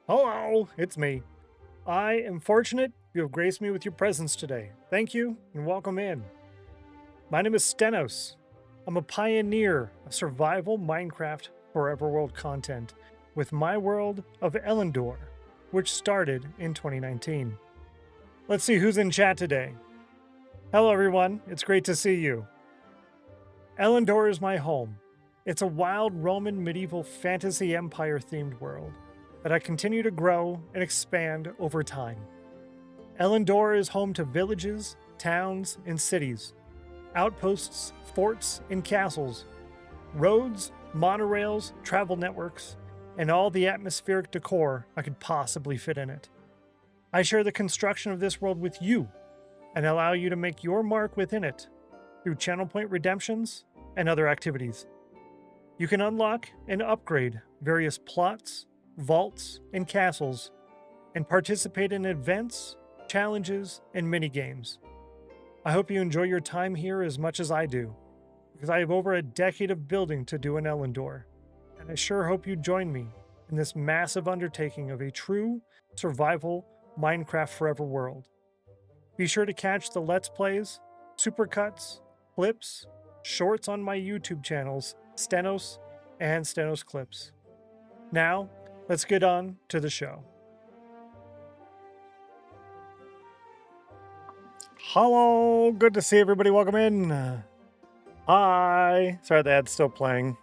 Hello, it's me. I am fortunate you have graced me with your presence today. Thank you and welcome in. My name is Stennos. I'm a pioneer of survival Minecraft Forever World content with my world of Elendor, which started in 2019. Let's see who's in chat today. Hello everyone, it's great to see you. Elendor is my home. It's a wild Roman medieval fantasy empire themed world that I continue to grow and expand over time. Elendor is home to villages, towns, and cities, outposts, forts, and castles, roads, monorails, travel networks, and all the atmospheric decor I could possibly fit in it. I share the construction of this world with you and allow you to make your mark within it through channel point redemptions and other activities. You can unlock and upgrade various plots, vaults, and castles, and participate in events, challenges, and mini-games. I hope you enjoy your time here as much as I do, because I have over a decade of building to do in Elendor, and I sure hope you join me in this massive undertaking of a true survival Minecraft Forever world. Be sure to catch the Let's Plays, supercuts, clips, shorts on my YouTube channels, Stennos and StennosClips. Now, let's get on to the show. Hello, good to see everybody. Welcome in. Hi. Sorry, the ad's still playing.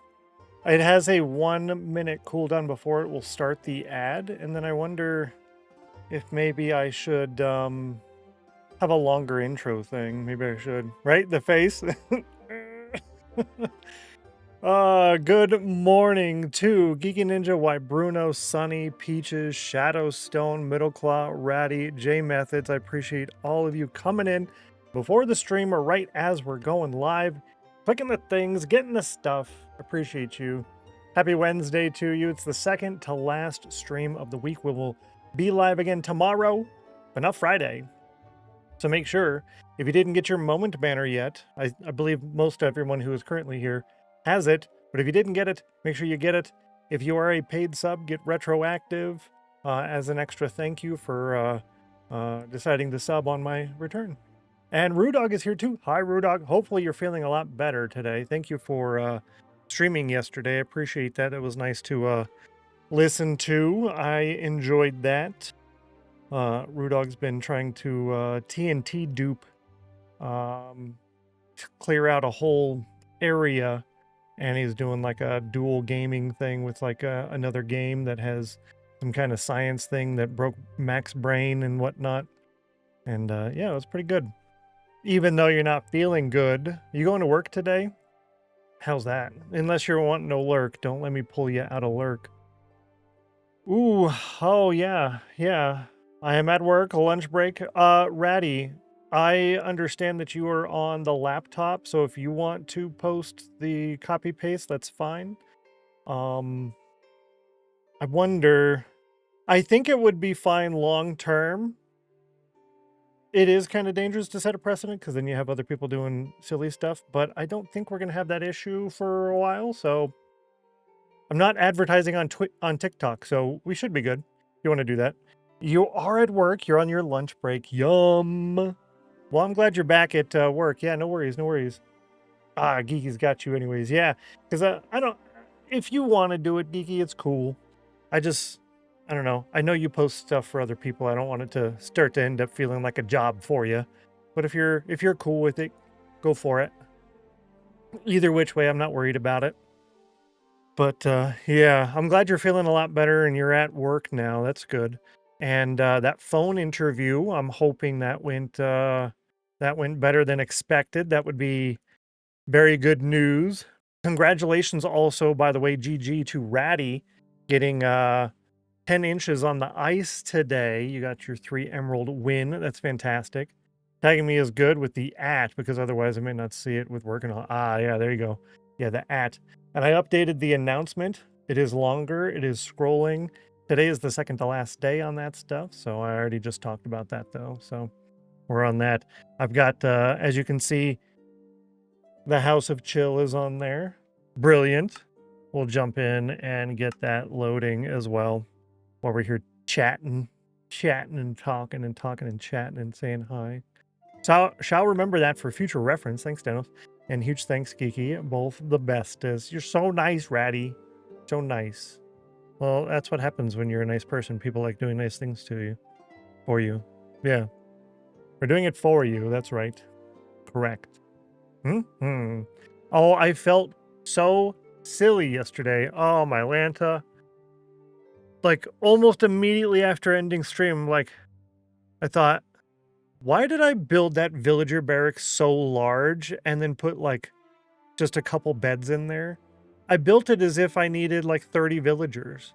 It has a 1 minute cooldown before it will start the ad, and then I wonder if maybe I should have a longer intro thing. Maybe I should. Right? The face? Good morning to Geeky Ninja, White Bruno, Sunny, Peaches, Shadowstone, Middleclaw, Ratty, J Methods. I appreciate all of you coming in before the stream or right as we're going live, clicking the things, getting the stuff. Appreciate you. Happy Wednesday to you. It's the second to last stream of the week. We will be live again tomorrow, but not Friday. So make sure, if you didn't get your moment banner yet, I believe most everyone who is currently here has it, but if you didn't get it, make sure you get it. If you are a paid sub, get retroactive as an extra thank you for deciding to sub on my return. And Rudog is here too. Hi, Rudog. Hopefully you're feeling a lot better today. Thank you for streaming yesterday. I appreciate that. It was nice to listen to. I enjoyed that. Rudog's been trying to TNT dupe, clear out a whole area, and he's doing like a dual gaming thing with like another game that has some kind of science thing that broke Mac's brain and whatnot. And yeah, it was pretty good. Even though you're not feeling good, you going to work today? How's that? Unless you're wanting to lurk, don't let me pull you out of lurk. Ooh, oh yeah, yeah. I am at work, a lunch break. Ratty, I understand that you are on the laptop, so if you want to post the copy paste, that's fine. I wonder, I think it would be fine long term. It is kind of dangerous to set a precedent because then you have other people doing silly stuff, but I don't think we're going to have that issue for a while, so I'm not advertising on TikTok, so we should be good. If you want to do that. You are at work. You're on your lunch break. Yum. Well, I'm glad you're back at work. Yeah, no worries, no worries. Geeky's got you anyways. Yeah, because I don't... If you want to do it, Geeky, it's cool. I don't know. I know you post stuff for other people. I don't want it to start to end up feeling like a job for you. But if you're cool with it, go for it. Either which way, I'm not worried about it. But yeah, I'm glad you're feeling a lot better and you're at work now. That's good. And that phone interview, I'm hoping that went better than expected. That would be very good news. Congratulations also, by the way, GG to Ratty getting 10 inches on the ice today. You got your 3 emerald win. That's fantastic. Tagging me is good with the @ because otherwise I may not see it with working on. Yeah, there you go. Yeah, the @ And I updated the announcement. It is longer. It is scrolling. Today is the second to last day on that stuff. So I already just talked about that though. So we're on that. I've got, as you can see, the House of Chill is on there. Brilliant. We'll jump in and get that loading as well while we're here chatting and talking and chatting and saying hi. So shall remember that for future reference. Thanks, Stennos. And huge thanks, Kiki. Both the bestest. You're so nice, Ratty. So nice. Well, that's what happens when you're a nice person. People like doing nice things to you. For you. Yeah. We're doing it for you. That's right. Correct. Oh, I felt so silly yesterday. Oh, my Lanta. Like, almost immediately after ending stream, like, I thought, why did I build that villager barracks so large and then put, like, just a couple beds in there? I built it as if I needed, like, 30 villagers.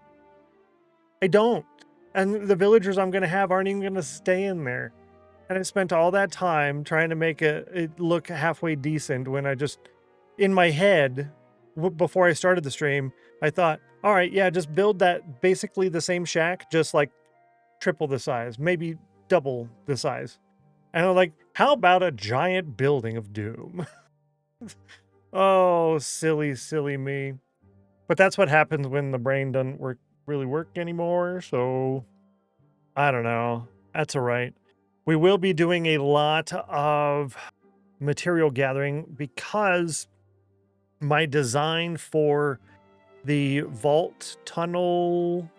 I don't. And the villagers I'm going to have aren't even going to stay in there. And I spent all that time trying to make it look halfway decent when I just, in my head, before I started the stream, I thought, all right, yeah, just build that basically the same shack, just like triple the size, maybe double the size. And I'm like, how about a giant building of doom? Oh, silly, silly me. But that's what happens when the brain doesn't really work anymore. So I don't know. That's all right. We will be doing a lot of material gathering because my design for the vault tunnel,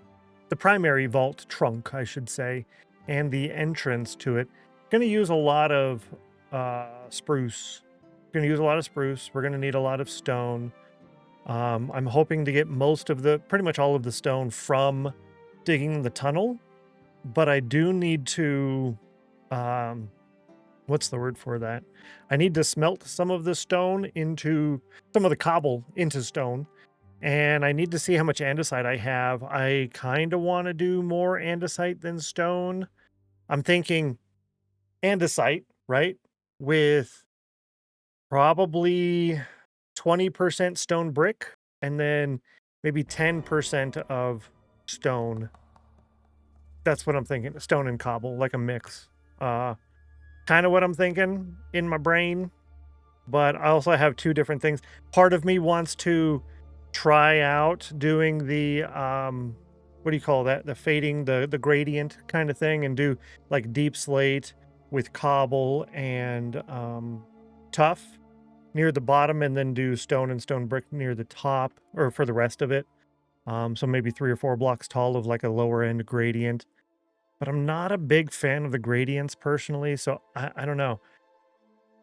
the primary vault trunk, I should say, and the entrance to it, going to use a lot of spruce. Going to use a lot of spruce. We're going to need a lot of stone. I'm hoping to get pretty much all of the stone from digging the tunnel, but I do need to, what's the word for that? I need to smelt some of the cobble into stone, and I need to see how much andesite I have. I kind of want to do more andesite than stone. I'm thinking andesite, right? With probably 20% stone brick and then maybe 10% of stone. That's what I'm thinking. Stone and cobble, like a mix. Kind of what I'm thinking in my brain. But I also have two different things. Part of me wants to try out doing the what do you call that? The fading, the gradient kind of thing, and do like deep slate with cobble and tuff near the bottom, and then do stone and stone brick near the top, or for the rest of it. So maybe 3 or 4 blocks tall of like a lower end gradient. But I'm not a big fan of the gradients personally, so I don't know.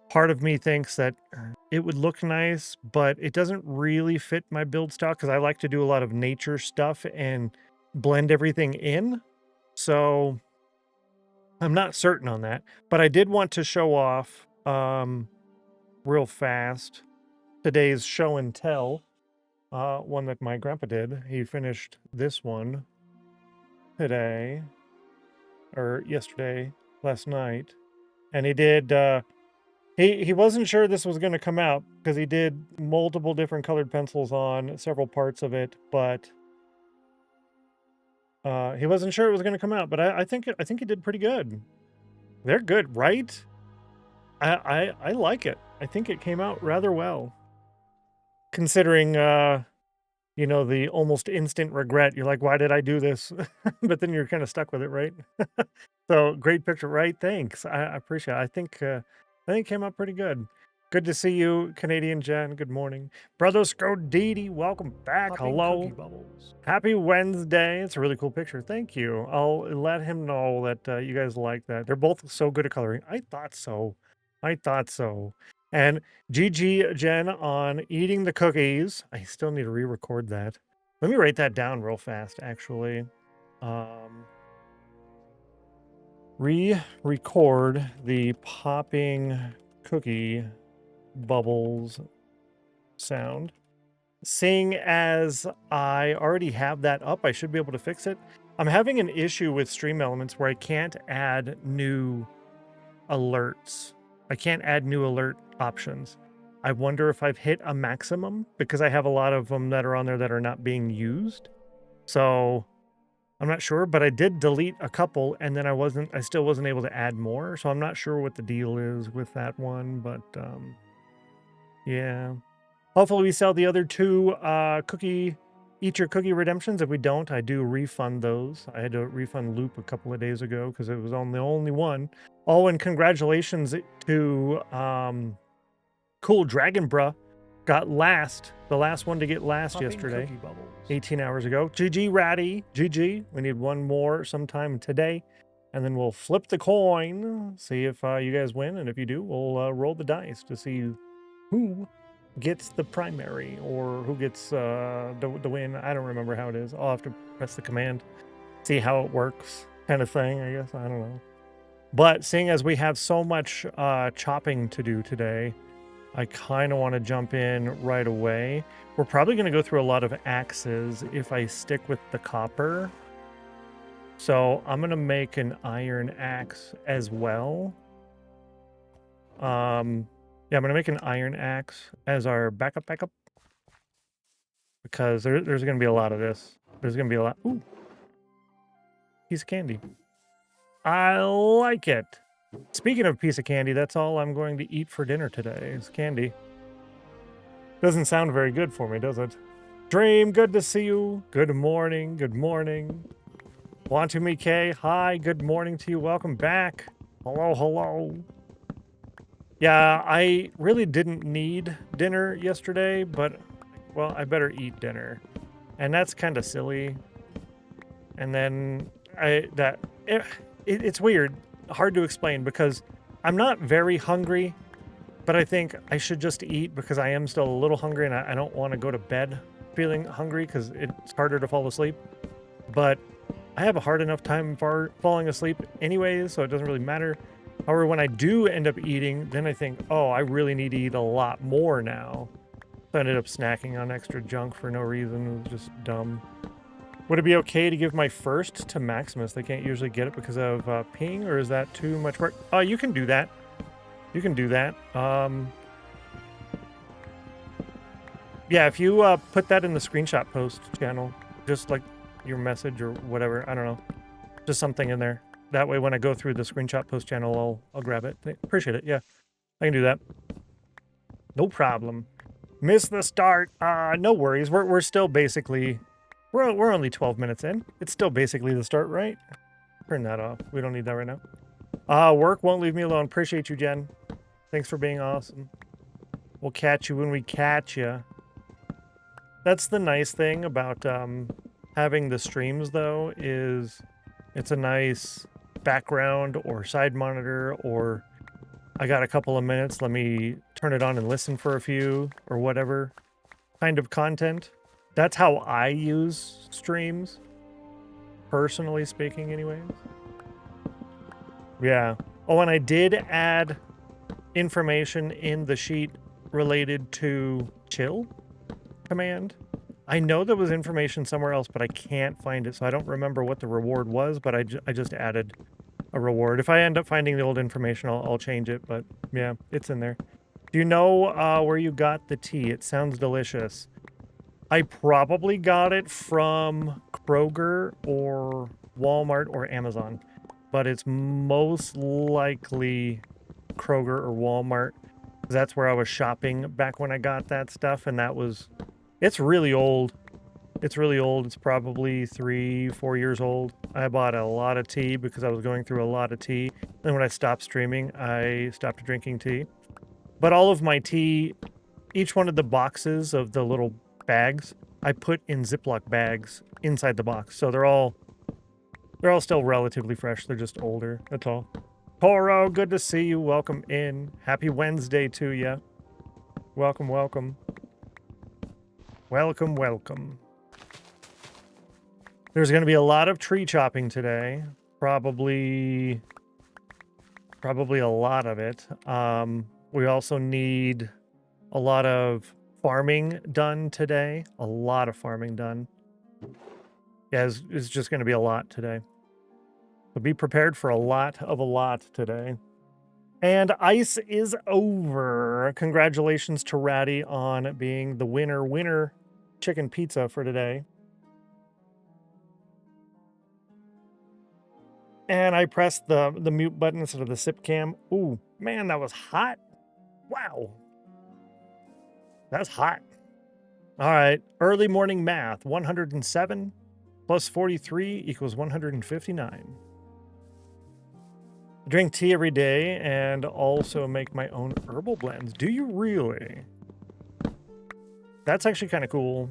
Part of me thinks that it would look nice, but it doesn't really fit my build style because I like to do a lot of nature stuff and blend everything in. So I'm not certain on that, but I did want to show off real fast today's show and tell, one that my grandpa did. He finished this one today, or yesterday, last night, and he did he wasn't sure this was going to come out because he did multiple different colored pencils on several parts of it, but he wasn't sure it was going to come out. But I think he did pretty good. They're good, right? I like it. I think it came out rather well, considering you know, the almost instant regret. You're like, why did I do this? But then you're kind of stuck with it, right? So great picture, right? Thanks. I appreciate it. I think it came out pretty good. Good to see you, Canadian Jen. Good morning. Brother Scrodidi, welcome back. Popping Hello. cookie bubbles. Happy Wednesday. It's a really cool picture. Thank you. I'll let him know that you guys like that. They're both so good at coloring. I thought so. I thought so. And GG Jen on eating the cookies. I still need to re-record that. Let me write that down real fast, actually. Re-record the popping cookie bubbles sound. Seeing as I already have that up, I should be able to fix it. I'm having an issue with Stream Elements where I can't add new alerts. I can't add new alert options. I wonder if I've hit a maximum because I have a lot of them that are on there that are not being used. So I'm not sure, but I did delete a couple and then I still wasn't able to add more. So I'm not sure what the deal is with that one, but yeah. Hopefully we sell the other 2 cookie eat your cookie redemptions. If we don't, I do refund those. I had to refund Loop a couple of days ago because it was on the only one. Oh, and congratulations to Cool Dragon Bruh. Got last, the last one to get last Popping yesterday, cookie bubbles. 18 hours ago. GG Ratty, GG. We need one more sometime today, and then we'll flip the coin, see if you guys win, and if you do, we'll roll the dice to see who gets the primary or who gets the win. I don't remember how it is. I'll have to press the command, see how it works, kind of thing, I guess. I don't know. But seeing as we have so much chopping to do today, I kind of want to jump in right away. We're probably going to go through a lot of axes if I stick with the copper. So I'm going to make an iron axe as well. Yeah, I'm going to make an iron axe as our backup. Because there's going to be a lot of this. There's going to be a lot. Ooh. Piece of candy. I like it. Speaking of piece of candy, that's all I'm going to eat for dinner today is candy. Doesn't sound very good for me, does it? Dream, good to see you. Good morning. Good morning. Want2Me K, hi. Good morning to you. Welcome back. Hello. Yeah, I really didn't need dinner yesterday, but, well, I better eat dinner. And that's kind of silly. And then it's weird, hard to explain because I'm not very hungry, but I think I should just eat because I am still a little hungry and I don't want to go to bed feeling hungry because it's harder to fall asleep. But I have a hard enough time falling asleep anyways, so it doesn't really matter. However, when I do end up eating, then I think, oh, I really need to eat a lot more now. So I ended up snacking on extra junk for no reason. It was just dumb. Would it be okay to give my first to Maximus? They can't usually get it because of ping, or is that too much work? Oh, you can do that. You can do that. Yeah, if you put that in the screenshot post channel, just like your message or whatever, I don't know, just something in there. That way, when I go through the screenshot post channel, I'll grab it. Appreciate it. Yeah, I can do that. No problem. Miss the start. No worries. We're still basically. We're only 12 minutes in. It's still basically the start, right? Turn that off. We don't need that right now. Work won't leave me alone. Appreciate you, Jen. Thanks for being awesome. We'll catch you when we catch you. That's the nice thing about having the streams, though, is it's a nice background or side monitor, or I got a couple of minutes, let me turn it on and listen for a few, or whatever kind of content. That's how I use streams, personally speaking, anyways. Yeah. Oh, and I did add information in the sheet related to chill command. I know there was information somewhere else, but I can't find it, so I don't remember what the reward was, but I just added a reward. If I end up finding the old information, I'll change it, but yeah, it's in there. Do you know where you got the tea? It sounds delicious. I probably got it from Kroger or Walmart or Amazon, but it's most likely Kroger or Walmart. That's where I was shopping back when I got that stuff, and it's really old. It's really old. It's probably 3-4 years old. I bought a lot of tea because I was going through a lot of tea. Then when I stopped streaming, I stopped drinking tea. But all of my tea, each one of the boxes of the little bags, I put in Ziploc bags inside the box. So they're all still relatively fresh. They're just older. That's all. Toro, good to see you. Welcome in. Happy Wednesday to you. Welcome. Welcome. There's going to be a lot of tree chopping today. Probably a lot of it. We also need a lot of farming done today. A lot of farming done. Yeah, it's just going to be a lot today. So be prepared for a lot today. And ice is over. Congratulations to Ratty on being the winner chicken pizza for today. And I pressed the mute button instead of the sip cam. Ooh, man, that was hot. Wow. That's hot. All right. Early morning math. 107 plus 43 equals 159. I drink tea every day and also make my own herbal blends. Do you really? That's actually kind of cool.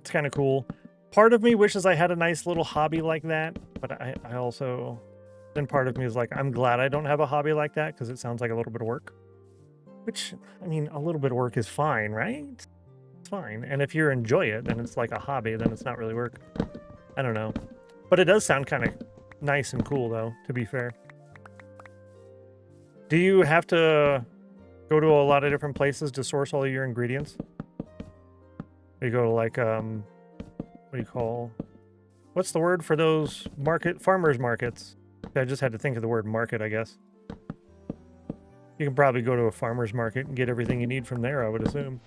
It's kind of cool. Part of me wishes I had a nice little hobby like that, but I also, then part of me is like, I'm glad I don't have a hobby like that because it sounds like a little bit of work. Which, I mean, a little bit of work is fine, right? It's fine. And if you enjoy it, then it's like a hobby, then it's not really work. I don't know. But it does sound kind of nice and cool, though, to be fair. Do you have to go to a lot of different places to source all of your ingredients? You go to like, what do you call, what's the word for those farmers markets? I just had to think of the word market, I guess. You can probably go to a farmer's market and get everything you need from there, I would assume.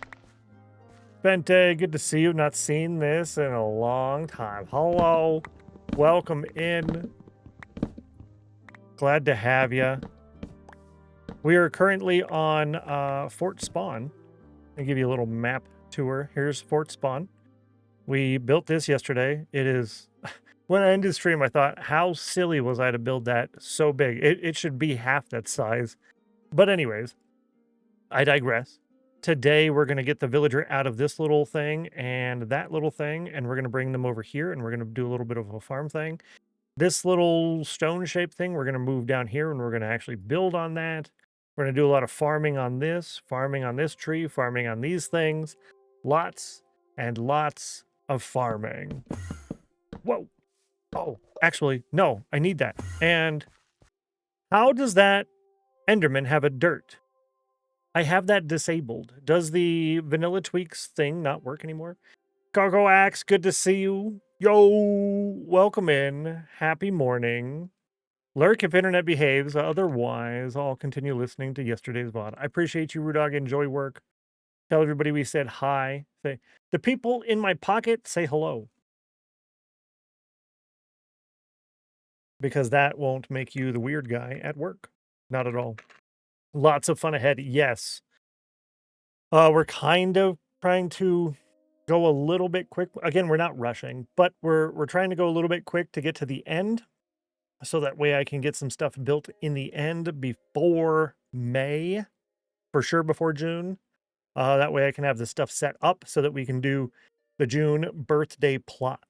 Bente, good to see you. Not seen this in a long time. Hello. Welcome in. Glad to have you. We are currently on Fort Spawn. I'll give you a little map tour. Here's Fort Spawn. We built this yesterday. It is... When I ended the stream, I thought, how silly was I to build that so big? It should be half that size. But anyways, I digress. Today, we're going to get the villager out of this little thing and that little thing, and we're going to bring them over here, and we're going to do a little bit of a farm thing. This little stone-shaped thing, we're going to move down here, and we're going to actually build on that. We're going to do a lot of farming on this tree, farming on these things. Lots and lots of farming. Whoa. Oh, actually, no, I need that. And how does that Enderman have a dirt? I have that disabled. Does the vanilla tweaks thing not work anymore? Gargo Axe, good to see you. Yo, welcome in. Happy morning. Lurk if internet behaves. Otherwise, I'll continue listening to yesterday's VOD. I appreciate you, Rudog. Enjoy work. Tell everybody we said hi. Say, the people in my pocket, say hello. Because that won't make you the weird guy at work. Not at all. Lots of fun ahead. Yes. We're kind of trying to go a little bit quick. Again, we're not rushing, but we're trying to go a little bit quick to get to the end. So that way I can get some stuff built in the end before May. For sure before June. That way I can have the stuff set up so that we can do the June birthday plots.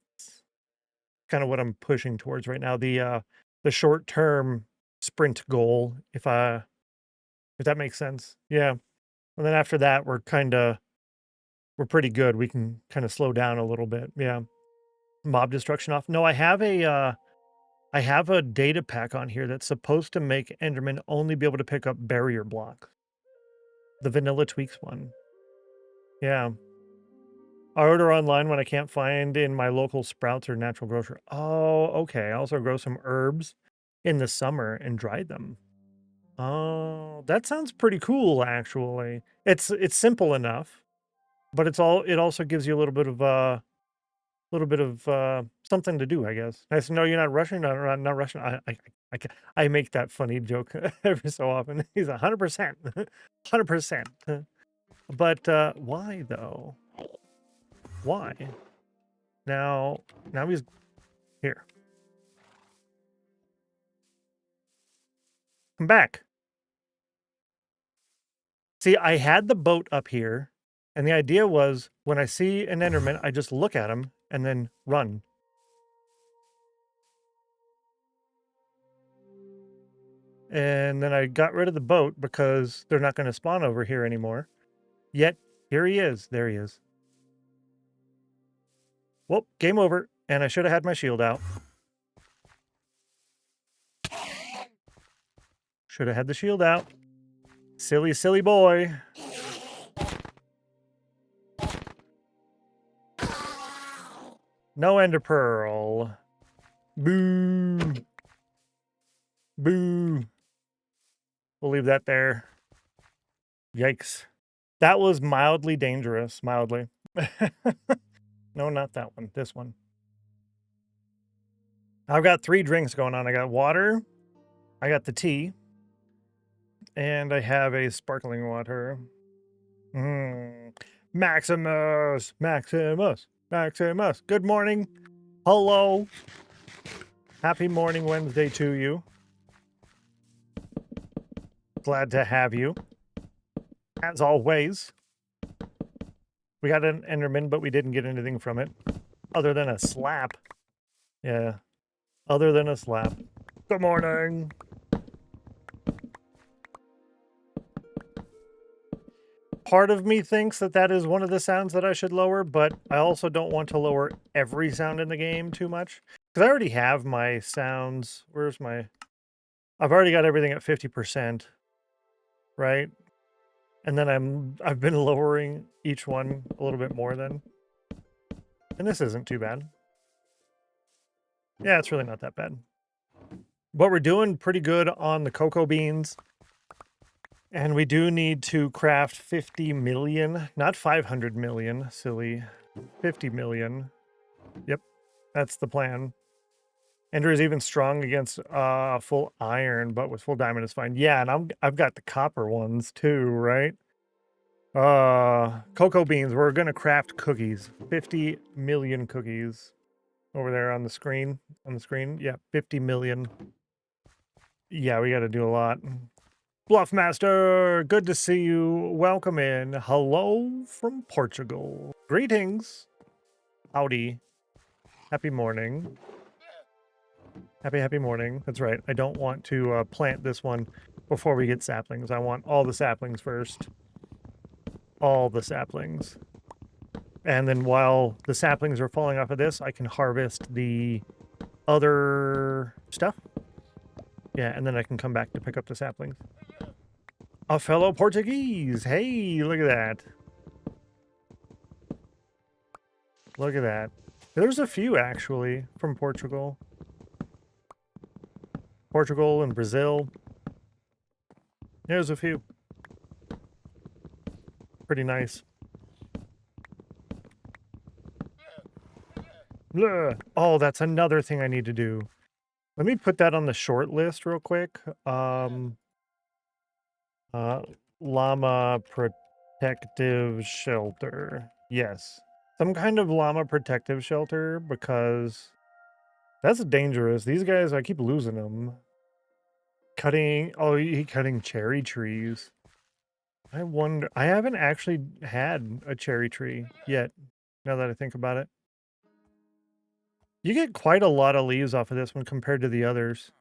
Kind of what I'm pushing towards right now. The short-term sprint goal, if that makes sense. Yeah. And then after that, we're pretty good. We can kind of slow down a little bit. Yeah. Mob destruction off. No, I have a data pack on here that's supposed to make Enderman only be able to pick up barrier blocks. The vanilla tweaks one. Yeah. I order online when I can't find in my local Sprouts or natural grocer. Oh, okay. I also grow some herbs in the summer and dry them. Oh, that sounds pretty cool, actually. It's simple enough, but it also gives you a little bit of something to do, I guess. Nice to know you're not rushing. Not rushing. I make that funny joke every so often. He's 100%, 100%. But why though? Why? Now he's here. Come back. See, I had the boat up here, and the idea was when I see an Enderman, I just look at him and then run. And then I got rid of the boat because they're not going to spawn over here anymore. Yet, here he is. There he is. Well, game over. And I should have had my shield out. Should have had the shield out. Silly, silly boy. No ender pearl. Boo. Boo. We'll leave that there. Yikes. That was mildly dangerous. Mildly. No, not that one. This one. I've got 3 drinks going on. I got water. I got the tea. And I have a sparkling water. Maximus, Maximus, Maximus. Good morning. Hello. Happy morning Wednesday to you. Glad to have you. As always. We got an Enderman, but we didn't get anything from it. Other than a slap. Yeah. Other than a slap. Good morning. Part of me thinks that that is one of the sounds that I should lower, but I also don't want to lower every sound in the game too much. Because I already have my sounds. Where's my... I've already got everything at 50%. Right? And then I've been lowering each one a little bit more then. And this isn't too bad. Yeah, it's really not that bad. But we're doing pretty good on the cocoa beans. And we do need to craft 50 million, not 500 million, silly. 50 million. Yep, that's the plan. Ender is even strong against full iron, but with full diamond is fine. Yeah, and I've got the copper ones too, right? Cocoa beans, we're gonna craft cookies. 50 million cookies. Over there on the screen. Yeah, 50 million. Yeah, we gotta do a lot. Bluffmaster, good to see you. Welcome in. Hello from Portugal. Greetings. Howdy. Happy morning. Happy morning. That's right. I don't want to plant this one before we get saplings. I want all the saplings first. All the saplings. And then while the saplings are falling off of this, I can harvest the other stuff. Yeah, and then I can come back to pick up the saplings. A fellow Portuguese. Hey, look at that. Look at that. There's a few, actually, from Portugal. Portugal and Brazil. There's a few. Pretty nice. Ugh. Oh, that's another thing I need to do. Let me put that on the short list real quick. Llama protective shelter. Yes. Some kind of llama protective shelter, because that's dangerous. These guys, I keep losing them. Cutting, cutting cherry trees. I wonder, I haven't actually had a cherry tree yet, now that I think about it. You get quite a lot of leaves off of this one compared to the others.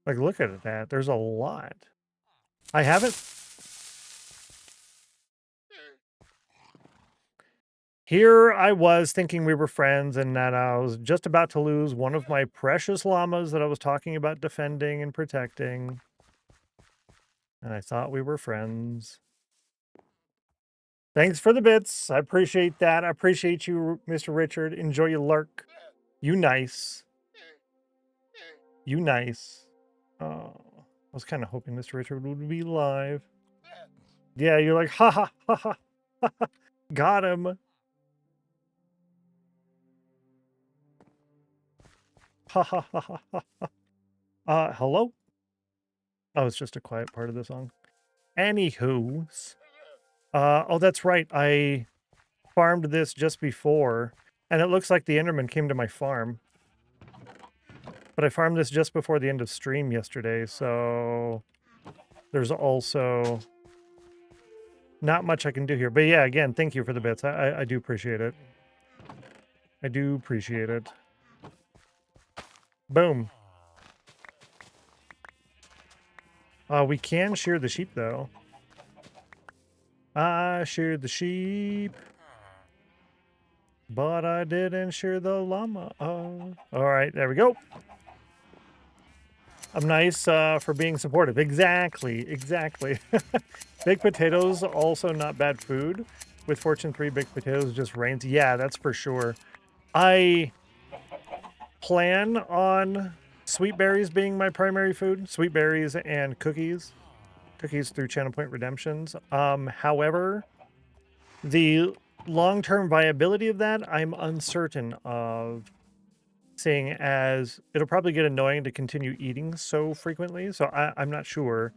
Like, look at that. There's a lot. I haven't... Here I was thinking we were friends and that I was just about to lose one of my precious llamas that I was talking about defending and protecting. And I thought we were friends. Thanks for the bits. I appreciate that. I appreciate you, Mr. Richard. Enjoy your lurk. You nice. You nice. Oh, I was kind of hoping Mr. Richard would be live. Yeah, you're like, ha ha ha ha. Got him. Ha ha ha ha ha. Hello? Oh, it's just a quiet part of the song. Anywho's. Oh, that's right. I farmed this just before, and it looks like the Enderman came to my farm. But I farmed this just before the end of stream yesterday, so there's also not much I can do here. But yeah, again, thank you for the bits. I do appreciate it. I do appreciate it. Boom. We can shear the sheep, though. I sheared the sheep, but I didn't shear the llama. All right, there we go. I'm nice for being supportive. Exactly. Baked potatoes, also not bad food. With Fortune 3, baked potatoes just rains. Yeah, that's for sure. I plan on sweet berries being my primary food. Sweet berries and cookies. Cookies through Channel Point Redemptions. However, the long-term viability of that, I'm uncertain of, seeing as it'll probably get annoying to continue eating so frequently. So I'm not sure.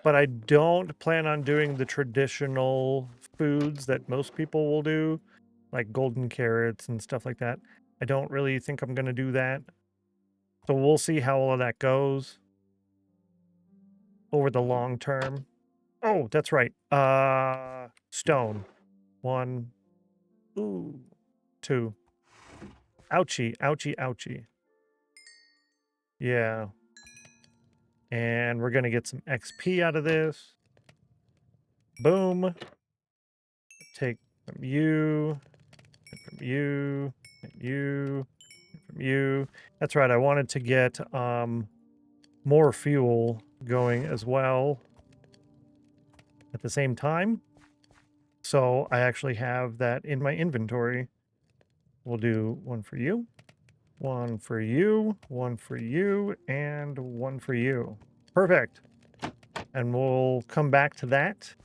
but I don't plan on doing the traditional foods that most people will do, like golden carrots and stuff like that. I don't really think I'm going to do that. So we'll see how all of that goes over the long term. Oh, that's right. Stone. 1. Ooh. 2. Ouchie, ouchie, ouchie. Yeah. And we're going to get some XP out of this. Boom. Take from you, and from you, and you, and from you. That's right. I wanted to get more fuel going as well at the same time. So I actually have that in my inventory. We'll do 1 for you, 1 for you, 1 for you, and 1 for you. Perfect. And we'll come back to that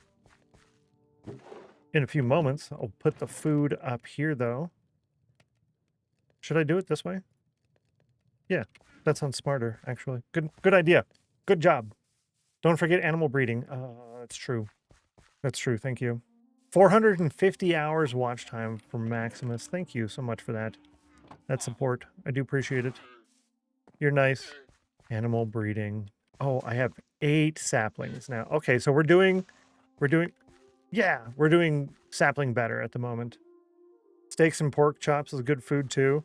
in a few moments. I'll put the food up here, though. Should I do it this way? Yeah, that sounds smarter, actually. Good idea. Good job. Don't forget animal breeding. That's true. That's true. Thank you. 450 hours watch time for Maximus. Thank you so much for that. That support. I do appreciate it. You're nice. Animal breeding. Oh, I have 8 saplings now. Okay, so we're doing sapling better at the moment. Steaks and pork chops is good food too.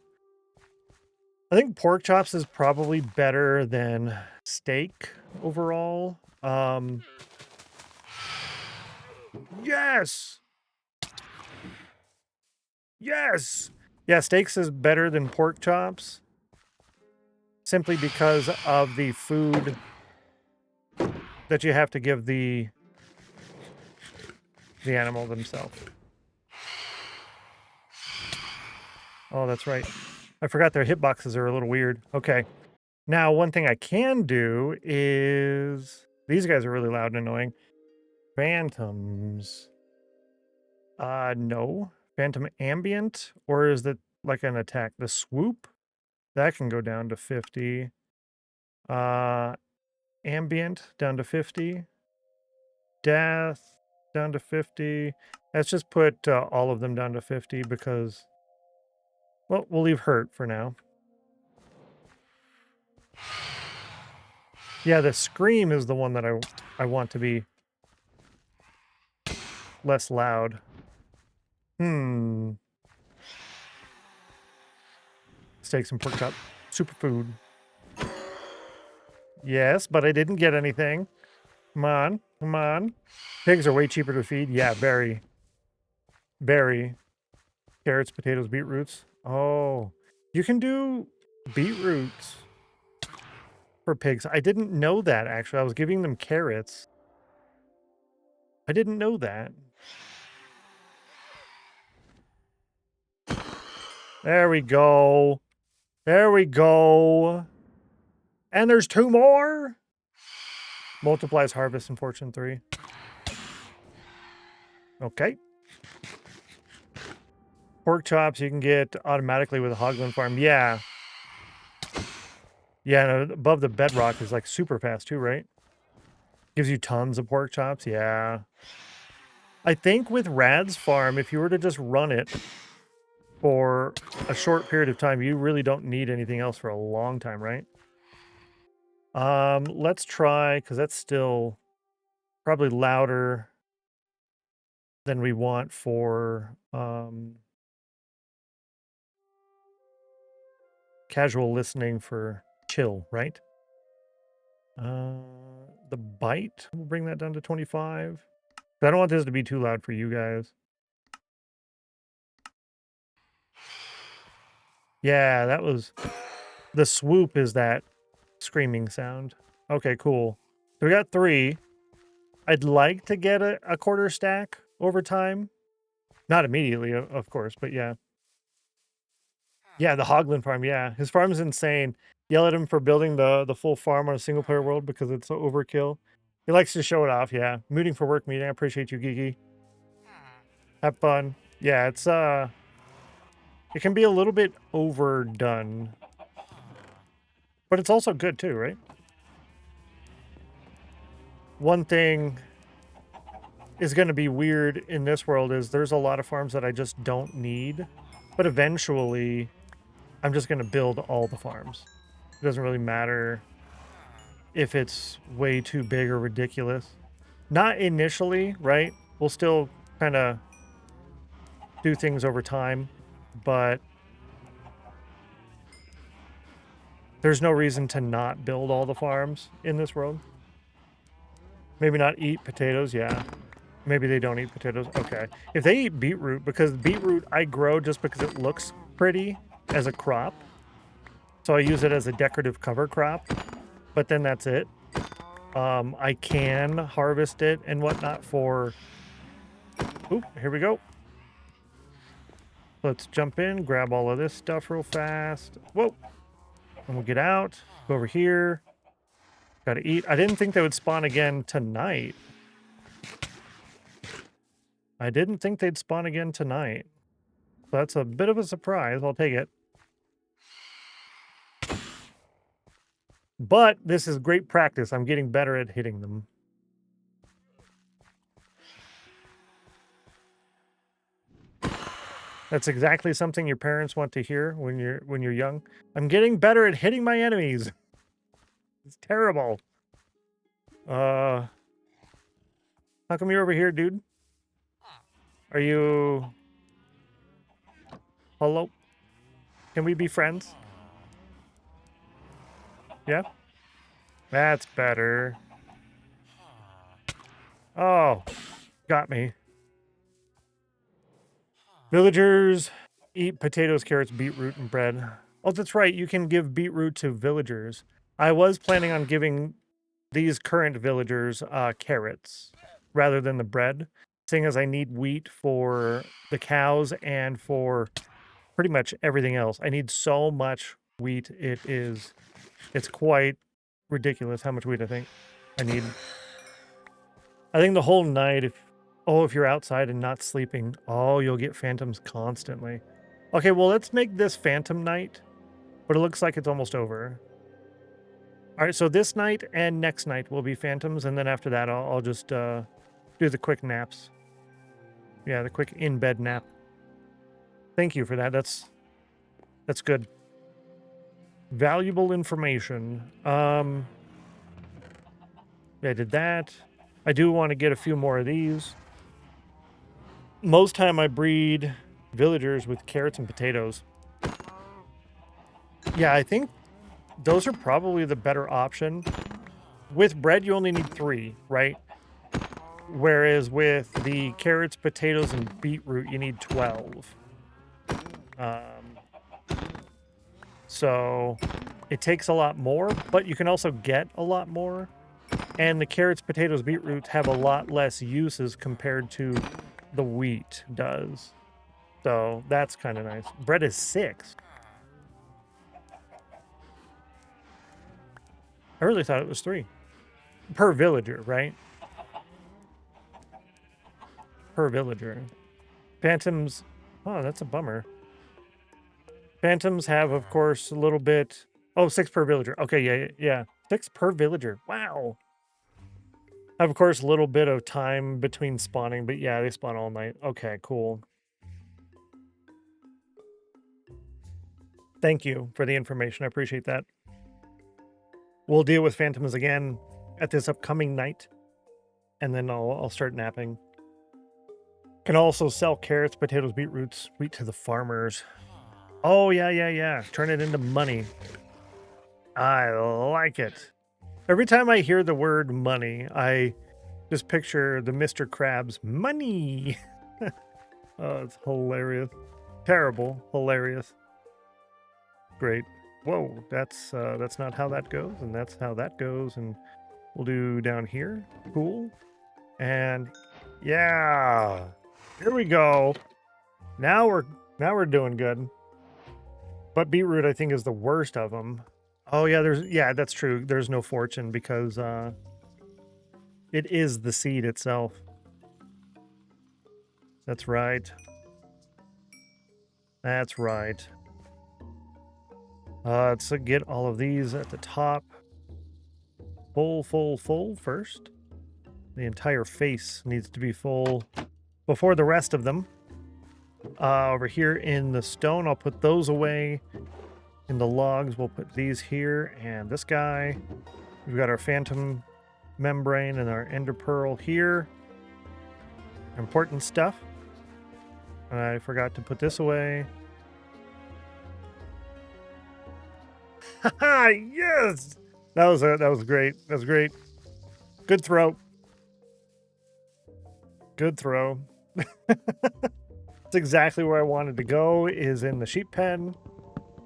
I think pork chops is probably better than steak overall. Yes! Yes! Yeah, steaks is better than pork chops. Simply because of the food that you have to give the animal themselves. Oh, that's right. I forgot their hitboxes are a little weird. Okay. Now, one thing I can do is... These guys are really loud and annoying. Phantoms. No. Phantom ambient? Or is that like an attack? The swoop? That can go down to 50. Ambient down to 50. Death down to 50. Let's just put all of them down to 50 because... Well, we'll leave hurt for now. Yeah, the scream is the one that I want to be less loud. Steaks and pork chop. Superfood. Yes, but I didn't get anything. Come on. Come on. Pigs are way cheaper to feed. Yeah, very. Very. Carrots, potatoes, beetroots. Oh. You can do beetroots for pigs. I didn't know that, actually. I was giving them carrots. I didn't know that. There we go. There we go. And there's 2 more. Multiplies harvest in Fortune 3. Okay. Pork chops you can get automatically with a Hoglin farm. Yeah. Yeah, and above the bedrock is like super fast too, right? Gives you tons of pork chops. Yeah. I think with Rad's farm, if you were to just run it for a short period of time, you really don't need anything else for a long time, right? Let's try, because that's still probably louder than we want for casual listening for chill, right? The bite, we'll bring that down to 25. I don't want this to be too loud for you guys. Yeah, that was... The swoop is that screaming sound. Okay, cool. So we got 3. I'd like to get a quarter stack over time. Not immediately, of course, but yeah. Yeah, the Hoglin farm, yeah. His farm is insane. Yell at him for building the full farm on a single-player world because it's overkill. He likes to show it off, yeah. Mooting for work meeting. I appreciate you, Geeky. Have fun. Yeah, it's, it can be a little bit overdone. But it's also good, too, right? one thing is going to be weird in this world is there's a lot of farms that I just don't need, but eventually I'm just going to build all the farms. It doesn't really matter if it's way too big or ridiculous. Not initially, right? We'll still kind of do things over time, but there's no reason to not build all the farms in this world. Maybe not eat potatoes, yeah. Maybe they don't eat potatoes. Okay. If they eat beetroot, because beetroot I grow just because it looks pretty as a crop. So I use it as a decorative cover crop, but then that's it. I can harvest it and whatnot for... Oop, here we go. Let's jump in, grab all of this stuff real fast. Whoa. And we'll get out, go over here. Gotta eat. I didn't think they would spawn again tonight. I didn't think they'd spawn again tonight. So that's a bit of a surprise. I'll take it. But this is great practice. I'm getting better at hitting them. That's exactly something your parents want to hear when you're young. I'm getting better at hitting my enemies. It's terrible. How come you're over here, dude? Are you... Hello? Can we be friends? Yeah? That's better. Oh, got me. Villagers eat potatoes, carrots, beetroot, and bread. Oh, that's right. You can give beetroot to villagers. I was planning on giving these current villagers carrots rather than the bread, seeing as I need wheat for the cows and for pretty much everything else. I need so much wheat. It's quite ridiculous how much wheat I think I need. I think the whole night, if you're outside and not sleeping, you'll get phantoms constantly. Okay, well, let's make this phantom night, but it looks like it's almost over. All right, so this night and next night will be phantoms, and then after that, I'll just do the quick naps. Yeah, the quick in-bed nap. Thank you for that. That's good. Valuable information. Yeah, I did that. I do want to get a few more of these. Most time I breed villagers with carrots and potatoes. Yeah, I think those are probably the better option. With bread, you only need 3, right? Whereas with the carrots, potatoes, and beetroot, you need 12. So it takes a lot more, but you can also get a lot more. And the carrots, potatoes, beetroots have a lot less uses compared to the wheat does. So that's kind of nice. Bread is 6. I really thought it was 3. Per villager, right? Per villager. Phantoms... Oh, that's a bummer. Phantoms have, of course, a little bit... Oh, 6 per villager. Okay, yeah. 6 per villager. Wow. Have, of course, a little bit of time between spawning, but yeah, they spawn all night. Okay, cool. Thank you for the information. I appreciate that. We'll deal with phantoms again at this upcoming night, and then I'll start napping. Can also sell carrots, potatoes, beetroots, wheat to the farmers. Oh, yeah. Turn it into money. I like it. Every time I hear the word money, I just picture the Mr. Krabs money. Oh, it's hilarious. Terrible. Hilarious. Great. Whoa, that's not how that goes, and that's how that goes, and we'll do down here. Cool. And yeah. Here we go. Now we're doing good. But beetroot, I think, is the worst of them. Oh yeah, that's true. There's no fortune because it is the seed itself. That's right. That's right. Let's get all of these at the top. Full first. The entire face needs to be full before the rest of them. Over here in the stone, I'll put those away. In the logs, we'll put these here, and this guy. We've got our phantom membrane and our ender pearl here. Important stuff. And I forgot to put this away. Haha, yes! That was great. That was great. Good throw. Good throw. That's exactly where I wanted to go, is in the sheep pen.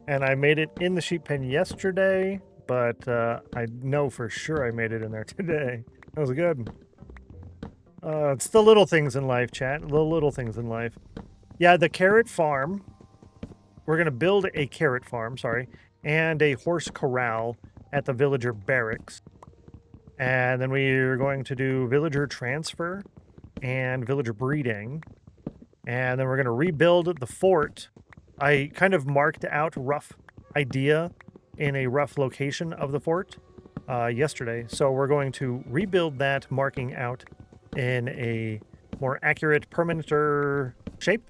And I made it in the sheep pen yesterday, but I know for sure I made it in there today. That was good. It's the little things in life, chat. The little things in life. Yeah, the carrot farm. We're going to build a carrot farm, sorry, and a horse corral at the villager barracks. And then we're going to do villager transfer and villager breeding. And then we're going to rebuild the fort. I kind of marked out rough idea in a rough location of the fort yesterday. So we're going to rebuild that, marking out in a more accurate permanenter shape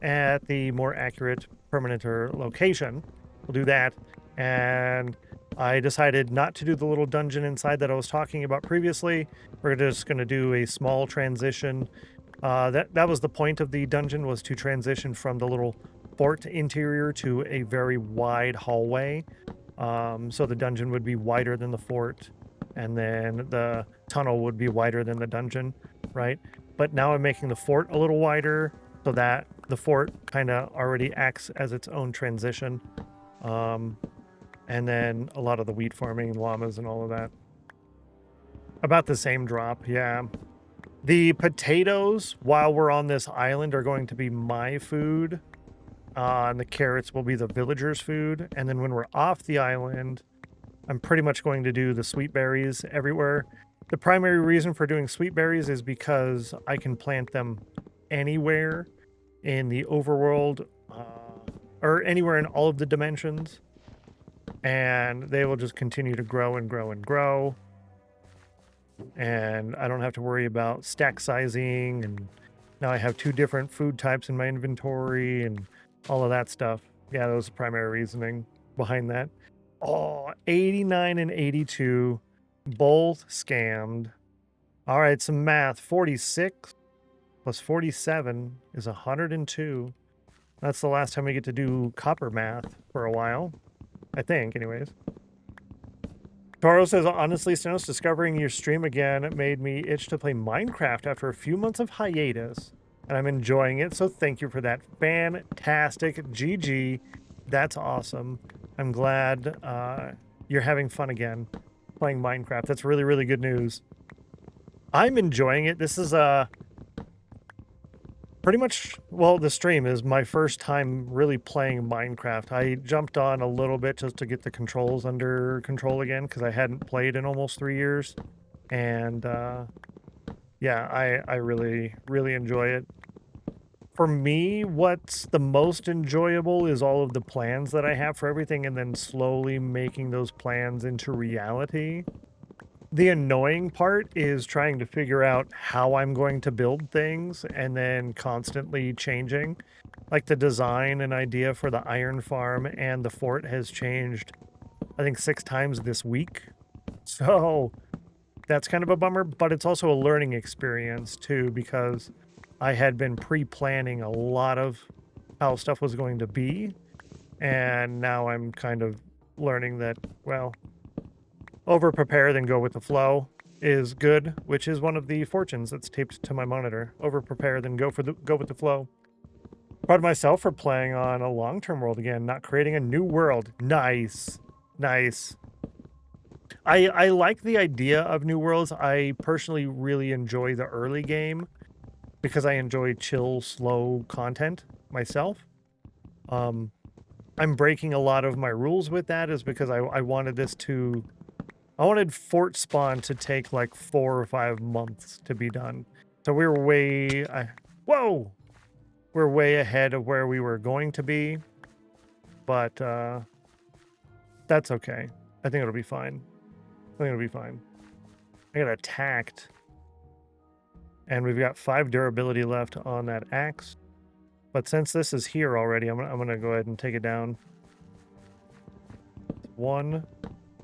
at the more accurate permanenter location. We'll do that. And I decided not to do the little dungeon inside that I was talking about previously. We're just going to do a small transition. That was the point of the dungeon, was to transition from the little fort interior to a very wide hallway. So the dungeon would be wider than the fort, and then the tunnel would be wider than the dungeon, right? But now I'm making the fort a little wider so that the fort kind of already acts as its own transition. And then a lot of the wheat farming, llamas and all of that. About the same drop, yeah. The potatoes, while we're on this island, are going to be my food. And the carrots will be the villagers' food. And then when we're off the island, I'm pretty much going to do the sweet berries everywhere. The primary reason for doing sweet berries is because I can plant them anywhere in the overworld, or anywhere in all of the dimensions. And they will just continue to grow and grow and grow. And I don't have to worry about stack sizing. And now I have 2 different food types in my inventory and all of that stuff. Yeah, that was the primary reasoning behind that. Oh, 89 and 82, both scammed. All right, some math. 46 plus 47 is 102. That's the last time we get to do copper math for a while. I think, anyways. Toro says, honestly, Stennos, discovering your stream again made me itch to play Minecraft after a few months of hiatus. And I'm enjoying it, so thank you for that. Fantastic. GG. That's awesome. I'm glad you're having fun again playing Minecraft. That's really, really good news. I'm enjoying it. This is pretty much, well, the stream is my first time really playing Minecraft. I jumped on a little bit just to get the controls under control again because I hadn't played in almost 3 years. And yeah, I really, really enjoy it. For me, what's the most enjoyable is all of the plans that I have for everything and then slowly making those plans into reality. The annoying part is trying to figure out how I'm going to build things and then constantly changing. Like the design and idea for the iron farm and the fort has changed, I think 6 times this week. So that's kind of a bummer, but it's also a learning experience too, because I had been pre-planning a lot of how stuff was going to be. And now I'm kind of learning that, well, over-prepare, then go with the flow is good, which is one of the fortunes that's taped to my monitor. Over-prepare, then go with the flow. Proud of myself for playing on a long-term world again, not creating a new world. Nice. Nice. I like the idea of new worlds. I personally really enjoy the early game because I enjoy chill, slow content myself. I'm breaking a lot of my rules with that is because I wanted this to... I wanted Fort Spawn to take like 4 or 5 months to be done. So we were way... whoa! We're way ahead of where we were going to be. But that's okay. I think it'll be fine. I think it'll be fine. I got attacked. And we've got 5 durability left on that axe. But since this is here already, I'm gonna go ahead and take it down. 1,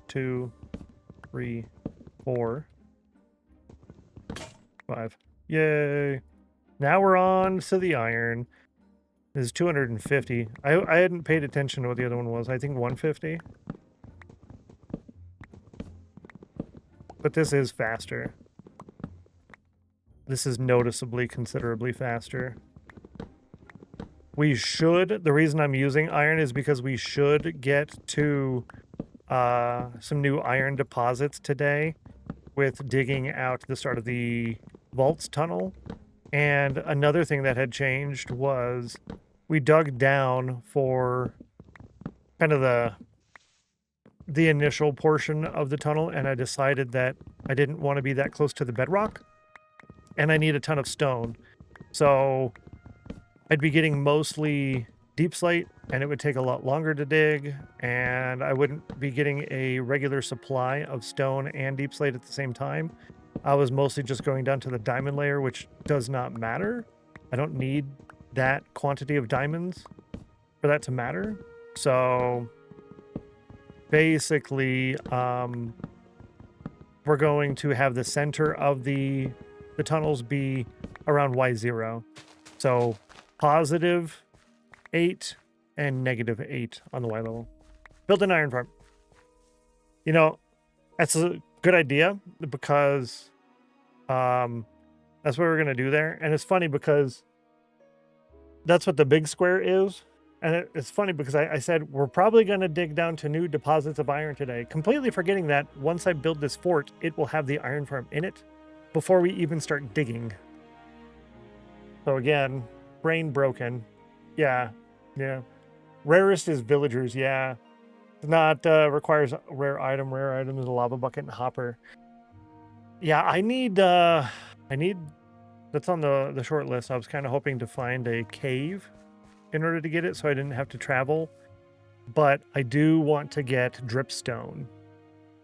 2, 3, 4, 5. Yay! Now we're on to the iron. This is 250. I hadn't paid attention to what the other one was. I think 150. But this is faster. This is noticeably, considerably faster. We should, the reason I'm using iron is because we should get to some new iron deposits today with digging out the start of the vaults tunnel. And another thing that had changed was we dug down for kind of the initial portion of the tunnel, and I decided that I didn't want to be that close to the bedrock, and I need a ton of stone. So I'd be getting mostly deep slate, and it would take a lot longer to dig, and I wouldn't be getting a regular supply of stone and deep slate at the same time. I was mostly just going down to the diamond layer, which does not matter. I don't need that quantity of diamonds for that to matter. So basically, we're going to have the center of the tunnels be around Y0. So +8 and -8 on the Y level. Build an iron farm. You know, that's a good idea because that's what we're going to do there. And it's funny because that's what the big square is. And it's funny because I said we're probably going to dig down to new deposits of iron today, completely forgetting that once I build this fort, it will have the iron farm in it before we even start digging. So again, brain broken. Yeah. Rarest is villagers. Yeah. Not requires a rare item. Rare item is a lava bucket and hopper. Yeah, I need that's on the short list. I was kind of hoping to find a cave in order to get it so I didn't have to travel. But I do want to get dripstone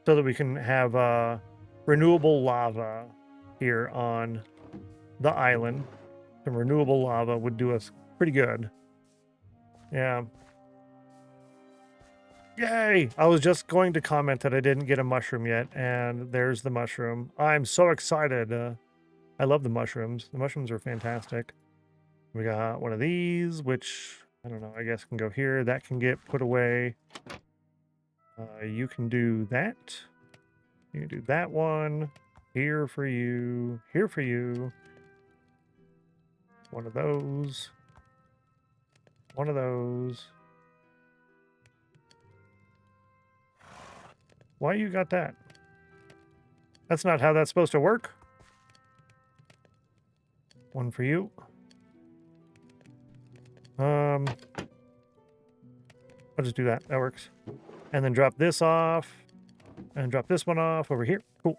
so that we can have renewable lava here on the island. Some renewable lava would do us pretty good. Yeah. Yay! I was just going to comment that I didn't get a mushroom yet, and there's the mushroom. I'm so excited. I love the mushrooms. The mushrooms are fantastic. We got one of these, which, I don't know, I guess can go here. That can get put away. You can do that. You can do that one. Here for you. Here for you. One of those. One of those. Why you got that? That's not how that's supposed to work. One for you. I'll just do that. That works. And then drop this off. And drop this one off over here. Cool.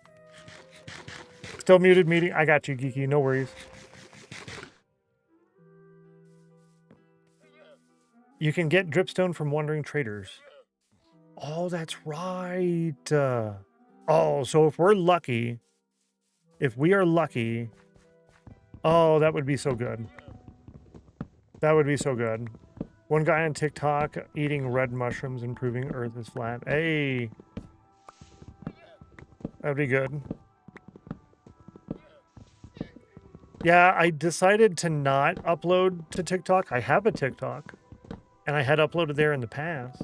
Still muted meeting. I got you, Geeky. No worries. You can get dripstone from wandering traders. Oh, that's right. Oh, so if we're lucky, if we are lucky, oh, that would be so good. That would be so good. One guy on TikTok eating red mushrooms and proving Earth is flat. Hey, that'd be good. Yeah, I decided to not upload to TikTok. I have a TikTok, and I had uploaded there in the past.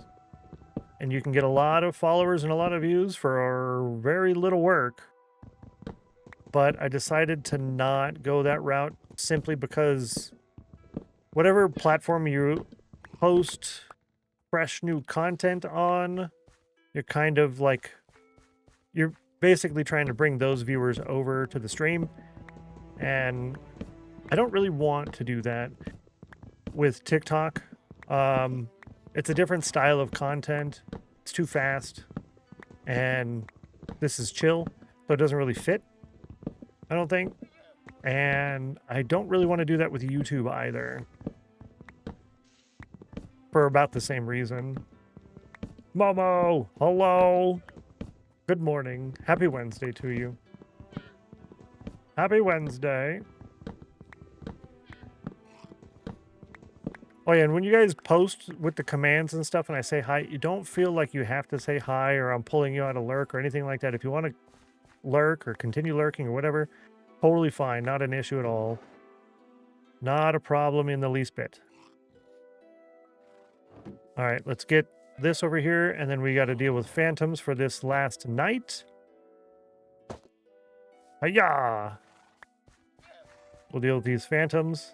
And you can get a lot of followers and a lot of views for very little work. But I decided to not go that route simply because whatever platform you post fresh new content on, you're kind of like, you're basically trying to bring those viewers over to the stream. And I don't really want to do that with TikTok. It's a different style of content. It's too fast. And this is chill, so it doesn't really fit, I don't think. And I don't really want to do that with YouTube either. For about the same reason. Momo, hello. Good morning. Happy Wednesday to you. Happy Wednesday. Oh yeah, and when you guys post with the commands and stuff and I say hi, you don't feel like you have to say hi or I'm pulling you out of lurk or anything like that. If you want to lurk or continue lurking or whatever, totally fine. Not an issue at all. Not a problem in the least bit. All right, let's get this over here, and then we got to deal with phantoms for this last night. Hiya! We'll deal with these phantoms,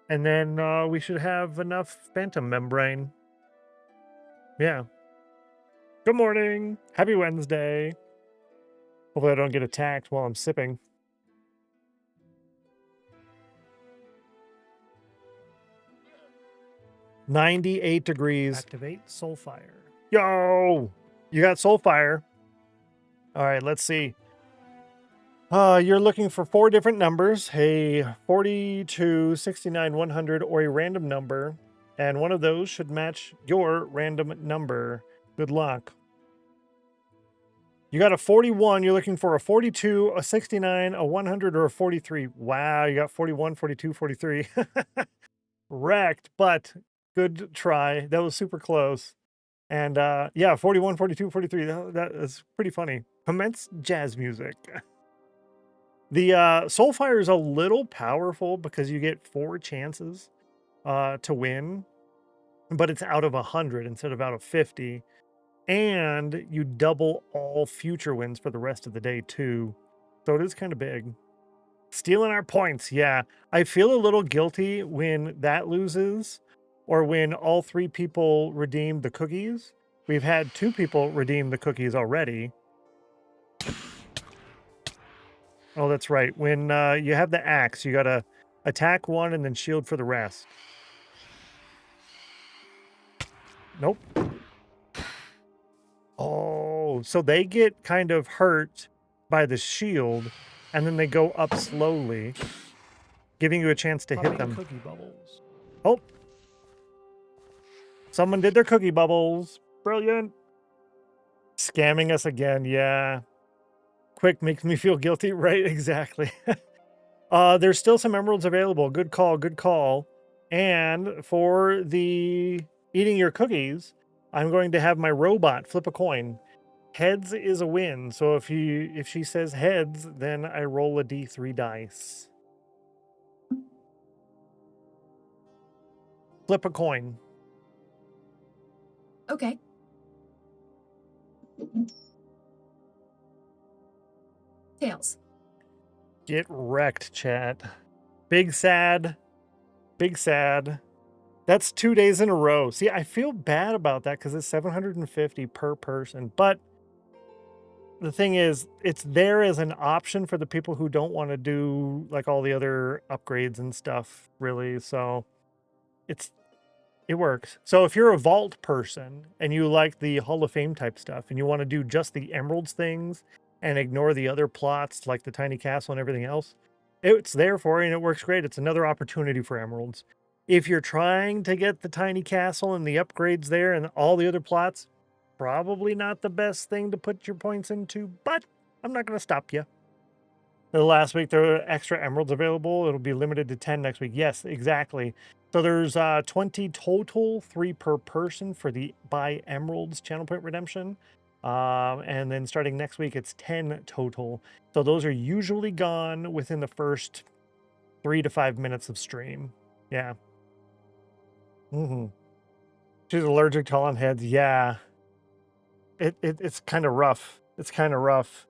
and then we should have enough phantom membrane. Yeah. Good morning. Happy Wednesday. Hopefully I don't get attacked while I'm sipping. "98 degrees. Activate Soulfire." Yo! You got Soulfire. All right, let's see. You're looking for 4 different numbers, a 42, 69, 100, or a random number, and one of those should match your random number. Good luck. You got a 41, you're looking for a 42, a 69, a 100, or a 43. Wow, you got 41, 42, 43. Wrecked, but good try. That was super close. And yeah, 41, 42, 43. That is pretty funny. Commence jazz music. The Soulfire is a little powerful because you get 4 chances to win, but it's out of 100 instead of out of 50. And you double all future wins for the rest of the day too. So it is kind of big. Stealing our points, yeah. I feel a little guilty when that loses or when all 3 people redeem the cookies. We've had 2 people redeem the cookies already. Oh, that's right. When you have the axe, you gotta attack one and then shield for the rest. Nope. Oh, so they get kind of hurt by the shield, and then they go up slowly, giving you a chance to hit them. Cookie bubbles. Oh. Someone did their cookie bubbles. Brilliant. Scamming us again, yeah. Quick makes me feel guilty. Right, exactly. There's still some emeralds available. Good call, good call. And for the eating your cookies, I'm going to have my robot flip a coin. Heads is a win. So if she says heads, then I roll a D3 dice. Flip a coin. Okay. Tails. Get wrecked, chat. Big sad. Big sad. That's 2 days in a row. See, I feel bad about that because it's 750 per person. But the thing is, it's there as an option for the people who don't want to do like all the other upgrades and stuff, really. So it works. So if you're a vault person and you like the Hall of Fame type stuff and you want to do just the emeralds things and ignore the other plots like the tiny castle and everything else, it's there for you and it works great. It's another opportunity for emeralds. If you're trying to get the tiny castle and the upgrades there and all the other plots, probably not the best thing to put your points into, but I'm not going to stop you. The last week there were extra emeralds available. It'll be limited to 10 next week. Yes, exactly. So there's 20 total, 3 per person for the buy emeralds channel point redemption. And then starting next week, it's 10 total. So those are usually gone within the first 3 to 5 minutes of stream. Yeah. She's allergic to all on heads. Yeah. It's kind of rough. It's kind of rough.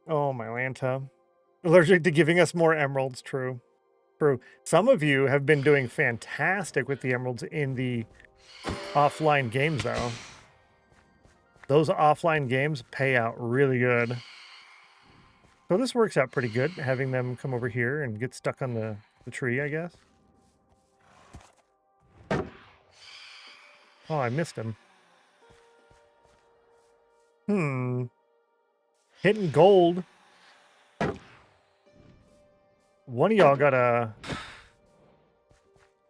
Oh, my Lanta. Allergic to giving us more emeralds. True. True. Some of you have been doing fantastic with the emeralds in the offline games, though. Those offline games pay out really good. So this works out pretty good, having them come over here and get stuck on the tree, I guess. Oh, I missed him. Hitting gold. One of y'all got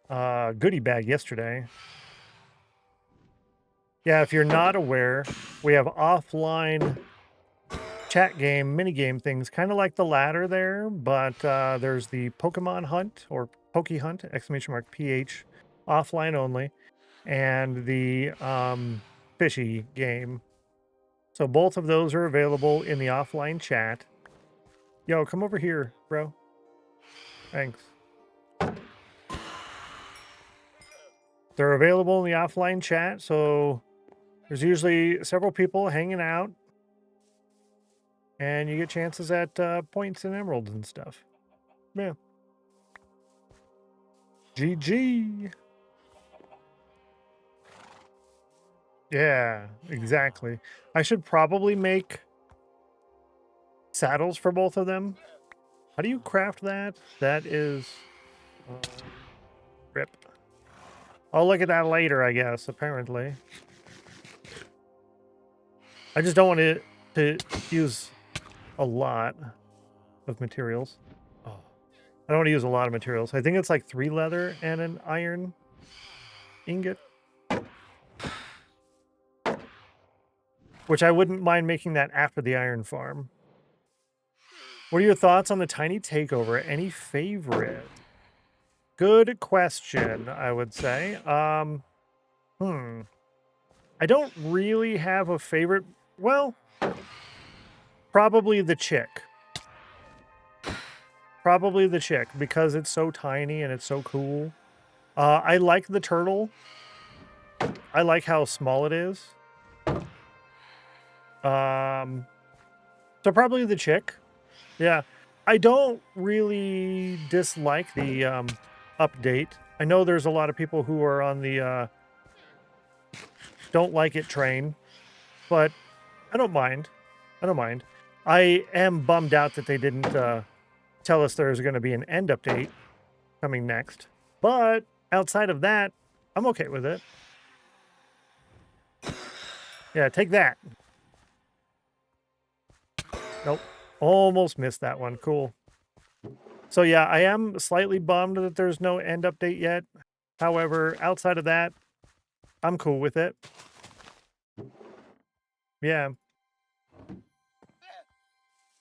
a goodie bag yesterday. Yeah, if you're not aware, we have offline chat game, mini game things, kind of like the ladder there, but there's the Pokemon Hunt or Poke Hunt, !PH, offline only, and the fishy game. So both of those are available in the offline chat. Yo, come over here, bro. Thanks. They're available in the offline chat, so there's usually several people hanging out, and you get chances at points and emeralds and stuff. Yeah. GG. Yeah, exactly. I should probably make saddles for both of them. How do you craft that? That is... rip. I'll look at that later, I guess, apparently. I just don't want it to use a lot of materials. Oh. I don't want to use a lot of materials. I think it's like 3 leather and an iron ingot. Which I wouldn't mind making that after the iron farm. What are your thoughts on the tiny takeover? Any favorite? Good question, I would say. I don't really have a favorite. Well, probably the chick. Probably the chick, because it's so tiny and it's so cool. I like the turtle. I like how small it is. So probably the chick. Yeah. I don't really dislike the update. I know there's a lot of people who are on the don't like it train, but I don't mind. I don't mind. I am bummed out that they didn't tell us there's going to be an end update coming next. But outside of that, I'm okay with it. Yeah, take that. Nope. Almost missed that one. Cool. So yeah, I am slightly bummed that there's no end update yet. However, outside of that, I'm cool with it. Yeah.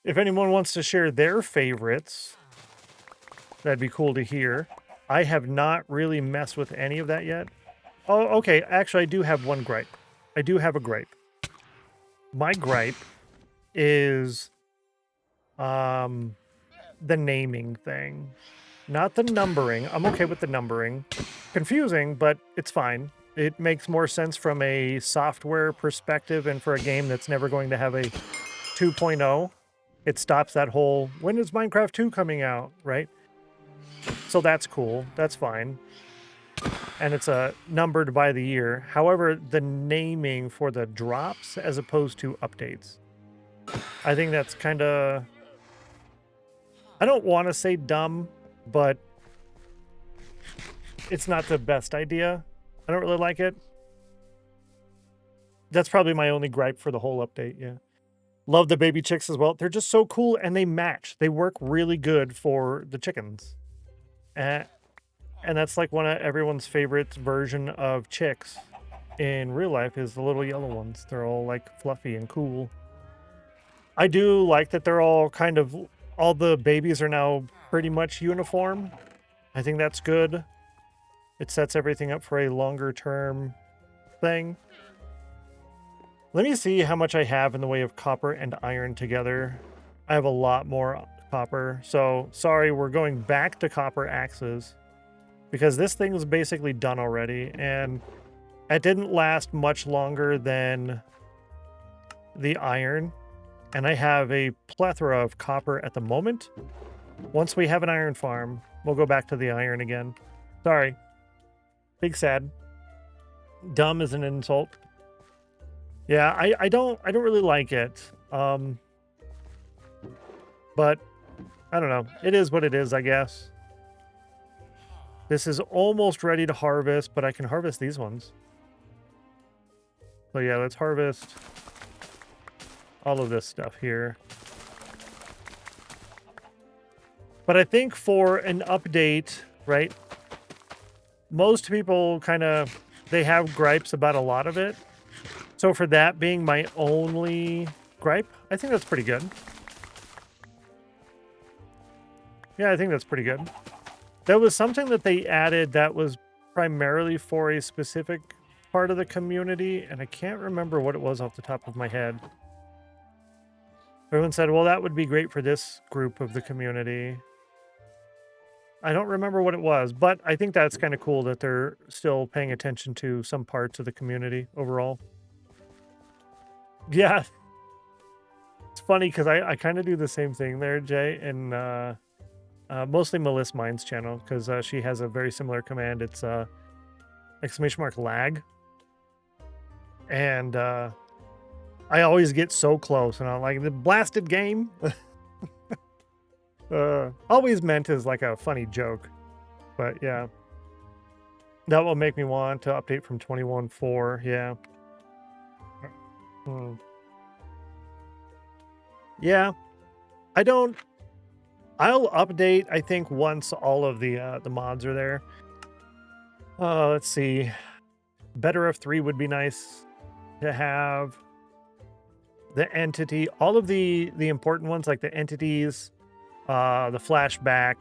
If anyone wants to share their favorites, that'd be cool to hear. I have not really messed with any of that yet. Oh, okay. Actually, I do have one gripe. I do have a gripe. My gripe is the naming thing. Not the numbering. I'm okay with the numbering. Confusing, but it's fine. It makes more sense from a software perspective, and for a game that's never going to have a 2.0, it stops that whole, when is Minecraft 2 coming out, right? So that's cool. That's fine. And it's numbered by the year. However, the naming for the drops as opposed to updates, I think that's kind of, I don't want to say dumb, but it's not the best idea. I don't really like it. That's probably my only gripe for the whole update, yeah. Love the baby chicks as well. They're just so cool, and they match. They work really good for the chickens. And that's like one of everyone's favorite version of chicks in real life is the little yellow ones. They're all like fluffy and cool. I do like that they're all kind of, all the babies are now pretty much uniform. I think that's good. It sets everything up for a longer term thing. Let me see how much I have in the way of copper and iron together. I have a lot more copper. So sorry, we're going back to copper axes because this thing is basically done already. And it didn't last much longer than the iron. And I have a plethora of copper at the moment. Once we have an iron farm, we'll go back to the iron again. Sorry. Big sad. Dumb is an insult. Yeah, I don't really like it. But I don't know. It is what it is, I guess. This is almost ready to harvest, but I can harvest these ones. So yeah, let's harvest all of this stuff here. But I think for an update, right? Most people kind of, they have gripes about a lot of it. So for that being my only gripe. I think that's pretty good. Yeah, I think that's pretty good. There was something that they added that was primarily for a specific part of the community, and I can't remember what it was off the top of my head. Everyone said, well, that would be great for this group of the community. I don't remember what it was, but I think that's kind of cool that they're still paying attention to some parts of the community overall. Yeah. It's funny because I kind of do the same thing there, Jay, and mostly Melissa Mine's channel, because she has a very similar command. It's !lag. And I always get so close, and I'm like, the blasted game. Always meant as like a funny joke, but yeah, that will make me want to update from 21.4. Yeah. Yeah, I'll update, I think, once all of the mods are there. Let's see. Better of 3 would be nice to have. The entity, all of the important ones, like the entities, the flashback,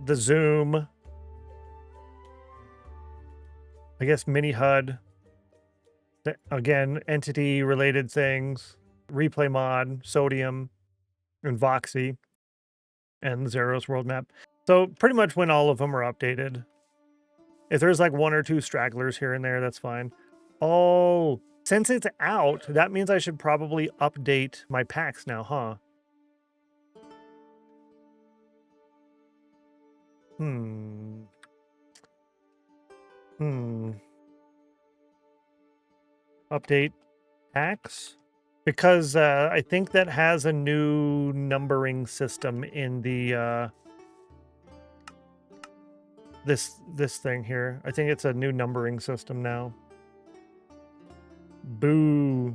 the zoom, I guess mini HUD, again, entity related things, replay mod, sodium, and Voxy, and Zeros world map. So pretty much when all of them are updated. If there's like 1 or 2 stragglers here and there, that's fine. Oh, since it's out, that means I should probably update my packs now, huh? Update packs? Because I think that has a new numbering system in the this thing here. I think it's a new numbering system now. Boo.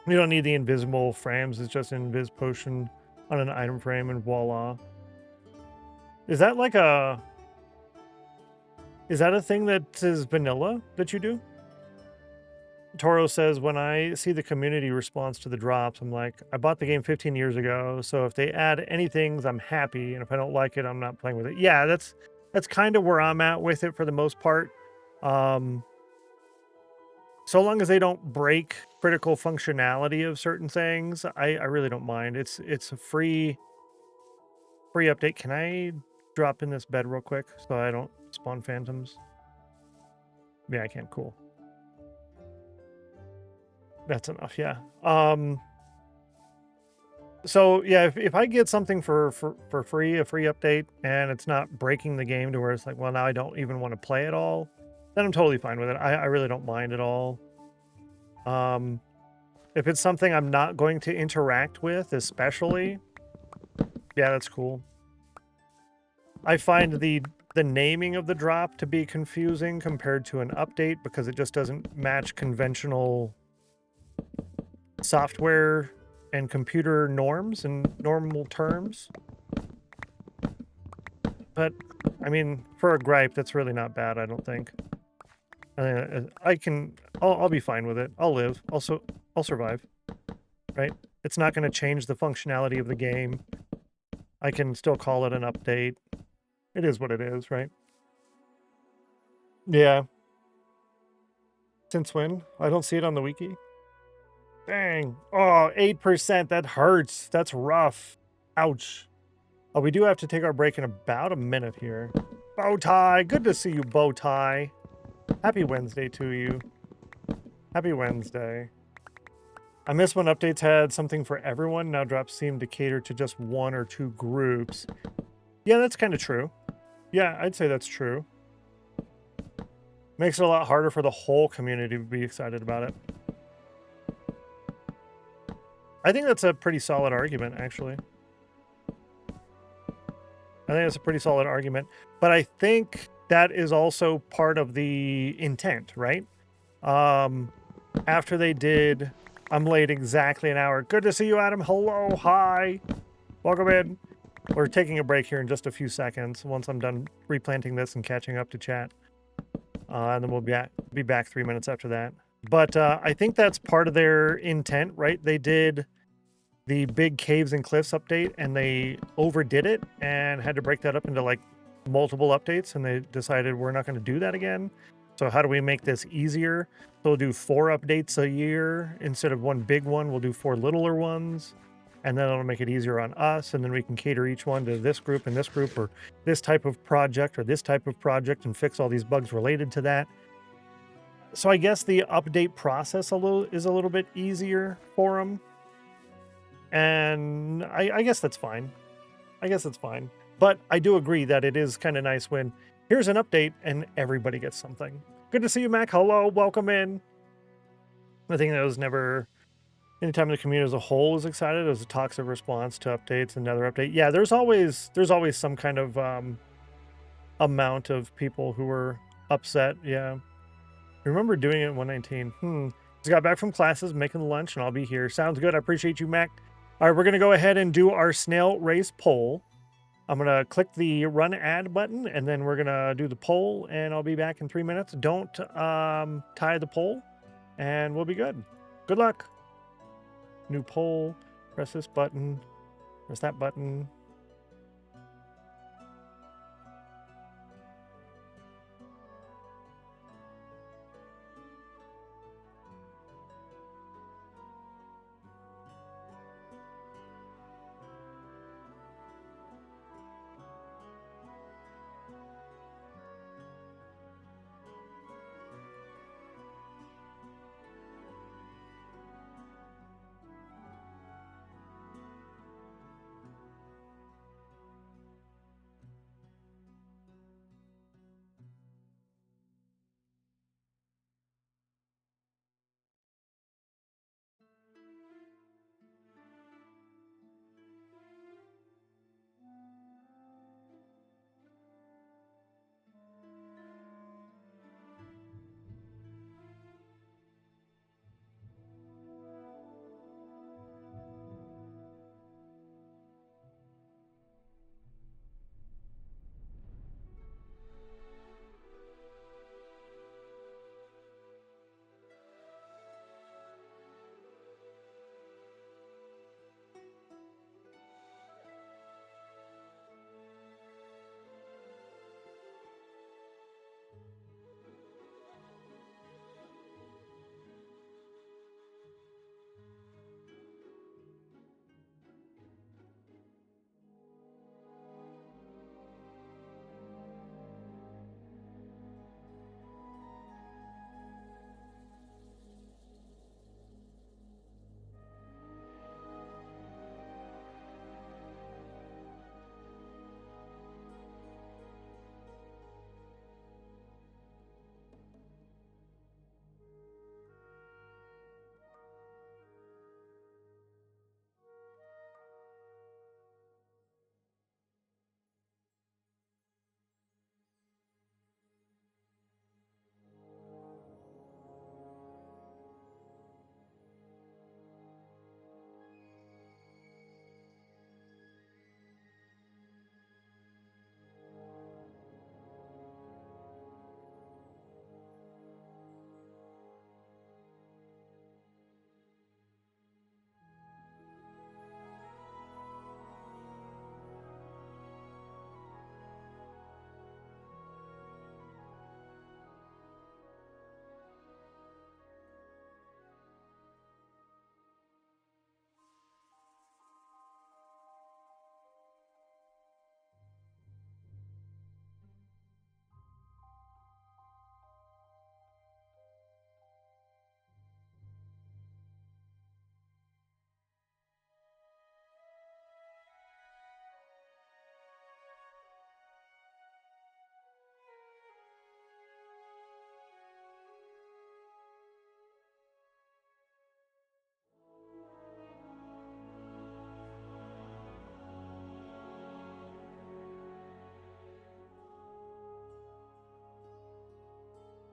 You don't need the invisible frames. It's just an invis potion on an item frame, and voila. Is that like a... Is that a thing that is vanilla that you do? Toro says, when I see the community response to the drops, I'm like, I bought the game 15 years ago, so if they add any things, I'm happy, and if I don't like it, I'm not playing with it. Yeah, that's kind of where I'm at with it for the most part. So long as they don't break critical functionality of certain things, I really don't mind. It's a free update. Can I drop in this bed real quick so I don't spawn phantoms? Yeah, I can. Cool. That's enough. Yeah. So yeah, if I get something for free, a free update, and it's not breaking the game to where it's like, well, now I don't even want to play at all, then I'm totally fine with it. I really don't mind at all. If it's something I'm not going to interact with, especially, yeah, that's cool. I find the naming of the drop to be confusing compared to an update because it just doesn't match conventional software and computer norms and normal terms. But I mean, for a gripe, that's really not bad, I don't think. I'll be fine with it. I'll live. Also, I'll survive. Right? It's not going to change the functionality of the game. I can still call it an update. It is what it is, right? Yeah. Since when? I don't see it on the wiki. Dang. Oh, 8%. That hurts. That's rough. Ouch. Oh, we do have to take our break in about a minute here. Bowtie. Good to see you, Bowtie. Happy Wednesday to you. Happy Wednesday. I miss when updates had something for everyone. Now drops seem to cater to just 1 or 2 groups. Yeah, that's kind of true. Yeah, I'd say that's true. Makes it a lot harder for the whole community to be excited about it. I think that's a pretty solid argument, actually. I think that's a pretty solid argument. But I think that is also part of the intent, right? After they did... I'm late exactly an hour. Good to see you, Adam. Hello, hi. Welcome in. We're taking a break here in just a few seconds once I'm done replanting this and catching up to chat. And then we'll be back 3 minutes after that. But I think that's part of their intent, right? They did the big caves and cliffs update and they overdid it and had to break that up into like multiple updates, and they decided we're not going to do that again. So how do we make this easier? So we'll do 4 updates a year instead of one big one. We'll do 4 littler ones, and then it'll make it easier on us, and then we can cater each one to this group and this group, or this type of project or this type of project, and fix all these bugs related to that. So I guess the update process is a little bit easier for them, and I guess that's fine. I guess it's fine. But I do agree that it is kind of nice when here's an update and everybody gets something. Good to see you, Mac. Hello, welcome in. I think that was never, anytime the community as a whole is excited, there's a toxic response to updates, another update. Yeah, there's always some kind of amount of people who are upset. Yeah. I remember doing it in 119. Just got back from classes, making lunch, and I'll be here. Sounds good. I appreciate you, Mac. All right, we're going to go ahead and do our snail race poll. I'm going to click the run ad button, and then we're going to do the poll, and I'll be back in 3 minutes. Don't tie the poll, and we'll be good. Good luck. New poll. Press this button. Press that button.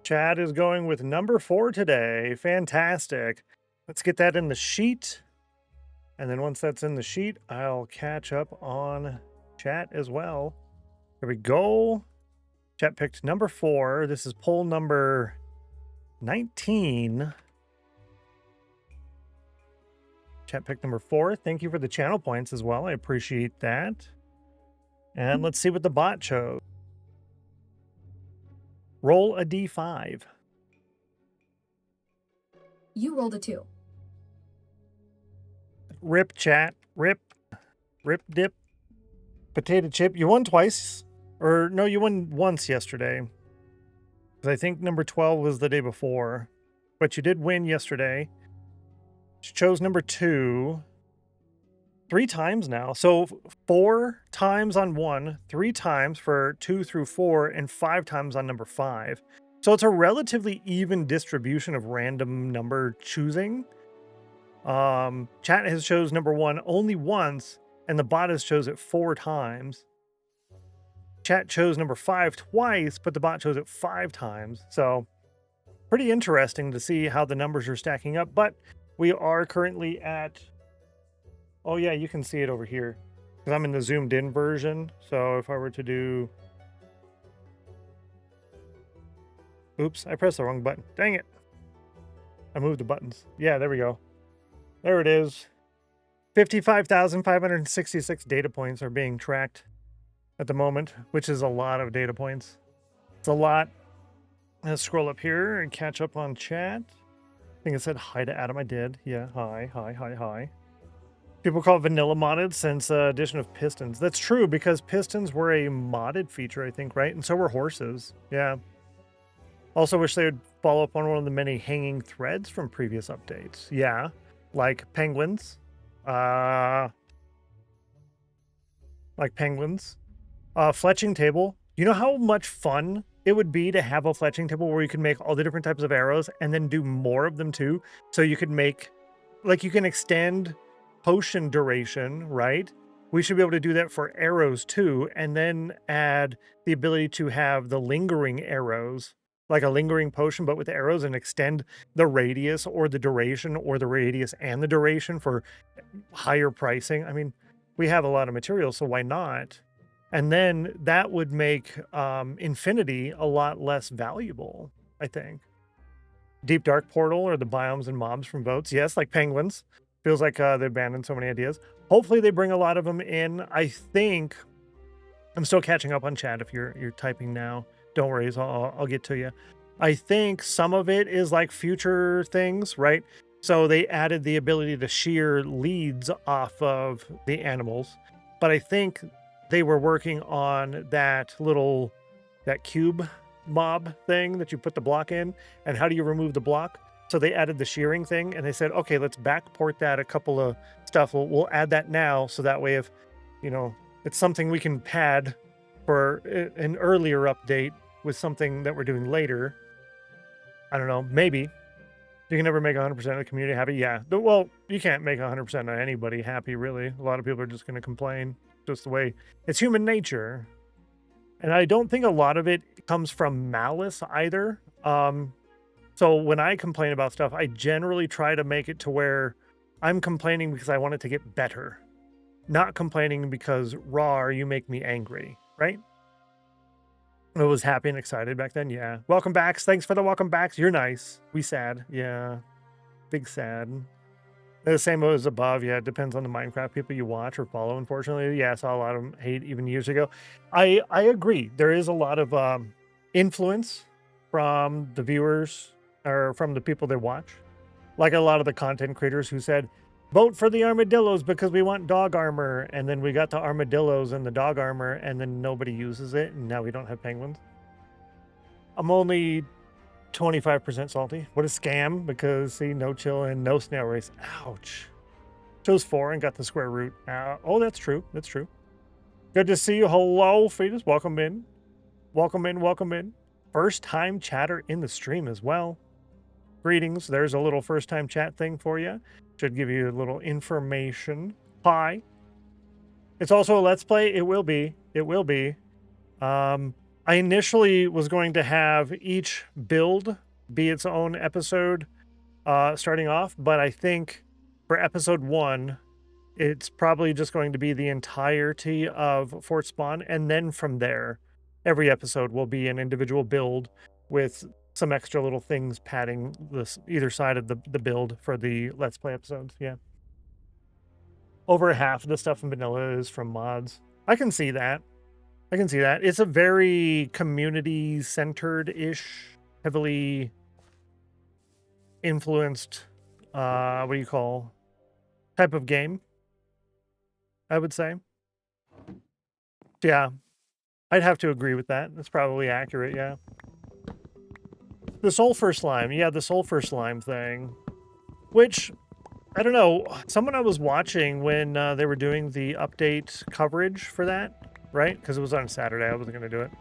Chad is going with number 4 today. Fantastic. Let's get that in the sheet. And then once that's in the sheet, I'll catch up on chat as well. There we go. Chat picked number 4. This is poll number 19. Chat pick number 4. Thank you for the channel points as well. I appreciate that. And let's see what the bot chose. Roll a d5. You rolled a 2. Rip, chat. Rip. Rip, dip. Potato chip. You won twice. Or, no, you won once yesterday. Because I think number 12 was the day before. But you did win yesterday. You chose number 2. 3 times now. So 4 times on 1, 3 times for 2 through 4, and 5 times on number 5. So it's a relatively even distribution of random number choosing. Chat has chose number 1 only once, and the bot has chose it 4 times. Chat chose number 5 twice, but the bot chose it 5 times. So pretty interesting to see how the numbers are stacking up. But we are currently at... Oh yeah, you can see it over here. Because I'm in the zoomed in version. So if I were to do... Oops, I pressed the wrong button. Dang it. I moved the buttons. Yeah, there we go. There it is. 55,566 data points are being tracked at the moment, which is a lot of data points. It's a lot. Let's scroll up here and catch up on chat. I think it said hi to Adam. I did. Yeah, hi, hi, hi, hi. People call it vanilla modded since addition of pistons. That's true, because pistons were a modded feature, I think, right? And so were horses. Yeah. Also wish they would follow up on one of the many hanging threads from previous updates. Yeah, like penguins. Like penguins. Fletching table. You know how much fun it would be to have a fletching table where you could make all the different types of arrows and then do more of them too? So you could make, like, you can extend potion duration, right? We should be able to do that for arrows too, and then add the ability to have the lingering arrows, like a lingering potion, but with arrows, and extend the radius or the duration, or the radius and the duration for higher pricing. I mean, we have a lot of materials, so why not? And then that would make Infinity a lot less valuable, I think. Deep Dark Portal, or the biomes and mobs from votes. Yes, like penguins. Feels like they abandoned so many ideas. Hopefully they bring a lot of them in. I think I'm still catching up on chat. If you're typing now, don't worry, I'll get to you. I think some of it is like future things, right? So they added the ability to shear leads off of the animals, but I think they were working on that cube mob thing that you put the block in, and how do you remove the block? So they added the shearing thing, and they said, okay, let's backport that a couple of stuff. We'll add that now, so that way if, you know, it's something we can pad for an earlier update with something that we're doing later. I don't know, maybe. You can never make 100% of the community happy. Yeah, well, you can't make 100% of anybody happy, really. A lot of people are just going to complain. Just the way it's human nature. And I don't think a lot of it comes from malice either. So when I complain about stuff, I generally try to make it to where I'm complaining because I want it to get better, not complaining because raw, you make me angry, right? I was happy and excited back then. Yeah. Welcome backs. Thanks for the welcome backs. You're nice. We sad. Yeah. Big sad. The same as above. Yeah. It depends on the Minecraft people you watch or follow, unfortunately. Yeah. I saw a lot of them hate even years ago. I agree. There is a lot of influence from the viewers or from the people they watch. Like a lot of the content creators who said, vote for the armadillos because we want dog armor. And then we got the armadillos and the dog armor, and then nobody uses it. And now we don't have penguins. I'm only 25% salty. What a scam, because see, no chill and no snail race. Ouch. Chose 4 and got the square root. Oh, that's true. That's true. Good to see you. Hello, Fetus. Welcome in. Welcome in. Welcome in. First time chatter in the stream as well. Greetings. There's a little first time chat thing for you. Should give you a little information. Hi. It's also a Let's Play. It will be. It will be. I initially was going to have each build be its own episode starting off, but I think for episode 1, it's probably just going to be the entirety of Fort Spawn, and then from there, every episode will be an individual build with some extra little things padding this either side of the build for the Let's Play episodes. Yeah. Over half of the stuff in vanilla is from mods. I can see that. I can see that. It's a very community-centered-ish, heavily influenced, what do you call, type of game, I would say. Yeah, I'd have to agree with that. That's probably accurate, yeah. The sulfur slime. Yeah, the sulfur slime thing. Which, I don't know, someone I was watching when they were doing the update coverage for that, right? Because it was on Saturday. I wasn't going to do it.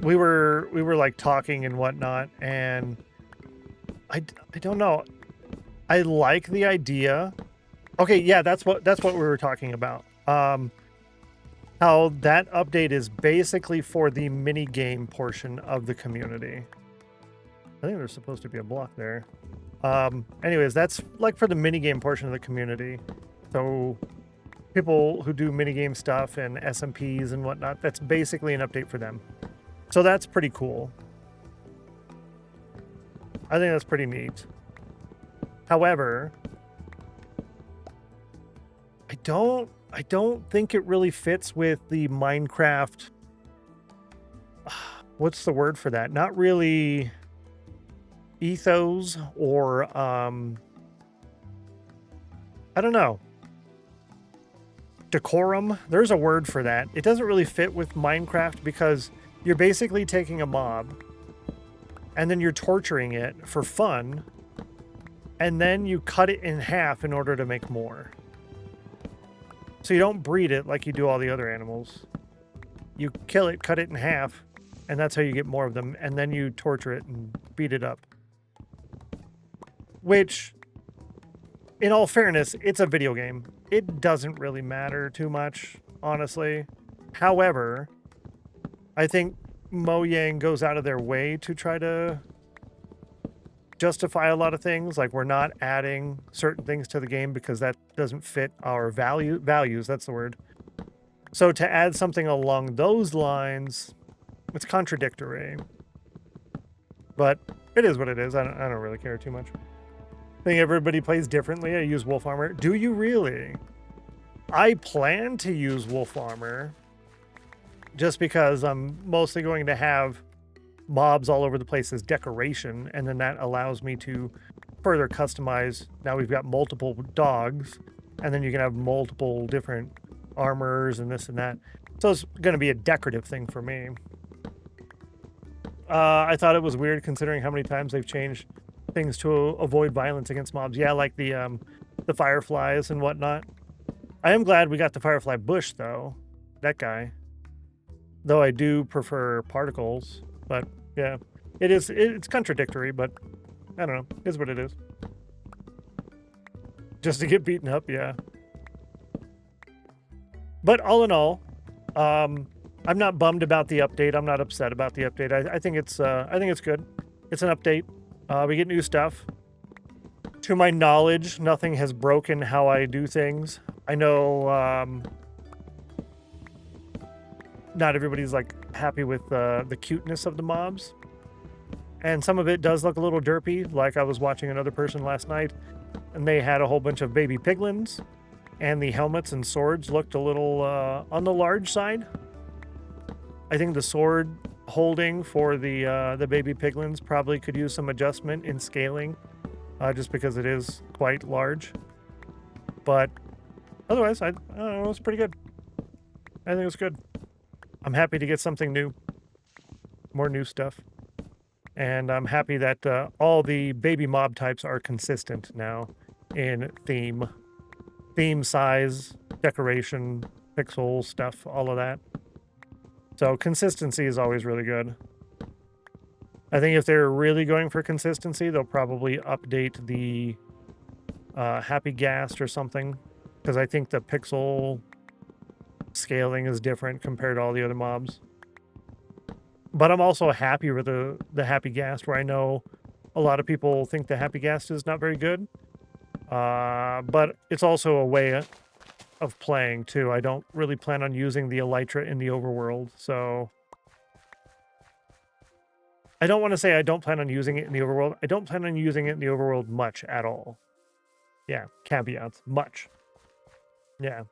We were like talking and whatnot, and I don't know. I like the idea. Okay, yeah, that's what we were talking about. How that update is basically for the mini game portion of the community. I think there's supposed to be a block there. Anyways, that's like for the minigame portion of the community. So people who do minigame stuff and SMPs and whatnot, that's basically an update for them. So that's pretty cool. I think that's pretty neat. However, I don't think it really fits with the Minecraft. What's the word for that? Not really ethos or I don't know, decorum. There's a word for that. It doesn't really fit with Minecraft because you're basically taking a mob and then you're torturing it for fun, and then you cut it in half in order to make more. So you don't breed it like you do all the other animals. You kill it, cut it in half, and that's how you get more of them, and then you torture it and beat it up. Which, in all fairness, it's a video game. It doesn't really matter too much, honestly. However, I think Mojang goes out of their way to try to justify a lot of things. Like, we're not adding certain things to the game because that doesn't fit our values, that's the word. So to add something along those lines, it's contradictory. But it is what it is. I don't really care too much. I think everybody plays differently. I use wolf armor. Do you really? I plan to use wolf armor just because I'm mostly going to have mobs all over the place as decoration, and then that allows me to further customize. Now we've got multiple dogs, and then you can have multiple different armors and this and that. So it's going to be a decorative thing for me. I thought it was weird considering how many times they've changed things to avoid violence against mobs. Yeah, like the fireflies and whatnot. I am glad we got the firefly bush, though. That guy. Though I do prefer particles. But, yeah. It's contradictory, but I don't know. It is what it is. Just to get beaten up, yeah. But all in all, I'm not bummed about the update. I'm not upset about the update. I think it's good. It's an update. We get new stuff. To my knowledge, nothing has broken how I do things. I know not everybody's like happy with the cuteness of the mobs. And some of it does look a little derpy. Like I was watching another person last night, and they had a whole bunch of baby piglins, and the helmets and swords looked a little on the large side. I think the sword holding for the baby piglins probably could use some adjustment in scaling, just because it is quite large. But otherwise, I don't know, it's pretty good. I think it's good. I'm happy to get something new, more new stuff, and I'm happy that all the baby mob types are consistent now in theme, size, decoration, pixel stuff, all of that. So consistency is always really good. I think if they're really going for consistency, they'll probably update the Happy Ghast or something, because I think the pixel scaling is different compared to all the other mobs. But I'm also happy with the Happy Ghast, where I know a lot of people think the Happy Ghast is not very good. But it's also a way of playing too. I don't really plan on using the Elytra in the overworld, so I don't want to say I don't plan on using it in the overworld. I don't plan on using it in the overworld much at all. Yeah, caveats. Much. Yeah.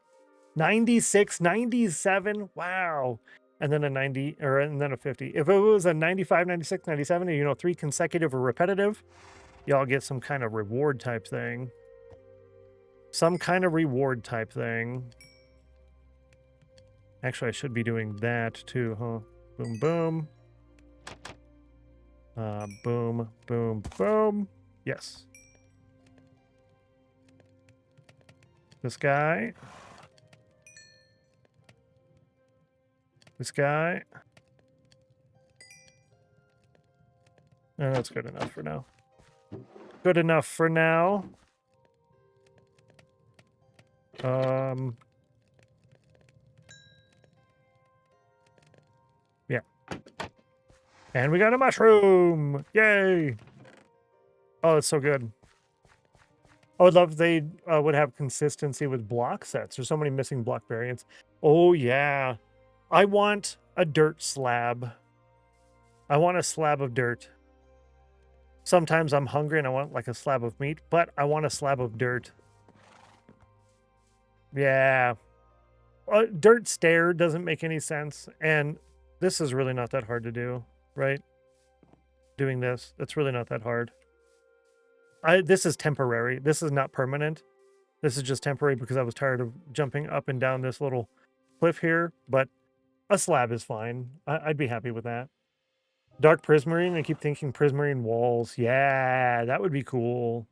96, 97. Wow. And then a 90, and then a 50. If it was a 95, 96, 97, you know, 3 consecutive or repetitive, y'all get some kind of reward type thing. Some kind of reward type thing. Actually, I should be doing that too, huh? Boom, boom. Boom, boom, boom. Yes. This guy. This guy. And that's good enough for now. Good enough for now. Yeah. And we got a mushroom! Yay! Oh, it's so good. I would love if they would have consistency with block sets. There's so many missing block variants. Oh, yeah. I want a dirt slab. I want a slab of dirt. Sometimes I'm hungry and I want like a slab of meat, but I want a slab of dirt. Yeah. Dirt stair doesn't make any sense. And this is really not that hard to do, right? Doing this, it's really not that hard. This is temporary. This is not permanent. This is just temporary because I was tired of jumping up and down this little cliff here, but a slab is fine. I'd be happy with that. Dark prismarine. I keep thinking prismarine walls. Yeah, that would be cool.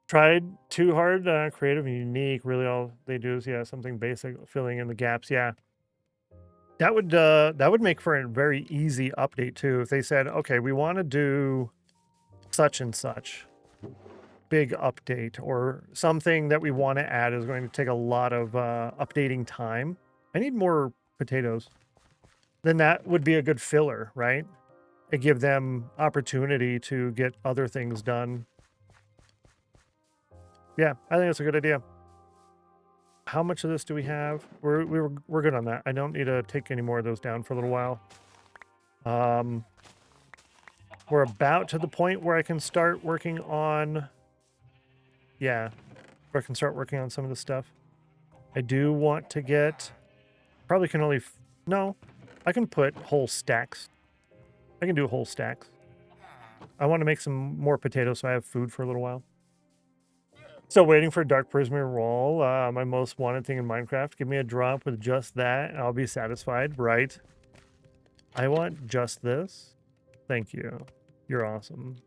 Tried too hard, creative and unique. Really all they do is, yeah, something basic, filling in the gaps. Yeah. That would make for a very easy update too. If they said, okay, we want to do such and such big update, or something that we want to add is going to take a lot of updating time. I need more potatoes. Then that would be a good filler, right? It give them opportunity to get other things done. Yeah, I think that's a good idea. How much of this do we have? We're good on that. I don't need to take any more of those down for a little while. We're about to the point where I can start working on... Yeah, where I can start working on some of the stuff. I do want to get... Probably can only... No, I can put whole stacks. I can do whole stacks. I want to make some more potatoes so I have food for a little while. Still waiting for Dark Prismarine Wall, my most wanted thing in Minecraft. Give me a drop with just that, and I'll be satisfied, right? I want just this. Thank you. You're awesome.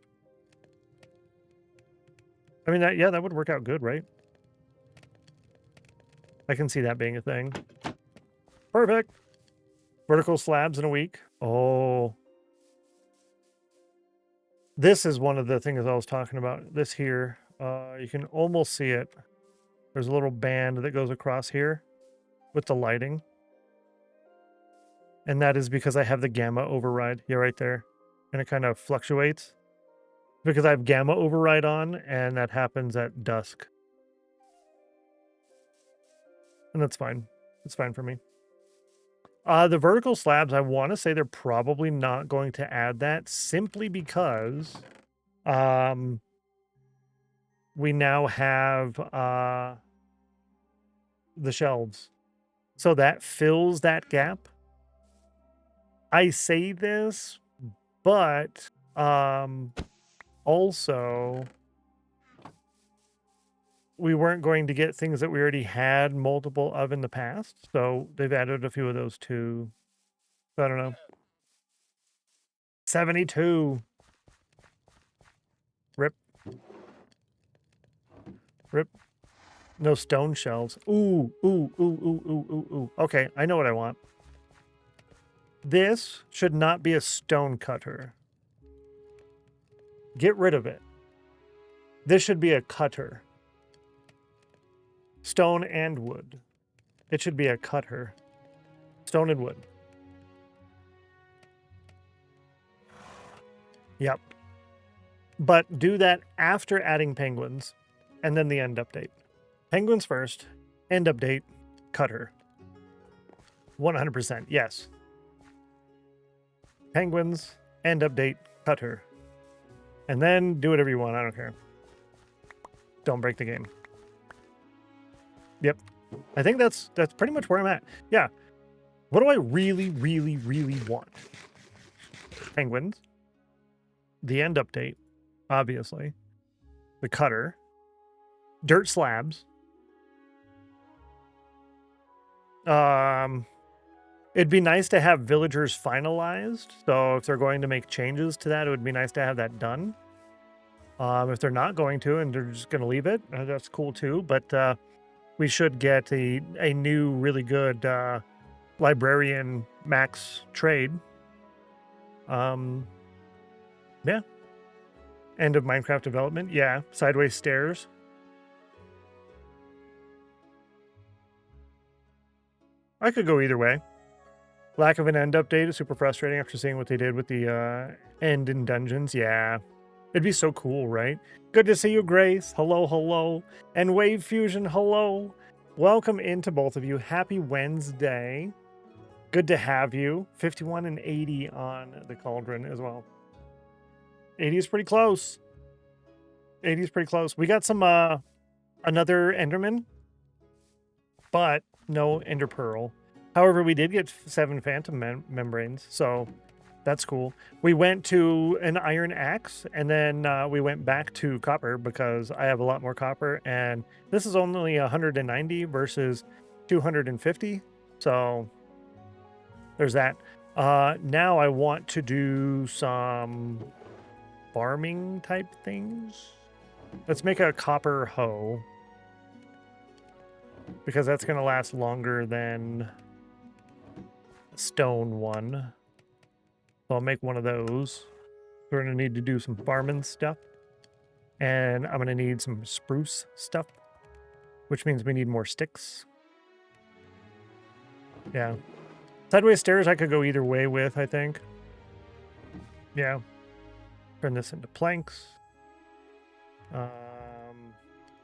I mean, that would work out good, right? I can see that being a thing. Perfect. Vertical slabs in a week. Oh. This is one of the things I was talking about. This here. You can almost see it. There's a little band that goes across here with the lighting. And that is because I have the gamma override. Yeah, right there. And it kind of fluctuates. Because I have gamma override on, and that happens at dusk. And that's fine. It's fine for me. The vertical slabs, I want to say they're probably not going to add that simply because we now have the shelves. So that fills that gap. I say this, but also we weren't going to get things that we already had multiple of in the past. So they've added a few of those too. So I don't know. 72. Rip. Rip. No stone shelves. Ooh, ooh, ooh, ooh, ooh, ooh, ooh. Okay, I know what I want. This should not be a stone cutter. Get rid of it. This should be a cutter. Stone and wood. It should be a cutter. Stone and wood. Yep. But do that after adding penguins, and then the end update. Penguins first, end update, cutter. 100%, yes. Penguins, end update, cut her. And then do whatever you want. I don't care. Don't break the game. Yep. I think that's pretty much where I'm at. Yeah. What do I really, really, really want? Penguins. The end update, obviously. The cutter. Dirt slabs. It'd be nice to have villagers finalized. So if they're going to make changes to that, it would be nice to have that done. If they're not going to and they're just going to leave it, that's cool too. But we should get a new, really good librarian max trade. Yeah. End of Minecraft development. Yeah. Sideways stairs. I could go either way. Lack of an end update is super frustrating after seeing what they did with the end in dungeons. Yeah. It'd be so cool, right? Good to see you, Grace. Hello, hello. And Wave Fusion, hello. Welcome into both of you. Happy Wednesday. Good to have you. 51 and 80 on the cauldron as well. 80 is pretty close. 80 is pretty close. We got some another Enderman, but no Ender Pearl. However, we did get 7 Phantom Membranes, so that's cool. We went to an Iron Axe, and then we went back to Copper because I have a lot more Copper, and this is only 190 versus 250, so there's that. Now I want to do some farming type things. Let's make a copper hoe, because that's going to last longer than the stone one. So I'll make one of those. We're going to need to do some farming stuff. And I'm going to need some spruce stuff, which means we need more sticks. Yeah. Sideways stairs I could go either way with, I think. Yeah. Turn this into planks.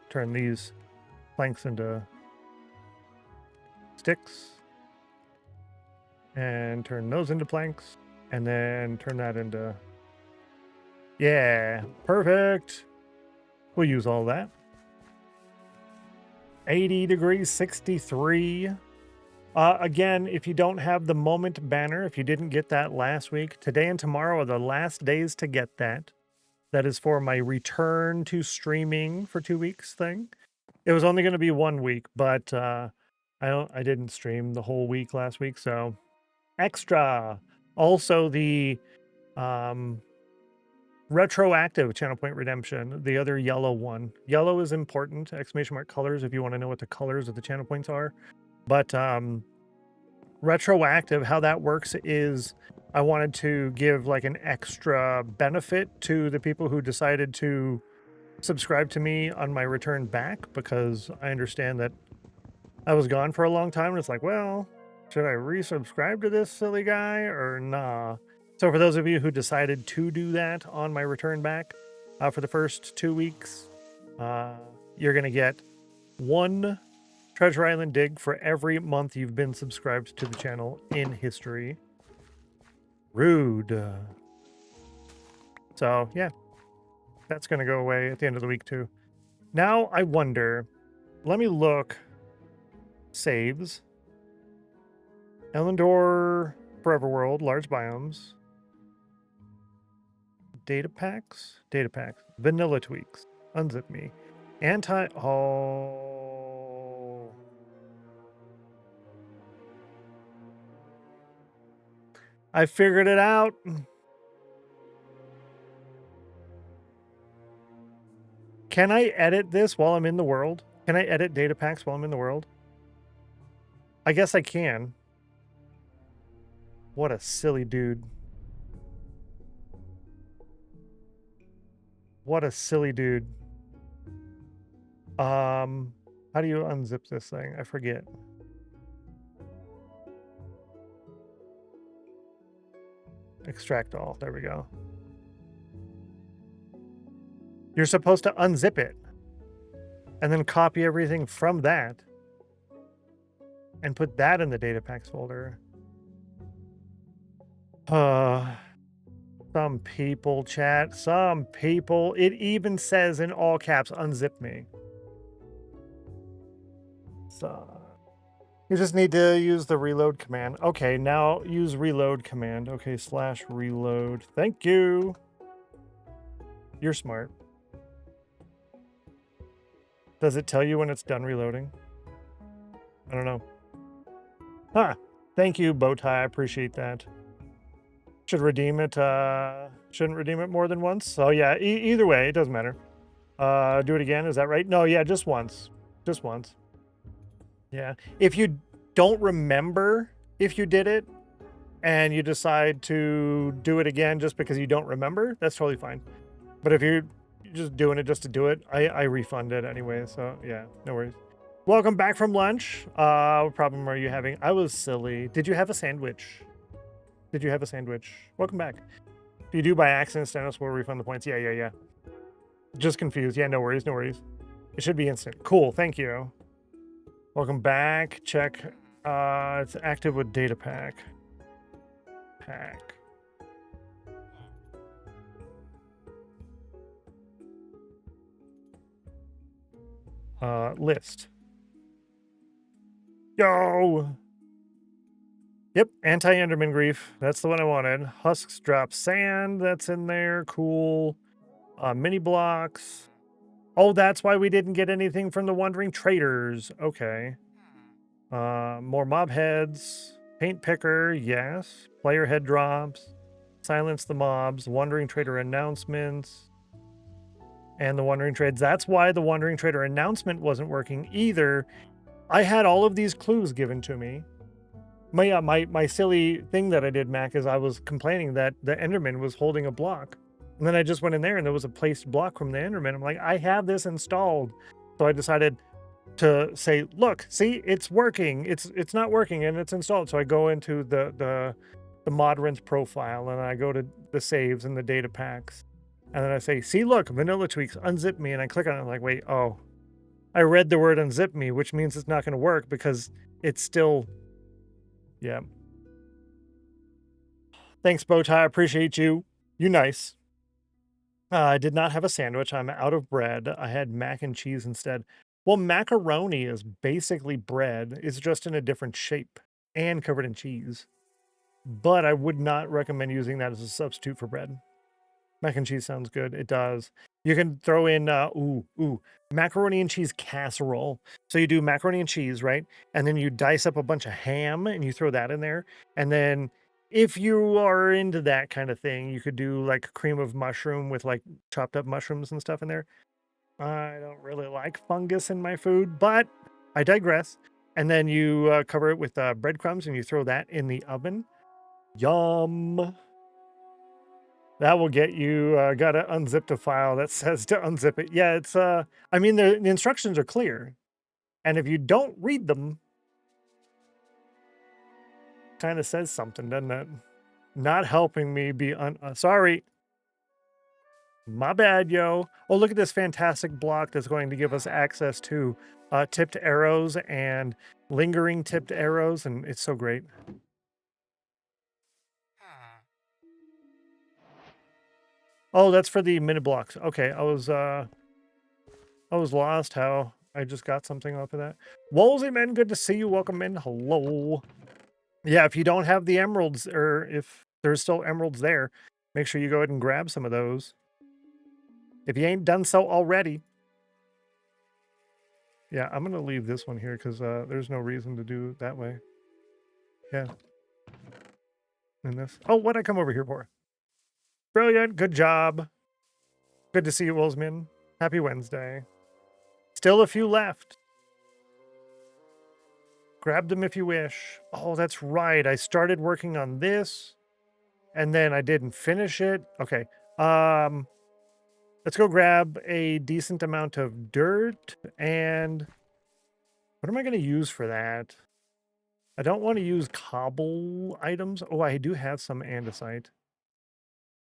Turn these planks into sticks. And turn those into planks. And then turn that into... Yeah, perfect. We'll use all that. 80 degrees, 63. Again, if you don't have the moment banner, if you didn't get that last week, today and tomorrow are the last days to get that. That is for my return to streaming for 2 weeks thing. It was only going to be 1 week, but I didn't stream the whole week last week, so extra. Also, the retroactive channel point redemption, the other yellow one. Yellow is important, ! colors, if you want to know what the colors of the channel points are. But retroactive, how that works is I wanted to give like an extra benefit to the people who decided to subscribe to me on my return back, because I understand that I was gone for a long time, and it's like, well, should I resubscribe to this silly guy or nah? So for those of you who decided to do that on my return back for the first 2 weeks, you're going to get 1 Treasure Island dig for every month you've been subscribed to the channel in history. Rude. So, yeah. That's going to go away at the end of the week, too. Now, I wonder... Let me look. Saves. Elendor, Forever World, large biomes. Data packs? Data packs. Vanilla tweaks. Unzip me. Oh... I figured it out. Can I edit this while I'm in the world? Can I edit data packs while I'm in the world? I guess I can. What a silly dude. What a silly dude. How do you unzip this thing? I forget. Extract all. There we go. You're supposed to unzip it and then copy everything from that and put that in the data packs folder. Some people, chat. Some people. It even says in all caps, unzip me. So you just need to use the reload command. Okay, now use reload command. Okay, /reload. Thank you. You're smart. Does it tell you when it's done reloading? I don't know. Huh. Thank you, Bowtie. I appreciate that. Should redeem it. Shouldn't redeem it more than once. So yeah, either way, it doesn't matter. Do it again. Is that right? No, yeah, just once. Just once. Yeah. If you don't remember if you did it and you decide to do it again just because you don't remember, that's totally fine. But if you're just doing it just to do it, I refund it anyway. So yeah, no worries. Welcome back from lunch. What problem are you having? I was silly. Did you have a sandwich? Did you have a sandwich? Welcome back. If you do by accident, Stennos will refund the points. Yeah. Just confused. Yeah, no worries, no worries. It should be instant. Cool, thank you. Welcome back. Check. It's active with data pack. List. Yo! Yep, anti-Enderman grief. That's the one I wanted. Husks drop sand. That's in there. Cool. Mini blocks. Oh, that's why we didn't get anything from the Wandering Traders. Okay. More mob heads. Paint picker. Yes. Player head drops. Silence the mobs. Wandering Trader announcements. And the Wandering Trades. That's why the Wandering Trader announcement wasn't working either. I had all of these clues given to me. My silly thing that I did, Mac, is I was complaining that the Enderman was holding a block. And then I just went in there and there was a placed block from the Enderman. I'm like, I have this installed. So I decided to say, look, see, it's working. It's not working and it's installed. So I go into the Modrinth profile and I go to the saves and the data packs. And then I say, see, look, vanilla tweaks, unzip me. And I click on it. I'm like, wait, oh, I read the word unzip me, which means it's not going to work because it's still... Yeah. Thanks, Bowtie. I appreciate you. You nice. I did not have a sandwich. I'm out of bread. I had mac and cheese instead. Well, macaroni is basically bread. It's just in a different shape and covered in cheese. But I would not recommend using that as a substitute for bread. Mac and cheese sounds good. It does. You can throw in, macaroni and cheese casserole. So you do macaroni and cheese, right? And then you dice up a bunch of ham and you throw that in there. And then if you are into that kind of thing, you could do like cream of mushroom with like chopped up mushrooms and stuff in there. I don't really like fungus in my food, but I digress. And then you cover it with breadcrumbs and you throw that in the oven. Yum. That will get you, gotta unzip a file that says to unzip it. Yeah, it's, I mean, the instructions are clear. And if you don't read them, kind of says something, doesn't it? Not helping me be sorry. My bad, yo. Oh, look at this fantastic block that's going to give us access to tipped arrows and lingering tipped arrows, and it's so great. Oh, that's for the mini blocks. Okay, I was lost how I just got something off of that. Wolsey, man, good to see you. Welcome in. Hello. Yeah, if you don't have the emeralds, or if there's still emeralds there, make sure you go ahead and grab some of those. If you ain't done so already. Yeah, I'm going to leave this one here because there's no reason to do it that way. Yeah. And this. Oh, what'd I come over here for? Brilliant. Good job. Good to see you, Wolsman. Happy Wednesday. Still a few left. Grab them if you wish. Oh, that's right. I started working on this and then I didn't finish it. Okay. Let's go grab a decent amount of dirt. And what am I going to use for that? I don't want to use cobble items. Oh, I do have some andesite.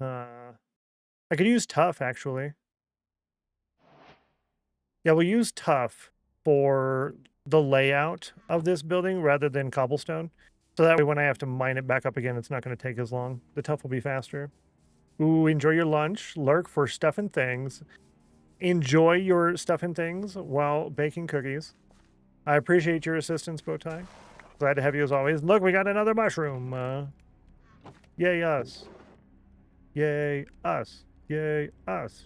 I could use tough, actually. Yeah, we'll use tough for the layout of this building rather than cobblestone. So that way when I have to mine it back up again, it's not going to take as long. The tough will be faster. Ooh, enjoy your lunch. Lurk for stuff and things. Enjoy your stuff and things while baking cookies. I appreciate your assistance, Bowtie. Glad to have you as always. Look, we got another mushroom. Yay us. Yay us. Yay us.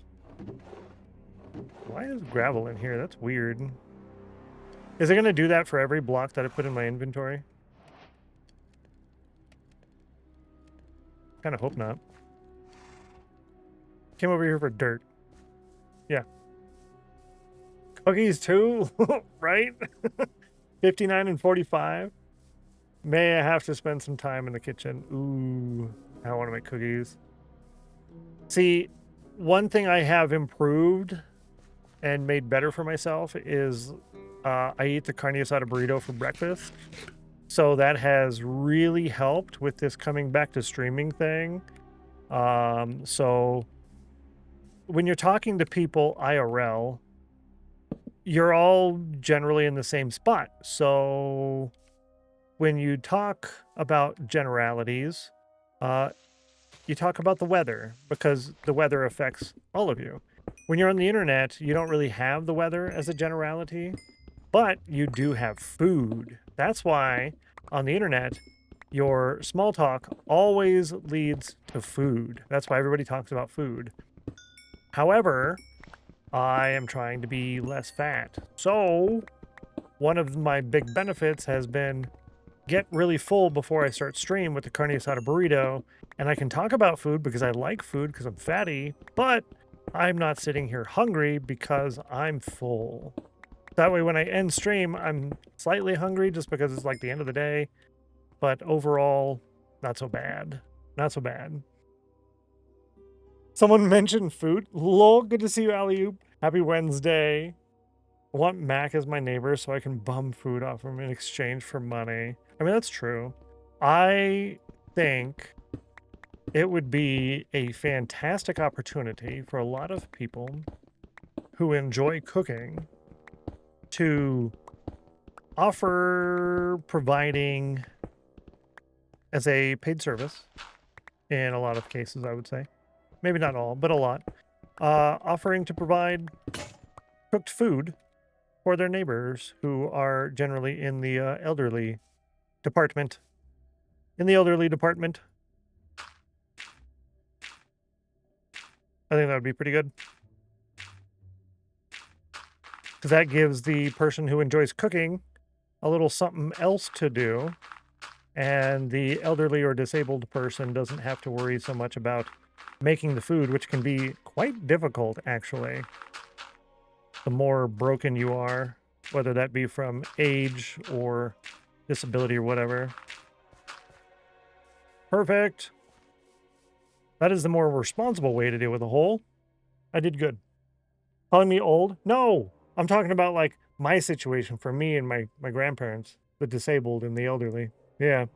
Why is gravel in here? That's weird. Is it going to do that for every block that I put in my inventory? Kind of hope not. Came over here for dirt. Yeah. Cookies too, right? 59 and 45. May I have to spend some time in the kitchen? Ooh, I want to make cookies. See, one thing I have improved and made better for myself is I eat the carne asada burrito for breakfast. So that has really helped with this coming back to streaming thing. So when you're talking to people IRL, you're all generally in the same spot. So when you talk about generalities, you talk about the weather because the weather affects all of you. When you're on the internet, you don't really have the weather as a generality, but you do have food. That's why on the internet, your small talk always leads to food. That's why everybody talks about food. However, I am trying to be less fat. So one of my big benefits has been get really full before I start stream with the carne asada burrito. And I can talk about food because I like food because I'm fatty, but I'm not sitting here hungry because I'm full. That way when I end stream, I'm slightly hungry just because it's like the end of the day. But overall, not so bad. Not so bad. Someone mentioned food. Lol, good to see you, Alley-oop. Happy Wednesday. I want Mac as my neighbor so I can bum food off him in exchange for money. I mean, that's true. I think it would be a fantastic opportunity for a lot of people who enjoy cooking to offer providing as a paid service in a lot of cases, I would say. Maybe not all, but a lot. Offering to provide cooked food for their neighbors who are generally in the elderly department. In the elderly department. I think that would be pretty good. Because that gives the person who enjoys cooking a little something else to do. And the elderly or disabled person doesn't have to worry so much about making the food, which can be quite difficult, actually. The more broken you are, whether that be from age or disability or whatever. Perfect. That is the more responsible way to deal with a hole. I did good. Calling me old? No! I'm talking about, like, my situation for me and my grandparents, the disabled and the elderly. Yeah.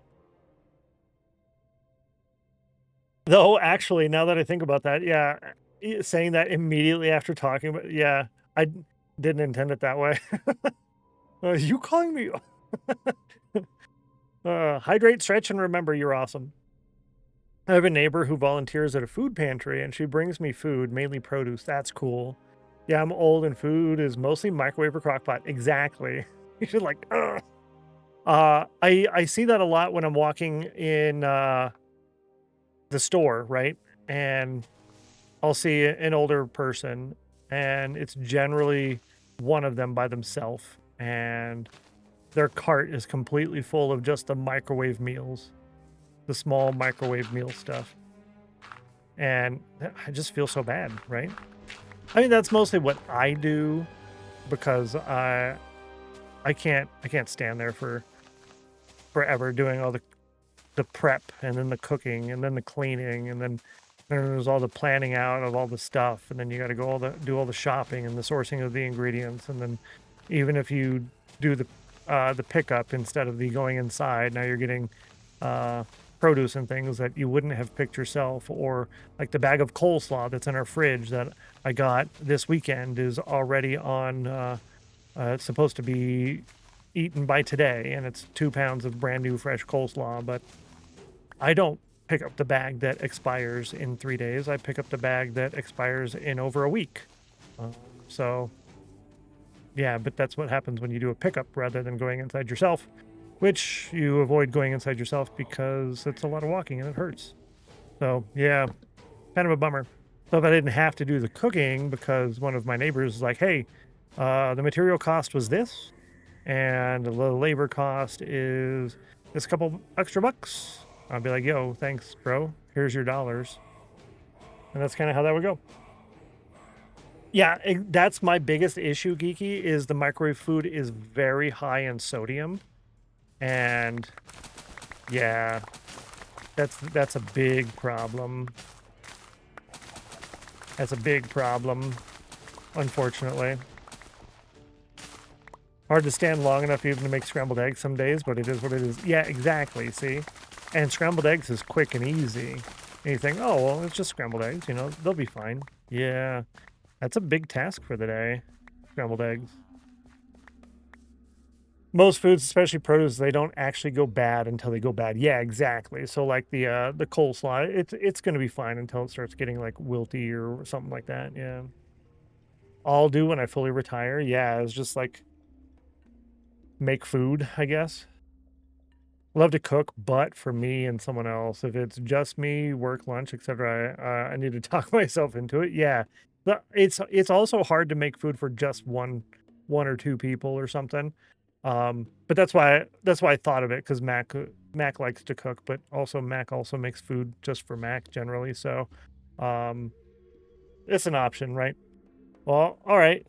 Though, actually, now that I think about that, yeah, saying that immediately after talking about, yeah, I didn't intend it that way. You calling me? Hydrate, stretch, and remember you're awesome. I have a neighbor who volunteers at a food pantry, and she brings me food, mainly produce. That's cool. Yeah, I'm old, and food is mostly microwave or crock pot. Exactly. You should like, ugh. I see that a lot when I'm walking in the store, right? And I'll see an older person, and it's generally one of them by themselves, and their cart is completely full of just the microwave meals, the small microwave meal stuff. And I just feel so bad, right? I mean, that's mostly what I do because I can't stand there for forever doing all the prep and then the cooking and then the cleaning and then there's all the planning out of all the stuff, and then you got to go do all the shopping and the sourcing of the ingredients, and then even if you do the pickup instead of the going inside, now you're getting produce and things that you wouldn't have picked yourself, or like the bag of coleslaw that's in our fridge that I got this weekend is already on. It's supposed to be eaten by today, and it's 2 pounds of brand new fresh coleslaw, but I don't pick up the bag that expires in 3 days. I pick up the bag that expires in over a week. So, yeah, but that's what happens when you do a pickup rather than going inside yourself, which you avoid going inside yourself because it's a lot of walking and it hurts. So, yeah, kind of a bummer. So if I didn't have to do the cooking because one of my neighbors is like, hey, the material cost was this, and the labor cost is this couple extra bucks, I'd be like, yo, thanks, bro. Here's your dollars. And that's kind of how that would go. Yeah, that's my biggest issue, Geeky, is the microwave food is very high in sodium. And yeah, that's a big problem. That's a big problem, unfortunately. Hard to stand long enough even to make scrambled eggs some days, but it is what it is. Yeah, exactly, see? And scrambled eggs is quick and easy. And you think, oh, well, it's just scrambled eggs, you know, they'll be fine. Yeah, that's a big task for the day, scrambled eggs. Most foods, especially produce, they don't actually go bad until they go bad. Yeah, exactly. So like the coleslaw, it's going to be fine until it starts getting like wilty or something like that. Yeah. I'll do when I fully retire. Yeah, it's just like make food, I guess. Love to cook, but for me and someone else, if it's just me, work, lunch, etc., I need to talk myself into it. Yeah, but it's also hard to make food for just one or two people or something. But that's why I thought of it, because Mac likes to cook, but also Mac also makes food just for Mac generally. So, it's an option, right? Well, all right.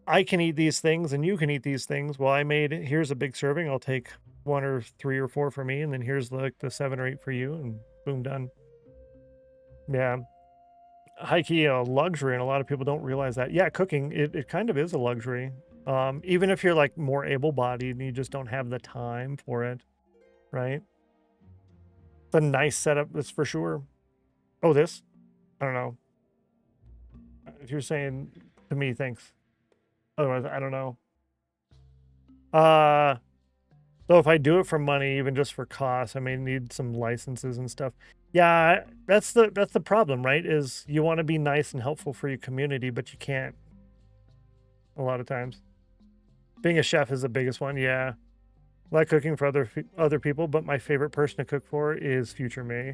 I can eat these things and you can eat these things. Well, here's a big serving. I'll take 1 or 3 or 4 for me, and then here's like the 7 or 8 for you, and boom, done. Yeah. High key a luxury, and a lot of people don't realize that. Yeah, cooking, it kind of is a luxury. Even if you're like more able-bodied and you just don't have the time for it, right? It's a nice setup, that's for sure. Oh, this? I don't know. If you're saying to me, thanks. Otherwise, I don't know. So if I do it for money, even just for costs, I may need some licenses and stuff. Yeah, that's the problem, right? Is you want to be nice and helpful for your community, but you can't a lot of times. Being a chef is the biggest one, yeah. I like cooking for other people, but my favorite person to cook for is future me.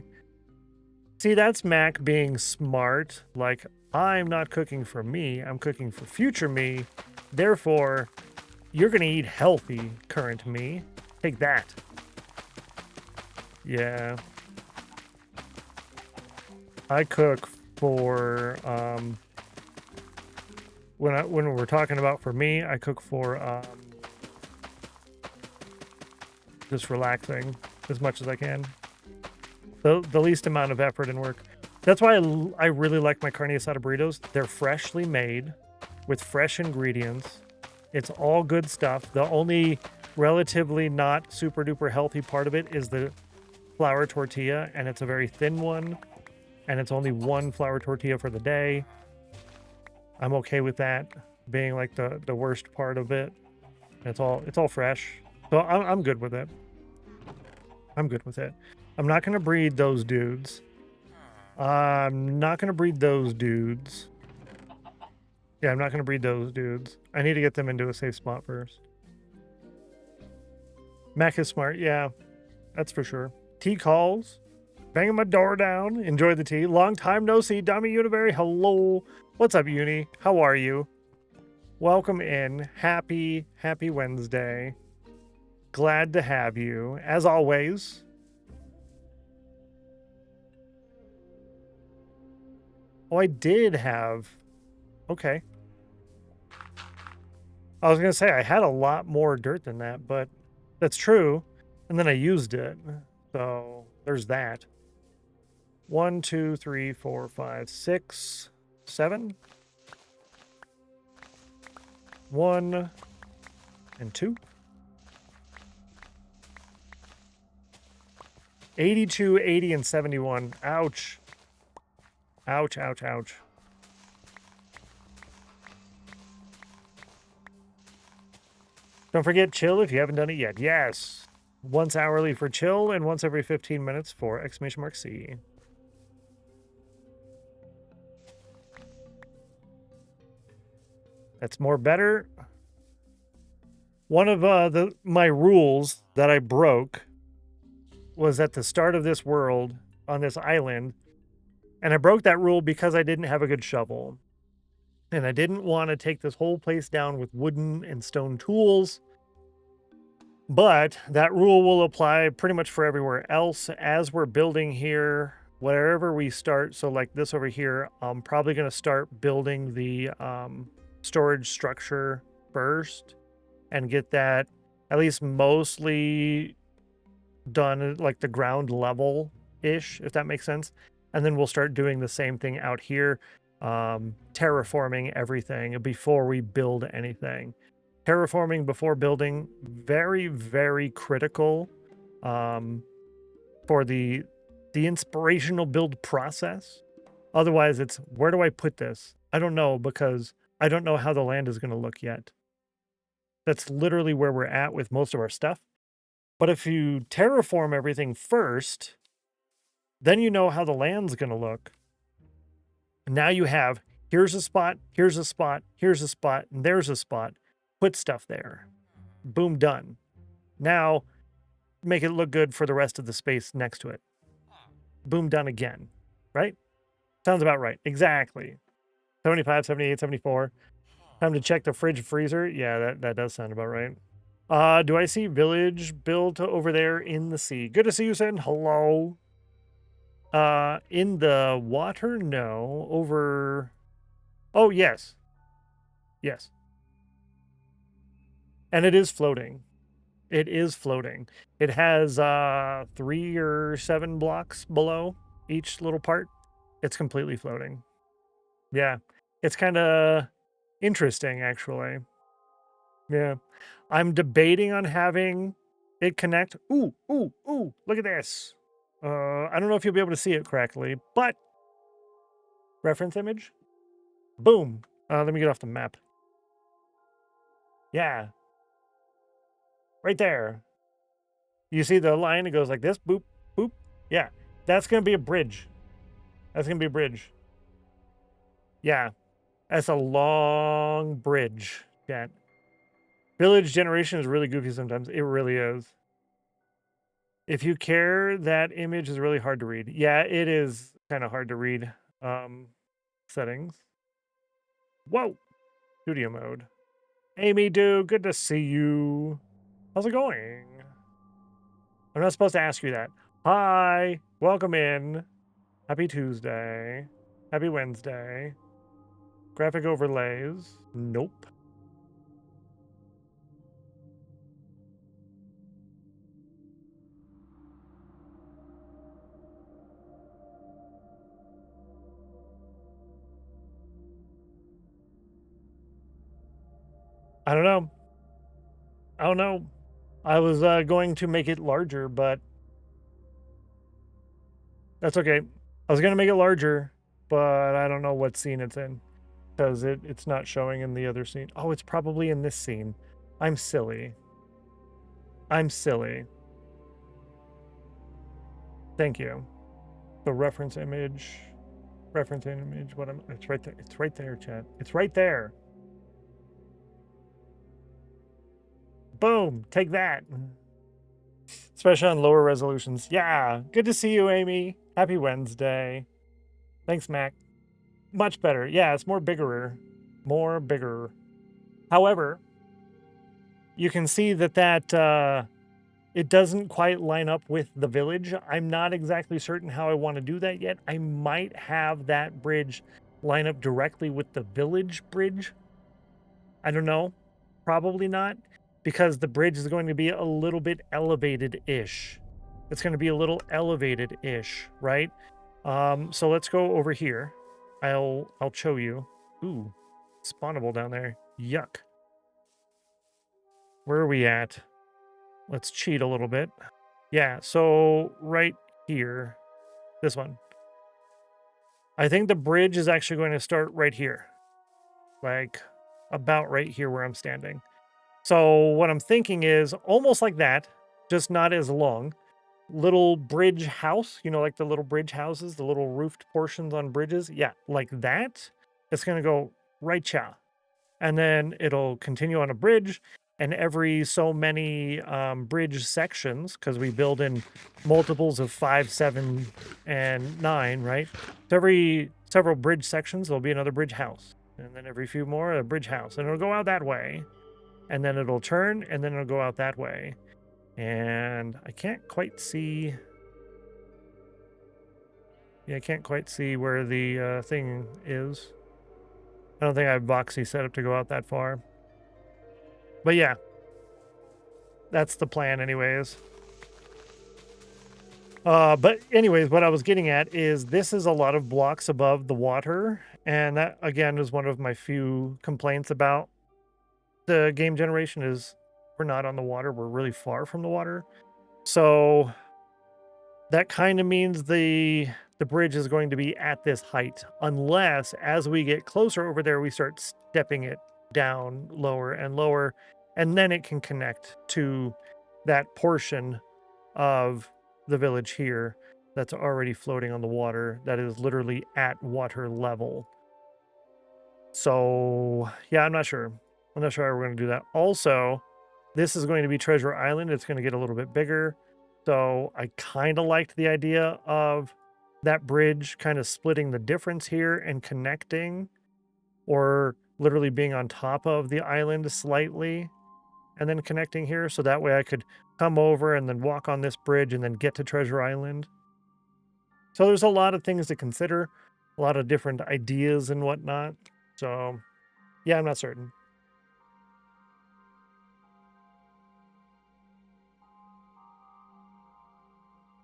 See, that's Mac being smart. Like, I'm not cooking for me, I'm cooking for future me. Therefore, you're going to eat healthy, current me. Take that. Yeah. I cook for, when we're talking about for me, I cook for, just relaxing as much as I can. The least amount of effort and work. That's why I really like my carne asada burritos. They're freshly made with fresh ingredients. It's all good stuff. The only relatively not super duper healthy part of it is the flour tortilla, and it's a very thin one, and it's only one flour tortilla for the day. I'm okay with that being like the worst part of it. It's all fresh. So I'm good with it. I'm good with it. I'm not going to breed those dudes. I'm not going to breed those dudes. Yeah, I'm not going to breed those dudes. I need to get them into a safe spot first. Mac is smart. Yeah, that's for sure. Tea calls. Banging my door down. Enjoy the tea. Long time no see. Dummy Uniberry. Hello. What's up, Uni? How are you? Welcome in. Happy Wednesday. Glad to have you, as always. Oh, I did have... Okay. I was going to say, I had a lot more dirt than that, but that's true. And then I used it. So there's that. 1, 2, 3, 4, 5, 6, 7. 1 and 2. 82, 80, and 71. Ouch. Ouch, ouch, ouch. Don't forget, chill if you haven't done it yet. Yes. Once hourly for chill and once every 15 minutes for !C. That's more better. One of my rules that I broke was at the start of this world on this island, and I broke that rule because I didn't have a good shovel. And I didn't want to take this whole place down with wooden and stone tools. But that rule will apply pretty much for everywhere else as we're building here, wherever we start. So like this over here, I'm probably going to start building the storage structure first and get that at least mostly done, like the ground level-ish, if that makes sense. And then we'll start doing the same thing out here, terraforming everything before we build anything. Terraforming before building, very, very critical for the inspirational build process. Otherwise, it's, where do I put this? I don't know, because I don't know how the land is going to look yet. That's literally where we're at with most of our stuff. But if you terraform everything first, then you know how the land's going to look. Now you have, here's a spot, here's a spot, here's a spot, and there's a spot. Put stuff there. Boom, done. Now, make it look good for the rest of the space next to it. Boom, done again. Right? Sounds about right. Exactly. 75, 78, 74. Time to check the fridge freezer. Yeah, that does sound about right. Do I see village built over there in the sea? Good to see you, Sen. Hello. In the water? No. Over... Oh, yes. Yes. And it is floating. It is floating. It has 3 or 7 blocks below each little part. It's completely floating. Yeah. It's kind of interesting, actually. Yeah. I'm debating on having it connect. Ooh, ooh, ooh. Look at this. I don't know if you'll be able to see it correctly, but reference image. Boom. Let me get off the map. Yeah. Right there. You see the line? It goes like this. Boop, boop. Yeah. That's going to be a bridge. That's going to be a bridge. Yeah. That's a long bridge, chat. Village generation is really goofy sometimes. It really is. If you care, that image is really hard to read. Yeah, it is kind of hard to read. Settings. Whoa. Studio mode. Amy, dude, good to see you. How's it going? I'm not supposed to ask you that. Hi. Welcome in. Happy Tuesday. Happy Wednesday. Graphic overlays. Nope. I don't know. I don't know. I was going to make it larger, but that's okay. I was going to make it larger, but I don't know what scene it's in because it's not showing in the other scene. Oh, it's probably in this scene. I'm silly. I'm silly. Thank you. The reference image. Reference image. It's right there. It's right there, chat. It's right there. Boom. Take that. Especially on lower resolutions. Yeah. Good to see you, Amy. Happy Wednesday. Thanks, Mac. Much better. Yeah, it's more bigger. More bigger. However, you can see that it doesn't quite line up with the village. I'm not exactly certain how I want to do that yet. I might have that bridge line up directly with the village bridge. I don't know. Probably not, because the bridge is going to be a little bit elevated-ish. It's going to be a little elevated-ish, right? So let's go over here. I'll show you. Ooh, spawnable down there. Yuck. Where are we at? Let's cheat a little bit. Yeah, so right here, this one. I think the bridge is actually going to start right here. Like, about right here where I'm standing. So what I'm thinking is almost like that, just not as long. Little bridge house, you know, like the little bridge houses, the little roofed portions on bridges. Yeah, like that. It's going to go right cha. And then it'll continue on a bridge, and every so many bridge sections, because we build in multiples of 5, 7, and 9, right? So every several bridge sections, there'll be another bridge house. And then every few more, a bridge house. And it'll go out that way. And then it'll turn, and then it'll go out that way. And I can't quite see... Yeah, I can't quite see where the thing is. I don't think I have Voxy set up to go out that far. But yeah, that's the plan anyways. But anyways, what I was getting at is this is a lot of blocks above the water. And that, again, is one of my few complaints about the game generation is we're not on the water. We're really far from the water. So that kind of means the bridge is going to be at this height, unless as we get closer over there, we start stepping it down lower and lower, and then it can connect to that portion of the village here that's already floating on the water, that is literally at water level. So yeah, I'm not sure how we're going to do that. Also, this is going to be Treasure Island. It's going to get a little bit bigger. So I kind of liked the idea of that bridge kind of splitting the difference here and connecting, or literally being on top of the island slightly and then connecting here. So that way I could come over and then walk on this bridge and then get to Treasure Island. So there's a lot of things to consider, a lot of different ideas and whatnot. So yeah, I'm not certain.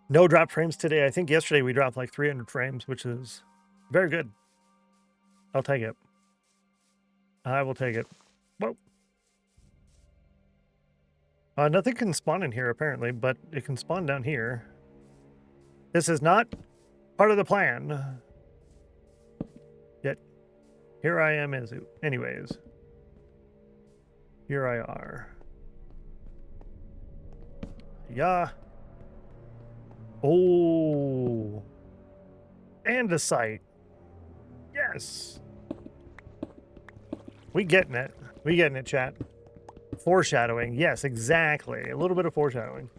No drop frames today. I think yesterday we dropped like 300 frames, which is very good. I'll take it. I will take it. Whoa. Nothing can spawn in here apparently, but it can spawn down here. This is not part of the plan. Yet here I am anyways. Here I are. Yeah. Oh. And a site. Yes. We getting it. We getting it, chat. Foreshadowing. Yes, exactly. A little bit of foreshadowing.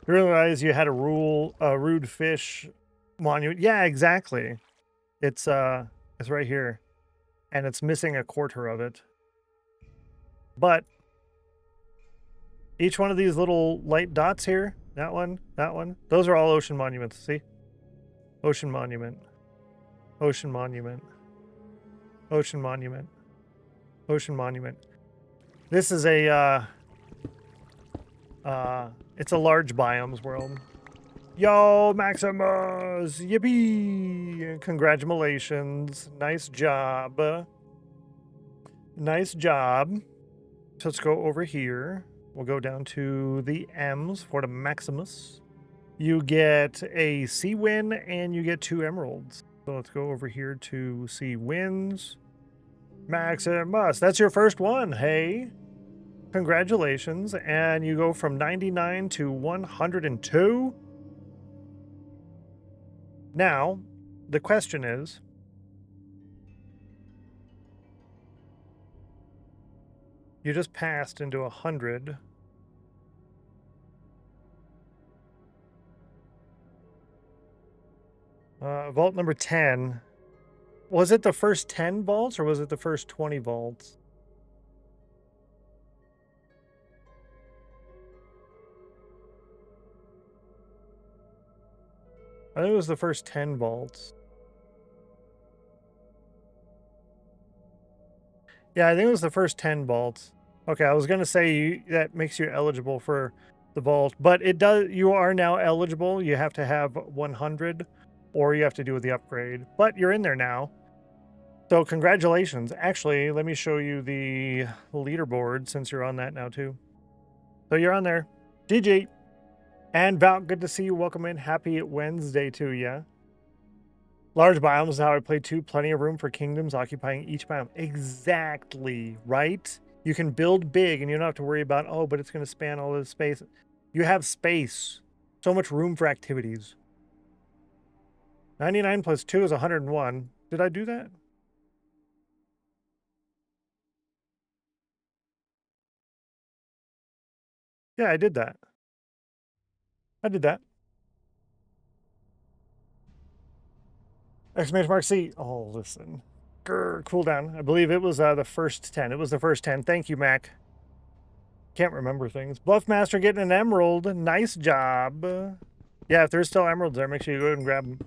You realize you had a rude fish monument. Yeah, exactly. It's right here. And it's missing a quarter of it. But each one of these little light dots here, that one, those are all ocean monuments. See? Ocean monument. Ocean monument. Ocean monument. Ocean monument. This is a it's a large biomes world. Yo, Maximus! Yippee! Congratulations. Nice job. Nice job. So let's go over here. We'll go down to the M's for the Maximus. You get a sea win and you get 2 emeralds. So let's go over here to sea wins. Maximus, that's your first one. Hey, congratulations. And you go from 99 to 102. Now, the question is, you just passed into 100. Vault number 10. Was it the first 10 vaults or was it the first 20 vaults? I think it was the first 10 vaults. Yeah, I think it was the first 10 vaults. Okay, I was going to say that makes you eligible for the vault, but it does. You are now eligible. You have to have 100 or you have to do with the upgrade, but you're in there now. So congratulations. Actually, let me show you the leaderboard since you're on that now too. So you're on there. GG. And Val, good to see you. Welcome in. Happy Wednesday to you. Large biomes is how I play too. Plenty of room for kingdoms occupying each biome. Exactly, right? You can build big and you don't have to worry about, oh, but it's going to span all this space. You have space. So much room for activities. 99 plus 2 is 101. Did I do that? Yeah, I did that. I did that. Exclamation mark C. Oh, listen. Grr, cooldown. I believe it was the first 10. It was the first 10. Thank you, Mac. Can't remember things. Bluffmaster getting an emerald. Nice job. Yeah, if there's still emeralds there, make sure you go ahead and grab them.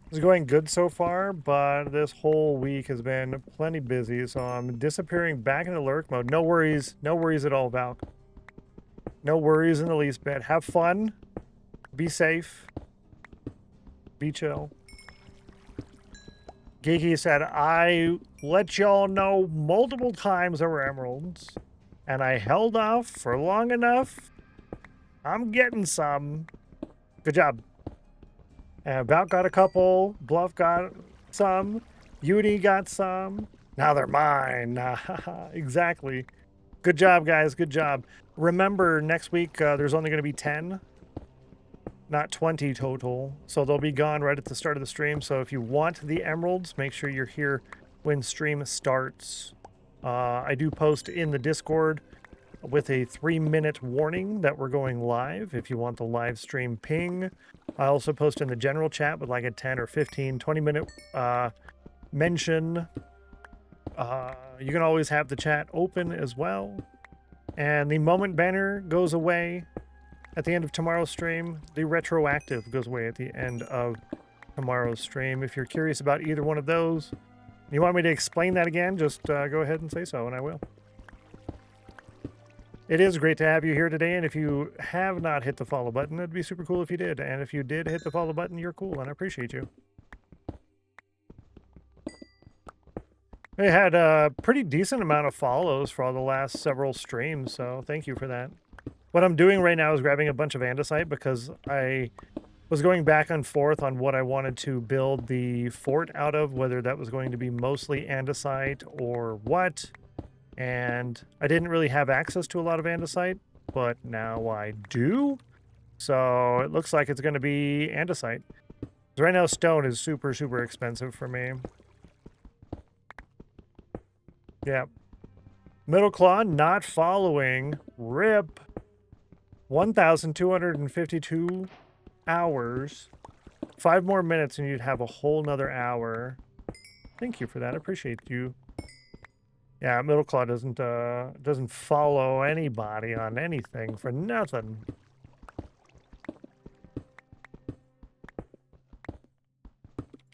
It's going good so far, but this whole week has been plenty busy, so I'm disappearing back into lurk mode. No worries. No worries at all, Valk. No worries in the least bit. Have fun. Be safe. Be chill. Geeky said, I let y'all know multiple times there were emeralds, and I held off for long enough. I'm getting some. Good job. Valk got a couple. Bluff got some. Uni got some. Now they're mine. Exactly. Good job, guys. Good job. Remember, next week there's only going to be 10, not 20 total. So they'll be gone right at the start of the stream. So if you want the emeralds, make sure you're here when stream starts. I do post in the Discord with a 3-minute warning that we're going live if you want the live stream ping. I also post in the general chat with like a 10 or 15, 20-minute mention. You can always have the chat open as well. And the moment banner goes away at the end of tomorrow's stream. The retroactive goes away at the end of tomorrow's stream. If you're curious about either one of those, you want me to explain that again, just go ahead and say so, and I will. It is great to have you here today, and if you have not hit the follow button, it'd be super cool if you did. And if you did hit the follow button, you're cool, and I appreciate you. We had a pretty decent amount of follows for all the last several streams, so thank you for that. What I'm doing right now is grabbing a bunch of andesite because I was going back and forth on what I wanted to build the fort out of, whether that was going to be mostly andesite or what. And I didn't really have access to a lot of andesite, but now I do. So it looks like it's going to be andesite. Right now, stone is super, super expensive for me. Yeah. Middle claw not following. RIP. 1,252 hours. 5 more minutes and you'd have a whole nother hour. Thank you for that. I appreciate you. Yeah, Middle Claw doesn't follow anybody on anything for nothing.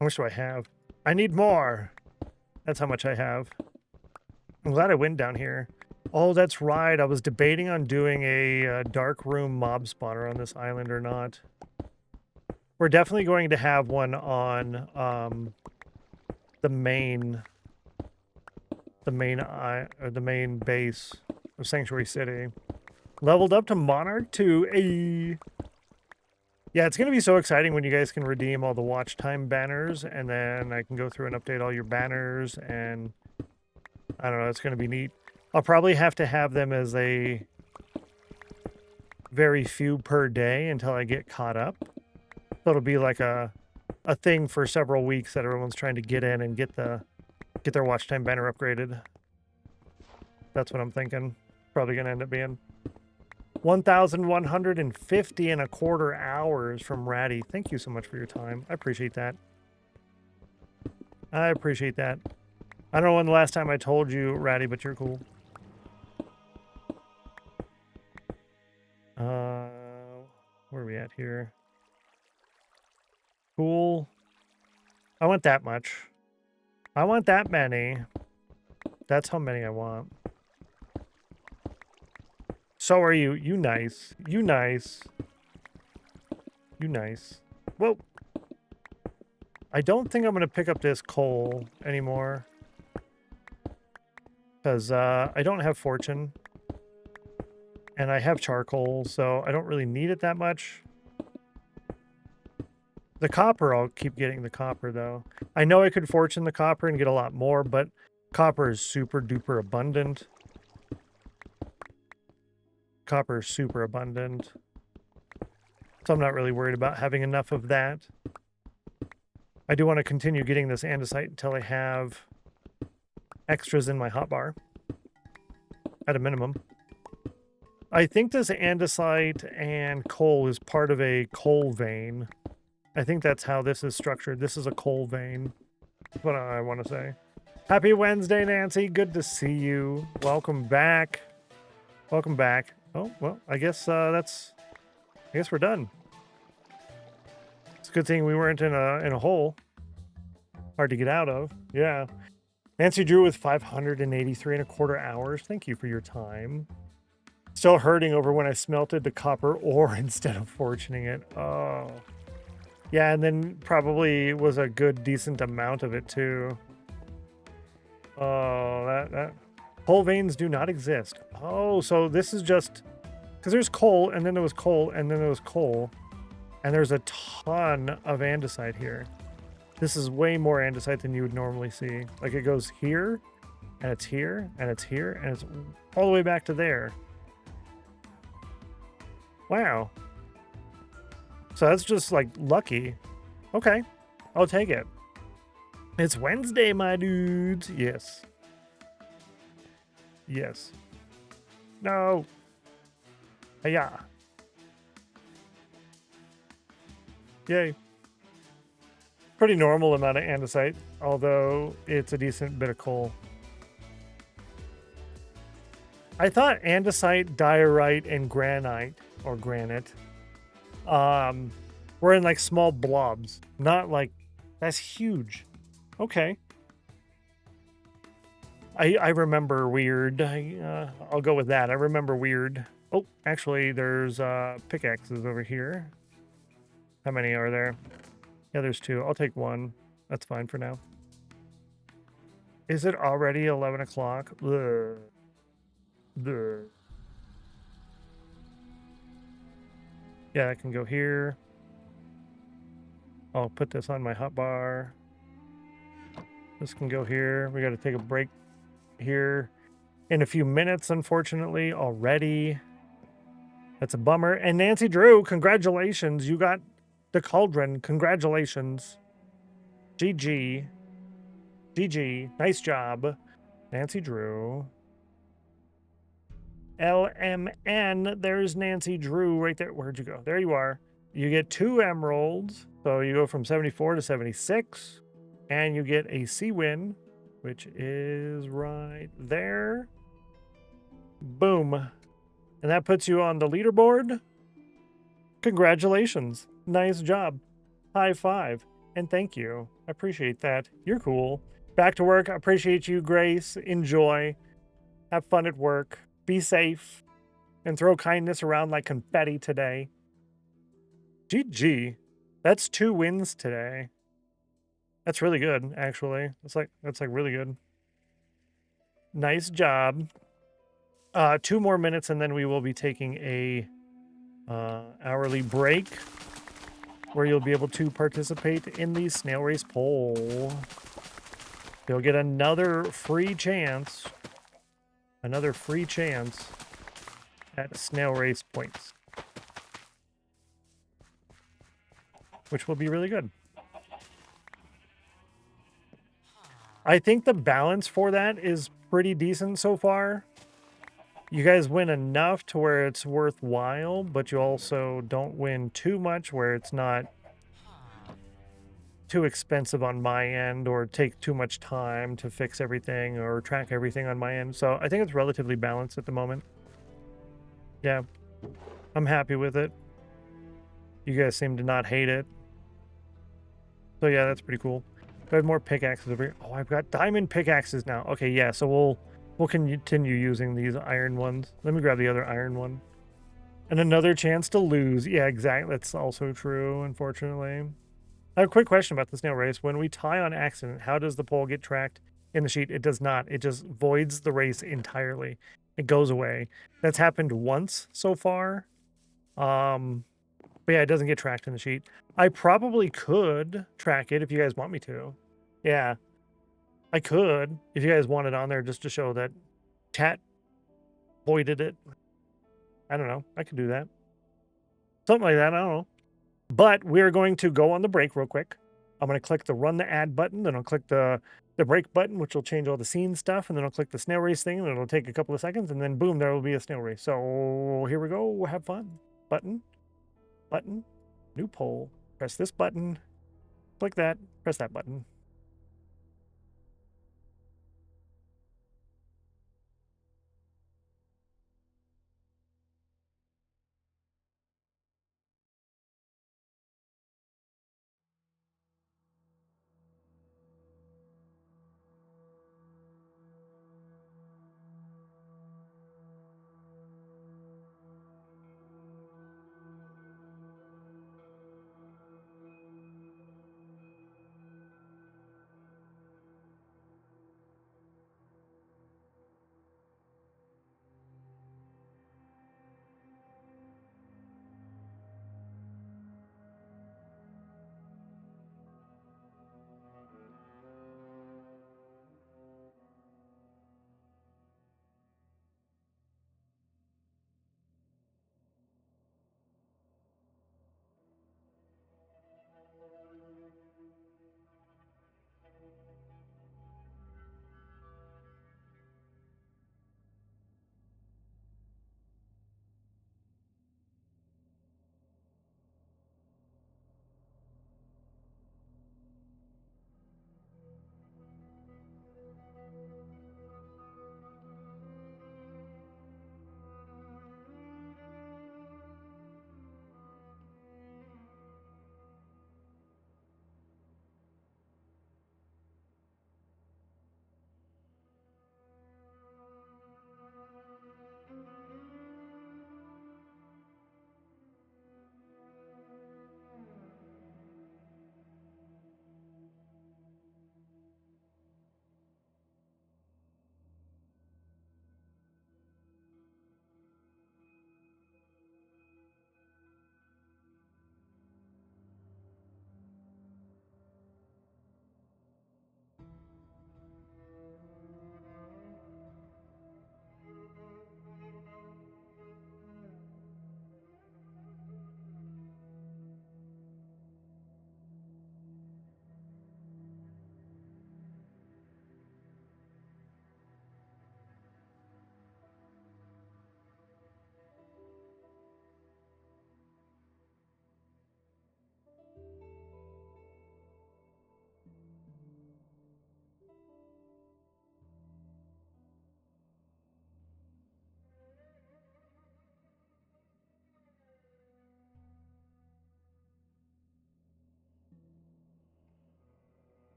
How much do I have? I need more. That's how much I have. I'm glad I went down here. Oh, that's right. I was debating on doing a dark room mob spawner on this island or not. We're definitely going to have one on the main base of Sanctuary City. Leveled up to Monarch 2. Yeah, it's going to be so exciting when you guys can redeem all the watch time banners, and then I can go through and update all your banners, and I don't know, it's going to be neat. I'll probably have to have them as a very few per day until I get caught up. So it'll be like a thing for several weeks that everyone's trying to get in and get their watch time banner upgraded. That's what I'm thinking. Probably going to end up being 1,150 and a quarter hours from Ratty. Thank you so much for your time. I appreciate that. I appreciate that. I don't know when the last time I told you, Ratty, but you're cool. Where are we at here? Cool. I want that much. I want that many. That's how many I want. So are you. You nice. You nice. You nice. Whoa. I don't think I'm going to pick up this coal anymore. Because I don't have fortune. And I have charcoal, so I don't really need it that much. The copper, I'll keep getting the copper, though. I know I could fortune the copper and get a lot more, but copper is super duper abundant. copper is super abundant. So I'm not really worried about having enough of that. I do want to continue getting this andesite until I have extras in my hotbar, at a minimum. I think this andesite and coal is part of a coal vein. I think that's how this is structured. This is a coal vein. That's what I want to say. Happy Wednesday, Nancy. Good to see you. Welcome back. Welcome back. Oh, well, I guess I guess we're done. It's a good thing we weren't in a hole. Hard to get out of. Yeah. Nancy Drew with 583.25 hours. Thank you for your time. Still hurting over when I smelted the copper ore instead of fortuning it. Oh. Yeah, and then probably was a good, decent amount of it too. Oh, that coal veins do not exist. Oh, so this is just because there's coal, and then there was coal, and then there was coal, and there's a ton of andesite here. This is way more andesite than you would normally see. Like it goes here, and it's here, and it's here, and it's all the way back to there. Wow. So that's just like lucky. Okay, I'll take it. It's Wednesday, my dudes. Yes. Yes. No. Yeah. Yay. Pretty normal amount of andesite, although it's a decent bit of coal. I thought andesite, diorite, and granite, or granite, were in like small blobs. Not like, that's huge. Okay. I remember weird. I'll go with that. I remember weird. Oh, actually, there's pickaxes over here. How many are there? Yeah, there's 2. I'll take 1. That's fine for now. Is it already 11 o'clock? Ugh. Ugh. Yeah, I can go here. I'll put this on my hotbar. This can go here. We got to take a break here in a few minutes, unfortunately, already. That's a bummer. And Nancy Drew, congratulations. You got the cauldron. Congratulations. GG. GG. Nice job. Nancy Drew. LMN. There's Nancy Drew right there. Where'd you go? There you are. You get 2 emeralds. So you go from 74 to 76. And you get a sea win, which is right there. Boom. And that puts you on the leaderboard. Congratulations. Nice job. High five. And thank you. I appreciate that. You're cool. Back to work. I appreciate you, Grace. Enjoy. Have fun at work. Be safe. And throw kindness around like confetti today. GG. That's 2 wins today. That's really good, actually. That's like really good. Nice job. 2 more minutes, and then we will be taking a hourly break where you'll be able to participate in the snail race poll. You'll get another free chance. Another free chance at snail race points, which will be really good. I think the balance for that is pretty decent so far. You guys win enough to where it's worthwhile, but you also don't win too much where it's not too expensive on my end or take too much time to fix everything or track everything on my end. So I think it's relatively balanced at the moment. Yeah, I'm happy with it. You guys seem to not hate it. So yeah, that's pretty cool. I have more pickaxes over here. Oh, I've got diamond pickaxes now. Okay, yeah, so we'll continue using these iron ones. Let me grab the other iron one. And another chance to lose. Yeah, exactly. That's also true, unfortunately. I have a quick question about the snail race. When we tie on accident, how does the pole get tracked in the sheet? It does not. It just voids the race entirely. It goes away. That's happened once so far. But yeah, it doesn't get tracked in the sheet. I probably could track it if you guys want me to. Yeah, I could if you guys want it on there just to show that chat voided it. I don't know. I could do that. Something like that. I don't know. But we're going to go on the break real quick. I'm going to click the run the ad button. Then I'll click the break button, which will change all the scene stuff. And then I'll click the snail race thing. And it'll take a couple of seconds. And then boom, there will be a snail race. So here we go. Have fun. Button. Button. New poll. Press this button. Click that. Press that button.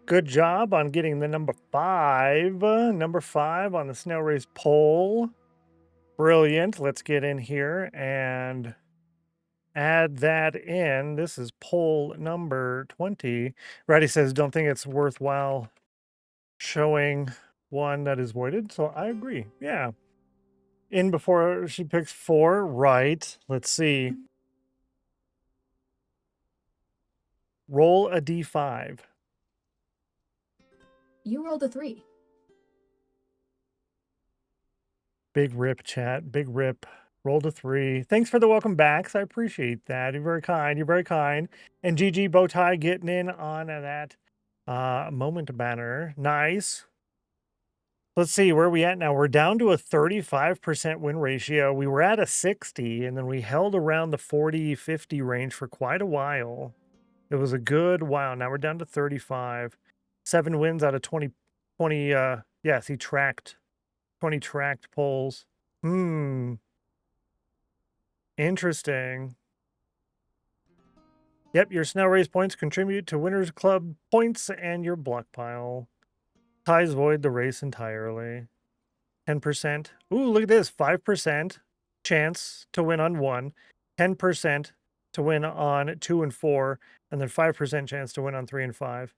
Good job on getting the number 5. Number 5 on the snail race poll. Brilliant. Let's get in here and add that in. This is poll number 20. Ratty says, don't think it's worthwhile showing one that is voided. So I agree. Yeah. In before she picks 4. Right. Let's see. Roll a d5. You rolled a 3. Big rip, chat. Big rip. Rolled a 3. Thanks for the welcome backs. I appreciate that. You're very kind. You're very kind. And GG Bowtie getting in on that moment banner. Nice. Let's see, where are we at now? We're down to a 35% win ratio. We were at a 60, and then we held around the 40, 50 range for quite a while. It was a good while. Now we're down to 35. 7 wins out of 20. Yes, he tracked 20 tracked polls. Interesting. Yep, your snail race points contribute to Winners Club points and your block pile. Ties void the race entirely. 10%. Ooh, look at this. 5%. chance to win on 1, 10% to win on 2 and 4, and then 5% chance to win on 3 and 5.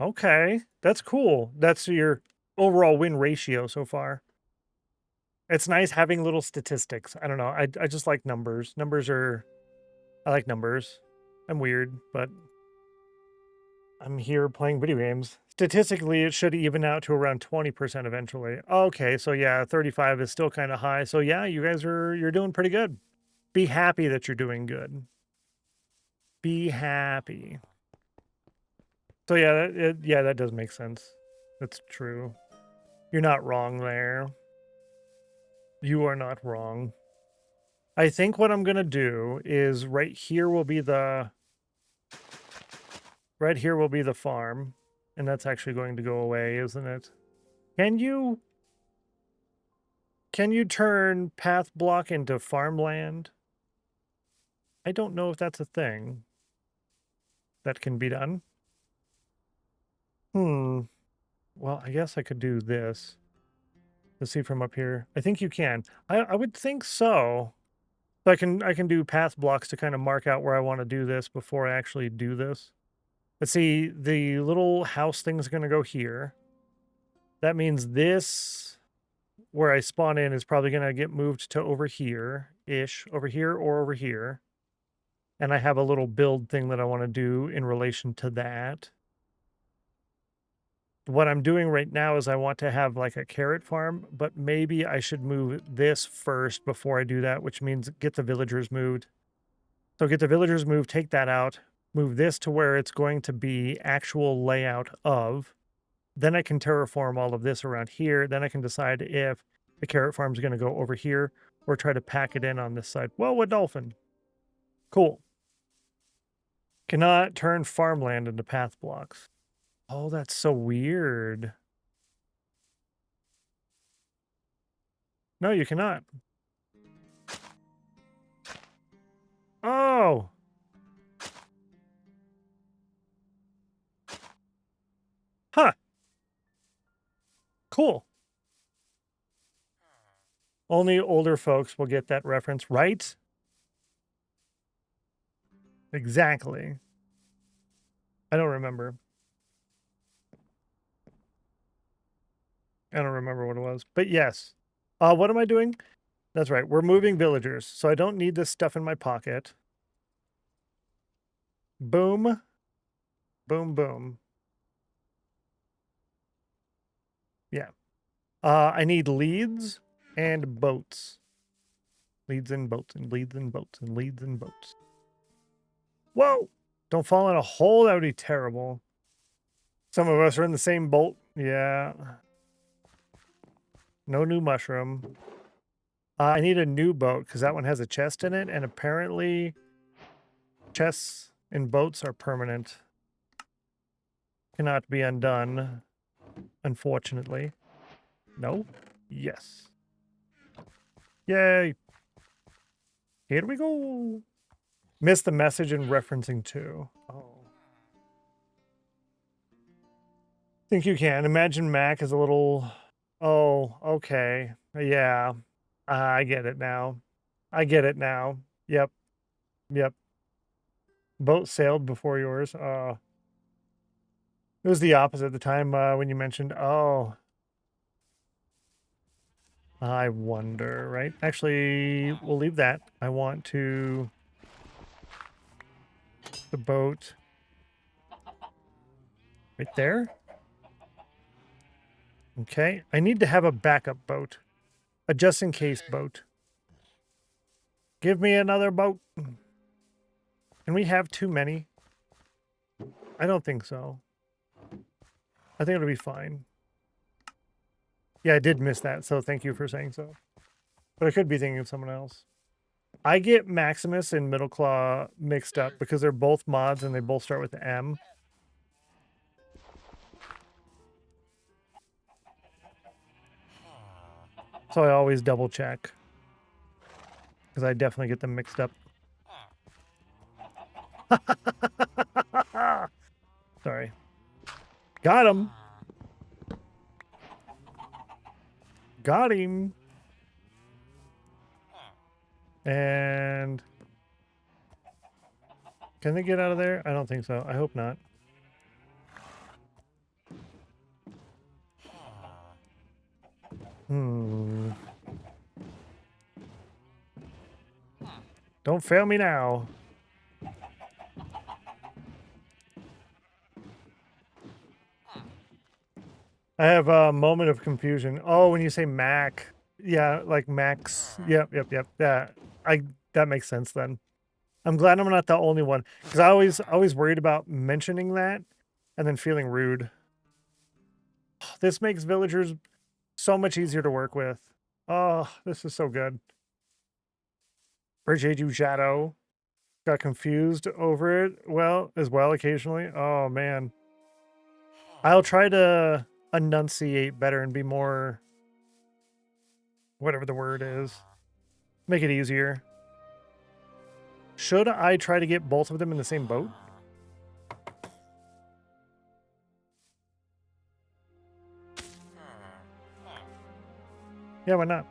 Okay, that's cool. That's your overall win ratio so far. It's nice having little statistics. I don't know. I just like numbers. I like numbers. I'm weird, but I'm here playing video games. Statistically, it should even out to around 20% eventually. Okay, so yeah, 35 is still kind of high. So yeah, you're doing pretty good. Be happy that you're doing good. Be happy. So yeah, that does make sense. That's true. You're not wrong there. You are not wrong. I think what I'm going to do is right here will be the farm, and that's actually going to go away, isn't it? Can you turn path block into farmland? I don't know if that's a thing that can be done. Well, I guess I could do this. Let's see from up here. I think you can. I would think so. So I can do path blocks to kind of mark out where I want to do this before I actually do this. Let's see, the little house thing's going to go here. That means this, where I spawn in, is probably going to get moved to over here-ish, over here or over here. And I have a little build thing that I want to do in relation to that. What I'm doing right now is I want to have like a carrot farm, but maybe I should move this first before I do that, which means get the villagers moved. So get the villagers moved, take that out, move this to where it's going to be actual layout of. Then I can terraform all of this around here. Then I can decide if the carrot farm is going to go over here or try to pack it in on this side. Whoa, a dolphin. Cool. Cannot turn farmland into path blocks. Oh, that's so weird. No, you cannot. Oh! Huh. Cool. Only older folks will get that reference, right? Exactly. I don't remember. I don't remember what it was. But yes. What am I doing? That's right. We're moving villagers. So I don't need this stuff in my pocket. Boom. Boom, boom. Yeah. I need leads and boats. Leads and boats and leads and boats and leads and boats. Whoa! Don't fall in a hole. That would be terrible. Some of us are in the same boat. Yeah. No new mushroom. I need a new boat because that one has a chest in it, and apparently chests in boats are permanent. Cannot be undone, unfortunately. No? Yes. Yay! Here we go! Missed the message in referencing to. Oh. Think you can. Imagine Mac is a little... Oh, okay. Yeah. I get it now. I get it now. Yep. Yep. Boat sailed before yours. It was the opposite at the time when you mentioned, oh. I wonder, right? Actually, we'll leave that. I want to... The boat... Right there? Okay. I need to have a backup boat. A just-in-case boat. Give me another boat. Can we have too many? I don't think so. I think it'll be fine. Yeah, I did miss that, so thank you for saying so. But I could be thinking of someone else. I get Maximus and Middleclaw mixed up because they're both mods and they both start with M. So I always double check. Because I definitely get them mixed up. Sorry. Got him. Got him. And can they get out of there? I don't think so. I hope not. Don't fail me now. I have a moment of confusion. Oh, when you say Mac. Yeah, like Max. Yep. Yeah, that makes sense then. I'm glad I'm not the only one, because I always worried about mentioning that and then feeling rude. This makes villagers so much easier to work with. Oh, this is so good. Appreciate you, Shadow. Got confused over it. Well, as well occasionally. Oh man. I'll try to enunciate better and be more, whatever the word is. Make it easier. Should I try to get both of them in the same boat? Yeah, why not?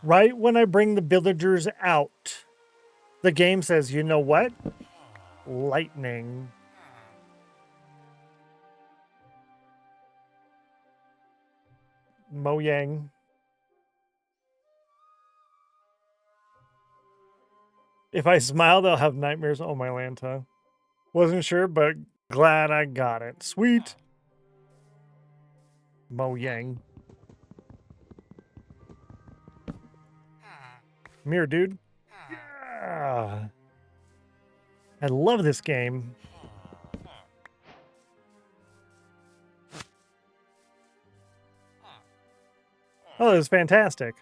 Right when I bring the villagers out, the game says, you know what? Lightning. Mojang. If I smile, they'll have nightmares. Oh, my Lanta. Wasn't sure, but glad I got it. Sweet. Mojang. Mirror, dude. Yeah. I love this game. Oh, it was fantastic.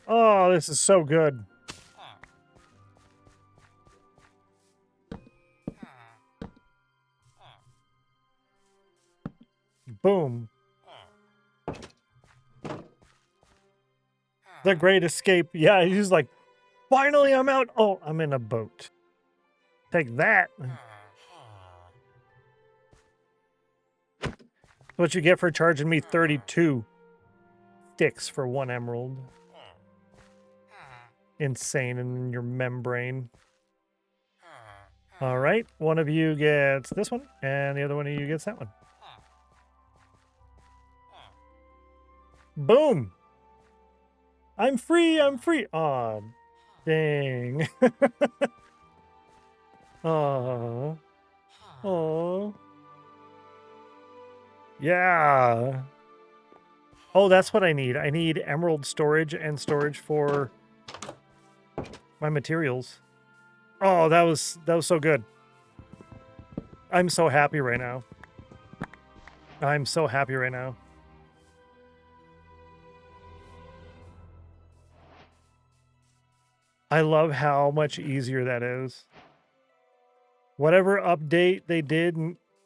Oh, this is so good. Boom. The Great Escape. Yeah, he's like, finally I'm out. Oh, I'm in a boat. Take that. What you get for charging me 32 sticks for 1 emerald. Insane in your membrane. All right, one of you gets this one, and the other one of you gets that one. Boom. I'm free. I'm free. Aw, dang. Aw. Aw. Yeah. Oh, that's what I need. I need emerald storage and storage for my materials. Oh, that was so good. I'm so happy right now. I'm so happy right now. I love how much easier that is. Whatever update they did,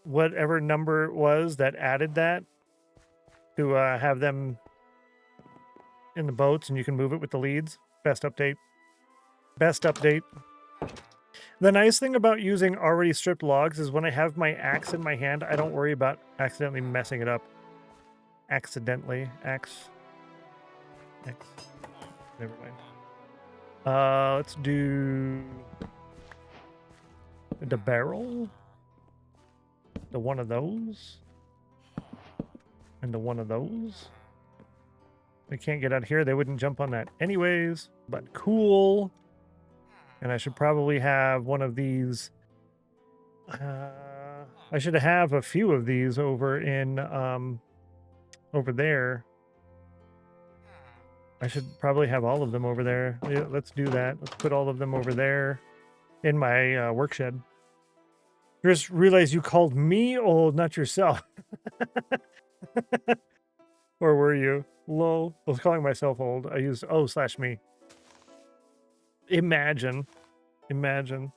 whatever number it was that added that, to have them in the boats and you can move it with the leads. Best update. Best update. The nice thing about using already stripped logs is when I have my axe in my hand, I don't worry about accidentally messing it up. Accidentally. Axe. Never mind. Let's do the barrel. The one of those. And the one of those. They can't get out here. They wouldn't jump on that anyways, but cool. And I should probably have one of these. I should have a few of these over in, over there. I should probably have all of them over there. Yeah, let's do that. Let's put all of them over there in my work shed. Just realized you called me old, not yourself. Or were you? Lol. I was calling myself old. I used /me. Imagine. Imagine.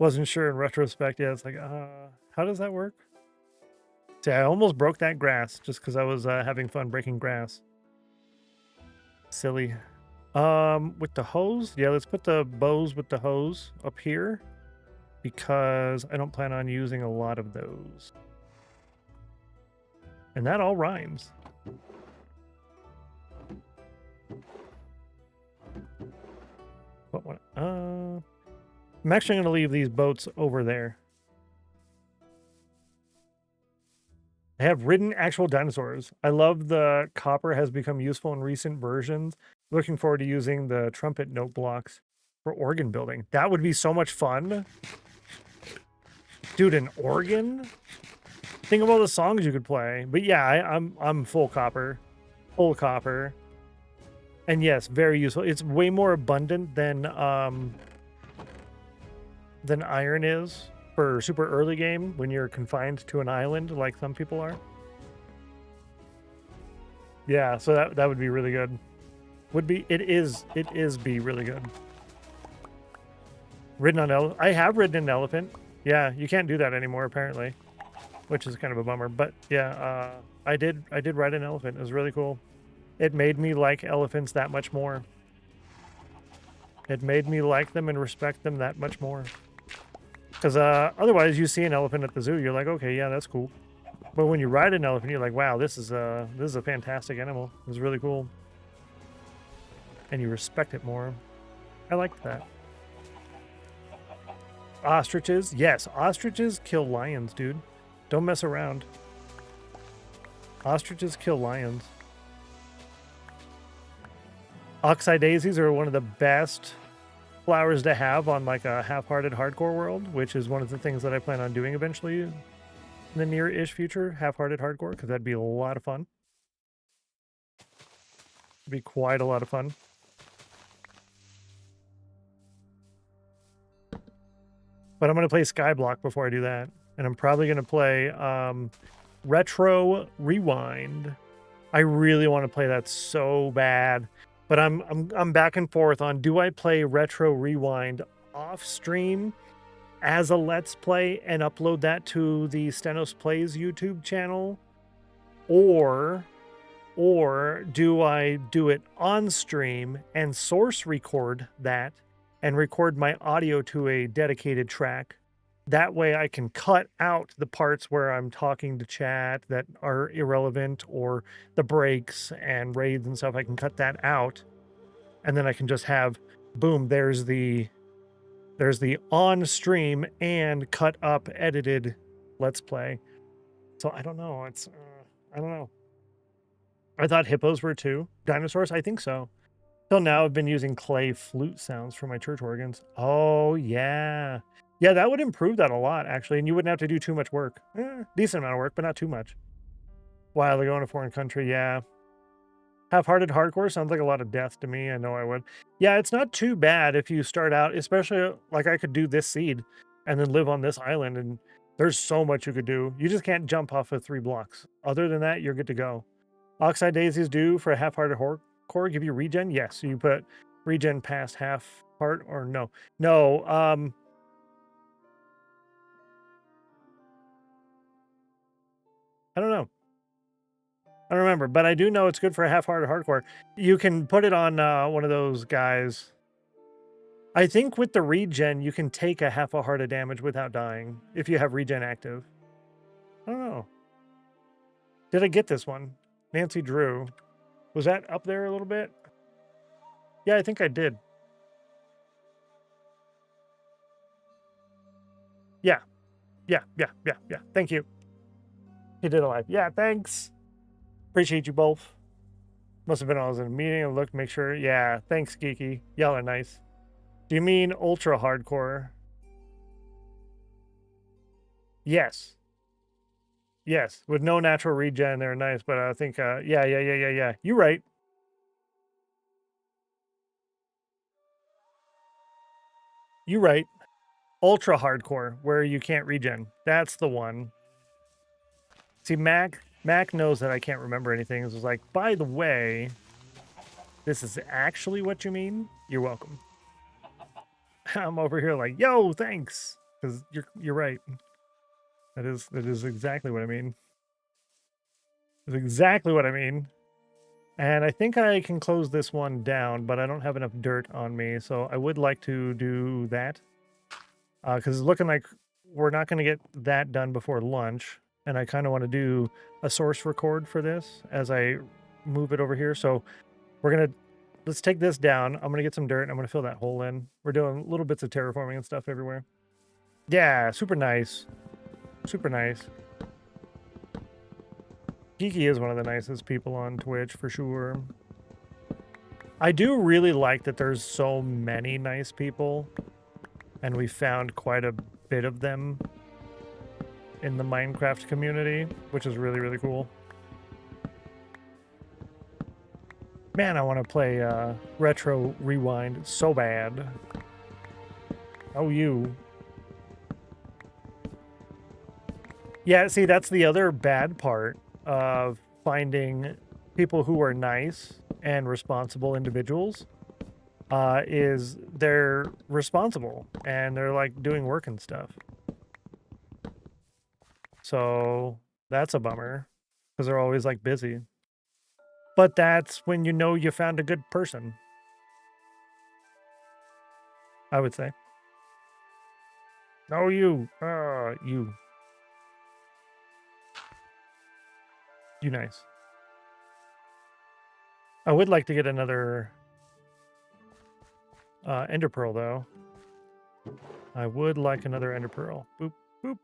Wasn't sure in retrospect. Yeah, it's like, how does that work? See, I almost broke that grass just because I was having fun breaking grass. Silly. With the hose? Yeah, let's put the bows with the hose up here because I don't plan on using a lot of those. And that all rhymes. What one? I'm actually going to leave these boats over there. I have ridden actual dinosaurs. I love the copper has become useful in recent versions. Looking forward to using the trumpet note blocks for organ building. That would be so much fun. Dude, an organ? Think of all the songs you could play. But yeah, I'm full copper. Full copper. And yes, very useful. It's way more abundant than iron is for super early game when you're confined to an island like some people are. Yeah, so that would be really good. It is be really good. Ridden on I have ridden an elephant. Yeah, you can't do that anymore apparently, which is kind of a bummer. But yeah, I did ride an elephant. It was really cool. It made me like elephants that much more. It made me like them and respect them that much more. Because otherwise, you see an elephant at the zoo, you're like, okay, yeah, that's cool. But when you ride an elephant, you're like, wow, this is a fantastic animal. It's really cool. And you respect it more. I liked that. Ostriches, yes, ostriches kill lions, dude. Don't mess around. Ostriches kill lions. Oxeye daisies are one of the best flowers to have on like a half-hearted hardcore world, which is one of the things that I plan on doing eventually in the near-ish future, half-hearted hardcore, because that'd be a lot of fun. It'd be quite a lot of fun. But I'm going to play Skyblock before I do that. And I'm probably going to play Retro Rewind. I really want to play that so bad. But I'm back and forth on, do I play Retro Rewind off stream as a Let's Play and upload that to the Stennos Plays YouTube channel? Or do I do it on stream and source record that and record my audio to a dedicated track? That way I can cut out the parts where I'm talking to chat that are irrelevant, or the breaks and raids and stuff. I can cut that out. And then I can just have, boom, there's the on stream and cut up edited Let's Play. So I don't know. I don't know. I thought hippos were too. Dinosaurs? I think so. Till now I've been using clay flute sounds for my church organs. Oh, yeah. Yeah, that would improve that a lot, actually. And you wouldn't have to do too much work. Decent amount of work, but not too much. While ago in a foreign country, yeah. Half-hearted hardcore sounds like a lot of death to me. I know I would. Yeah, it's not too bad if you start out, especially like I could do this seed and then live on this island, and there's so much you could do. You just can't jump off of 3 blocks. Other than that, you're good to go. Oxeye daisies do for a half-hearted hardcore give you regen? Yes. So you put regen past half heart or no? No. I don't know. I don't remember, but I do know it's good for a half-hearted hardcore. You can put it on one of those guys. I think with the regen, you can take a half a heart of damage without dying if you have regen active. I don't know. Did I get this one? Nancy Drew. Was that up there a little bit? Yeah, I think I did. Yeah. Yeah. Thank you. You did alive. Yeah, thanks. Appreciate you both. Must have been I was in a meeting and looked, make sure. Yeah, thanks, Geeky. Y'all are nice. Do you mean ultra hardcore? Yes. Yes, with no natural regen, they're nice, but I think, yeah. You're right. You're right. ultra hardcore where you can't regen. That's the one. See, Mac knows that I can't remember anything. It was like, by the way, this is actually what you mean? You're welcome. I'm over here like, yo, thanks. Because you're right. That is exactly what I mean. That's exactly what I mean. And I think I can close this one down, but I don't have enough dirt on me, so I would like to do that. Because it's looking like we're not going to get that done before lunch, and I kind of want to do a source record for this as I move it over here. So let's take this down. I'm going to get some dirt, and I'm going to fill that hole in. We're doing little bits of terraforming and stuff everywhere. Yeah, super nice. Super nice. Geeky is one of the nicest people on Twitch, for sure. I do really like that there's so many nice people, and we found quite a bit of them in the Minecraft community, which is really, really cool. Man, I want to play Retro Rewind so bad. Oh, you. Yeah, see, that's the other bad part of finding people who are nice and responsible individuals, is they're responsible and they're like doing work and stuff. So that's a bummer because they're always like busy. But that's when you know you found a good person, I would say. Oh, you. You. You nice. I would like to get another ender pearl, though. I would like another ender pearl. Boop, boop.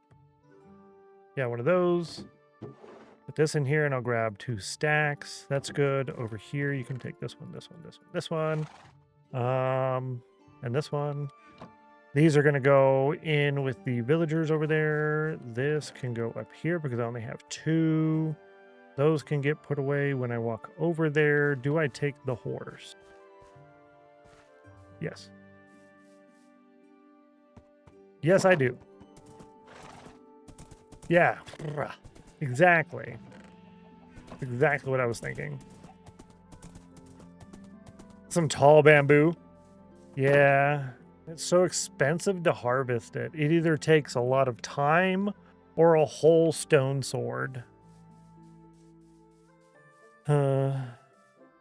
Yeah, one of those. Put this in here, and I'll grab 2 stacks. That's good. Over here, you can take this one, this one, this one, this one. And this one. These are going to go in with the villagers over there. This can go up here because I only have 2. Those can get put away when I walk over there. Do I take the horse? Yes. Yes, I do. Yeah. Exactly. Exactly what I was thinking. Some tall bamboo. Yeah. It's so expensive to harvest it. It either takes a lot of time or a whole stone sword.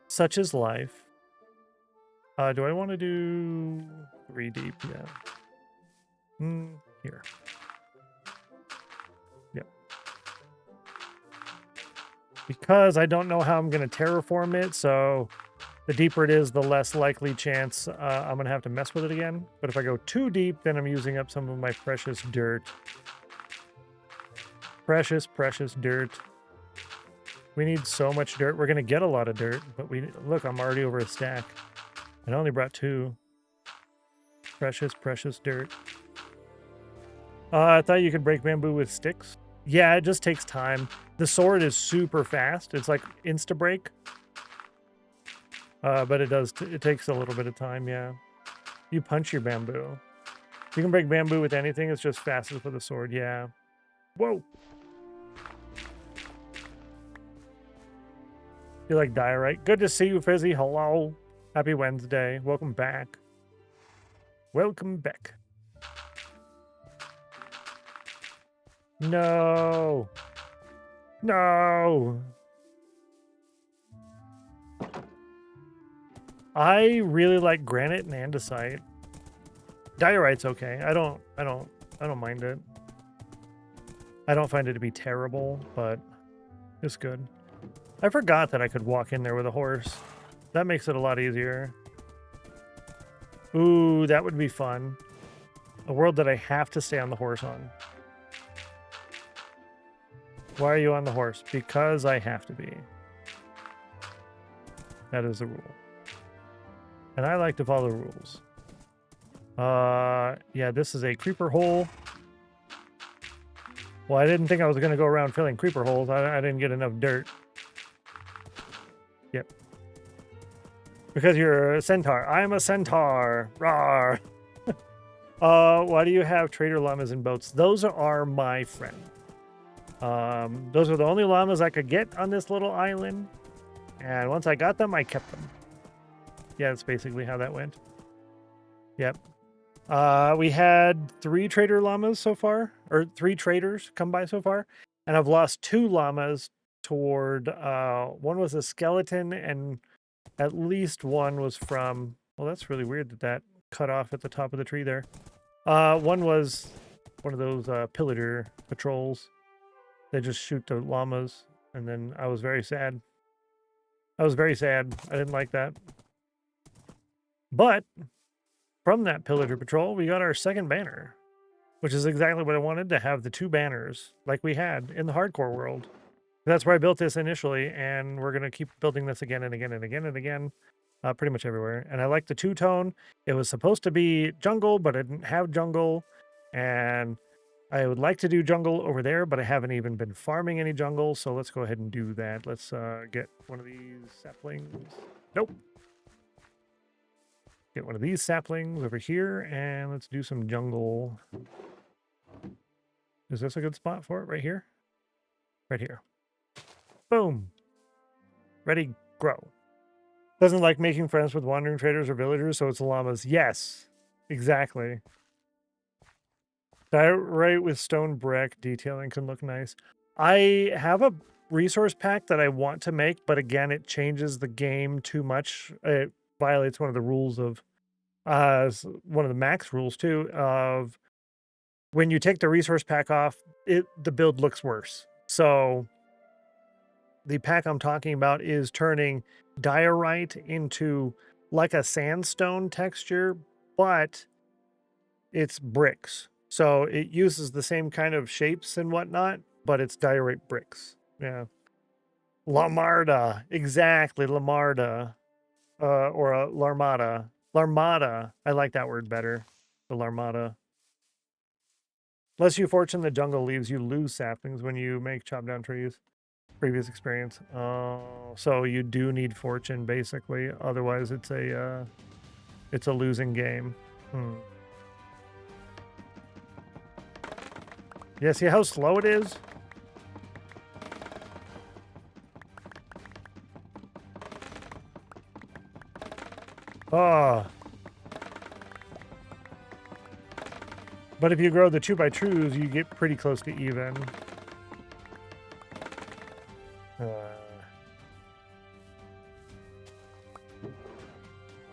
Such is life. Do I want to do 3 deep? Yeah. Here. Yep. Because I don't know how I'm going to terraform it, so the deeper it is, the less likely chance I'm going to have to mess with it again. But if I go too deep, then I'm using up some of my precious dirt. Precious, precious dirt. We need so much dirt. We're going to get a lot of dirt, but look, I'm already over a stack. I only brought 2. Precious, precious dirt. I thought you could break bamboo with sticks. Yeah, it just takes time. The sword is super fast. It's like insta-break. But it takes a little bit of time, yeah. You punch your bamboo. You can break bamboo with anything. It's just fastest with a sword, yeah. Whoa. You like diorite? Good to see you, Fizzy. Hello. Happy Wednesday. Welcome back. Welcome back. No. No. I really like granite and andesite. Diorite's okay. I don't mind it. I don't find it to be terrible, but it's good. I forgot that I could walk in there with a horse. That makes it a lot easier. Ooh, that would be fun. A world that I have to stay on the horse on. Why are you on the horse? Because I have to be. That is the rule. And I like to follow rules. Yeah, this is a creeper hole. Well, I didn't think I was going to go around filling creeper holes. I didn't get enough dirt. Yep. Because you're a centaur. I'm a centaur. Rawr. Why do you have trader llamas and boats? Those are my friend. Those are the only llamas I could get on this little island. And once I got them, I kept them. Yeah, that's basically how that went. Yep. We had 3 trader llamas so far, or 3 traders come by so far. And I've lost 2 llamas toward, one was a skeleton and at least one was from, well, that's really weird that that cut off at the top of the tree there. One was one of those pillager patrols. They just shoot the llamas, and then I was very sad. I was very sad. I didn't like that. But from that pillager patrol, we got our second banner, which is exactly what I wanted, to have the 2 banners like we had in the hardcore world. That's where I built this initially, and we're going to keep building this again and again and again and again, pretty much everywhere. And I like the 2-tone. It was supposed to be jungle, but I didn't have jungle. And I would like to do jungle over there, but I haven't even been farming any jungle. So let's go ahead and do that. Let's get one of these saplings. Nope. Get one of these saplings over here, and let's do some jungle. Is this a good spot for it? Right here? Right here. Boom. Ready, grow. Doesn't like making friends with wandering traders or villagers, so it's llamas. Yes, exactly. Right with stone brick detailing can look nice. I have a resource pack that I want to make, but again, it changes the game too much. It violates one of the rules of, one of the max rules too, of when you take the resource pack off, the build looks worse. So the pack I'm talking about is turning diorite into like a sandstone texture, but it's bricks. So it uses the same kind of shapes and whatnot, but it's diorite bricks. Yeah. Lamarda. Exactly. Lamarda. Or a Larmada. Larmada. I like that word better. The Larmada. Unless you fortune the jungle leaves, you lose saplings when you make chop down trees. Previous experience. So you do need fortune basically. Otherwise, it's a losing game. Yeah, see how slow it is? Oh. But if you grow the 2x2s, you get pretty close to even.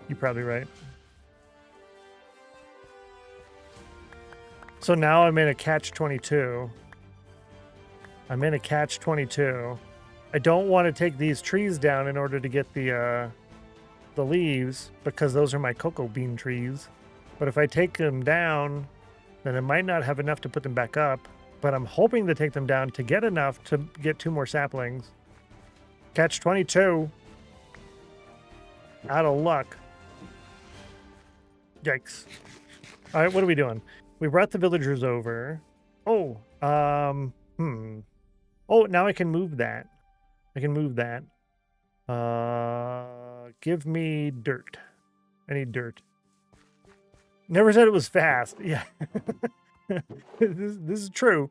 You're probably right. So now I'm in a catch-22. I'm in a catch-22. I don't want to take these trees down in order to get the leaves, because those are my cocoa bean trees. But if I take them down, then I might not have enough to put them back up. But I'm hoping to take them down to get enough to get 2 more saplings. Catch-22. Out of luck. Yikes. All right, what are we doing? We brought the villagers over. Oh, oh, now I can move that. I can move that. Give me dirt. I need dirt. Never said it was fast. Yeah. This is true.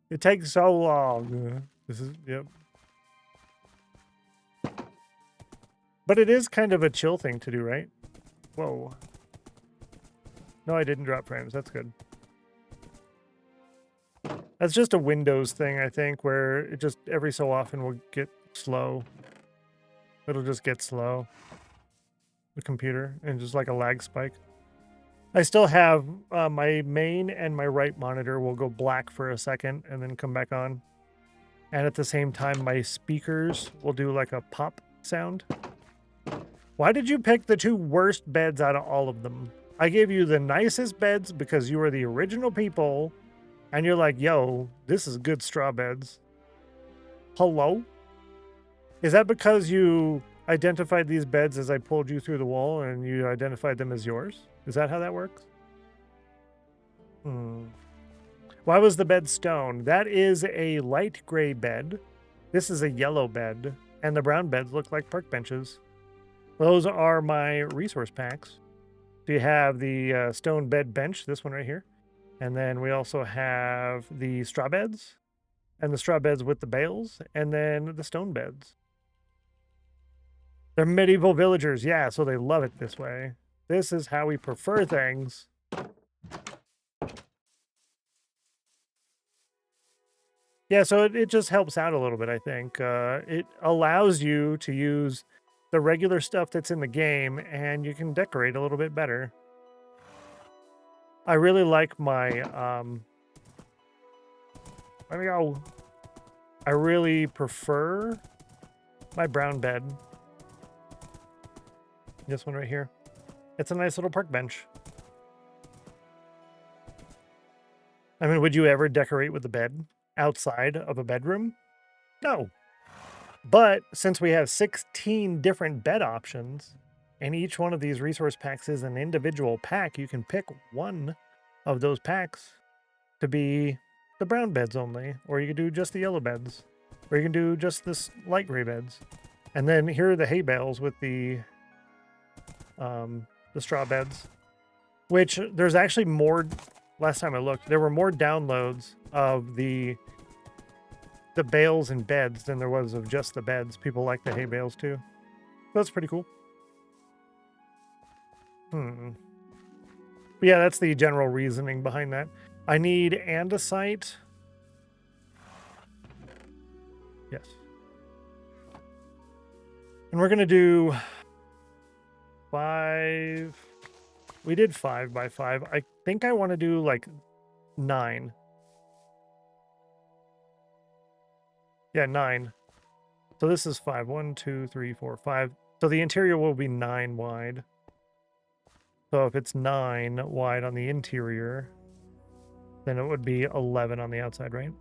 It takes so long. This is, yep. But it is kind of a chill thing to do, right? Whoa. No, I didn't drop frames. That's good. That's just a Windows thing, I think, where it just every so often will get slow. It'll just get slow. The computer, and just like a lag spike. I still have my main and my right monitor will go black for a second and then come back on. And at the same time, my speakers will do like a pop sound. Why did you pick the 2 worst beds out of all of them? I gave you the nicest beds because you were the original people. And you're like, yo, this is good straw beds. Hello? Is that because you identified these beds as I pulled you through the wall and you identified them as yours? Is that how that works? Why was the bed stone? That is a light gray bed. This is a yellow bed. And the brown beds look like park benches. Those are my resource packs. So you have the stone bed bench, this one right here. And then we also have the straw beds, and the straw beds with the bales, and then the stone beds. They're medieval villagers, yeah, so they love it this way. This is how we prefer things. Yeah, so it just helps out a little bit, I think. It allows you to use the regular stuff that's in the game, and you can decorate a little bit better. I really like my, let me go. I really prefer my brown bed. This one right here. It's a nice little park bench. I mean, would you ever decorate with a bed outside of a bedroom? No. But since we have 16 different bed options, and each one of these resource packs is an individual pack, you can pick one of those packs to be the brown beds only, or you can do just the yellow beds, or you can do just this light gray beds. And then here are the hay bales with the straw beds, which there's actually more. Last time I looked, there were more downloads of the bales and beds than there was of just the beds. People like the hay bales too. That's pretty cool. But yeah, that's the general reasoning behind that. I need andesite. Yes. And we're going to do 5. We did 5 by 5. I think I want to do like 9. Yeah, 9. So this is 5. 1, 2, 3, 4, 5. So the interior will be 9 wide. So if it's 9 wide on the interior, then it would be 11 on the outside, right?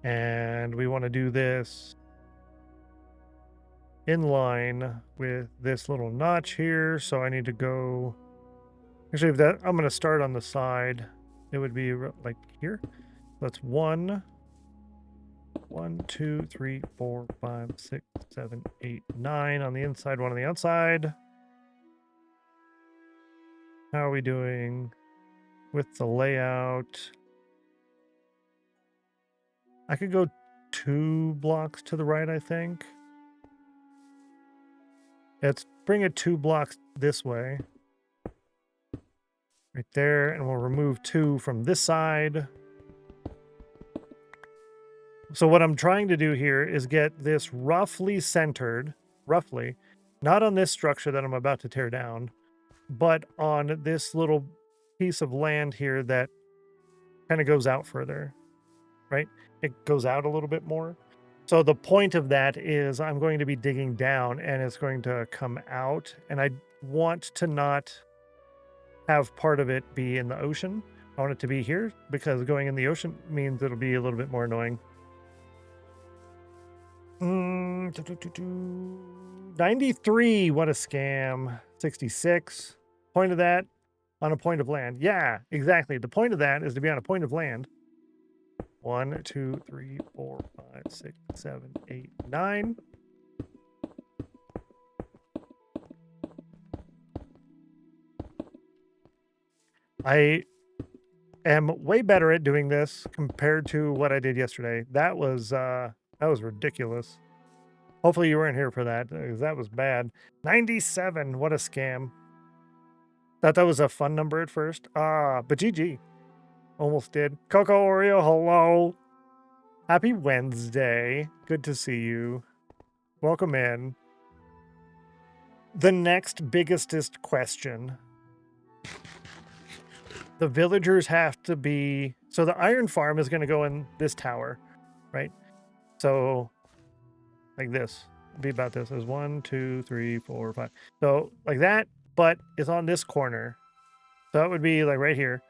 And we want to do this in line with this little notch here. So I need to go, actually, if that, I'm going to start on the side. It would be like here. That's 1, 2, 3, 4, 5, 6, 7, 8, 9 on the inside, 1 on the outside. How are we doing with the layout? I could go 2 blocks to the right, I think. Let's bring it 2 blocks this way. Right there, and we'll remove 2 from this side. So what I'm trying to do here is get this roughly centered, roughly, not on this structure that I'm about to tear down, but on this little piece of land here that kind of goes out further, right? It goes out a little bit more. So the point of that is I'm going to be digging down and it's going to come out, and I want to not have part of it be in the ocean. I want it to be here because going in the ocean means it'll be a little bit more annoying. 93, what a scam. 66. Point of that, on a point of land. Yeah, exactly. The point of that is to be on a point of land. 1, 2, 3, 4, 5, 6, 7, 8, 9. I am way better at doing this compared to what I did yesterday. That was ridiculous. Hopefully you weren't here for that, because that was bad. 97, what a scam. Thought that was a fun number at first. But GG. Almost did. Coco Oreo, hello. Happy Wednesday. Good to see you. Welcome in. The next biggest question. The villagers have to be... So the iron farm is going to go in this tower, right? So, like this. It'd be about this. There's 1, 2, 3, 4, 5. So, like that, but it's on this corner. So it would be like right here.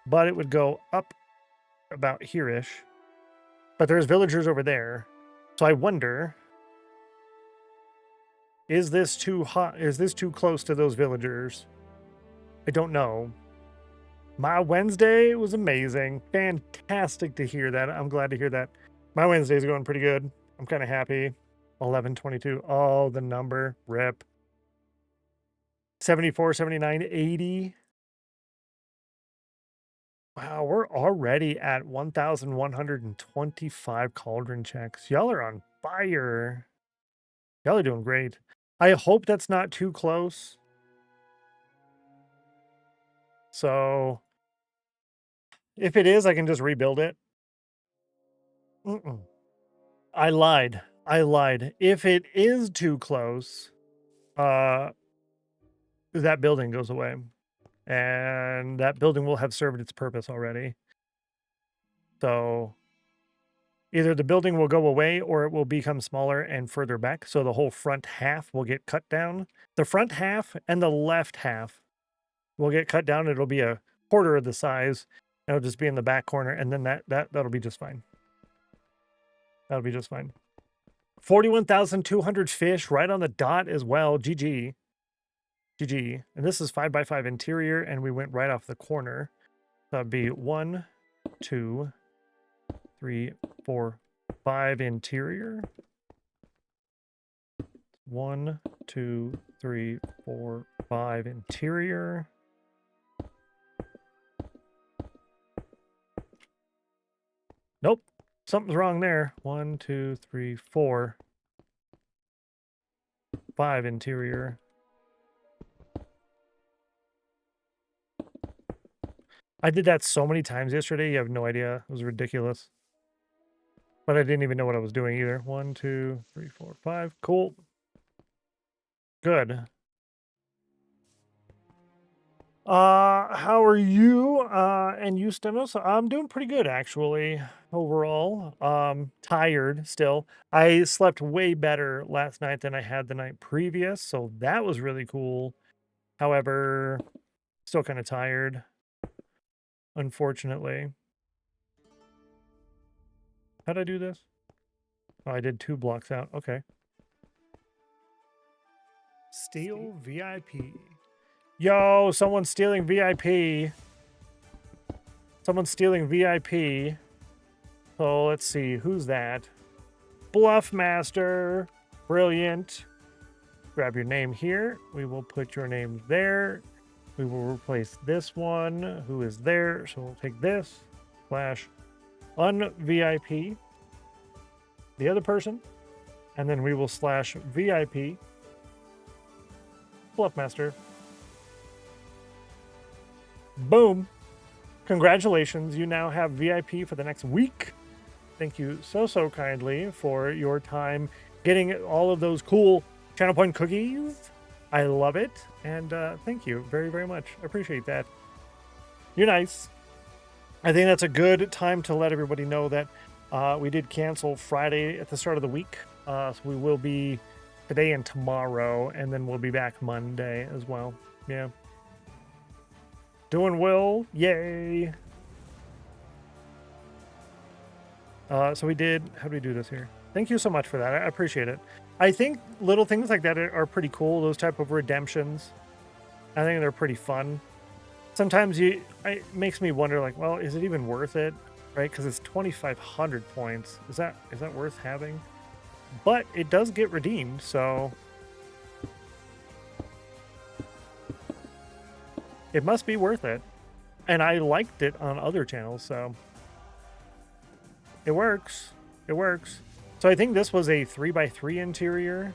But it would go up about here-ish. But there's villagers over there. So I wonder, is this too hot? Is this too close to those villagers? I don't know. My Wednesday was amazing. Fantastic to hear that. I'm glad to hear that. My Wednesday's going pretty good. I'm kind of happy. 11:22. Oh, the number. Rip. 74, 79, 80. Wow, we're already at 1,125 cauldron checks. Y'all are on fire. Y'all are doing great. I hope that's not too close. So if it is, I can just rebuild it. I lied. I lied. If it is too close, that building goes away. And that building will have served its purpose already. So either the building will go away or it will become smaller and further back. So the whole front half will get cut down. The front half and the left half will get cut down. It'll be a quarter of the size. It'll just be in the back corner. And then that'll be just fine. That'll be just fine. 41,200 fish right on the dot as well. GG. GG. And this is 5x5 interior, and we went right off the corner. So that'd be 1, 2, 3, 4, 5 interior. 1, 2, 3, 4, 5 interior. Nope. Something's wrong there. 1, 2, 3, 4, 5 interior. I did that so many times yesterday. You have no idea. It was ridiculous. But I didn't even know what I was doing either. 1, 2, 3, 4, 5. Cool. Good. How are you? And you, Stennos? I'm doing pretty good, actually, overall. Tired still. I slept way better last night than I had the night previous, so that was really cool. However, still kind of tired, unfortunately. How'd I do this? Oh, I did 2 blocks out. Okay. Steal VIP. Yo, someone's stealing VIP. Someone's stealing VIP. So let's see, who's that? Bluffmaster. Brilliant. Grab your name here. We will put your name there. We will replace this one who is there. So we'll take this slash unVIP. The other person. And then we will slash VIP. Bluffmaster. Boom. Congratulations. You now have VIP for the next week. Thank you so kindly for your time getting all of those cool channel point cookies. I love it. And thank you very much. I appreciate that. You're nice. I think that's a good time to let everybody know that we did cancel Friday at the start of the week. So we will be today and tomorrow, and then we'll be back Monday as well. Yeah. Doing well. Yay. So we did, how do we do this here? Thank you so much for that. I appreciate it. I think little things like that are pretty cool. Those type of redemptions. I think they're pretty fun. Sometimes it makes me wonder, like, well, is it even worth it? Right? Because it's 2,500 points. Is that worth having? But it does get redeemed, so it must be worth it. And I liked it on other channels, so it works. It works. So I think this was a 3x3 interior.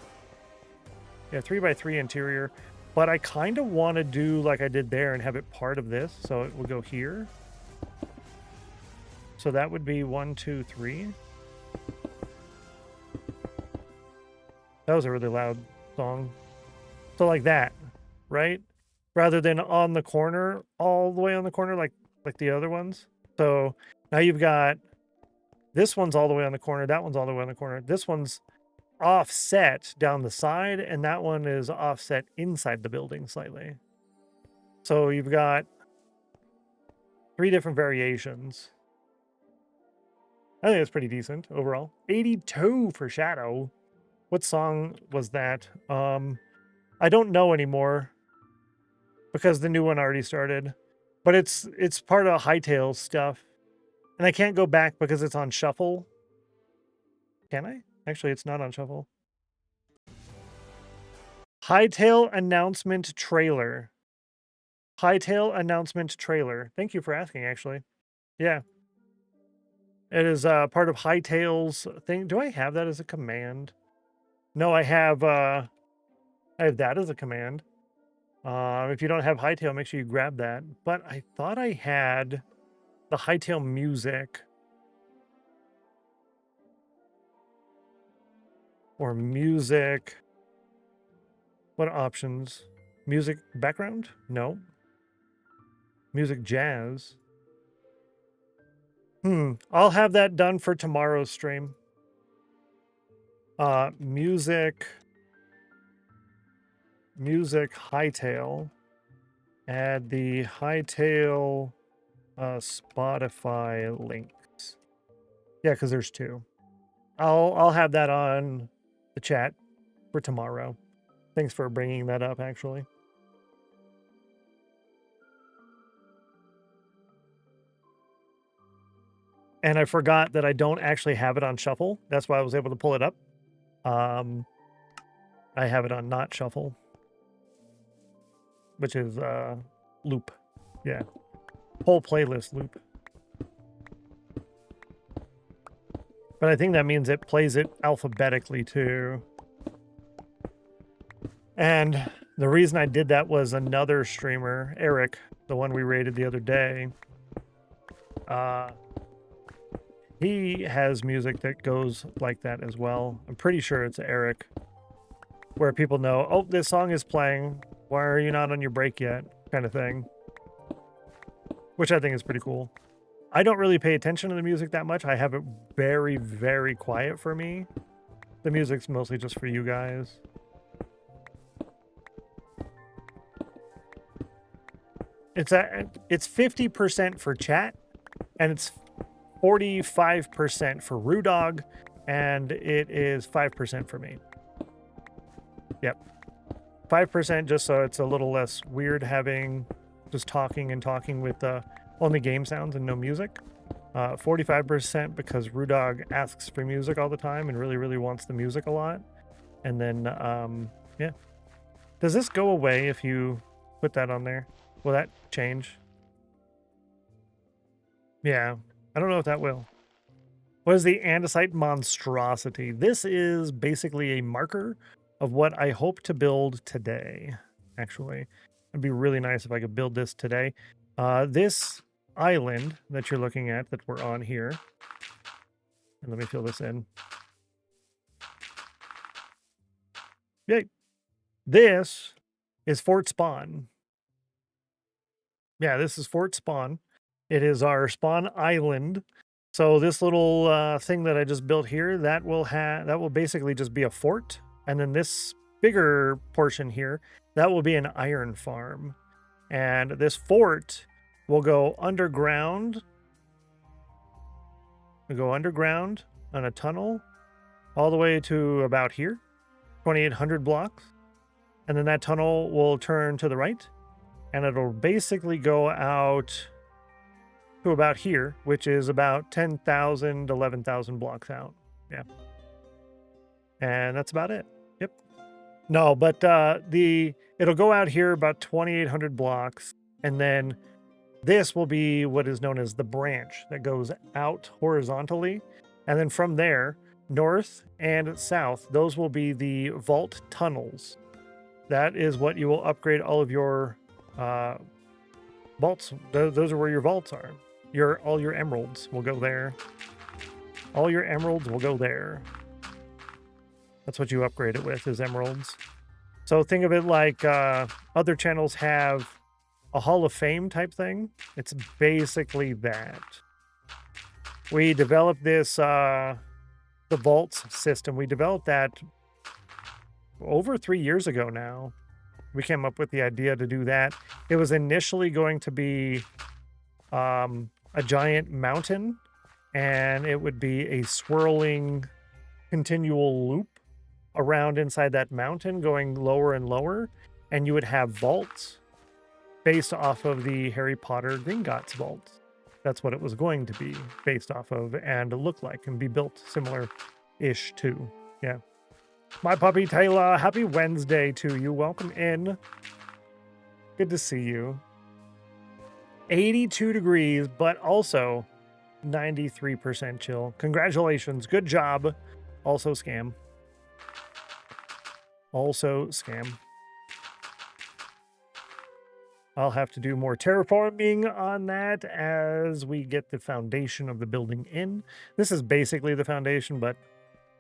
Yeah, 3x3 interior. But I kind of want to do like I did there and have it part of this. So it will go here. So that would be 1, 2, 3. That was a really loud song. So like that, right? Rather than on the corner, all the way on the corner, like the other ones. So now you've got this one's all the way on the corner, that one's all the way on the corner. This one's offset down the side, and that one is offset inside the building slightly. So you've got 3 different variations. I think it's pretty decent overall. 82 for Shadow. What song was that? I don't know anymore because the new one already started. But it's part of Hightail's stuff. And I can't go back because it's on shuffle. Can I? Actually, it's not on shuffle. Hightail announcement trailer. Hightail announcement trailer. Thank you for asking, actually. Yeah. It is part of Hightail's thing. Do I have that as a command? No, I have that as a command. If you don't have Hightail, make sure you grab that. But I thought I had the Hightail music. Or music. What options? Music background? No. Music jazz. I'll have that done for tomorrow's stream. Music Hightail. Add the Hightail Spotify links. Yeah, because there's two. I'll have that on the chat for tomorrow. Thanks for bringing that up, actually. And I forgot that I don't actually have it on shuffle. That's why I was able to pull it up. I have it on not shuffle, which is loop. Yeah. Whole playlist loop. But I think that means it plays it alphabetically too. And the reason I did that was another streamer, Eric, the one we rated the other day. He has music that goes like that as well. I'm pretty sure it's Eric, where people know, oh, this song is playing. Why are you not on your break yet? Kind of thing. Which I think is pretty cool. I don't really pay attention to the music that much. I have it very, very quiet for me. The music's mostly just for you guys. It's 50% for chat, and it's 45% for Reuploading, and it is 5% for me. Yep. 5% just so it's a little less weird having just talking with only game sounds and no music. 45% because Reuploading asks for music all the time and really, really wants the music a lot. And then, yeah. Does this go away if you put that on there? Will that change? Yeah. I don't know if that will. What is the andesite monstrosity? This is basically a marker of what I hope to build today, actually. It'd be really nice if I could build this today. This island that you're looking at that we're on here, and let me fill this in. Yay. This is Fort Spawn. Yeah, this is Fort Spawn. It is our spawn island. So this little thing that I just built here, that will basically just be a fort. And then this bigger portion here, that will be an iron farm. And this fort will go underground. We'll go underground on a tunnel all the way to about here, 2,800 blocks. And then that tunnel will turn to the right. And it'll basically go out to about here, which is about 10,000, 11,000 blocks out. Yeah. And that's about it. Yep. No, but it'll go out here about 2,800 blocks. And then this will be what is known as the branch that goes out horizontally. And then from there, north and south, those will be the vault tunnels. That is what you will upgrade all of your vaults. Those are where your vaults are. All your emeralds will go there. All your emeralds will go there. That's what you upgrade it with, is emeralds. So think of it like other channels have a Hall of Fame type thing. It's basically that. We developed this, the vaults system. We developed that over 3 years ago now. We came up with the idea to do that. It was initially going to be a giant mountain, and it would be a swirling continual loop around inside that mountain going lower and lower, and you would have vaults based off of the Harry Potter Gringotts vaults. That's what it was going to be based off of and look like and be built similar-ish to. Yeah. My puppy Taylor, happy Wednesday to you. Welcome in. Good to see you. 82 degrees, but also 93% chill. Congratulations. Good job. Also scam. Also scam. I'll have to do more terraforming on that as we get the foundation of the building in. This is basically the foundation, but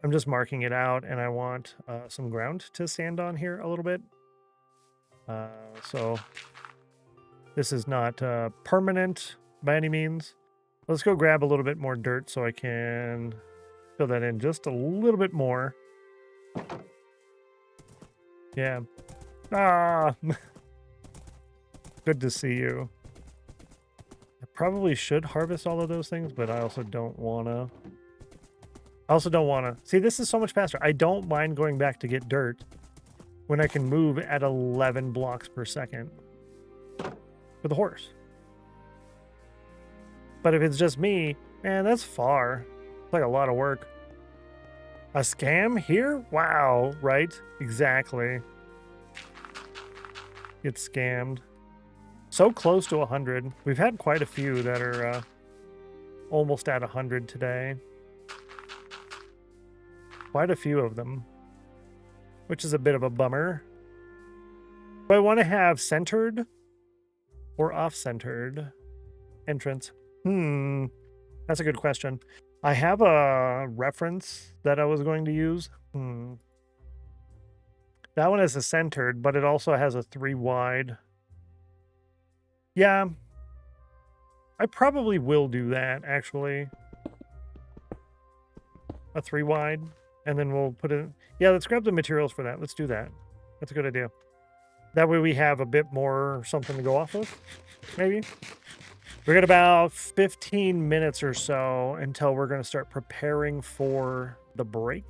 I'm just marking it out, and I want some ground to stand on here a little bit. So this is not permanent by any means. Let's go grab a little bit more dirt so I can fill that in just a little bit more. Yeah. Ah, good to see you. I probably should harvest all of those things, but I also don't want to. See, this is so much faster. I don't mind going back to get dirt when I can move at 11 blocks per second with a horse. But if it's just me, man, that's far. It's like a lot of work. A scam here? Wow, right? Exactly. Get scammed. So close to 100. We've had quite a few that are almost at 100 today. Quite a few of them, which is a bit of a bummer. Do I want to have centered or off-centered entrance? That's a good question. I have a reference that I was going to use. That one is a centered, but it also has a 3 wide. Yeah, I probably will do that, actually. A 3 wide, and then we'll put it... Yeah, let's grab the materials for that. Let's do that. That's a good idea. That way we have a bit more something to go off of, maybe. We got about 15 minutes or so until we're going to start preparing for the break.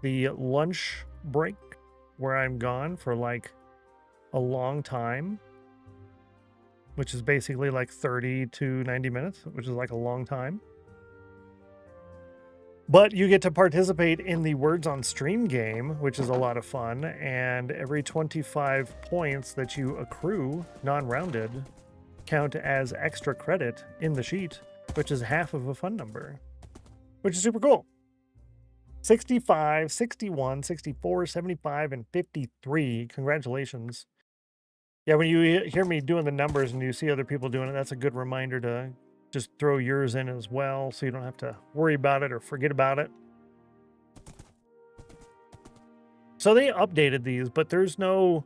The lunch break, where I'm gone for like a long time, which is basically like 30 to 90 minutes, which is like a long time. But you get to participate in the Words on Stream game, which is a lot of fun, and every 25 points that you accrue, non-rounded, count as extra credit in the sheet, which is half of a fun number, which is super cool. 65, 61, 64, 75, and 53. Congratulations. Yeah, when you hear me doing the numbers and you see other people doing it, that's a good reminder to just throw yours in as well, so you don't have to worry about it or forget about it. So they updated these, but there's no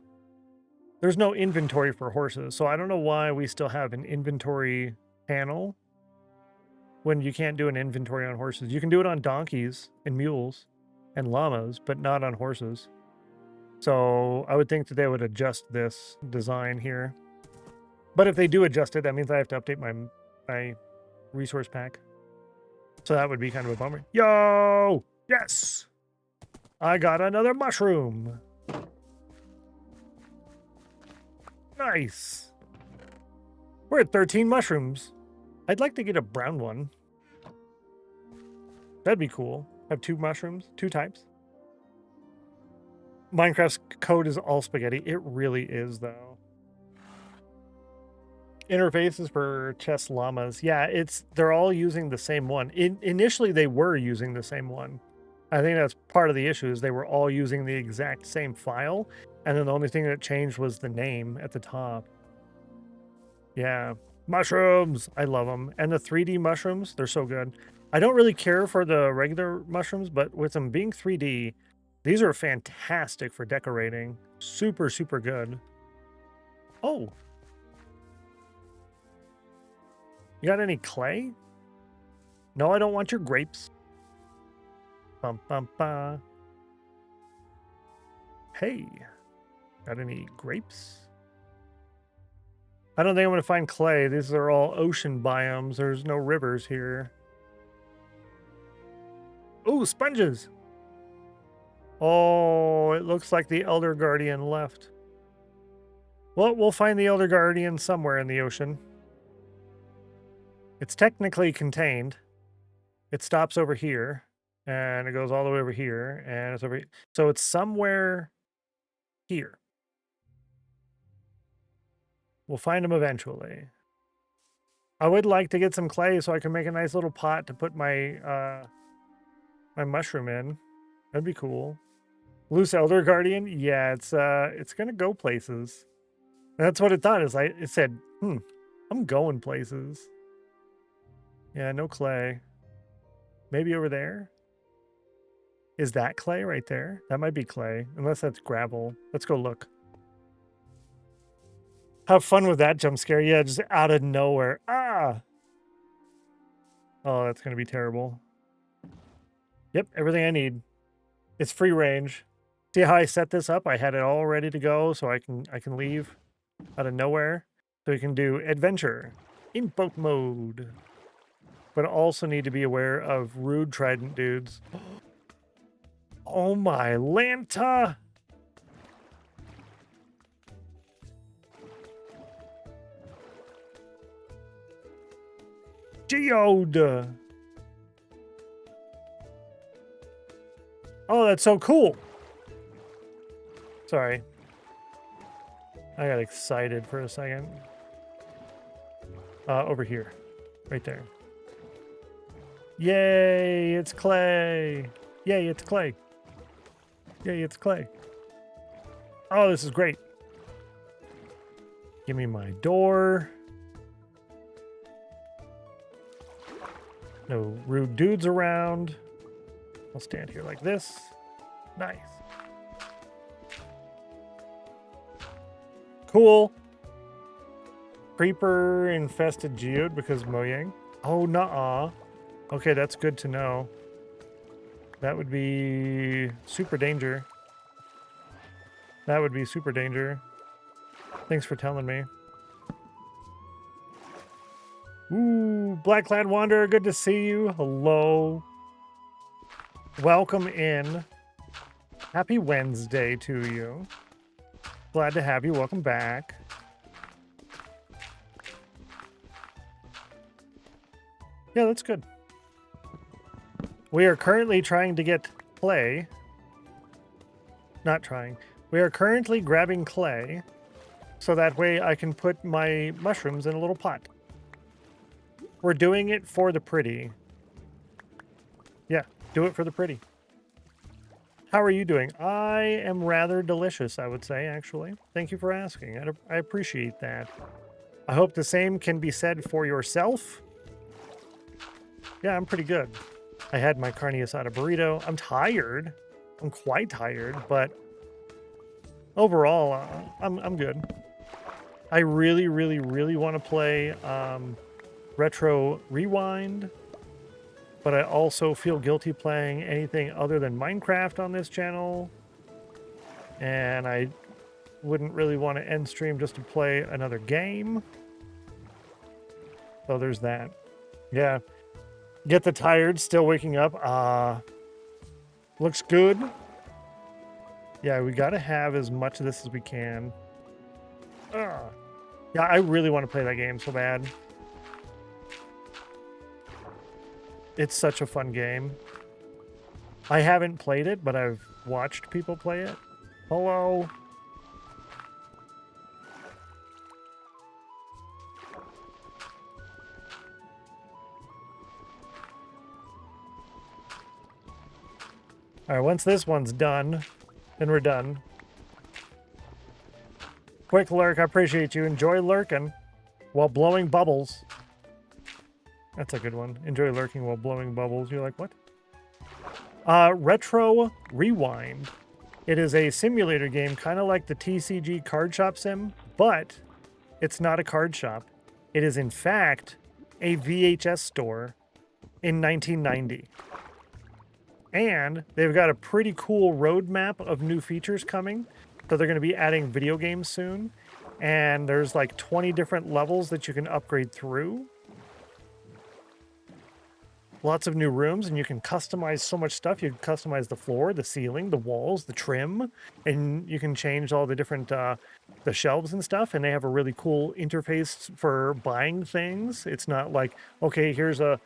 inventory for horses. So I don't know why we still have an inventory panel when you can't do an inventory on horses. You can do it on donkeys and mules and llamas, but not on horses. So I would think that they would adjust this design here. But if they do adjust it, that means I have to update my resource pack. So that would be kind of a bummer. Yo! Yes! I got another mushroom. Nice. We're at 13 mushrooms. I'd like to get a brown one. That'd be cool. Have 2 mushrooms, 2 types. Minecraft's code is all spaghetti. It really is, though. Interfaces for chess llamas. Yeah, they're all using the same one. Initially, they were using the same one. I think that's part of the issue, is they were all using the exact same file, and then the only thing that changed was the name at the top. Yeah. Mushrooms! I love them. And the 3D mushrooms, they're so good. I don't really care for the regular mushrooms, but with them being 3D, these are fantastic for decorating. Super, super good. Oh. You got any clay? No, I don't want your grapes. Bum, bum, ba. Hey. Got any grapes? I don't think I'm going to find clay. These are all ocean biomes. There's no rivers here. Ooh, sponges. Oh, it looks like the Elder Guardian left. Well, we'll find the Elder Guardian somewhere in the ocean. It's technically contained. It stops over here. And it goes all the way over here, and it's over here. So it's somewhere here. We'll find them eventually. I would like to get some clay so I can make a nice little pot to put my my mushroom in. That'd be cool. Loose Elder Guardian? Yeah, it's gonna go places. That's what it thought. It said, I'm going places. Yeah, no clay. Maybe over there? Is that clay right there? That might be clay, unless that's gravel. Let's go look. Have fun with that jump scare. Yeah, just out of nowhere. Ah! Oh, that's going to be terrible. Yep, everything I need. It's free range. See how I set this up? I had it all ready to go so I can leave out of nowhere. So we can do adventure in boat mode. But also need to be aware of rude trident dudes. Oh my Lanta! Geode! Oh, that's so cool! Sorry. I got excited for a second. Over here. Right there. Yay, it's clay! Yay, it's clay! Yay, it's clay! Oh, this is great! Give me my door. No rude dudes around. I'll stand here like this. Nice. Cool. Creeper infested geode because Mojang. Oh, nuh-uh. Okay, that's good to know. That would be super danger. That would be super danger. Thanks for telling me. Ooh, Blackclad Wanderer, good to see you. Hello. Welcome in. Happy Wednesday to you. Glad to have you. Welcome back. Yeah, that's good. We are currently trying to get clay. Not trying. We are currently grabbing clay so that way I can put my mushrooms in a little pot. We're doing it for the pretty. Yeah, do it for the pretty. How are you doing? I am rather delicious, I would say, actually. Thank you for asking. I appreciate that. I hope the same can be said for yourself. Yeah, I'm pretty good. I had my carne asada burrito. I'm tired. I'm quite tired, but overall, I'm good. I really, really, really want to play Retro Rewind, but I also feel guilty playing anything other than Minecraft on this channel, and I wouldn't really want to end stream just to play another game. So there's that. Yeah. Get the tired, still waking up. Looks good. Yeah, we got to have as much of this as we can. Yeah, I really want to play that game so bad. It's such a fun game. I haven't played it, but I've watched people play it. Hello. All right, once this one's done, then we're done. Quick lurk, I appreciate you. Enjoy lurking while blowing bubbles. That's a good one. Enjoy lurking while blowing bubbles. You're like, what? Retro Rewind. It is a simulator game, kind of like the TCG card shop sim, but it's not a card shop. It is, in fact, a VHS store in 1990. And they've got a pretty cool roadmap of new features coming. So they're going to be adding video games soon. And there's like 20 different levels that you can upgrade through. Lots of new rooms, and you can customize so much stuff. You can customize the floor, the ceiling, the walls, the trim, and you can change all the different the shelves and stuff. And they have a really cool interface for buying things. It's not like, okay, here's your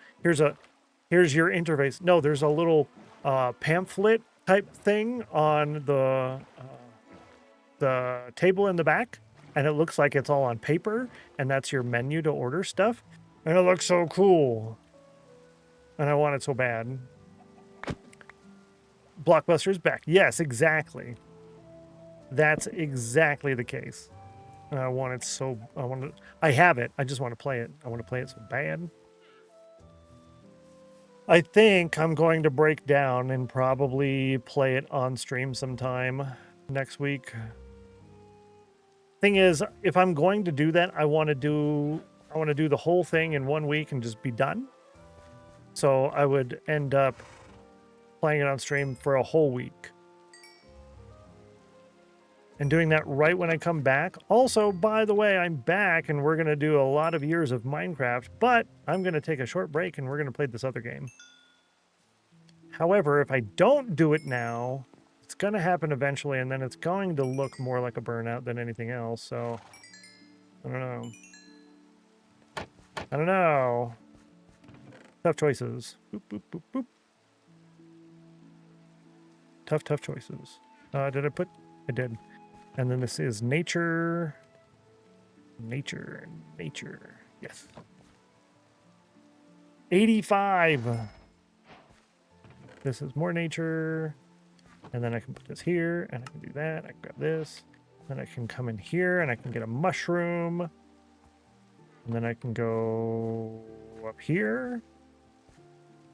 interface. No, there's a little pamphlet type thing on the table in the back, and it looks like it's all on paper, and that's your menu to order stuff, and it looks so cool, and I want it so bad. Blockbuster's back. Yes, exactly. That's exactly the case. And I want it so... I have it. I just want to play it. I want to play it so bad. I think I'm going to break down and probably play it on stream sometime next week. Thing is, if I'm going to do that, I want to do the whole thing in 1 week and just be done. So I would end up playing it on stream for a whole week. And doing that right when I come back. Also, by the way, I'm back and we're going to do a lot of years of Minecraft, but I'm going to take a short break and we're going to play this other game. However, if I don't do it now, it's going to happen eventually, and then it's going to look more like a burnout than anything else, so I don't know. I don't know. Tough choices. Boop, boop, boop, boop. Tough choices. Did I put? I did. And then this is nature. Nature. Yes. 85. This is more nature. And then I can put this here, and I can do that. I can grab this. Then I can come in here, and I can get a mushroom. And then I can go up here.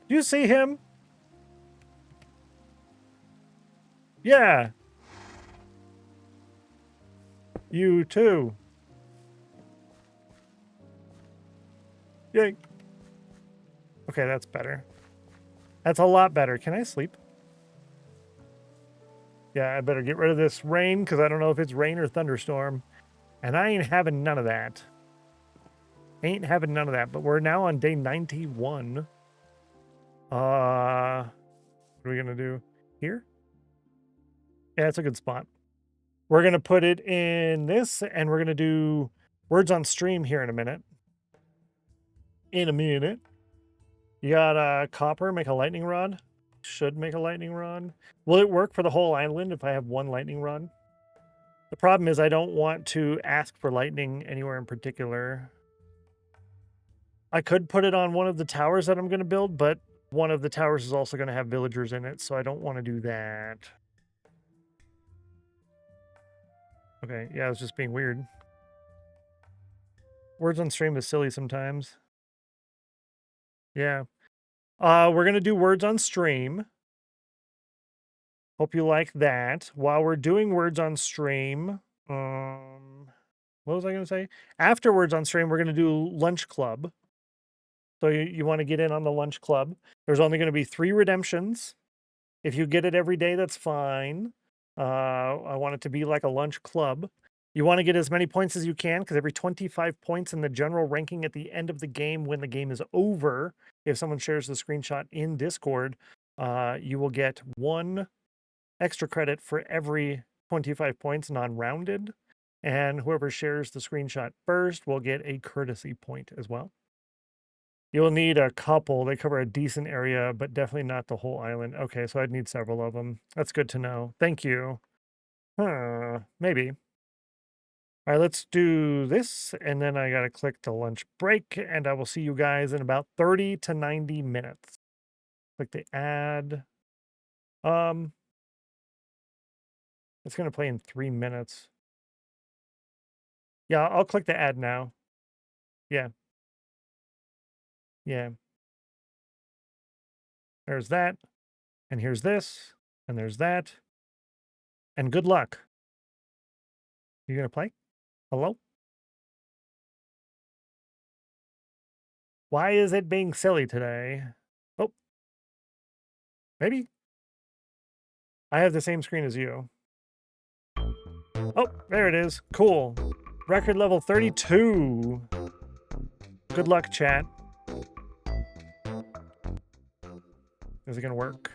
Do you see him? Yeah. You too. Yay. Okay, that's better. That's a lot better. Can I sleep? Yeah, I better get rid of this rain because I don't know if it's rain or thunderstorm. And I ain't having none of that. Ain't having none of that. But we're now on day 91. What are we going to do? Here? Yeah, it's a good spot. We're going to put it in this, and we're going to do words on stream here in a minute. You got copper, make a lightning rod. Should make a lightning rod. Will it work for the whole island if I have one lightning rod? The problem is I don't want to ask for lightning anywhere in particular. I could put it on one of the towers that I'm going to build, but one of the towers is also going to have villagers in it, so I don't want to do that. Okay, yeah, I was just being weird. Words on stream is silly sometimes. Yeah. We're going to do words on stream. Hope you like that. While we're doing words on stream, what was I going to say? Afterwards on stream, we're going to do lunch club. So you want to get in on the lunch club. There's only going to be 3 redemptions. If you get it every day, that's fine. I want it to be like a lunch club. You want to get as many points as you can, because every 25 points in the general ranking at the end of the game, when the game is over, if someone shares the screenshot in Discord, you will get 1 extra credit for every 25 points, non-rounded. And whoever shares the screenshot first will get a courtesy point as well. You'll need a couple. They cover a decent area, but definitely not the whole island. Okay, so I'd need several of them. That's good to know. Thank you. Maybe. All right, let's do this, and then I gotta click the lunch break, and I will see you guys in about 30 to 90 minutes. Click the ad. It's gonna play in 3 minutes. Yeah, I'll click the ad now. Yeah. Yeah. There's that, and here's this, and there's that, and good luck. You gonna play? Hello? Why is it being silly today? Oh, maybe. I have the same screen as you. Oh, there it is. Cool. Record level 32. Good luck, chat. Is it gonna work?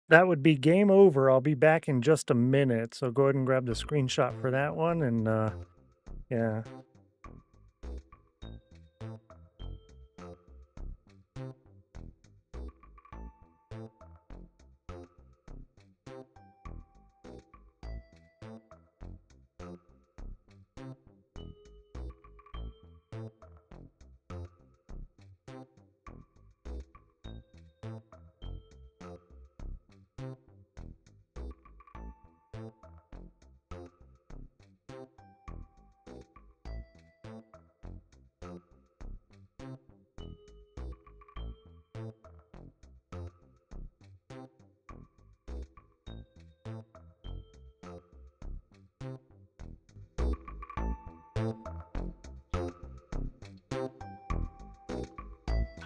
That would be game over. I'll be back in just a minute, so go ahead and grab the screenshot for that one, and, yeah.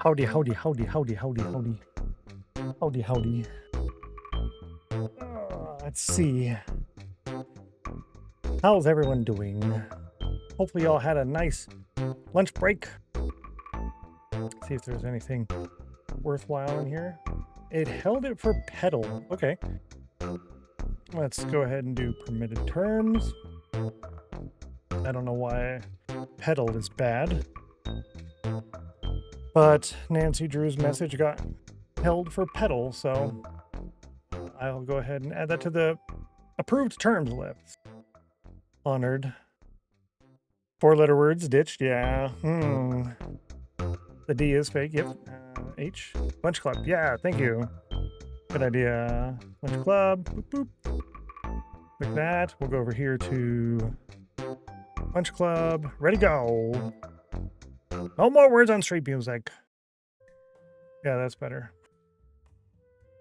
Howdy, howdy, howdy, howdy, howdy, howdy. Howdy, howdy. Let's see. How's everyone doing? Hopefully y'all had a nice lunch break. Let's see if there's anything worthwhile in here. It held it for pedal. Okay. Let's go ahead and do permitted terms. I don't know why pedal is bad. But Nancy Drew's message got held for pedal, so I'll go ahead and add that to the approved terms list. Honored. 4-letter words ditched, yeah. The D is fake, yep. H. Lunch Club, yeah, thank you. Good idea. Lunch Club, boop, boop. Like that. We'll go over here to Lunch Club. Ready, go. No more words on street music. Yeah, that's better.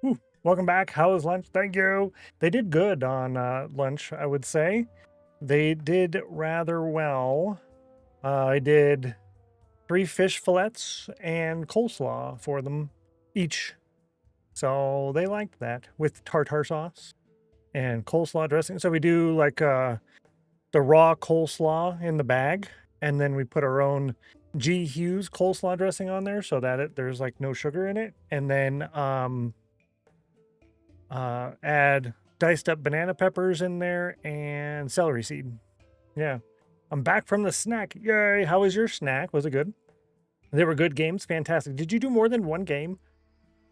Whew. Welcome back. How was lunch? Thank you. They did good on lunch, I would say. They did rather well. I did 3 fish fillets and coleslaw for them each. So they liked that with tartar sauce and coleslaw dressing. So we do like the raw coleslaw in the bag, and then we put our own G. Hughes coleslaw dressing on there so that there's like no sugar in it, and then add diced up banana peppers in there and celery seed. Yeah, I'm back from the snack. Yay! How was your snack? Was it good? They were good games. Fantastic. Did you do more than one game?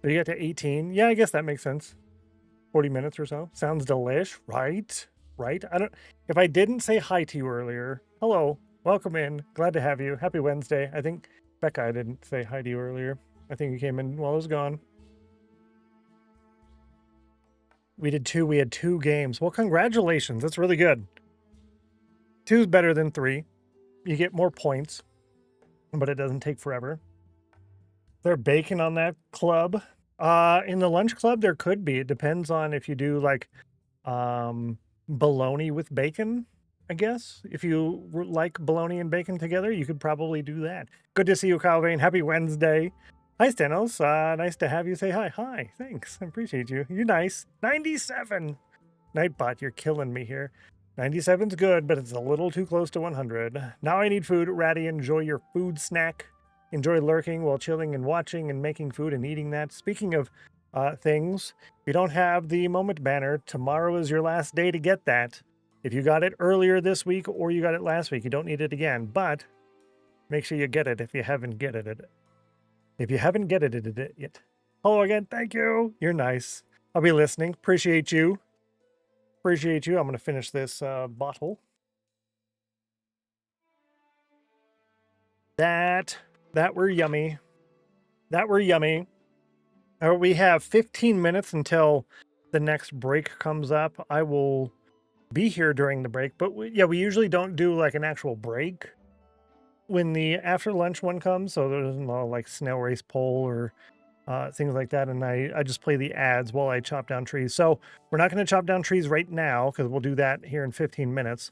Did you get to 18? Yeah, I guess that makes sense. 40 minutes or so. Sounds delish, right? Right? If I didn't say hi to you earlier, hello. Welcome in. Glad to have you. Happy Wednesday. I think, Becca, I didn't say hi to you earlier. I think you came in while I was gone. We did 2. We had 2 games. Well, congratulations. That's really good. 2's better than 3. You get more points, but it doesn't take forever. There's bacon on that club. In the lunch club, there could be. It depends on if you do like bologna with bacon. I guess if you like bologna and bacon together, you could probably do that. Good to see you, Calvin. Happy Wednesday. Hi, Stennos. Nice to have you say hi. Hi, thanks. I appreciate you. You're nice. 97. Nightbot, you're killing me here. 97's good, but it's a little too close to 100. Now I need food. Ratty, enjoy your food snack. Enjoy lurking while chilling and watching and making food and eating that. Speaking of things, if you don't have the moment banner, tomorrow is your last day to get that. If you got it earlier this week or you got it last week, you don't need it again, but make sure you get it if you haven't get it. If you haven't get it yet. Hello again. Thank you. You're nice. I'll be listening. Appreciate you. Appreciate you. I'm going to finish this bottle. That were yummy. That were yummy. We have 15 minutes until the next break comes up. I will be here during the break, but we usually don't do like an actual break when the after lunch one comes, so there's no like snail race poll or things like that, and I just play the ads while I chop down trees. So we're not going to chop down trees right now because we'll do that here in 15 minutes.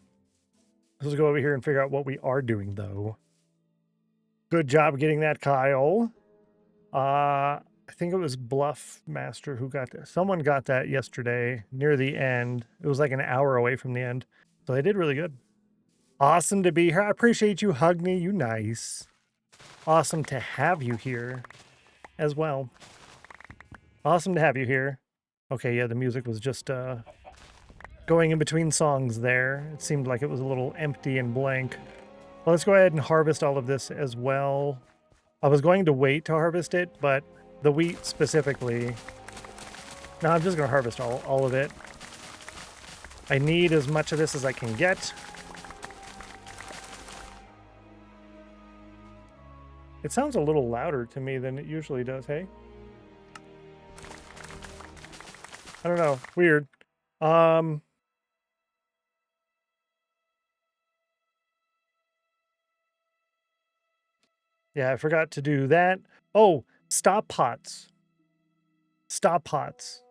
Let's go over here and figure out what we are doing though. Good job getting that, Kyle. I think it was Bluff Master who got that. Someone got that yesterday near the end. It was like an hour away from the end. So they did really good. Awesome to be here. I appreciate you, Hugney. You nice. Awesome to have you here as well. Awesome to have you here. Okay, yeah, the music was just going in between songs there. It seemed like it was a little empty and blank. Well, let's go ahead and harvest all of this as well. I was going to wait to harvest it, but the wheat specifically... No, I'm just going to harvest all of it. I need as much of this as I can get. It sounds a little louder to me than it usually does, hey? I don't know. Weird. Yeah, I forgot to do that. Oh, Stop Pots. Stop Pots.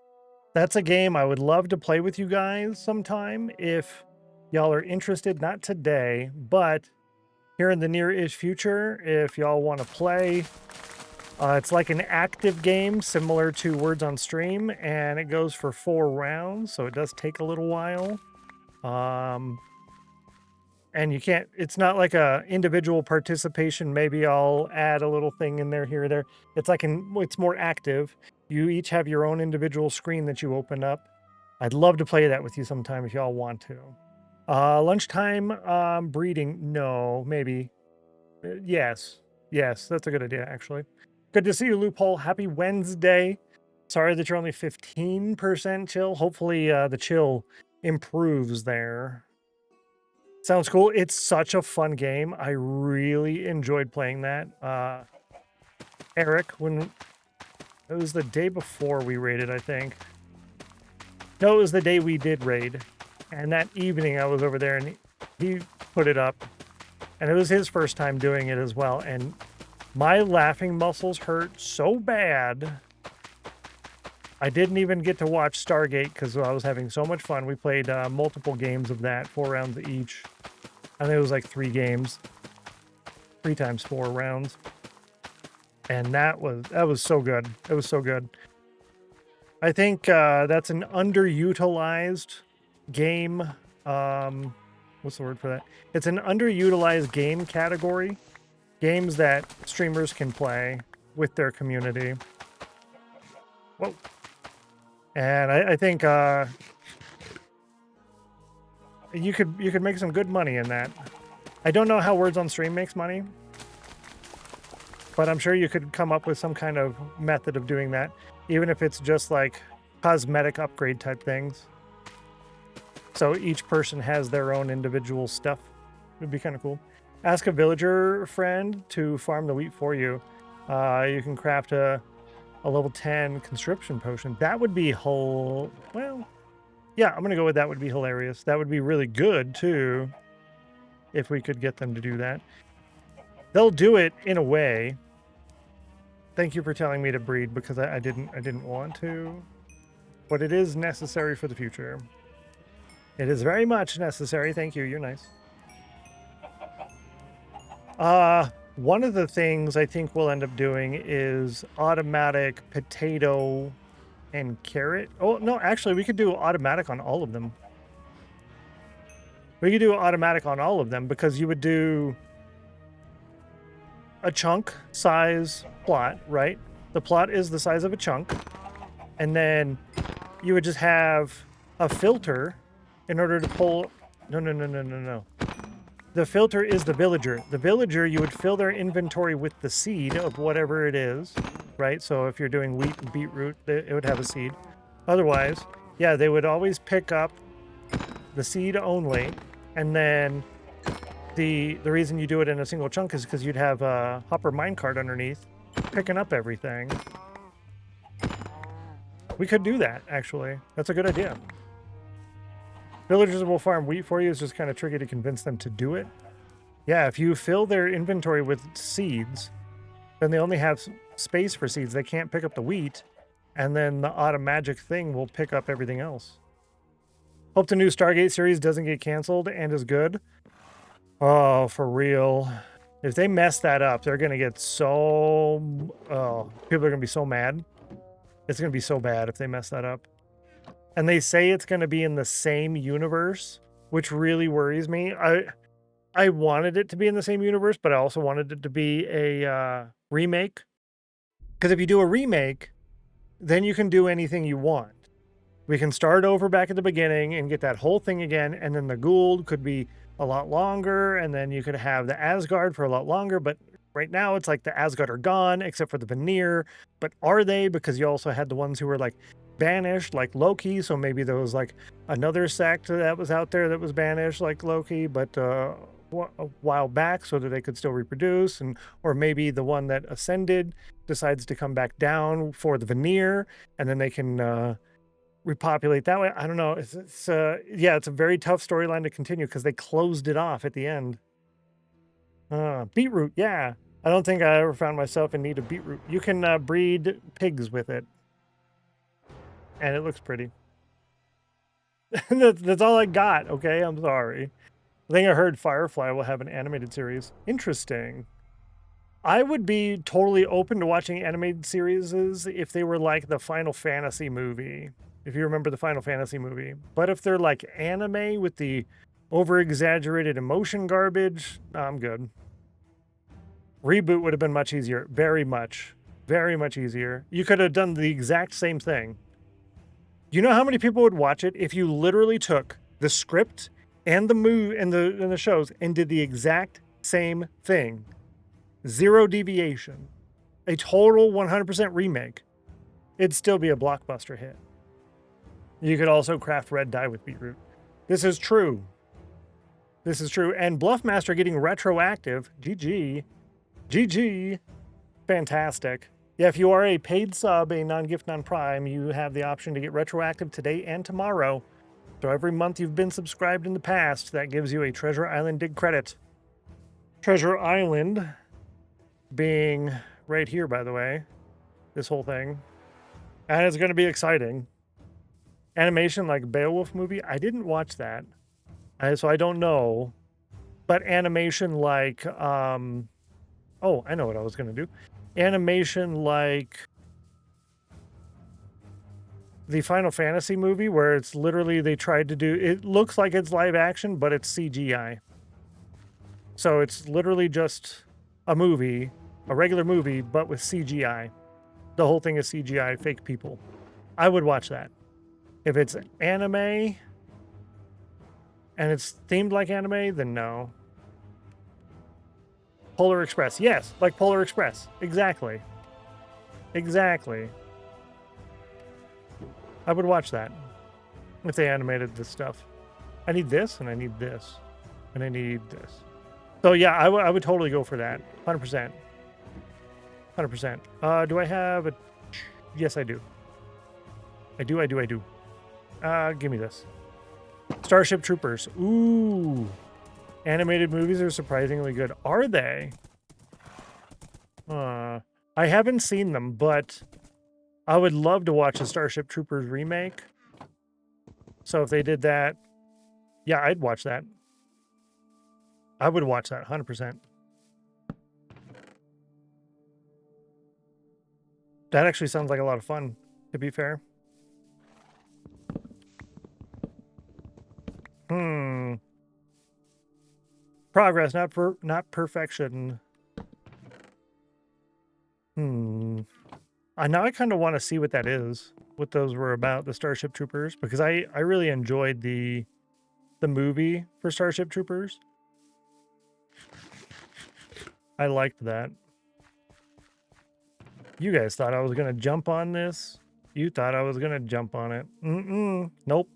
That's a game I would love to play with you guys sometime if y'all are interested. Not today, but here in the near-ish future, if y'all want to play. It's like an active game similar to Words on Stream, and it goes for 4 rounds, so it does take a little while. And you can't, it's not like a individual participation. Maybe I'll add a little thing in there, here or there. It's like it's more active. You each have your own individual screen that you open up. I'd love to play that with you sometime if y'all want to. Lunchtime breeding, no, maybe. Yes, that's a good idea, actually. Good to see you, Loophole. Happy Wednesday. Sorry that you're only 15% chill. Hopefully the chill improves there. Sounds cool. It's such a fun game. I really enjoyed playing that. Eric, when it was the day before we raided, I think. No, it was the day we did raid. And that evening I was over there and he put it up. And it was his first time doing it as well. And my laughing muscles hurt so bad. I didn't even get to watch Stargate because I was having so much fun. We played multiple games of that, 4 rounds each. I think it was like 3 games. 3 times 4 rounds. And that was so good. It was so good. I think that's an underutilized game. What's the word for that? It's an underutilized game category. Games that streamers can play with their community. Whoa. And I think you could make some good money in that. I don't know how Words on Stream makes money, but I'm sure you could come up with some kind of method of doing that, even if it's just like cosmetic upgrade type things. So each person has their own individual stuff. It would be kind of cool. Ask a villager friend to farm the wheat for you. You can craft a level 10 conscription potion. That would be well, yeah, I'm going to go with that would be hilarious. That would be really good, too, if we could get them to do that. They'll do it in a way. Thank you for telling me to breed because I didn't want to. But it is necessary for the future. It is very much necessary. Thank you. You're nice. One of the things I think we'll end up doing is automatic potato and carrot. Oh, no, actually, we could do automatic on all of them. We could do automatic on all of them because you would do a chunk size plot, right? The plot is the size of a chunk. And then you would just have a filter in order to pull... No. The filter is the villager. The villager, you would fill their inventory with the seed of whatever it is, right? So if you're doing wheat and beetroot, it would have a seed. Otherwise, yeah, they would always pick up the seed only. And then the reason you do it in a single chunk is because you'd have a hopper minecart underneath picking up everything. We could do that, actually. That's a good idea. Villagers will farm wheat for you. It's just kind of tricky to convince them to do it. Yeah, if you fill their inventory with seeds, then they only have space for seeds. They can't pick up the wheat, and then the automagic thing will pick up everything else. Hope the new Stargate series doesn't get canceled and is good. Oh, for real. If they mess that up, they're going to get so... Oh, people are going to be so mad. It's going to be so bad if they mess that up. And they say it's going to be in the same universe, which really worries me. I wanted it to be in the same universe, but I also wanted it to be a remake. Because if you do a remake, then you can do anything you want. We can start over back at the beginning and get that whole thing again, and then the Gould could be a lot longer, and then you could have the Asgard for a lot longer, but right now it's like the Asgard are gone, except for the Vanir. But are they? Because you also had the ones who were like banished, like Loki, so maybe there was like another sect that was out there that was banished, like Loki, but a while back so that they could still reproduce, and or maybe the one that ascended decides to come back down for the Vanir, and then they can repopulate that way. I don't know. Yeah, it's a very tough storyline to continue because they closed it off at the end. Beetroot, yeah. I don't think I ever found myself in need of beetroot. You can breed pigs with it, and it looks pretty. That's all I got. Okay, I'm sorry. I think I heard Firefly will have an animated series. Interesting. I would be totally open to watching animated series if they were like the Final Fantasy movie. If you remember the Final Fantasy movie. But if they're like anime with the over-exaggerated emotion garbage, I'm good. Reboot would have been much easier. Very much easier. You could have done the exact same thing. You know how many people would watch it if you literally took the script and the movie and the shows and did the exact same thing? Zero deviation. A total 100% remake. It'd still be a blockbuster hit. You could also craft red dye with beetroot. This is true. This is true. And Bluffmaster getting retroactive. GG. GG. Fantastic. Yeah, if you are a paid sub, a non-gift, non-prime, you have the option to get retroactive today and tomorrow. So every month you've been subscribed in the past, that gives you a Treasure Island dig credit. Treasure Island being right here, by the way. This whole thing. And it's going to be exciting. Animation like Beowulf movie, I didn't watch that. So I don't know. But animation like, oh, I know what I was going to do. Animation like the Final Fantasy movie, where it's literally they tried to do, it looks like it's live action, but it's CGI. So it's literally just a movie, a regular movie, but with CGI. The whole thing is CGI, fake people. I would watch that. If it's anime and it's themed like anime, then no. Polar Express. Yes, like Polar Express. Exactly. Exactly. I would watch that if they animated this stuff. I need this, and I need this, and I need this. So yeah, I would totally go for that. 100%. 100%. Do I have a... Yes, I do. I do. Give me this. Starship Troopers. Ooh. Animated movies are surprisingly good. Are they? I haven't seen them, but I would love to watch a Starship Troopers remake. So if they did that, yeah, I'd watch that. I would watch that, 100%. That actually sounds like a lot of fun, to be fair. Progress, not perfection. Now I kind of want to see what that is, what those were about, the Starship Troopers, because I really enjoyed the movie for Starship Troopers. I liked that. You guys thought I was going to jump on this? You thought I was going to jump on it. Nope.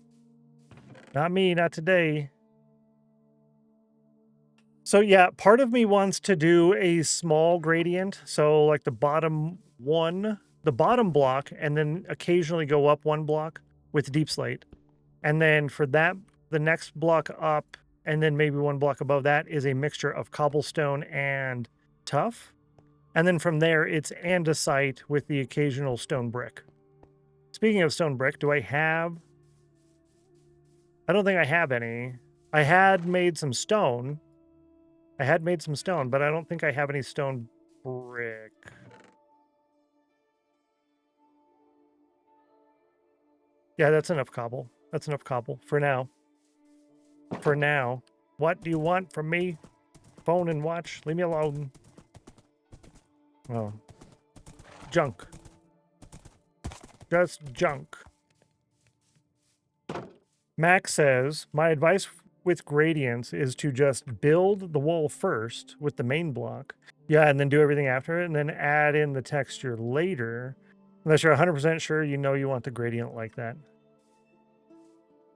Not me, not today. So yeah, part of me wants to do a small gradient. So like the bottom block, and then occasionally go up one block with deep slate. And then for that, the next block up, and then maybe one block above that is a mixture of cobblestone and tuff. And then from there, it's andesite with the occasional stone brick. Speaking of stone brick, do I have... I don't think I have any. I had made some stone. But I don't think I have any stone brick. Yeah, that's enough cobble. That's enough cobble for now. For now. What do you want from me? phone and watch. Leave me alone. Oh. Junk. Just junk. Max says, my advice with gradients is to just build the wall first with the main block. Yeah, and then do everything after it, and then add in the texture later. Unless you're 100% sure you know you want the gradient like that.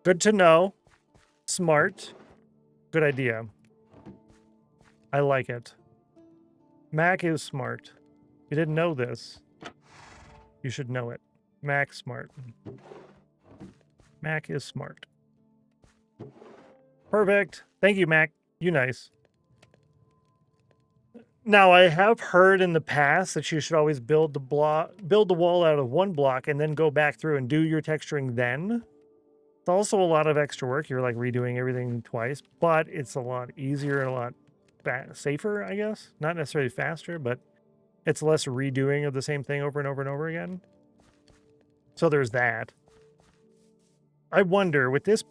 Good to know. Smart. Good idea. I like it. Mac is smart. If you didn't know this, you should know it. Mac's smart. Mac is smart. Perfect. Thank you, Mac. You nice. Now, I have heard in the past that you should always build the wall out of one block and then go back through and do your texturing then. It's also a lot of extra work. You're like redoing everything twice, but it's a lot easier and a lot safer, I guess. Not necessarily faster, but it's less redoing of the same thing over and over and over again. So there's that. I wonder, with this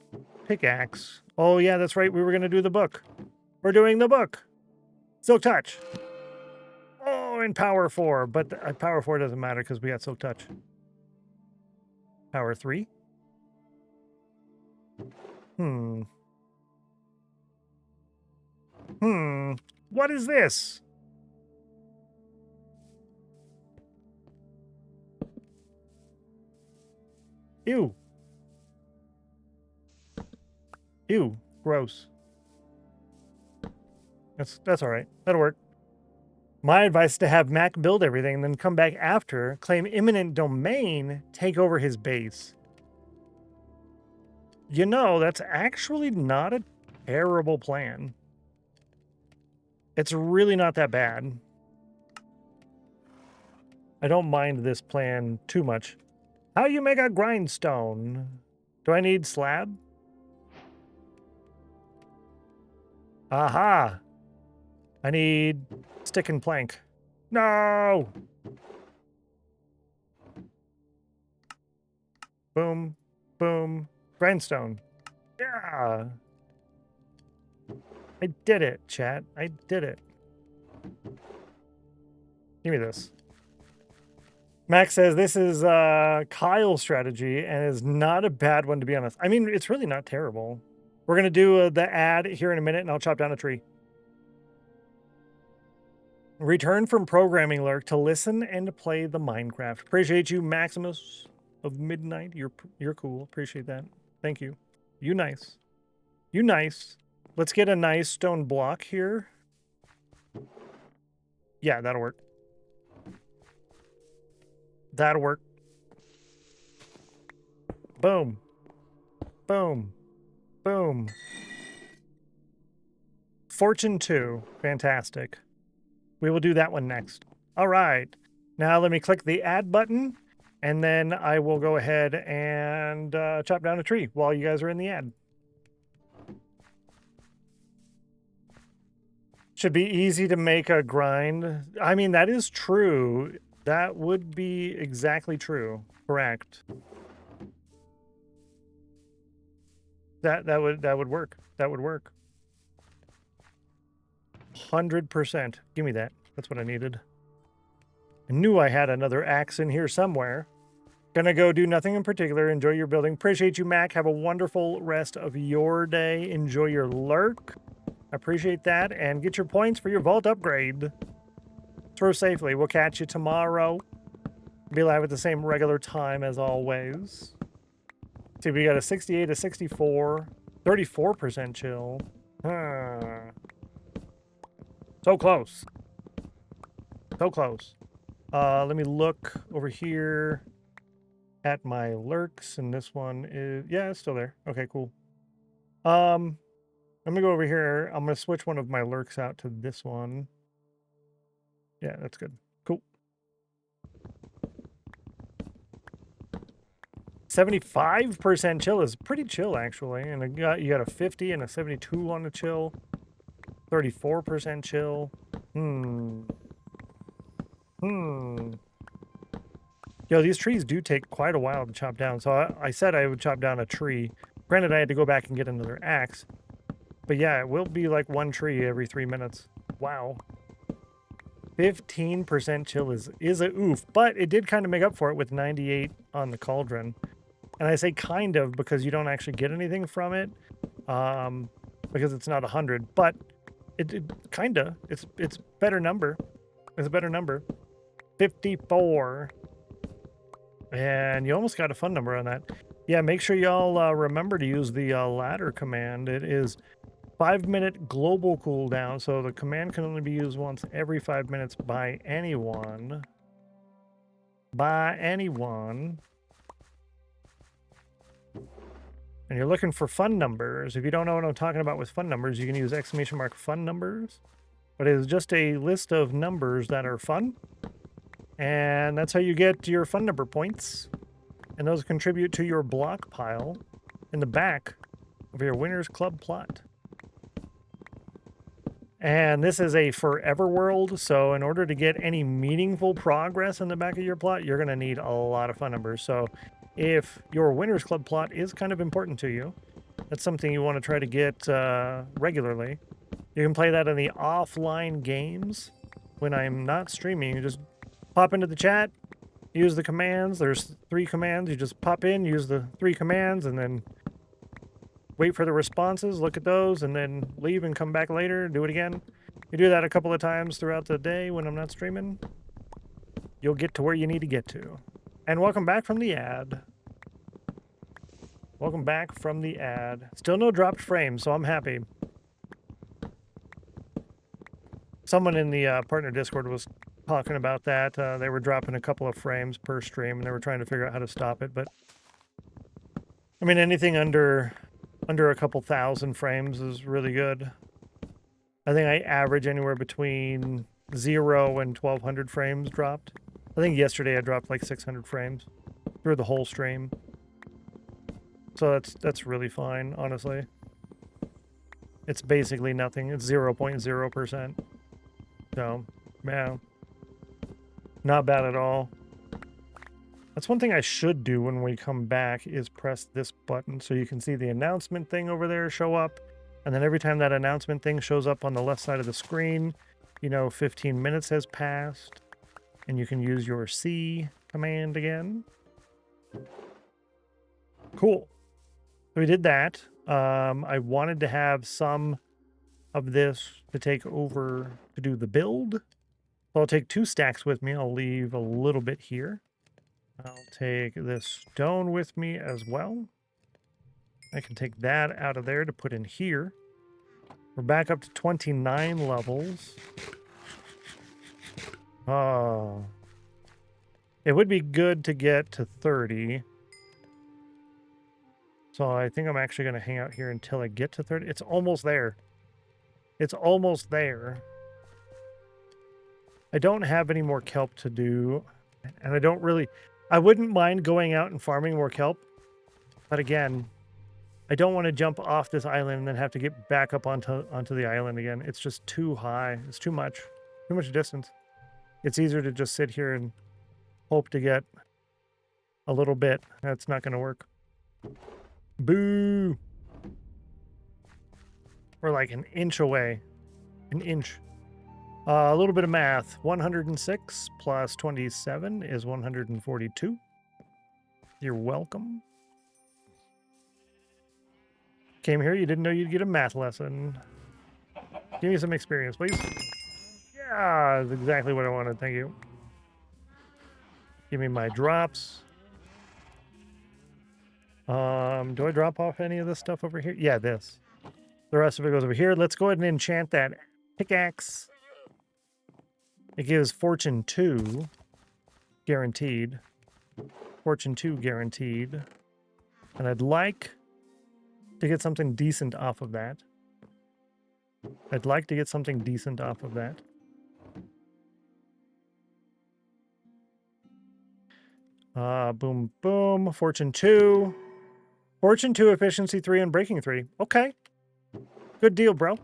pickaxe... Oh, yeah, that's right. We were going to do the book. We're doing the book. Silk Touch. Oh, and Power 4. But Power 4 doesn't matter because we got Silk Touch. Power 3. What is this? Ew. Ew. Gross. That's all right. That'll work. My advice is to have Mac build everything and then come back after, claim eminent domain, take over his base. You know, that's actually not a terrible plan. It's really not that bad. I don't mind this plan too much. How you make a grindstone? Do I need slab? Aha! I need stick and plank. No! Boom, boom, grindstone. Yeah! I did it, chat. I did it. Give me this. Max says this is Kyle's strategy and is not a bad one, to be honest. I mean, it's really not terrible. We're going to do the ad here in a minute, and I'll chop down a tree. Return from programming lurk to listen and play the Minecraft. Appreciate you, Maximus of Midnight. You're cool. Appreciate that. Thank you. You nice. You nice. Let's get a nice stone block here. Yeah, that'll work. That'll work. Boom. Boom. Boom. Fortune 2. Fantastic. We will do that one next. All right. Now let me click the add button, and then I will go ahead and chop down a tree while you guys are in the ad. Should be easy to make a grind. I mean, that is true. That would be exactly true. Correct. That would work. That would work. 100%. Give me that. That's what I needed. I knew I had another axe in here somewhere. Gonna go do nothing in particular. Enjoy your building. Appreciate you, Mac. Have a wonderful rest of your day. Enjoy your lurk. Appreciate that. And get your points for your vault upgrade. Throw safely. We'll catch you tomorrow. Be live at the same regular time as always. See, we got a 68, a 64, 34% chill. So close. So close. Let me look over here at my lurks, and this one is, yeah, it's still there. Okay, cool. I'm gonna go over here. I'm gonna switch one of my lurks out to this one. Yeah, that's good. Cool. 75% chill is pretty chill, actually. And you got a 50 and a 72 on the chill. 34% chill. Yo, these trees do take quite a while to chop down. So I said I would chop down a tree. Granted, I had to go back and get another axe. But yeah, it will be like one tree every 3 minutes. Wow. 15% chill is a oof, but it did kind of make up for it with 98 on the cauldron. And I say kind of because you don't actually get anything from it, because it's not 100, but it kind of, it's better number. It's a better number. 54. And you almost got a fun number on that. Yeah, make sure y'all remember to use the ladder command. It is 5-minute global cooldown, so the command can only be used once every 5 minutes by anyone. By anyone. And you're looking for fun numbers. If you don't know what I'm talking about with fun numbers, you can use !_ fun numbers. But it is just a list of numbers that are fun. And that's how you get your fun number points. And those contribute to your block pile in the back of your Winners Club plot. And this is a forever world, so in order to get any meaningful progress in the back of your plot, you're going to need a lot of fun numbers. So if your Winners Club plot is kind of important to you, that's something you want to try to get regularly. You can play that in the offline games. When I'm not streaming, you just pop into the chat, use the commands. There's 3 commands. You just pop in, use the 3 commands, and then wait for the responses, look at those, and then leave and come back later, do it again. You do that a couple of times throughout the day when I'm not streaming. You'll get to where you need to get to. And welcome back from the ad. Welcome back from the ad. Still no dropped frames, so I'm happy. Someone in the partner Discord was talking about that. They were dropping a couple of frames per stream, and they were trying to figure out how to stop it. But I mean, anything under a couple thousand frames is really good. I think I average anywhere between 0 and 1200 frames dropped. I think yesterday I dropped like 600 frames through the whole stream. So that's really fine, honestly. It's basically nothing. It's 0.0%. So, yeah. Not bad at all. That's one thing I should do when we come back is press this button so you can see the announcement thing over there show up. And then every time that announcement thing shows up on the left side of the screen, you know 15 minutes has passed and you can use your C command again. Cool. So we did that. I wanted to have some of this to take over to do the build. So I'll take 2 stacks with me. I'll leave a little bit here. I'll take this stone with me as well. I can take that out of there to put in here. We're back up to 29 levels. Oh. It would be good to get to 30. So I think I'm actually going to hang out here until I get to 30. It's almost there. It's almost there. I don't have any more kelp to do. And I don't really... I wouldn't mind going out and farming more kelp. But again, I don't want to jump off this island and then have to get back up onto the island again. It's just too high. It's too much. Too much distance. It's easier to just sit here and hope to get a little bit. That's not going to work. Boo! We're like an inch away. An inch. A little bit of math. 106 plus 27 is 142. You're welcome. Came here, you didn't know you'd get a math lesson. Give me some experience, please. Yeah, that's exactly what I wanted. Thank you. Give me my drops. Do I drop off any of this stuff over here? Yeah, this. The rest of it goes over here. Let's go ahead and enchant that pickaxe. It gives Fortune 2 guaranteed. Fortune 2 guaranteed. And I'd like to get something decent off of that. I'd like to get something decent off of that. Boom, boom. Fortune 2. Fortune 2, efficiency 3, and breaking 3. Okay. Good deal, bro.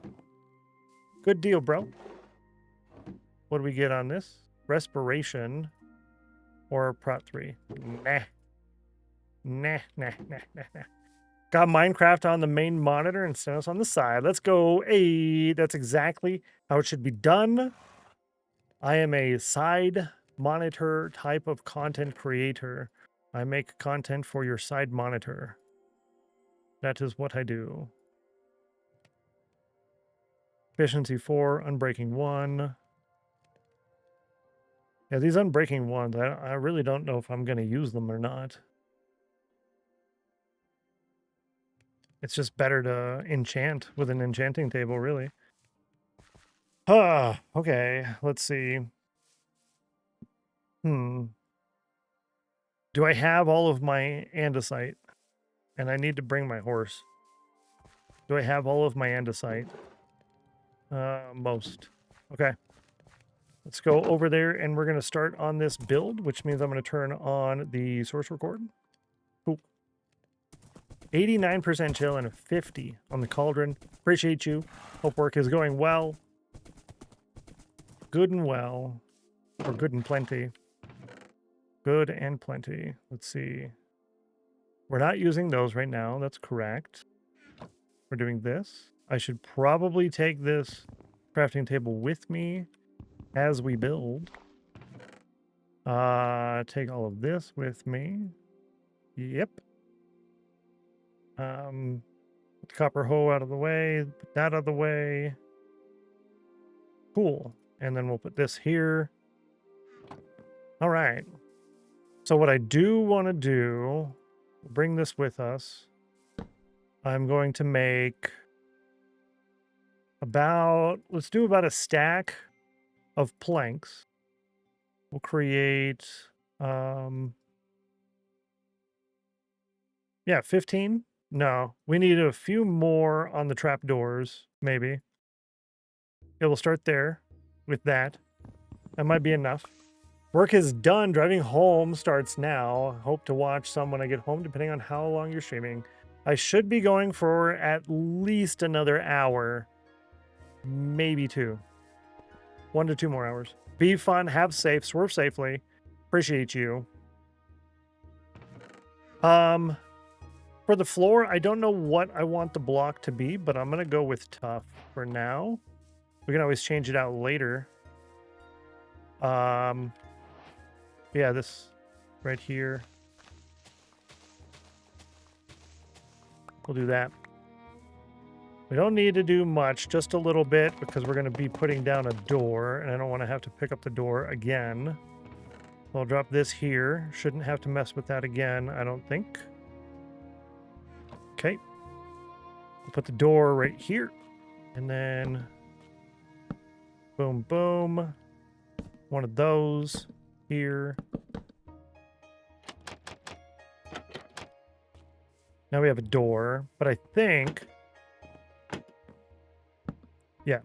Good deal, bro. What do we get on this? Respiration or Prot 3? Nah. Nah, nah, nah, nah, nah. Got Minecraft on the main monitor and Stennos on the side. Let's go. Hey, that's exactly how it should be done. I am a side monitor type of content creator. I make content for your side monitor. That is what I do. Efficiency 4, Unbreaking 1. Yeah, these Unbreaking ones, I really don't know if I'm going to use them or not. It's just better to enchant with an enchanting table, really. Okay, let's see. Do I have all of my andesite? And I need to bring my horse. Do I have all of my andesite? Most. Okay. Let's go over there and we're going to start on this build, which means I'm going to turn on the source record. Cool. 89% chill and a 50 on the cauldron. Appreciate you. Hope work is going well. Good and well. Or good and plenty. Good and plenty. Let's see. We're not using those right now. That's correct. We're doing this. I should probably take this crafting table with me as we build. Take all of this with me. Yep. Put the copper hoe out of the way. Put that out of the way. Cool. And then we'll put this here. All right. So what I do want to do, bring this with us. I'm going to make about, let's do about a stack of planks. We'll create, yeah, 15. No, we need a few more on the trapdoors, maybe. Yeah, we'll start there with that. That might be enough. Work is done. Driving home starts now. Hope to watch some when I get home, depending on how long you're streaming. I should be going for at least another hour. Maybe 2. 1 to 2 more hours. Be fun. Have safe. Swerve safely. Appreciate you. For the floor, I don't know what I want the block to be, but I'm going to go with tough for now. We can always change it out later. Yeah, this right here. We'll do that. We don't need to do much, just a little bit, because we're going to be putting down a door, and I don't want to have to pick up the door again. I'll drop this here. Shouldn't have to mess with that again, I don't think. Okay. We'll put the door right here. And then boom, boom. One of those here. Now we have a door, but I think, yeah,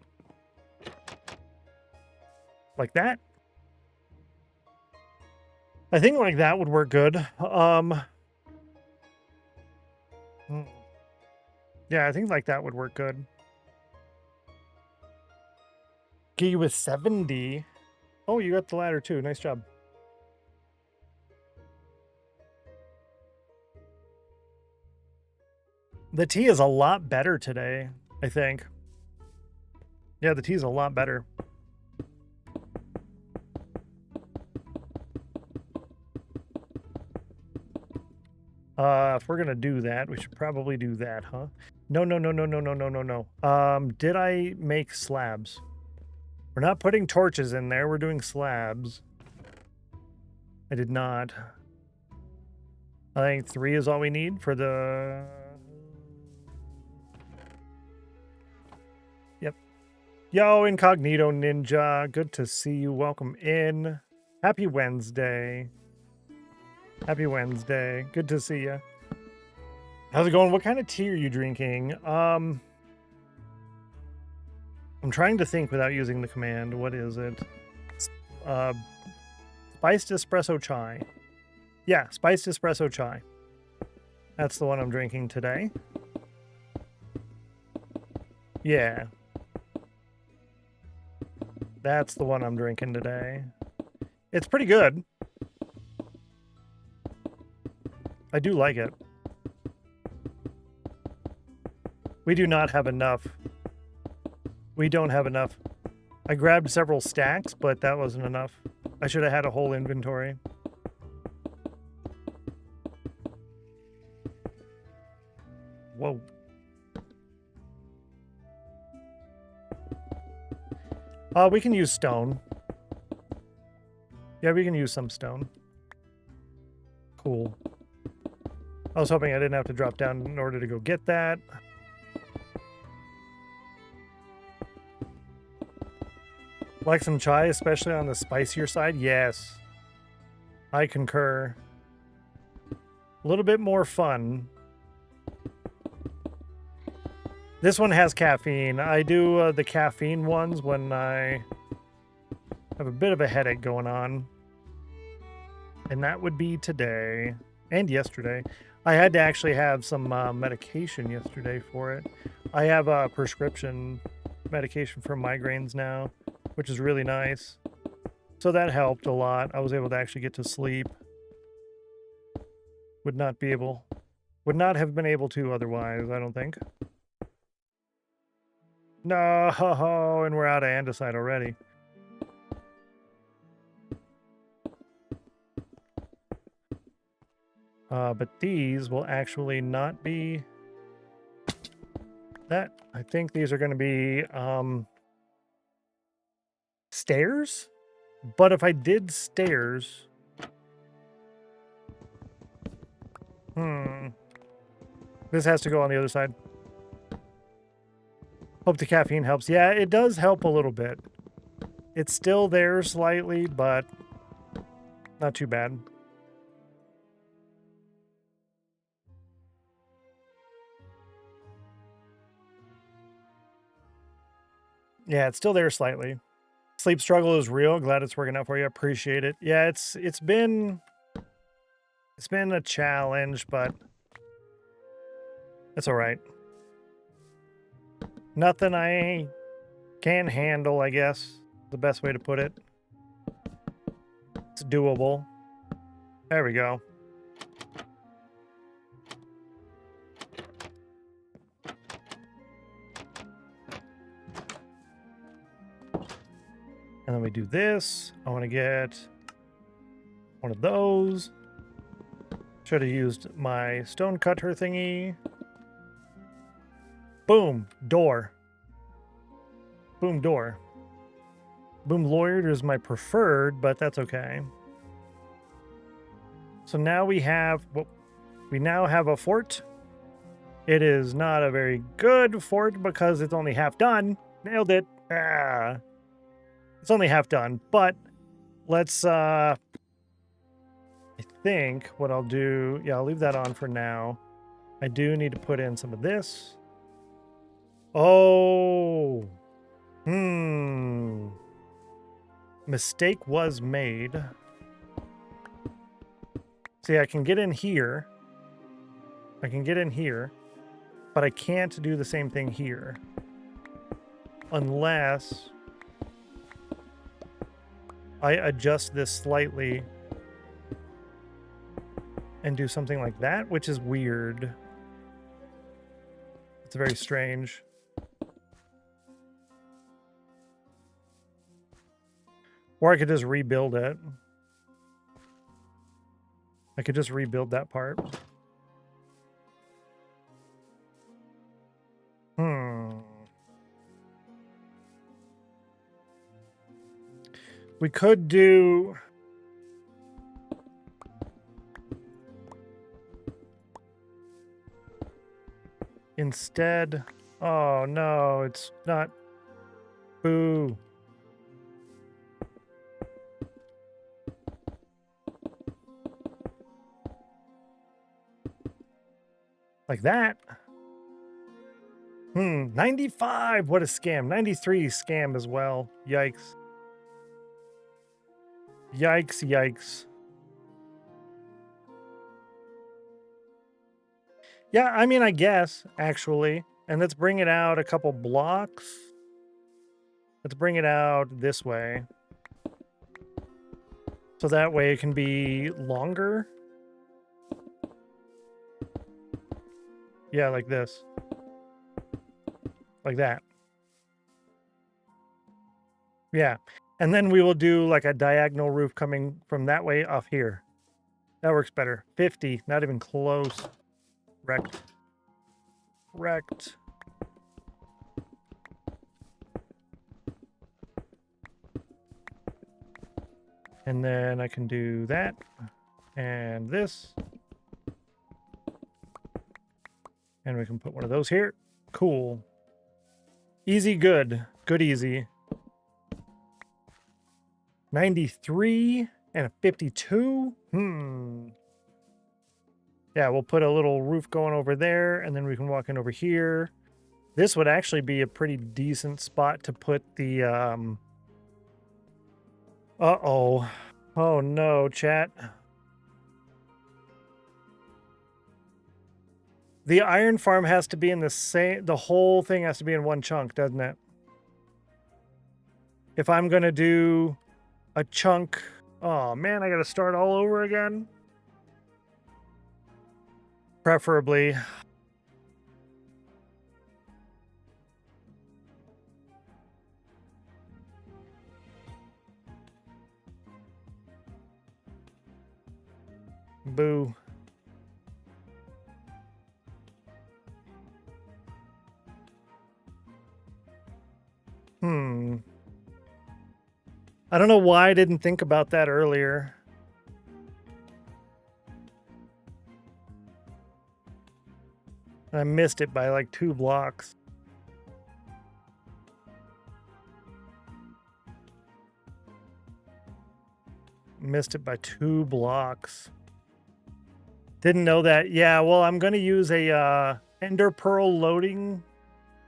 like that. I think like that would work good. Yeah, I think like that would work good. Get you with 70. Oh, you got the ladder too. Nice job. The tea is a lot better today, I think. Yeah, the tea is a lot better. If we're gonna do that, we should probably do that, huh? No. Did I make slabs? We're not putting torches in there. We're doing slabs. I did not. I think 3 is all we need for the... Yep. Yo, Incognito Ninja. Good to see you. Welcome in. Happy Wednesday. Happy Wednesday. Good to see you. How's it going? What kind of tea are you drinking? I'm trying to think without using the command. What is it? Spiced espresso chai. Yeah, spiced espresso chai. That's the one I'm drinking today. Yeah. That's the one I'm drinking today. It's pretty good. I do like it. We do not have enough. We don't have enough. I grabbed several stacks, but that wasn't enough. I should have had a whole inventory. Whoa. We can use stone. Yeah, we can use some stone. Cool. I was hoping I didn't have to drop down in order to go get that. Like some chai, especially on the spicier side? Yes. I concur. A little bit more fun. This one has caffeine. I do the caffeine ones when I have a bit of a headache going on. And that would be today and yesterday. I had to actually have some medication yesterday for it. I have a prescription medication for migraines now, which is really nice. So that helped a lot. I was able to actually get to sleep. Would not have been able to otherwise, I don't think. No, and we're out of andesite already. But these will actually not be that. I think these are going to be stairs. But if I did stairs... This has to go on the other side. Hope the caffeine helps. Yeah, it does help a little bit. It's still there slightly, but not too bad. Yeah, it's still there slightly. Sleep struggle is real. Glad it's working out for you. Appreciate it. Yeah, it's been a challenge, but it's all right. Nothing I can't handle, I guess. The best way to put it. It's doable. There we go. And then we do this. I want to get one of those. Should have used my stone cutter thingy. Boom. Door. Boom door. Boom lawyered is my preferred, but that's okay. So now we have... Well, we now have a fort. It is not a very good fort because it's only half done. Nailed it. Ah. It's only half done, but let's, I think what I'll do, yeah, I'll leave that on for now. I do need to put in some of this. Oh, mistake was made. See, I can get in here. I can get in here, but I can't do the same thing here. Unless I adjust this slightly and do something like that, which is weird. It's very strange. Or I could just rebuild it. I could just rebuild that part. We could do... Instead... Oh, no, it's not... Boo. Like that. 95! What a scam. 93 scam as well. Yikes. Yikes, yikes. Yeah, I mean, I guess, actually. And let's bring it out a couple blocks. Let's bring it out this way. So that way it can be longer. Yeah, like this. like that. Yeah. And then we will do like a diagonal roof coming from that way off here. That works better. 50, not even close. Wrecked. Wrecked. And then I can do that and this. And we can put one of those here. Cool. Easy, good. Good, easy. 93 and a 52. Yeah, we'll put a little roof going over there, and then we can walk in over here. This would actually be a pretty decent spot to put the, Uh-oh. Oh, no, chat. The iron farm has to be in the same... The whole thing has to be in one chunk, doesn't it? If I'm going to do a chunk... Oh, man, I got to start all over again. Preferably. Boo. I don't know why I didn't think about that earlier. I missed it by like 2 blocks. Missed it by 2 blocks. Didn't know that. Yeah, well, I'm going to use a Ender Pearl loading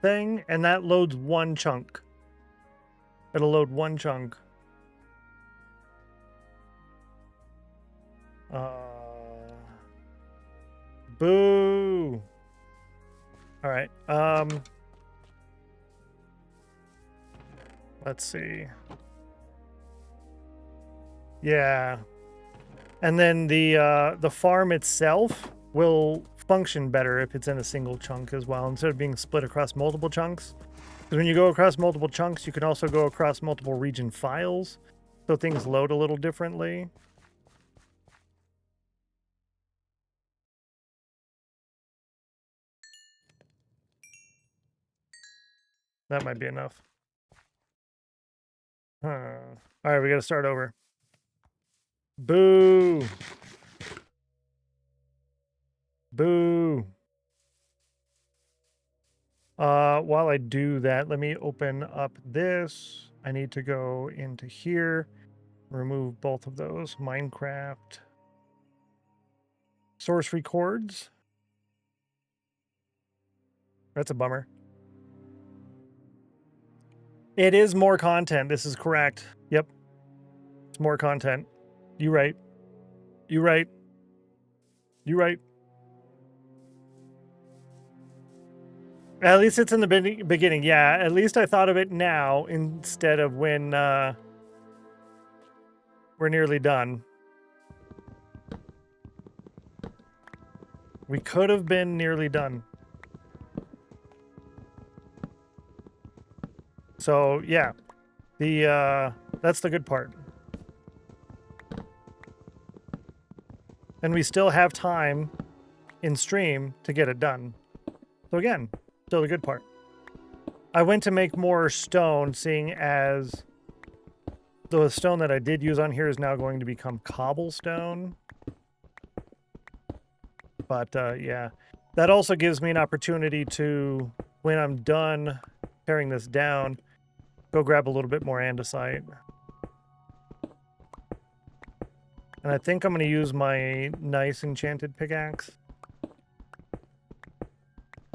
thing, and that loads 1 chunk. It'll load 1 chunk. Boo. All right. Let's see. Yeah. And then the farm itself will function better if it's in a single chunk as well, instead of being split across multiple chunks. Because when you go across multiple chunks, you can also go across multiple region files, so things load a little differently. That might be enough. All right, we got to start over. Boo. Boo. While I do that, let me open up this. I need to go into here, remove both of those. Minecraft. Source records. That's a bummer. It is more content. This is correct. Yep. It's more content. You right. You right. You right. At least it's in the beginning. Yeah, at least I thought of it now instead of when we're nearly done. We could have been nearly done. So, yeah. That's the good part. And we still have time in stream to get it done. So again, still the good part. I went to make more stone, seeing as the stone that I did use on here is now going to become cobblestone. But yeah, that also gives me an opportunity to, when I'm done tearing this down, go grab a little bit more andesite. And I think I'm going to use my nice enchanted pickaxe.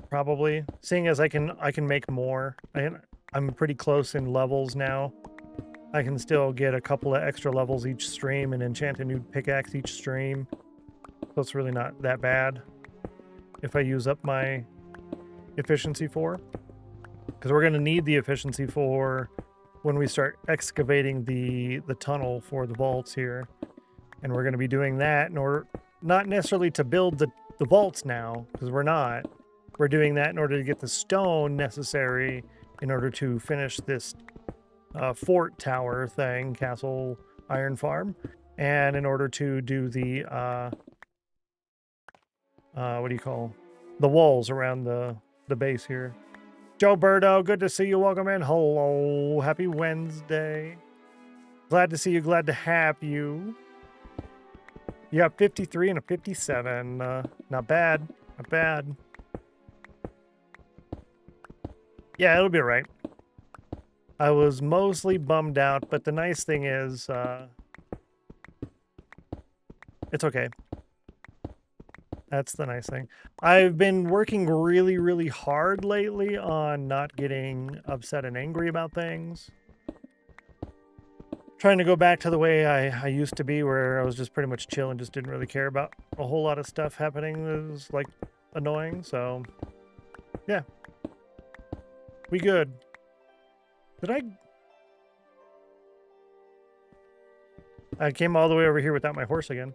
Probably, seeing as I can make more. I'm pretty close in levels now. I can still get a couple of extra levels each stream and enchant a new pickaxe each stream. So it's really not that bad if I use up my efficiency 4. Because we're going to need the efficiency 4 when we start excavating the tunnel for the vaults here. And we're going to be doing that in order, not necessarily to build the vaults now, because we're not. We're doing that in order to get the stone necessary in order to finish this fort tower thing, castle iron farm, and in order to do the what do you call the walls around the base here. Joe Birdo, good to see you. Welcome in. Hello, happy Wednesday. Glad to see you. Glad to have you. You got 53 and a 57. Not bad. Not bad. Yeah, it'll be all right. I was mostly bummed out, but the nice thing is, it's okay. That's the nice thing. I've been working really, really hard lately on not getting upset and angry about things. Trying to go back to the way I used to be, where I was just pretty much chill and just didn't really care about a whole lot of stuff happening that was, like, annoying. So, yeah. We good. I came all the way over here without my horse again.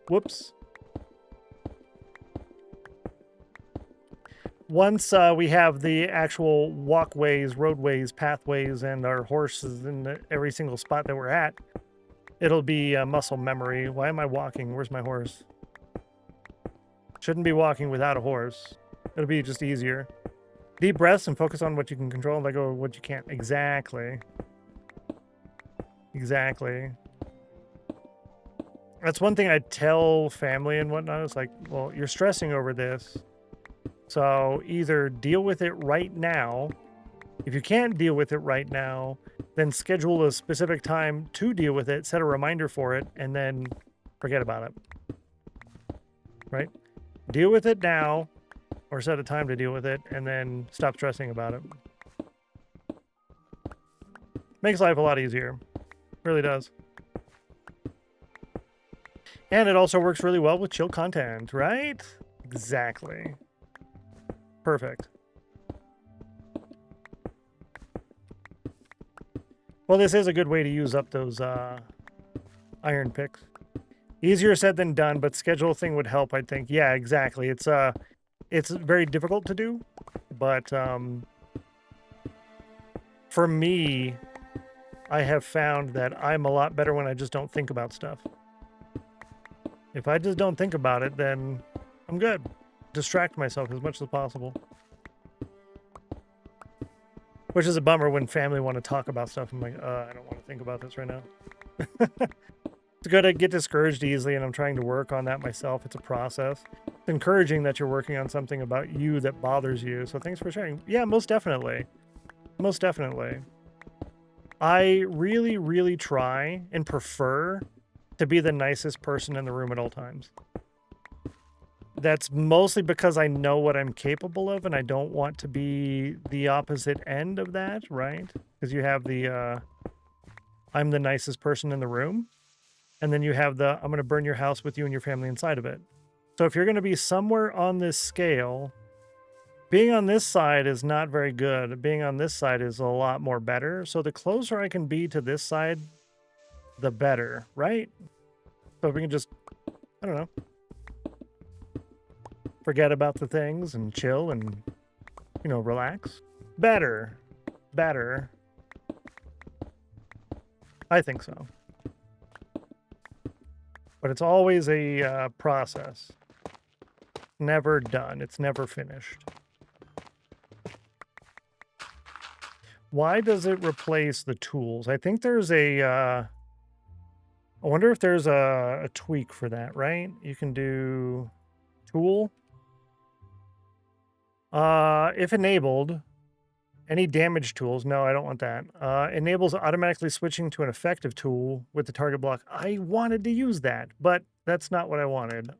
Whoops. Once we have the actual walkways, roadways, pathways, and our horses in every single spot that we're at, it'll be muscle memory. Why am I walking? Where's my horse? Shouldn't be walking without a horse. It'll be just easier. Deep breaths and focus on what you can control and let go of what you can't. Exactly. Exactly. That's one thing I tell family and whatnot. It's like, well, you're stressing over this. So either deal with it right now. If you can't deal with it right now, then schedule a specific time to deal with it, set a reminder for it, and then forget about it. Right? Deal with it now, or set a time to deal with it, and then stop stressing about it. Makes life a lot easier. Really does. And it also works really well with chill content, right? Exactly. Perfect. Well, this is a good way to use up those iron picks. Easier said than done, but schedule thing would help, I think. Yeah, exactly. It's very difficult to do, but for me, I have found that I'm a lot better when I just don't think about stuff. If I just don't think about it, then I'm good. Distract myself as much as possible. Which is a bummer when family want to talk about stuff. I'm like, I don't want to think about this right now. It's good to get discouraged easily, and I'm trying to work on that myself. It's a process. It's encouraging that you're working on something about you that bothers you. So thanks for sharing. Yeah, most definitely. Most definitely. I really, really try and prefer to be the nicest person in the room at all times. That's mostly because I know what I'm capable of, and I don't want to be the opposite end of that, right? Because you have the, I'm the nicest person in the room, and then you have the, I'm going to burn your house with you and your family inside of it. So if you're going to be somewhere on this scale, being on this side is not very good. Being on this side is a lot more better. So the closer I can be to this side, the better, right? So if we can just, I don't know, forget about the things and chill and, you know, relax. Better. I think so. But it's always a process. Never done. It's never finished. Why does it replace the tools? I think there's a... I wonder if there's a tweak for that, right? You can do tool. If enabled, any damage tools. No, I don't want that. Enables automatically switching to an effective tool with the target block. I wanted to use that, but that's not what I wanted.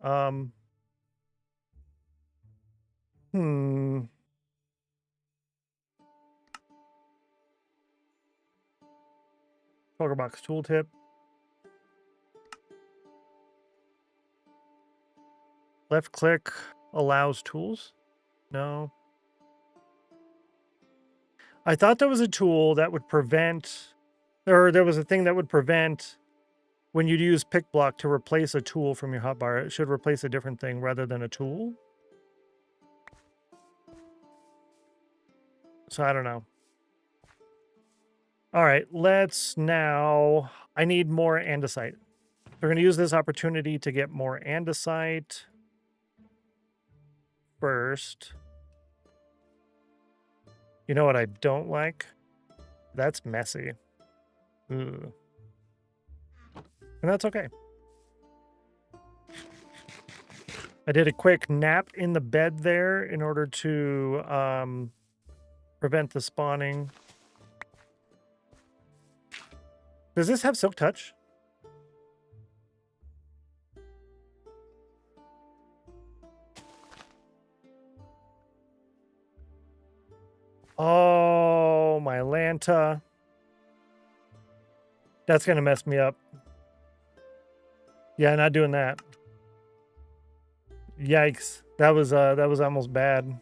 Box tooltip. Left click allows tools. No. I thought there was a tool that would prevent, or there was a thing that would prevent when you use pick block to replace a tool from your hotbar. It should replace a different thing rather than a tool. So I don't know. All right, let's now... I need more andesite. We're going to use this opportunity to get more andesite first. You know what I don't like? That's messy. Ooh. And that's okay. I did a quick nap in the bed there in order to prevent the spawning. Does this have Silk Touch? Oh, my Lanta. That's going to mess me up. Yeah, not doing that. Yikes. That was almost bad.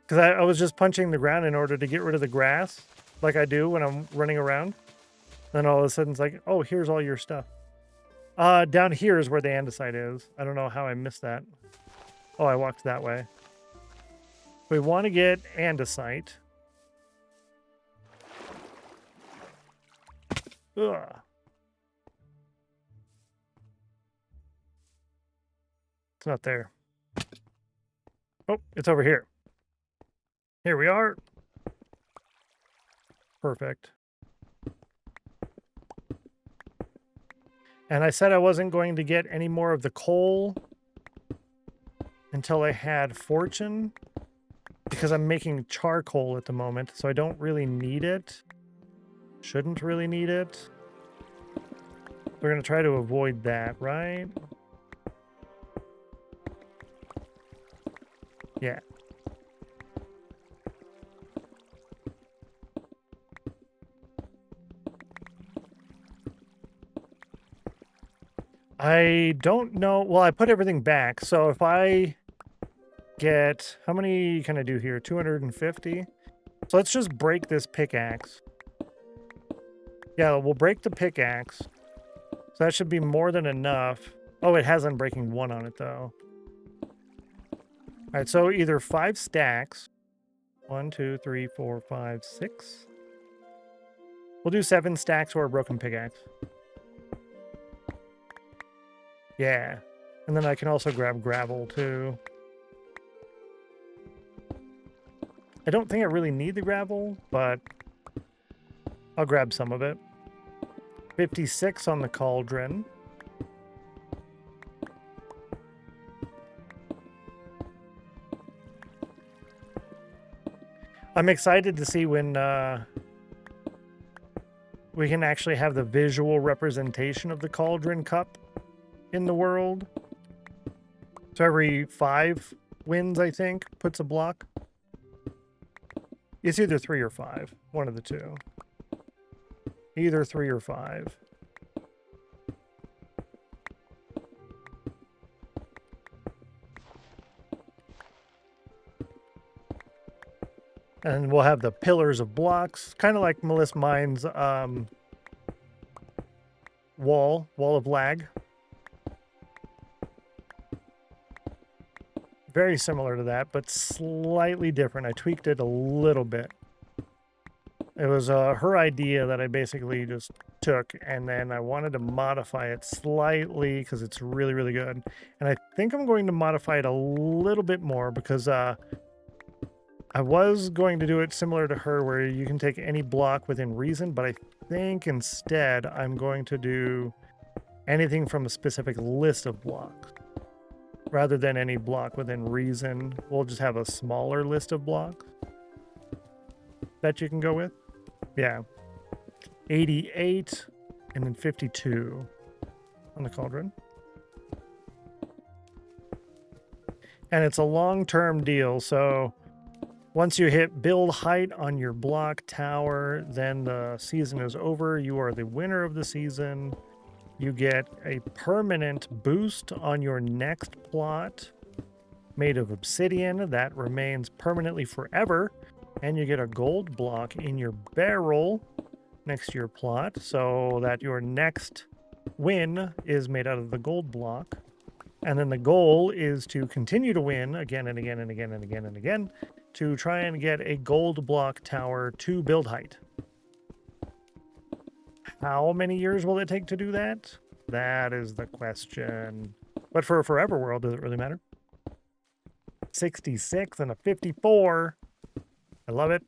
Because I was just punching the ground in order to get rid of the grass, like I do when I'm running around. Then all of a sudden it's like, oh, here's all your stuff. Down here is where the andesite is. I don't know how I missed that. Oh, I walked that way. We want to get andesite. Ugh. It's not there. Oh, it's over here. Here we are. Perfect. And I said I wasn't going to get any more of the coal until I had fortune, because I'm making charcoal at the moment, so I don't really need it. Shouldn't really need it. We're going to try to avoid that, right? Yeah. I don't know. Well, I put everything back. So if I get... How many can I do here? 250? So let's just break this pickaxe. Yeah, we'll break the pickaxe. So that should be more than enough. Oh, it has Unbreaking 1 on it, though. All right, so either 5 stacks. 1, 2, 3, 4, 5, 6. We'll do 7 stacks or a broken pickaxe. Yeah. And then I can also grab gravel, too. I don't think I really need the gravel, but I'll grab some of it. 56 on the cauldron. I'm excited to see when we can actually have the visual representation of the cauldron cup in the world. So every 5 wins, I think, puts a block. It's either 3 or 5, one of the two. Either 3 or 5. And we'll have the pillars of blocks, kind of like Melissa Mine's wall of lag. Very similar to that, but slightly different. I tweaked it a little bit. It was her idea that I basically just took, and then I wanted to modify it slightly because it's really, really good. And I think I'm going to modify it a little bit more because I was going to do it similar to her where you can take any block within reason, but I think instead I'm going to do anything from a specific list of blocks. Rather than any block within reason, we'll just have a smaller list of blocks that you can go with. Yeah. 88 and then 52 on the cauldron. And it's a long-term deal, so once you hit build height on your block tower, then the season is over. You are the winner of the season. You get a permanent boost on your next plot made of obsidian that remains permanently forever. And you get a gold block in your barrel next to your plot so that your next win is made out of the gold block. And then the goal is to continue to win again and again and again and again and again to try and get a gold block tower to build height. How many years will it take to do that? That is the question. But for a forever world, does it really matter? 66 and a 54. I love it.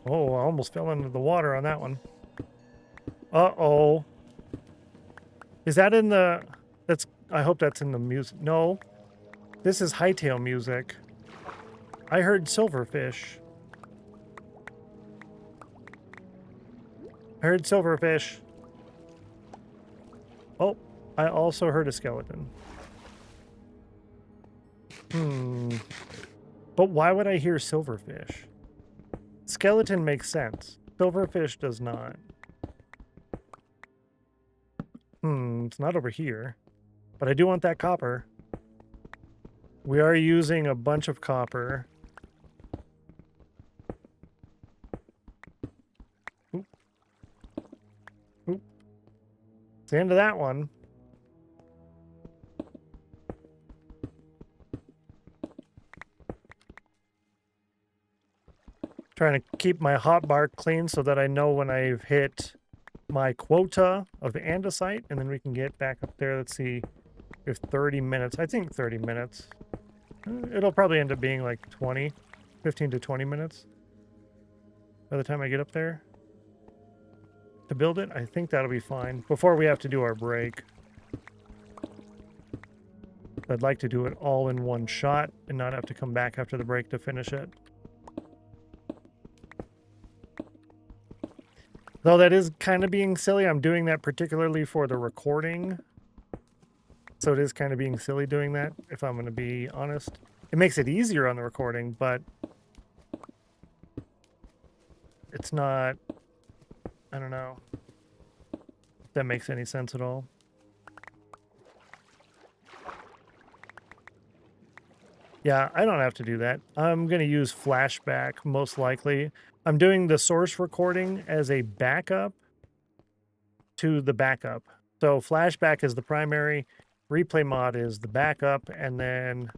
Oh, I almost fell into the water on that one. Uh-oh. Is that in the... I hope that's in the music. No. This is hightail music. I heard silverfish. I heard silverfish. Oh, I also heard a skeleton. But why would I hear silverfish? Skeleton makes sense. Silverfish does not. It's not over here. But I do want that copper. We are using a bunch of copper. Oop. Oop. It's the end of that one. Trying to keep my hotbar clean so that I know when I've hit my quota of andesite, and then we can get back up there. Let's see if 30 minutes. I think 30 minutes. It'll probably end up being like 15 to 20 minutes by the time I get up there to build it. I think that'll be fine before we have to do our break. I'd like to do it all in one shot and not have to come back after the break to finish it. Though that is kind of being silly. I'm doing that particularly for the recording. So it is kind of being silly doing that, if I'm going to be honest. It makes it easier on the recording, but it's not, I don't know if that makes any sense at all. Yeah, I don't have to do that. I'm going to use flashback, most likely. I'm doing the source recording as a backup to the backup. So flashback is the primary, replay mod is the backup, and then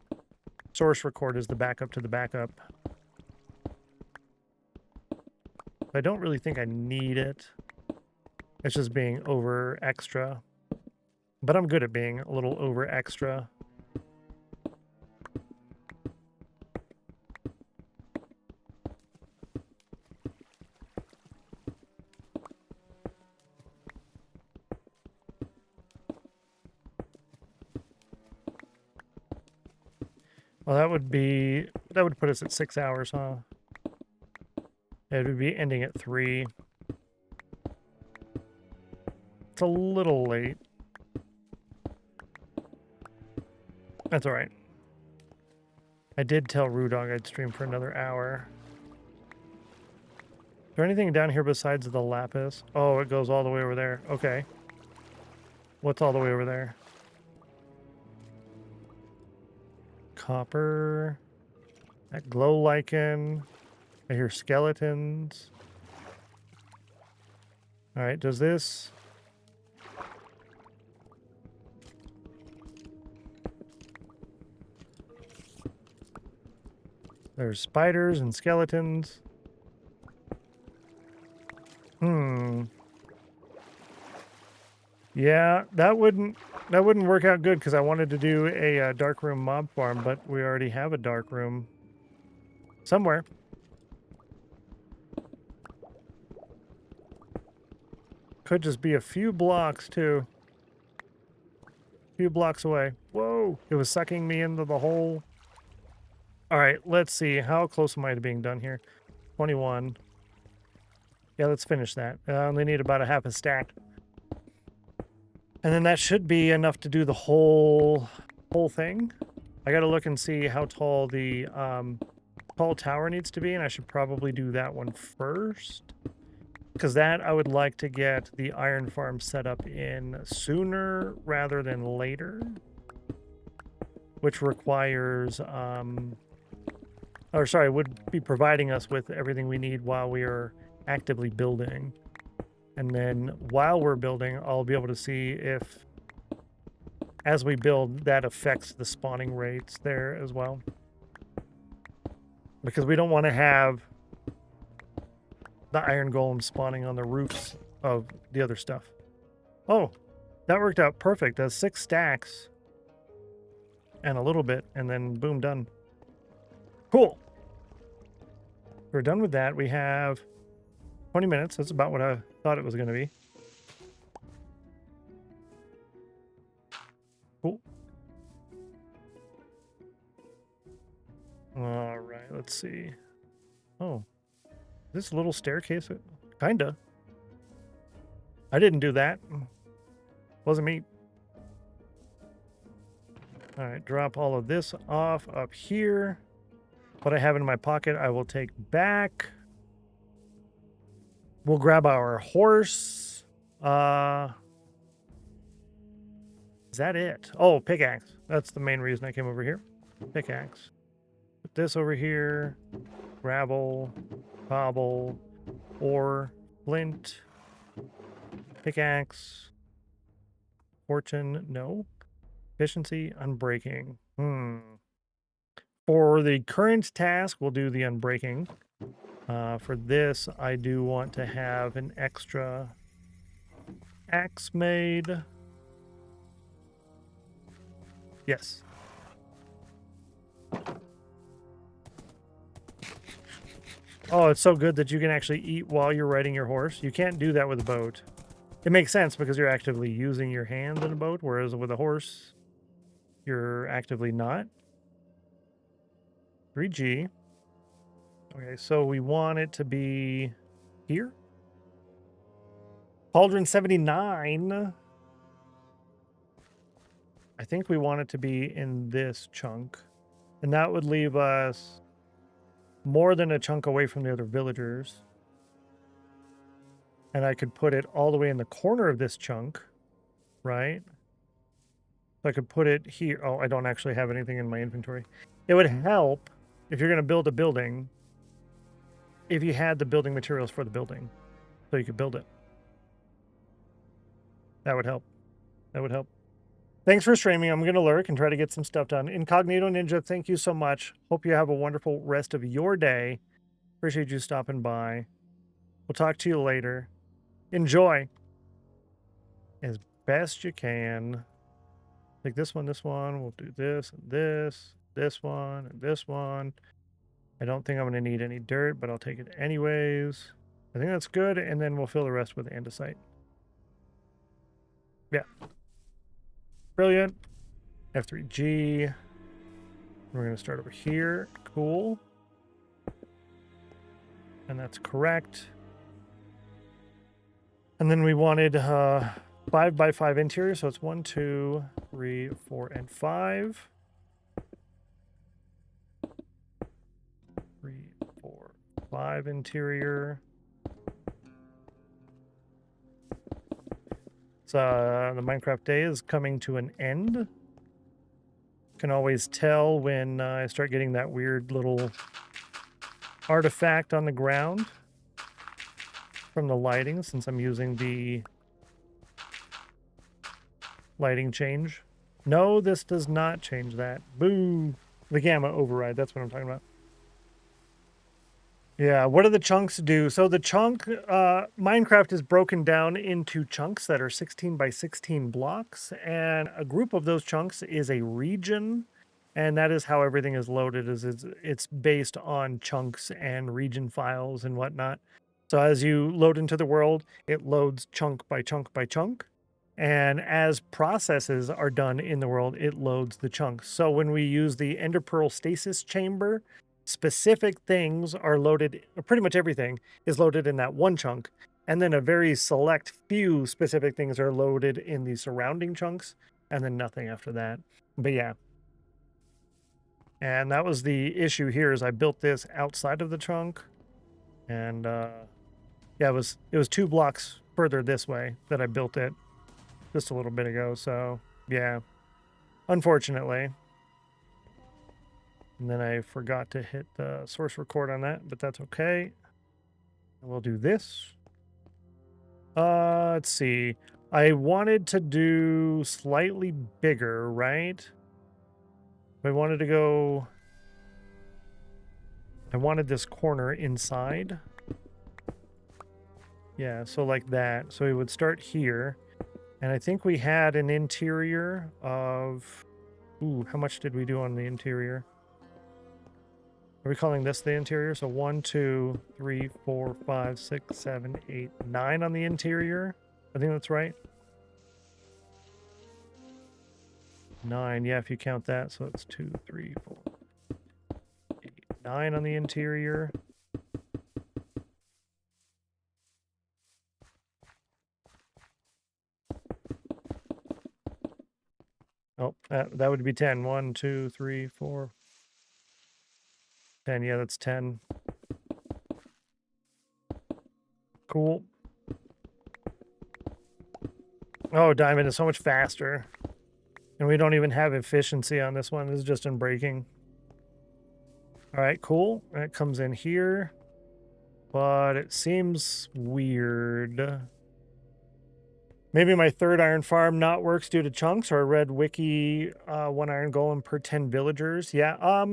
source record is the backup to the backup. I don't really think I need it. It's just being over extra. But I'm good at being a little over extra. Well, that would put us at 6 hours, huh? It would be ending at 3. It's a little late. That's all right. I did tell Rudog I'd stream for another hour. Is there anything down here besides the lapis? Oh, it goes all the way over there. Okay. What's all the way over there? Copper. That glow lichen. I hear skeletons. All right, does this... There's spiders and skeletons. Yeah, that wouldn't work out good because I wanted to do a dark room mob farm, but we already have a dark room somewhere. Could just be a few blocks too. A few blocks away. Whoa! It was sucking me into the hole. All right, let's see. How close am I to being done here? 21. Yeah, let's finish that. I only need about a half a stack. And then that should be enough to do the whole thing. I gotta look and see how tall the tall tower needs to be, and I should probably do that one first. Because that I would like to get the iron farm set up in sooner rather than later. Which requires or sorry, would be providing us with everything we need while we are actively building. And then while we're building, I'll be able to see if, as we build, that affects the spawning rates there as well. Because we don't want to have the iron golem spawning on the roofs of the other stuff. Oh, that worked out perfect. That's 6 stacks and a little bit, and then boom, done. Cool. We're done with that. We have 20 minutes. That's about what I thought it was going to be. Cool. All right, let's see. Oh, this little staircase, kinda. I didn't do that. Wasn't me. All right, drop all of this off up here. What I have in my pocket, I will take back. We'll grab our horse. Is that it? Oh, pickaxe. That's the main reason I came over here. Pickaxe. Put this over here. Gravel, cobble, ore, flint, pickaxe, fortune, no. Efficiency, unbreaking. For the current task, we'll do the unbreaking. For this, I do want to have an extra axe made. Yes. Oh, it's so good that you can actually eat while you're riding your horse. You can't do that with a boat. It makes sense because you're actively using your hands in a boat, whereas with a horse, you're actively not. 3G. Okay, so we want it to be here. Cauldron 79. I think we want it to be in this chunk. And that would leave us more than a chunk away from the other villagers. And I could put it all the way in the corner of this chunk, right? So I could put it here. Oh, I don't actually have anything in my inventory. It would help if you're going to build a building, if you had the building materials for the building, so you could build it. That would help. That would help. Thanks for streaming. I'm going to lurk and try to get some stuff done. Incognito Ninja, thank you so much. Hope you have a wonderful rest of your day. Appreciate you stopping by. We'll talk to you later. Enjoy as best you can. Take this one, we'll do this, and this one, and this one. I don't think I'm going to need any dirt, but I'll take it anyways. I think that's good, and then we'll fill the rest with andesite. Yeah. Brilliant. F3G. We're going to start over here. Cool. And that's correct. And then we wanted 5x5 interior, so it's 1, 2, 3, 4, and 5. 3, 4, 5 interior. So the Minecraft day is coming to an end. Can always tell when I start getting that weird little artifact on the ground from the lighting, since I'm using the lighting change. No, this does not change that. Boo! The gamma override, that's what I'm talking about. Yeah, what do the chunks do? So the chunk, Minecraft is broken down into chunks that are 16 by 16 blocks, and a group of those chunks is a region, and that is how everything is loaded, is it's based on chunks and region files and whatnot. So as you load into the world, it loads chunk by chunk by chunk, and as processes are done in the world, it loads the chunks. So when we use the Ender Pearl Stasis Chamber, specific things are loaded, pretty much everything is loaded in that one chunk, and then a very select few specific things are loaded in the surrounding chunks, and then nothing after that. But yeah. And that was the issue here, is I built this outside of the chunk, and yeah, it was 2 blocks further this way that I built it just a little bit ago, so yeah, unfortunately. And then I forgot to hit the source record on that, but that's okay. And we'll do this. Let's see. I wanted to do slightly bigger, right? I wanted to go... I wanted this corner inside. Yeah, so like that. So we would start here. And I think we had an interior of... Ooh, how much did we do on the interior? Are we calling this the interior? So 1, 2, 3, 4, 5, 6, 7, 8, 9 on the interior. I think that's right. 9, yeah, if you count that. So it's 2, 3, 4, 8, 9 on the interior. Oh, that would be 10. 1, 2, 3, 4, 10. Yeah, that's 10. Cool. Oh, Diamond is so much faster. And we don't even have efficiency on this one. This is just in braking. All right, cool. That comes in here. But it seems weird. Maybe my third iron farm not works due to chunks, or a red wiki 1 iron golem per 10 villagers. Yeah,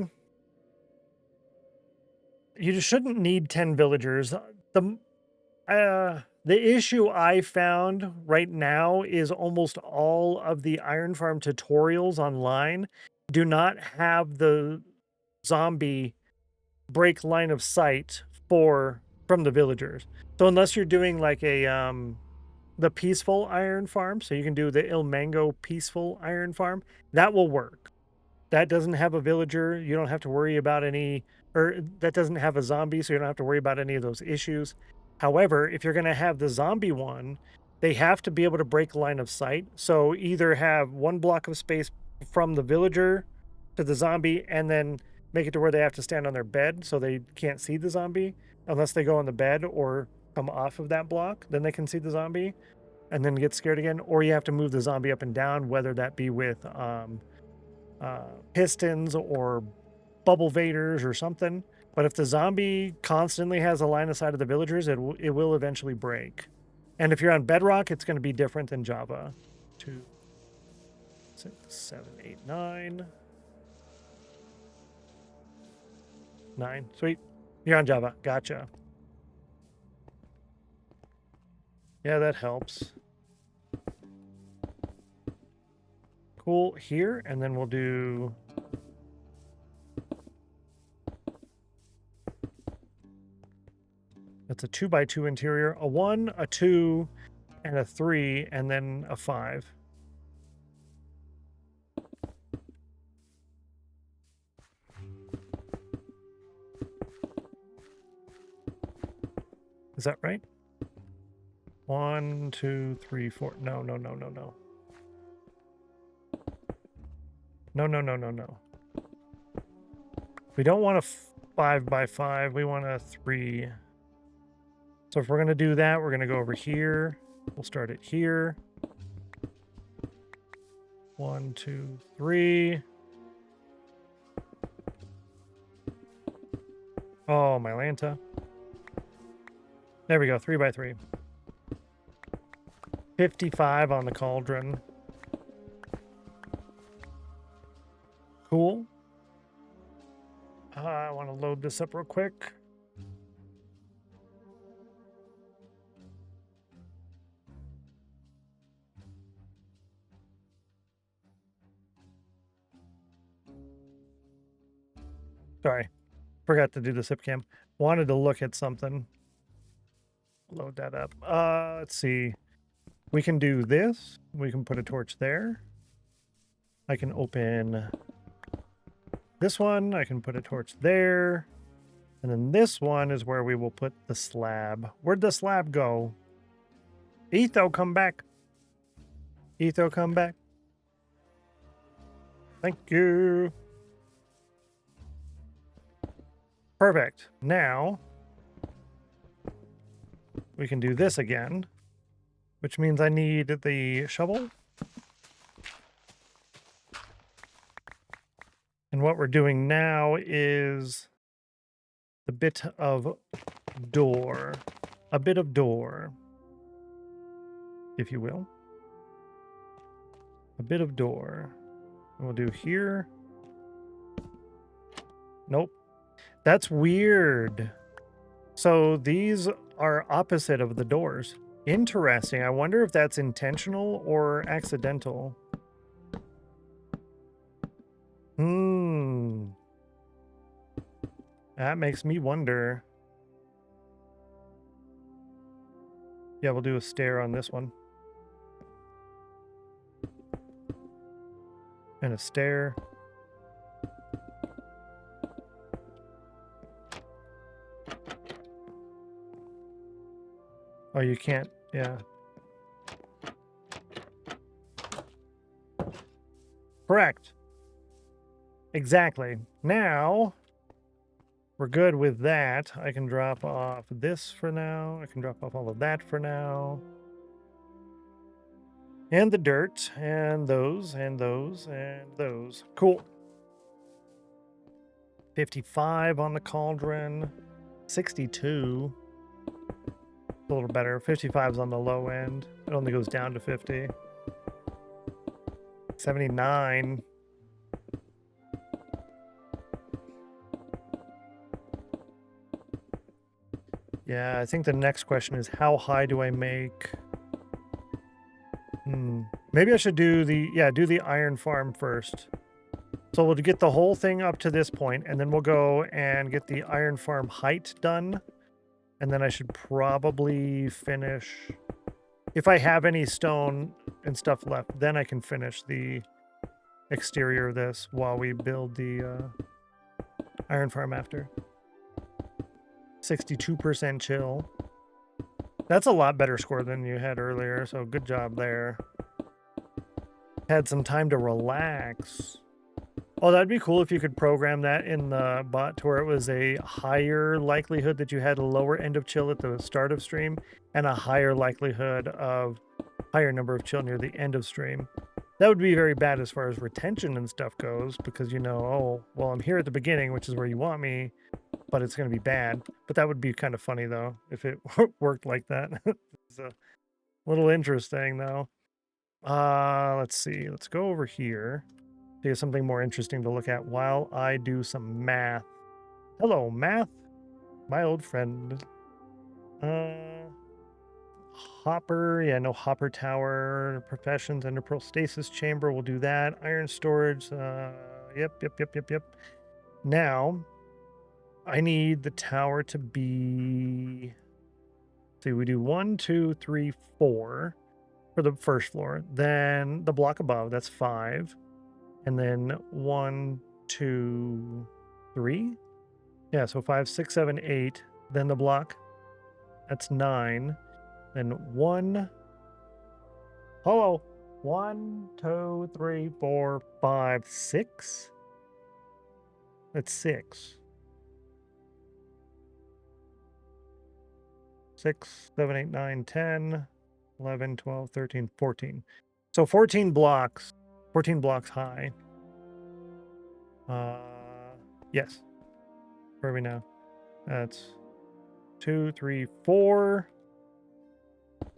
you just shouldn't need 10 villagers. The issue I found right now is almost all of the iron farm tutorials online do not have the zombie break line of sight from the villagers. So unless you're doing like a the peaceful iron farm, so you can do the Ilmango peaceful iron farm, that will work. That doesn't have a villager. You don't have to worry about any, or that doesn't have a zombie, so you don't have to worry about any of those issues. However, if you're going to have the zombie one, they have to be able to break line of sight. So either have 1 block of space from the villager to the zombie, and then make it to where they have to stand on their bed so they can't see the zombie unless they go on the bed or come off of that block. Then they can see the zombie and then get scared again. Or you have to move the zombie up and down, whether that be with pistons or bubble vaders or something. But if the zombie constantly has a line of sight of the villagers, it will eventually break. And if you're on Bedrock, it's going to be different than Java. 2, 6, 7, 8, 9. 9. Sweet. You're on Java. Gotcha. Yeah, that helps. Cool. Here, and then we'll do... That's a 2x2 interior, a 1, a 2, and a 3, and then a 5. Is that right? 1, 2, 3, 4. No. No. We don't want a 5x5. We want a 3. So if we're going to do that, we're going to go over here. We'll start it here. 1, 2, 3. Oh, my Lanta. There we go, 3x3. 55 on the cauldron. Cool. I want to load this up real quick. Sorry, forgot to do the sip cam. Wanted to look at something. Load that up. Let's see. We can do this. We can put a torch there. I can open this one. I can put a torch there. And then this one is where we will put the slab. Where'd the slab go? Etho, come back. Etho, come back. Thank you. Perfect. Now we can do this again, which means I need the shovel. And what we're doing now is a bit of door. A bit of door, if you will. A bit of door. And we'll do here. Nope. That's weird. So these are opposite of the doors. Interesting. I wonder if that's intentional or accidental. That makes me wonder. Yeah, we'll do a stair on this one. And a stair. Oh, you can't, yeah. Correct. Exactly. Now, we're good with that. I can drop off this for now. I can drop off all of that for now. And the dirt, and those, and those, and those. Cool. 55 on the cauldron. 62. A little better. 55's on the low end. It only goes down to 50. 79. Yeah, I think the next question is how high do I make? Maybe I should do the iron farm first. So we'll get the whole thing up to this point, and then we'll go and get the iron farm height done. And then I should probably finish, if I have any stone and stuff left, then I can finish the exterior of this while we build the iron farm after. 62% chill. That's a lot better score than you had earlier, so good job there. Had some time to relax. Oh, that'd be cool if you could program that in the bot to where it was a higher likelihood that you had a lower end of chill at the start of stream and a higher likelihood of higher number of chill near the end of stream. That would be very bad as far as retention and stuff goes, because you know, oh, well, I'm here at the beginning, which is where you want me, but it's going to be bad. But that would be kind of funny, though, if it worked like that. It's a little interesting, though. Let's see. Let's go over here. There's something more interesting to look at while I do some math. Hello, math. My old friend. Hopper. Yeah, no hopper tower. Professions. Enderpearl stasis chamber. We'll do that. Iron storage. Yep. Now, I need the tower to be... See, we do 1, 2, 3, 4 for the first floor. Then the block above, that's 5. And then 1, 2, 3. Yeah, so 5, 6, 7, 8. Then the block, that's 9. Then 1. Hello. 1, 2, 3, 4, 5, 6. That's 6. 6, 7, 8, 9, 10, 11, 12, 13, 14. So 14 blocks. 14 blocks high. Yes. Where are we now? That's 2, 3, 4,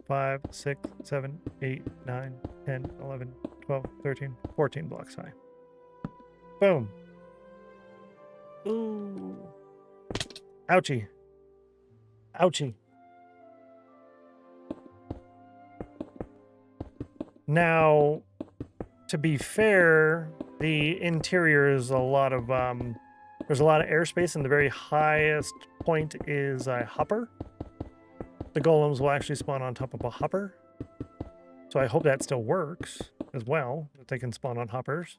5, 6, 7, 8, 9, 10, 11, 12, 13, 14 blocks high. Boom. Ooh. Ouchie. Ouchie. Now, to be fair, the interior is a lot of there's a lot of airspace, and the very highest point is a hopper. The golems will actually spawn on top of a hopper, so I hope that still works as well, that they can spawn on hoppers.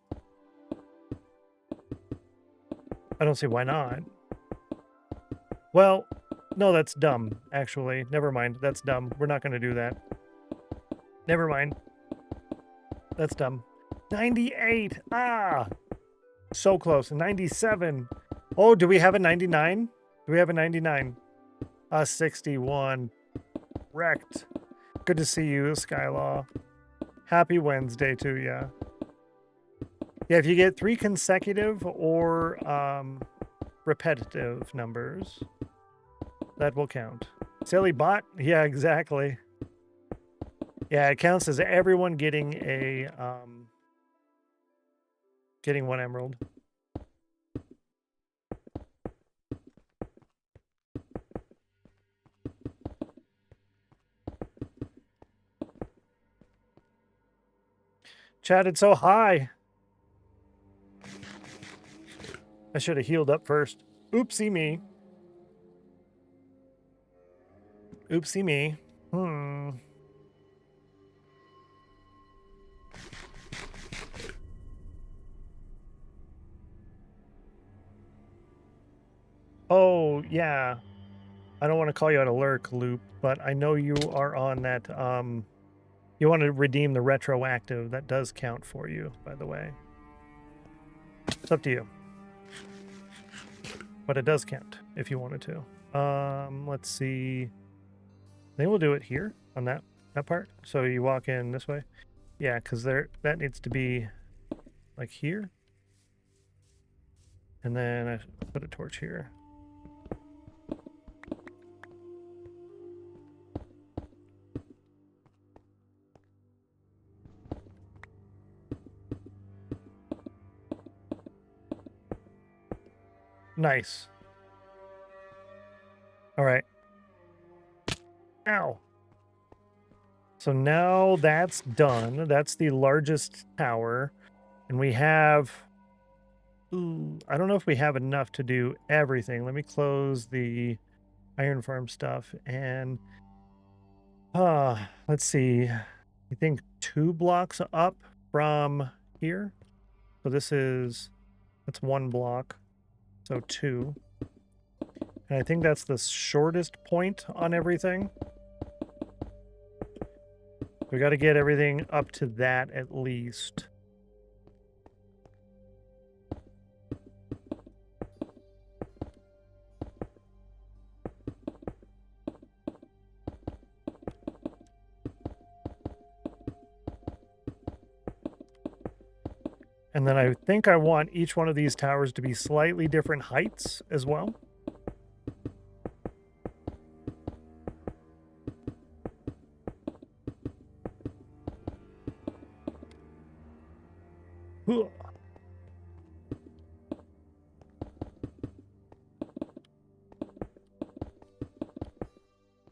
I don't see why not. Well, no, that's dumb, actually. Never mind, that's dumb. We're not going to do that. Never mind. That's dumb. 98. Ah, so close. 97. Oh, do we have a 99? Do we have a 99? 61. Wrecked. Good to see you, Skylaw. Happy Wednesday to ya. Yeah, if you get 3 consecutive or repetitive numbers, that will count. Silly bot? Yeah, exactly. Yeah, it counts as everyone getting a getting 1 emerald. Chat, it's so high. I should have healed up first. Oopsie me. Oopsie me. Oh, yeah. I don't want to call you out a lurk, Loop, but I know you are on that, you want to redeem the retroactive. That does count for you, by the way. It's up to you. But it does count if you wanted to. Let's see. I think we'll do it here on that part. So you walk in this way. Yeah, because that needs to be like here. And then I put a torch here. Nice. All right. Ow. So now that's done. That's the largest tower. And we have... Ooh, I don't know if we have enough to do everything. Let me close the iron farm stuff. And... let's see. I think 2 blocks up from here. So this is... That's 1 block. So 2. And I think that's the shortest point on everything. We got to get everything up to that at least. And then I think I want each one of these towers to be slightly different heights as well.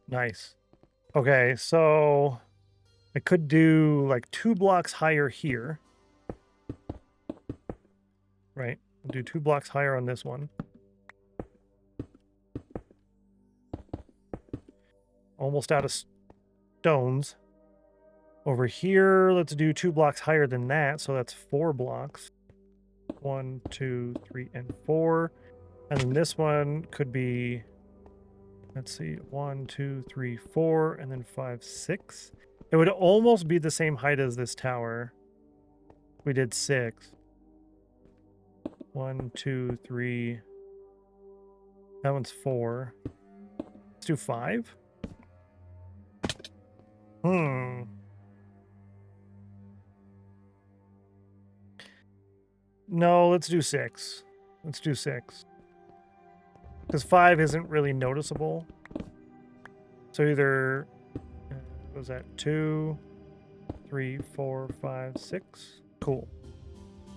Nice. Okay, so I could do like 2 blocks higher here. Right. I'll do 2 blocks higher on this one. Almost out of stones. Over here, let's do 2 blocks higher than that. So that's 4 blocks. 1, 2, 3, and 4. And then this one could be, let's see, 1, 2, 3, 4, and then 5, 6. It would almost be the same height as this tower. We did 6. 1, 2, 3. That one's 4. Let's do 5. No, let's do 6. Let's do 6. Because 5 isn't really noticeable. So either, what was that? 2, 3, 4, 5, 6. Cool.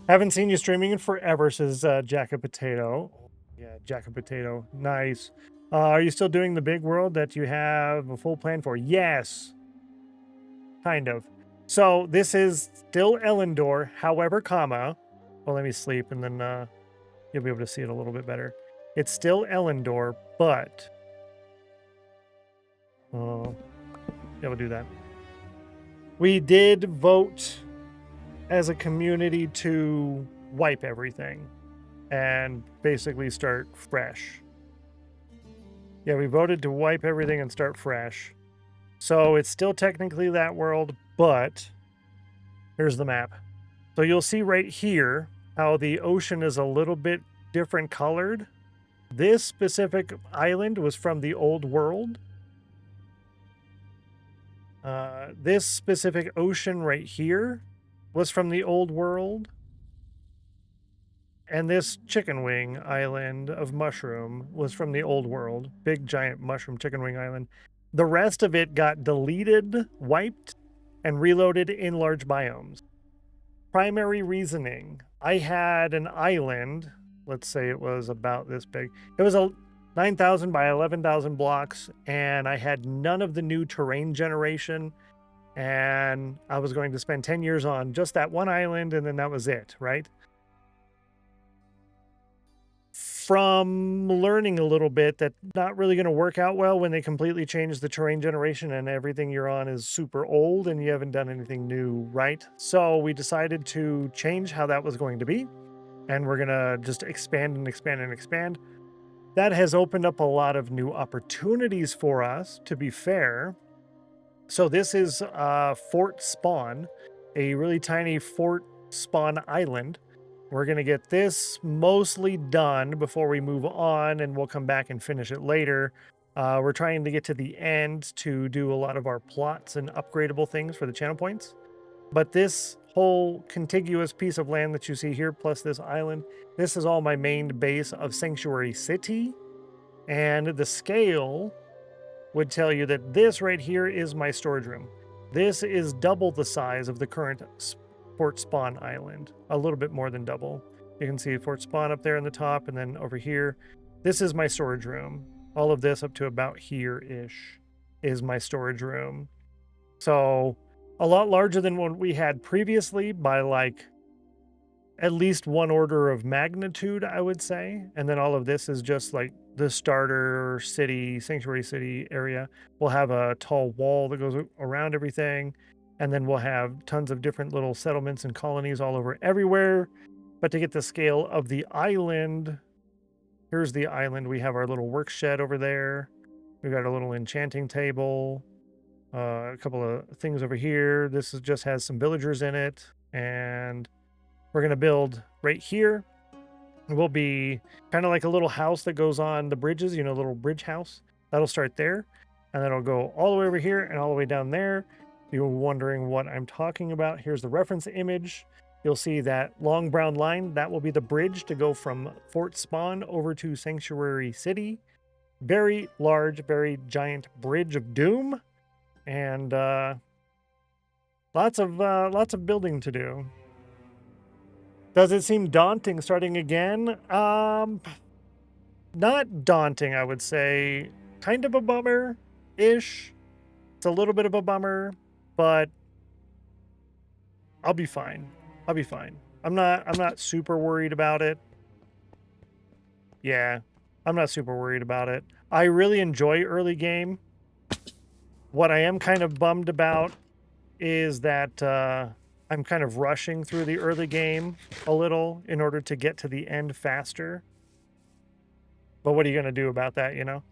Haven't seen you streaming in forever, says Jack of Potato. Yeah, Jack of Potato. Nice. Are you still doing the big world that you have a full plan for? Yes. Kind of. So this is still Elendor, however, comma. Well, let me sleep and then you'll be able to see it a little bit better. It's still Elendor, but... yeah, we'll do that. We did vote as a community to wipe everything and basically start fresh. Yeah, we voted to wipe everything and start fresh. So it's still technically that world, but here's the map. So you'll see right here how the ocean is a little bit different colored. This specific island was from the old world. This specific ocean right here was from the old world. And this chicken wing island of mushroom was from the old world. Big, giant mushroom chicken wing island. The rest of it got deleted, wiped, and reloaded in large biomes. Primary reasoning. I had an island. Let's say it was about this big. It was a 9,000 by 11,000 blocks, and I had none of the new terrain generation. And I was going to spend 10 years on just that one island, and then that was it, right? From learning a little bit, that's not really going to work out well when they completely change the terrain generation and everything you're on is super old and you haven't done anything new, right? So we decided to change how that was going to be, and we're going to just expand and expand and expand. That has opened up a lot of new opportunities for us, to be fair. So this is Fort Spawn, a really tiny Fort Spawn island. We're going to get this mostly done before we move on, and we'll come back and finish it later. We're trying to get to the end to do a lot of our plots and upgradable things for the channel points. But this whole contiguous piece of land that you see here, plus this island, this is all my main base of Sanctuary City. And the scale would tell you that this right here is my storage room. This is double the size of the current Fort Spawn Island, a little bit more than double. You can see Fort Spawn up there in the top, and then over here, this is my storage room. All of this up to about here-ish is my storage room. So a lot larger than what we had previously by like at least one order of magnitude, I would say. And then all of this is just like the starter city, Sanctuary City area. We'll have a tall wall that goes around everything. And then we'll have tons of different little settlements and colonies all over everywhere. But to get the scale of the island, here's the island. We have our little work shed over there. We've got a little enchanting table. A couple of things over here. This just has some villagers in it. And we're going to build right here. It will be kind of like a little house that goes on the bridges, you know, a little bridge house. That'll start there. And then it'll go all the way over here and all the way down there. You're wondering what I'm talking about. Here's the reference image. You'll see that long brown line. That will be the bridge to go from Fort Spawn over to Sanctuary City. Very large, very giant bridge of doom. And lots of building to do. Does it seem daunting starting again? Not daunting, I would say. Kind of a bummer-ish. It's a little bit of a bummer, but I'll be fine. I'll be fine. I'm not super worried about it. Yeah, I'm not super worried about it. I really enjoy early game. What I am kind of bummed about is that I'm kind of rushing through the early game a little in order to get to the end faster. But what are you going to do about that, you know?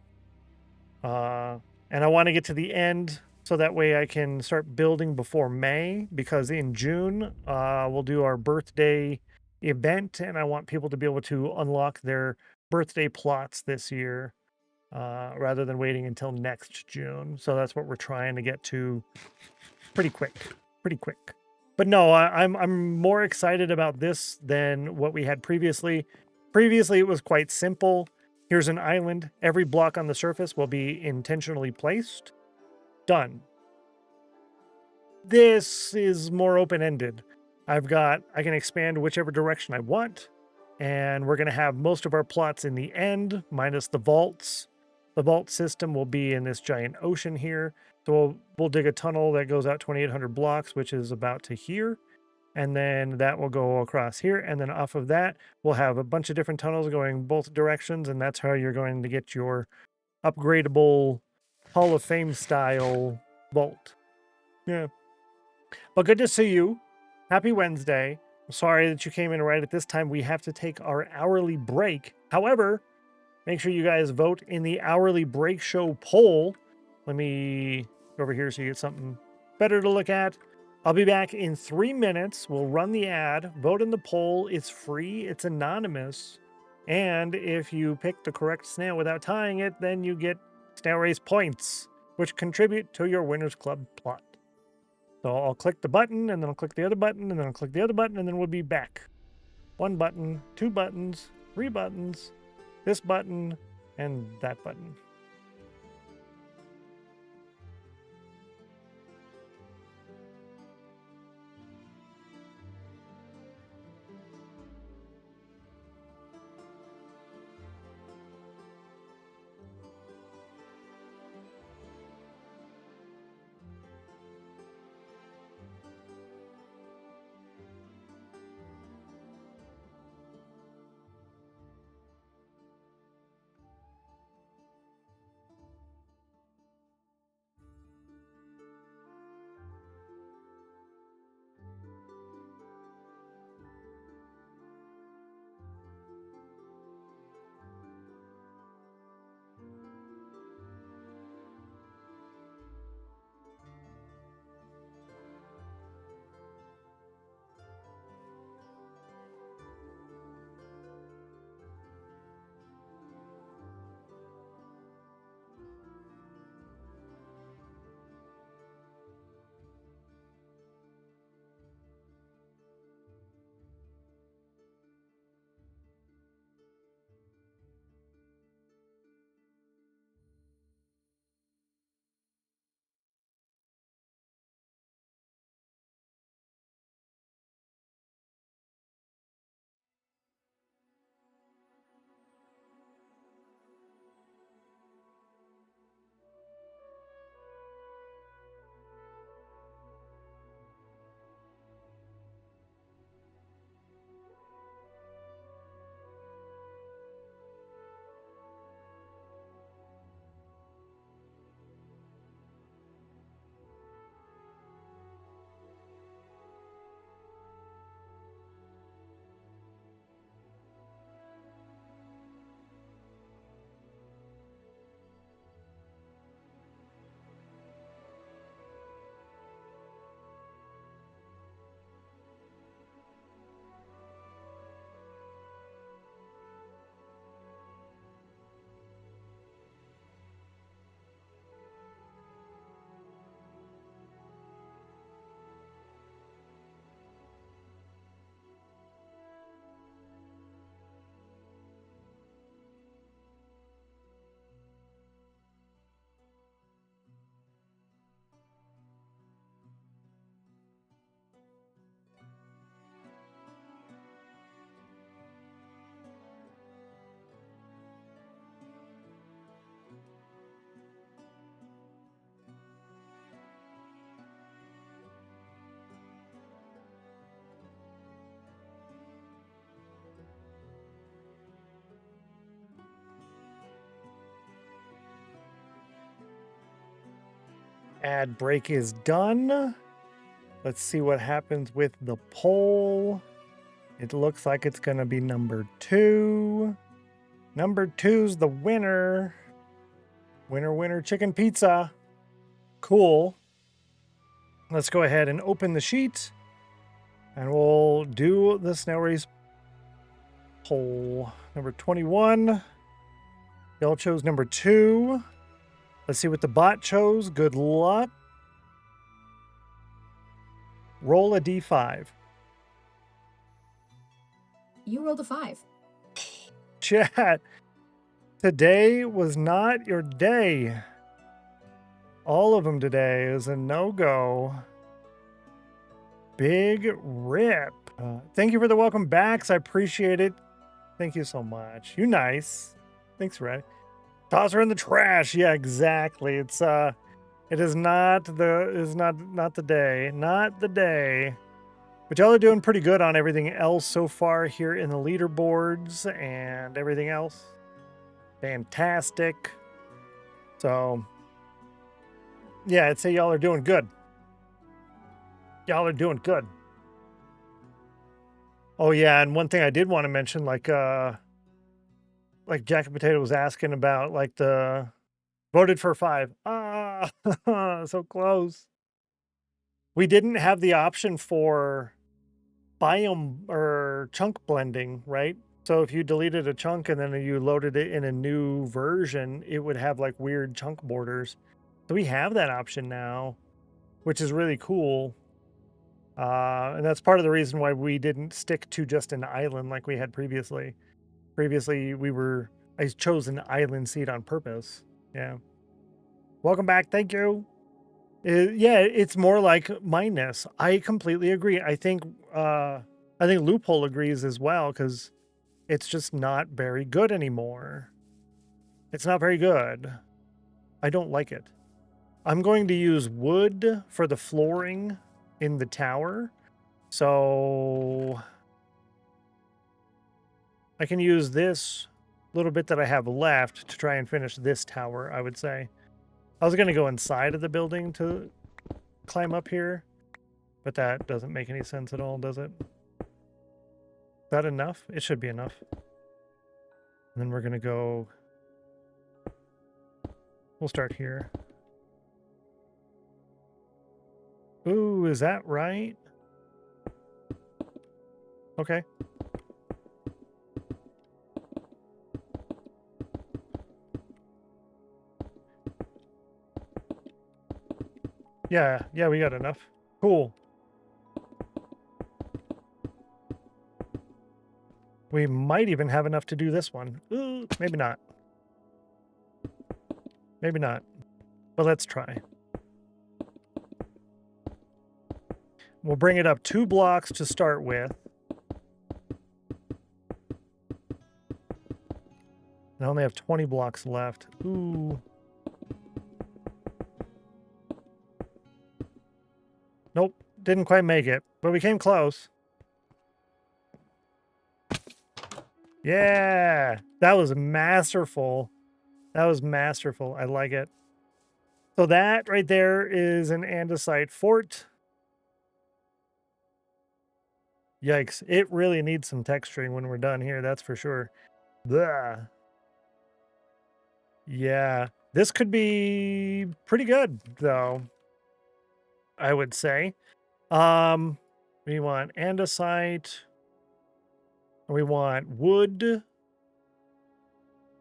And I want to get to the end so that way I can start building before May, because in June we'll do our birthday event, and I want people to be able to unlock their birthday plots this year rather than waiting until next June. So that's what we're trying to get to pretty quick. But no, I'm more excited about this than what we had previously. Previously, it was quite simple. Here's an island. Every block on the surface will be intentionally placed. Done. This is more open-ended. I can expand whichever direction I want, and we're going to have most of our plots in the end, minus the vaults. The vault system will be in this giant ocean here. So we'll dig a tunnel that goes out 2,800 blocks, which is about to here. And then that will go across here. And then off of that, we'll have a bunch of different tunnels going both directions. And that's how you're going to get your upgradable Hall of Fame style vault. Yeah. But good to see you. Happy Wednesday. I'm sorry that you came in right at this time. We have to take our hourly break. However, make sure you guys vote in the hourly break show poll. Let me go over here so you get something better to look at. I'll be back in 3 minutes. We'll run the ad, vote in the poll. It's free, it's anonymous. And if you pick the correct snail without tying it, then you get snail race points, which contribute to your Winners Club plot. So I'll click the button, and then I'll click the other button, and then I'll click the other button, and then we'll be back. one button, two buttons, three buttons, this button, and that button. Ad break is done. Let's see what happens with the poll. It looks like it's going to be number 2. Number 2's the winner. Winner, winner, chicken pizza. Cool. Let's go ahead and open the sheet. And we'll do the snail race poll. Number 21. Y'all chose number 2. Let's see what the bot chose. Good luck. Roll a d5. You rolled a 5. Chat. Today was not your day. All of them today is a no-go. Big rip. Thank you for the welcome backs. I appreciate it. Thank you so much. You nice. Thanks, Red. Toss her in the trash. Yeah, exactly. It is not the day. Not the day. But y'all are doing pretty good on everything else so far here in the leaderboards and everything else. Fantastic. So, yeah, I'd say y'all are doing good. Y'all are doing good. Oh, yeah, and one thing I did want to mention, like Jack and Potato was asking about, like, the voted for 5. Ah, so close. We didn't have the option for biome or chunk blending, right? So if you deleted a chunk and then you loaded it in a new version, it would have like weird chunk borders. So we have that option now, which is really cool. And that's part of the reason why we didn't stick to just an island like we had previously. Previously, I chose an island seed on purpose. Yeah. Welcome back. Thank you. Yeah, it's more like minus. I completely agree. I think Loophole agrees as well, because it's just not very good anymore. It's not very good. I don't like it. I'm going to use wood for the flooring in the tower. So I can use this little bit that I have left to try and finish this tower, I would say. I was going to go inside of the building to climb up here, but that doesn't make any sense at all, does it? Is that enough? It should be enough. And then we're going to go... We'll start here. Ooh, is that right? Okay. Yeah, we got enough. Cool. We might even have enough to do this one. Ooh, maybe not. Maybe not. But let's try. We'll bring it up 2 blocks to start with. I only have 20 blocks left. Ooh. Nope, didn't quite make it, but we came close. Yeah, that was masterful. That was masterful. I like it. So that right there is an andesite fort. Yikes. It really needs some texturing when we're done here, that's for sure. Blah. Yeah, this could be pretty good, though, I would say. We want andesite. We want wood.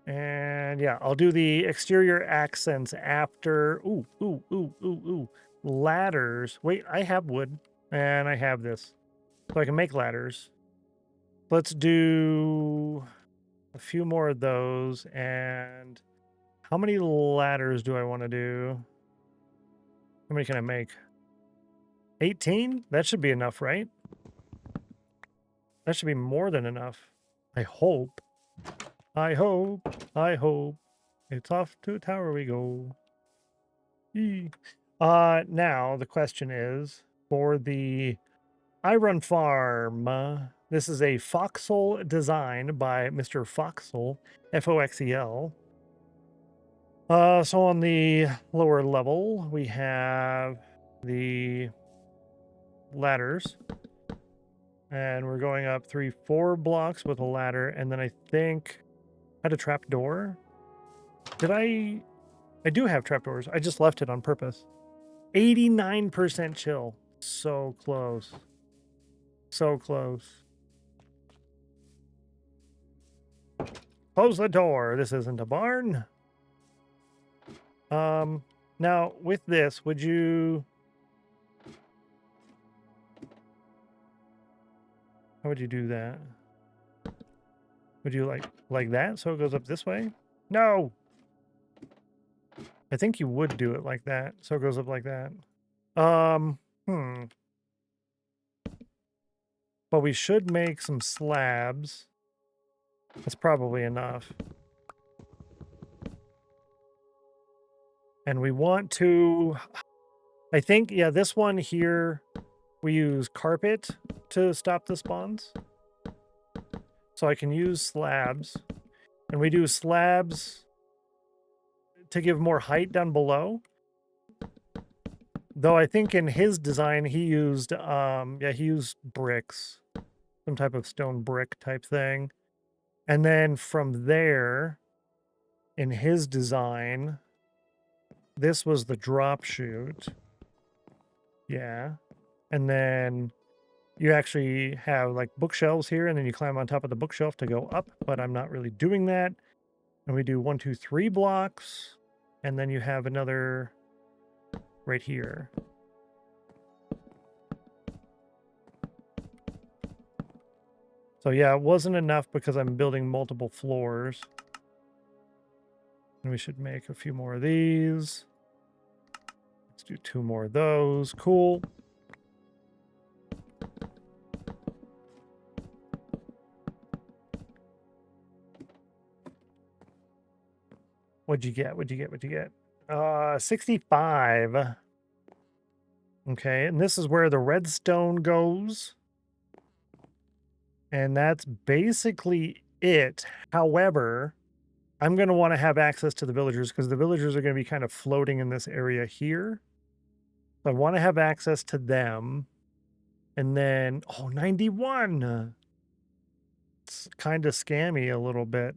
And yeah, I'll do the exterior accents after. Ooh. Ladders. Wait, I have wood and I have this. So I can make ladders. Let's do a few more of those. And how many ladders do I want to do? How many can I make? 18? That should be enough, right? That should be more than enough. I hope. I hope. It's off to a tower we go. Yee. Now the question is, for the iron farm, this is a Foxel design by Mr. Foxel, Foxel. So on the lower level, we have the ladders. And we're going up 4 blocks with a ladder, and then I think I had a trap door. Did I do have trapdoors. I just left it on purpose. 89% chill. So close. So close. Close the door. This isn't a barn. Now with this, would you... How would you do that? Would you like that so it goes up this way? No! I think you would do it like that so it goes up like that. But we should make some slabs. That's probably enough. And we want to... I think, yeah, this one here, we use carpet to stop the spawns. So I can use slabs. And we do slabs to give more height down below. Though I think in his design he used he used bricks. Some type of stone brick type thing. And then from there, in his design, this was the drop chute. Yeah. And then you actually have like bookshelves here, and then you climb on top of the bookshelf to go up, but I'm not really doing that. And we do 1, 2, 3 blocks, and then you have another right here. So yeah, it wasn't enough because I'm building multiple floors. And we should make a few more of these. Let's do 2 more of those. Cool. What'd you get? What'd you get? What'd you get? 65. Okay, and this is where the redstone goes. And that's basically it. However, I'm going to want to have access to the villagers because the villagers are going to be kind of floating in this area here. So I want to have access to them. And then, oh, 91. It's kind of scammy a little bit.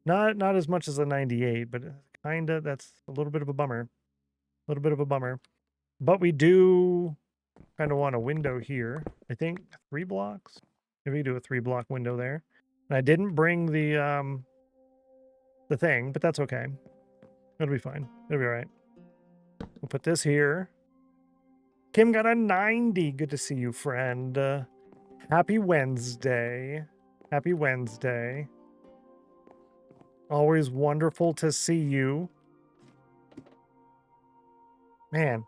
Not as much as a 98, but kind of, that's a little bit of a bummer. A little bit of a bummer. But we do kind of want a window here. I think 3 blocks. Maybe we do a 3-block window there. And I didn't bring the thing, but that's okay. It'll be fine. It'll be all right. We'll put this here. Kim got a 90. Good to see you, friend. Happy Wednesday. Happy Wednesday. Always wonderful to see you. Man,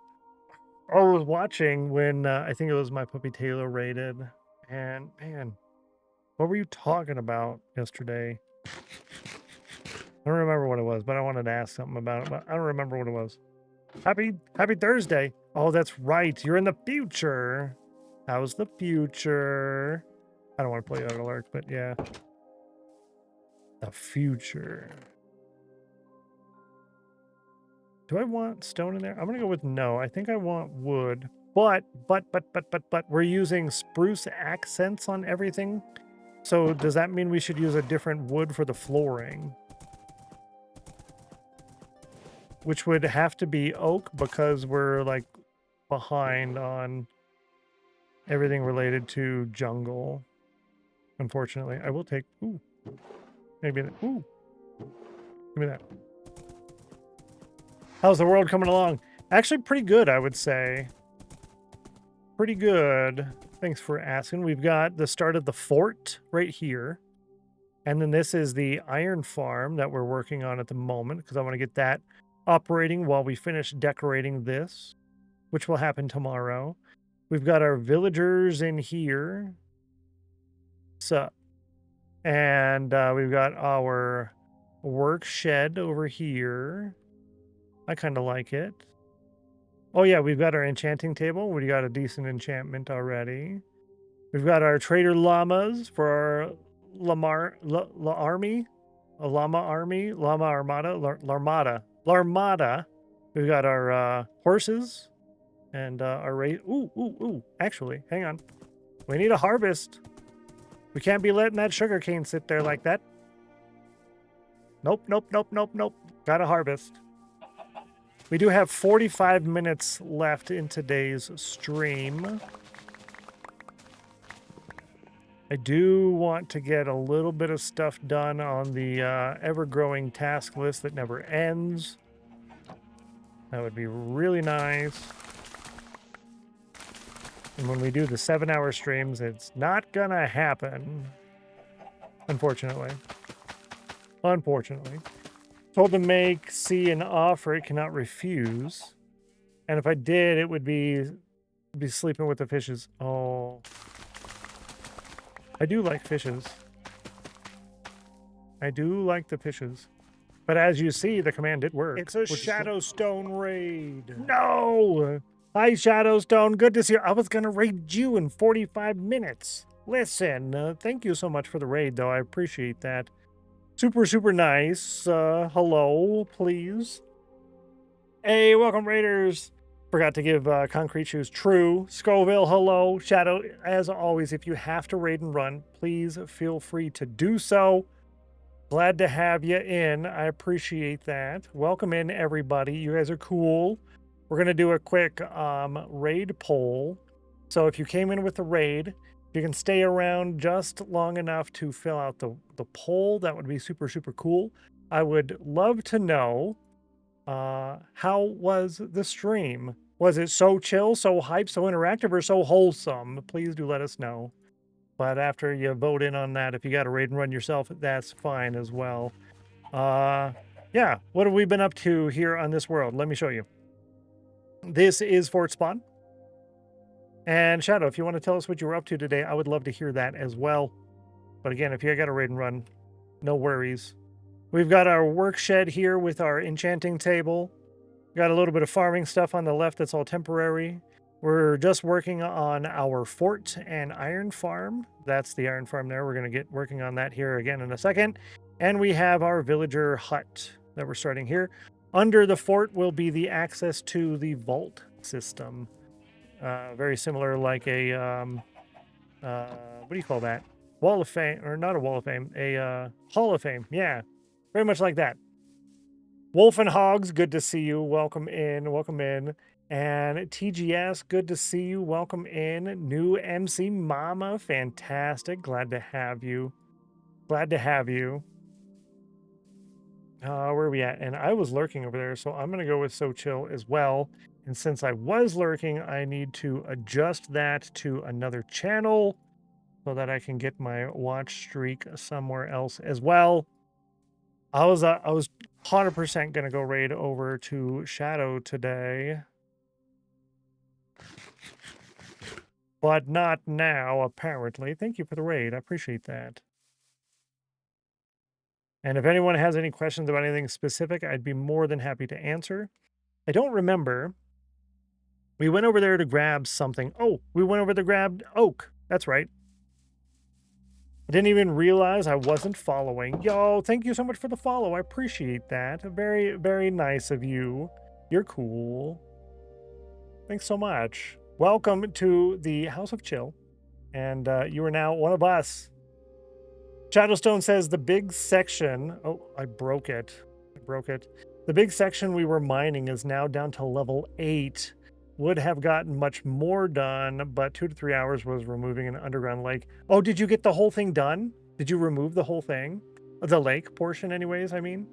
I was watching when I think it was my puppy Taylor raided. And man, what were you talking about yesterday? I don't remember what it was, but I wanted to ask something about it, but I don't remember what it was. Happy Thursday. Oh, that's right. You're in the future. How's the future? I don't want to play that alert, but yeah. The future. Do I want stone in there? I'm going to go with no. I think I want wood. But we're using spruce accents on everything. So does that mean we should use a different wood for the flooring? Which would have to be oak because we're like behind on everything related to jungle. Unfortunately, I will take, ooh, maybe, ooh, give me that. How's the world coming along? Actually pretty good, I would say. Pretty good. Thanks for asking. We've got the start of the fort right here. And then this is the iron farm that we're working on at the moment because I want to get that operating while we finish decorating this, which will happen tomorrow. We've got our villagers in here. Sup. And we've got our work shed over here. I kind of like it. Oh yeah, we've got our enchanting table. We got a decent enchantment already. We've got our trader llamas for our army. A llama army. Llama armada. Larmada. We've got our horses. And our ooh. Actually, hang on. We need a harvest. We can't be letting that sugar cane sit there like that. Nope. Gotta harvest. We do have 45 minutes left in today's stream. I do want to get a little bit of stuff done on the ever-growing task list that never ends. That would be really nice. And when we do the 7-hour streams, it's not gonna happen. Unfortunately. Told to make C an offer it cannot refuse. And if I did, it would be sleeping with the fishes. Oh. I do like fishes. I do like the fishes. But as you see, the command did work. It's a Shadowstone raid. No! Hi, Shadowstone. Good to see you. I was going to raid you in 45 minutes. Listen, thank you so much for the raid, though. I appreciate that. Super nice. Hello, please. Hey, welcome, Raiders. Forgot to give Concrete Shoes true. Scoville, hello. Shadow, as always, if you have to raid and run, please feel free to do so. Glad to have you in. I appreciate that. Welcome in, everybody. You guys are cool. We're going to do a quick raid poll. So if you came in with the raid, you can stay around just long enough to fill out the poll. That would be super cool. I would love to know, how was the stream? Was it so chill, so hype, so interactive, or so wholesome? Please do let us know. But after you vote in on that, if you got to raid and run yourself, that's fine as well. Yeah, what have we been up to here on this world? Let me show you. This is Fort Spawn. And Shadow, if you want to tell us what you were up to today, I would love to hear that as well. But again, if you got to raid and run, no worries. We've got our work shed here with our enchanting table. Got a little bit of farming stuff on the left that's all temporary. We're just working on our fort and iron farm. That's the iron farm there. We're going to get working on that here again in a second. And we have our villager hut that we're starting here. Under the fort will be the access to the vault system. Very similar, like a, what do you call that? Wall of Fame, or not a Wall of Fame, a Hall of Fame. Yeah, very much like that. Wolf and Hogs, good to see you. Welcome in, welcome in. And TGS, good to see you. Welcome in. New MC Mama, fantastic. Glad to have you. Glad to have you. Where are we at? And I was lurking over there, so I'm going to go with So Chill as well. And since I was lurking, I need to adjust that to another channel so that I can get my watch streak somewhere else as well. I was 100% going to go raid over to Shadow today. But not now, apparently. Thank you for the raid. I appreciate that. And if anyone has any questions about anything specific, I'd be more than happy to answer. I don't remember. We went over there to grab something. Oh, we went over to grab oak. That's right. I didn't even realize I wasn't following. Yo, thank you so much for the follow. I appreciate that. Very, very nice of you. You're cool. Thanks so much. Welcome to the House of Chill. And you are now one of us. Shadowstone says the big section... Oh, I broke it. The big section we were mining is now down to level 8. Would have gotten much more done, but 2 to 3 hours was removing an underground lake. Oh, did you get the whole thing done? Did you remove the whole thing? The lake portion anyways, I mean?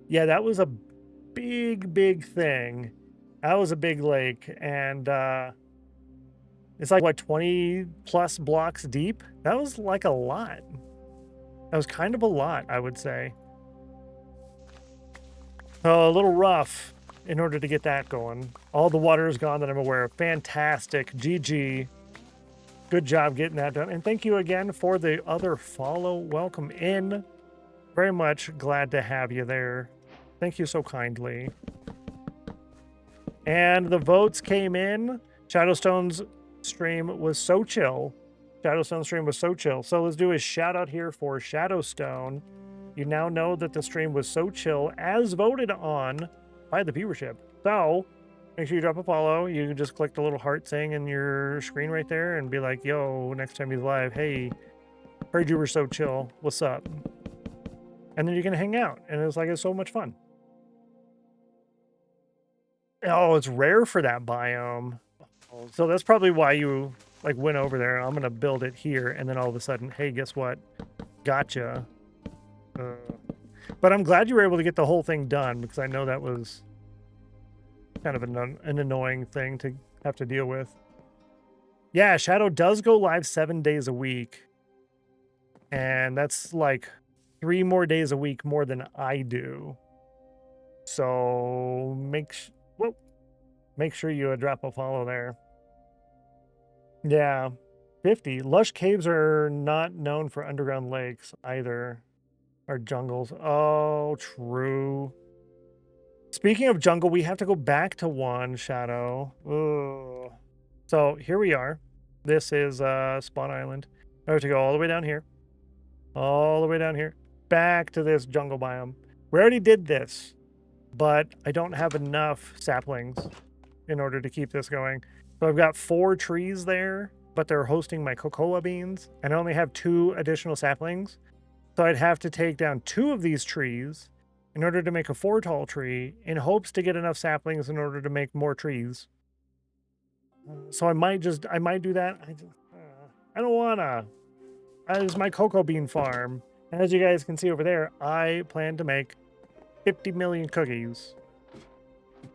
Yeah, that was a big thing. That was a big lake, and it's like, what, 20 plus blocks deep? That was like a lot. That was kind of a lot, I would say. So a little rough in order to get that going. All the water is gone that I'm aware of. Fantastic. GG. Good job getting that done. And thank you again for the other follow. Welcome in. Very much glad to have you there. Thank you so kindly. And the votes came in. Shadowstone's stream was so chill. Shadowstone's stream was so chill. So let's do a shout out here for Shadowstone. You now know that the stream was so chill as voted on by the viewership. So make sure you drop a follow. You can just click the little heart thing in your screen right there and be like, yo, next time he's live, hey, heard you were so chill. What's up? And then you can hang out. And it's so much fun. Oh, it's rare for that biome. So that's probably why you went over there. I'm going to build it here. And then all of a sudden, hey, guess what? Gotcha. But I'm glad you were able to get the whole thing done, because I know that was kind of an annoying thing to have to deal with. Yeah, Shadow does go live 7 days a week. And that's like 3 more days a week more than I do. So make sure you drop a follow there. Yeah, 50. Lush caves are not known for underground lakes either. Or jungles. Oh, true. Speaking of jungle, we have to go back to one, Shadow. Ugh. So here we are. This is Spawn Island. I have to go all the way down here. All the way down here. Back to this jungle biome. We already did this, but I don't have enough saplings in order to keep this going. So I've got 4 trees there, but they're hosting my cocoa beans, and I only have 2 additional saplings. So I'd have to take down 2 of these trees in order to make a 4 tall tree, in hopes to get enough saplings in order to make more trees. So I might do that. I don't wanna. That is my cocoa bean farm. And as you guys can see over there, I plan to make 50 million cookies.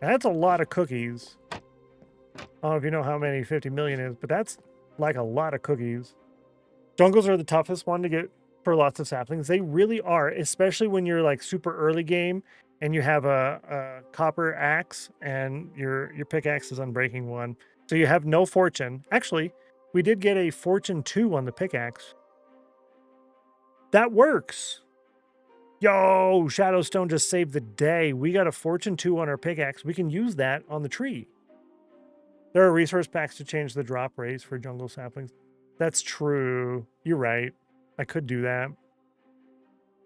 And that's a lot of cookies. I don't know if you know how many 50 million is, but that's like a lot of cookies. Jungles are the toughest one to get for lots of saplings. They really are, especially when you're like super early game and you have a copper axe and your pickaxe is unbreaking one. So you have no fortune. Actually, we did get a fortune 2 on the pickaxe. That works. Yo, Shadowstone just saved the day. We got a fortune 2 on our pickaxe. We can use that on the tree. There are resource packs to change the drop rates for jungle saplings. That's true. You're right. I could do that.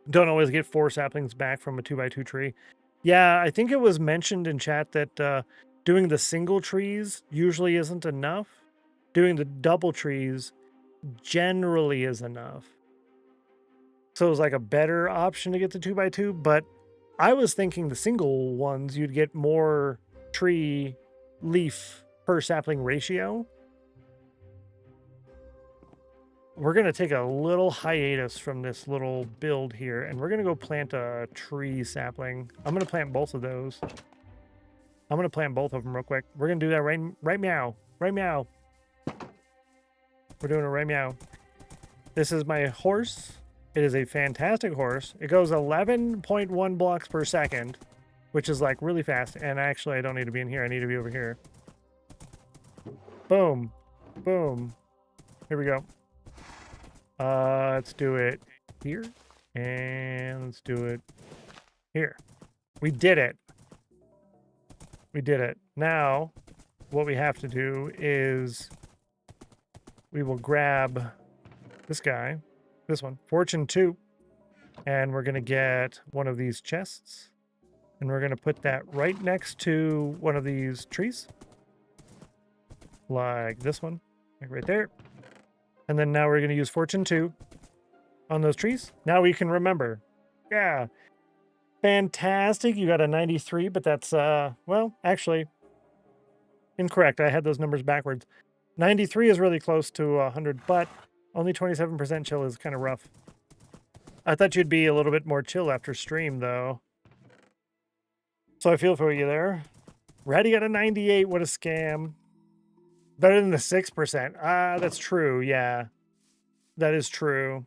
Don't always get 4 saplings back from a 2x2 tree. Yeah, I think it was mentioned in chat that doing the single trees usually isn't enough. Doing the double trees generally is enough. So it was like a better option to get the 2x2, but I was thinking the single ones, you'd get more tree leaf per sapling ratio. We're going to take a little hiatus from this little build here, and we're going to go plant a tree sapling. I'm going to plant both of those. I'm going to plant both of them real quick. We're going to do that right meow. Right meow. We're doing it right meow. This is my horse. It is a fantastic horse. It goes 11.1 blocks per second, which is like really fast. And actually, I don't need to be in here. I need to be over here. Boom. Boom. Here we go. Let's do it here. And let's do it here. We did it. We did it. Now, what we have to do is we will grab this guy. This one, Fortune 2, and we're going to get one of these chests, and we're going to put that right next to one of these trees, like this one, like right there. And then now we're going to use Fortune 2 on those trees. Now we can remember. Yeah. Fantastic. You got a 93, but that's, well, actually, incorrect. I had those numbers backwards. 93 is really close to 100, but only 27% chill is kind of rough. I thought you'd be a little bit more chill after stream, though. So I feel for you there. Reddy got a 98. What a scam. Better than the 6%. Ah, that's true. Yeah. That is true.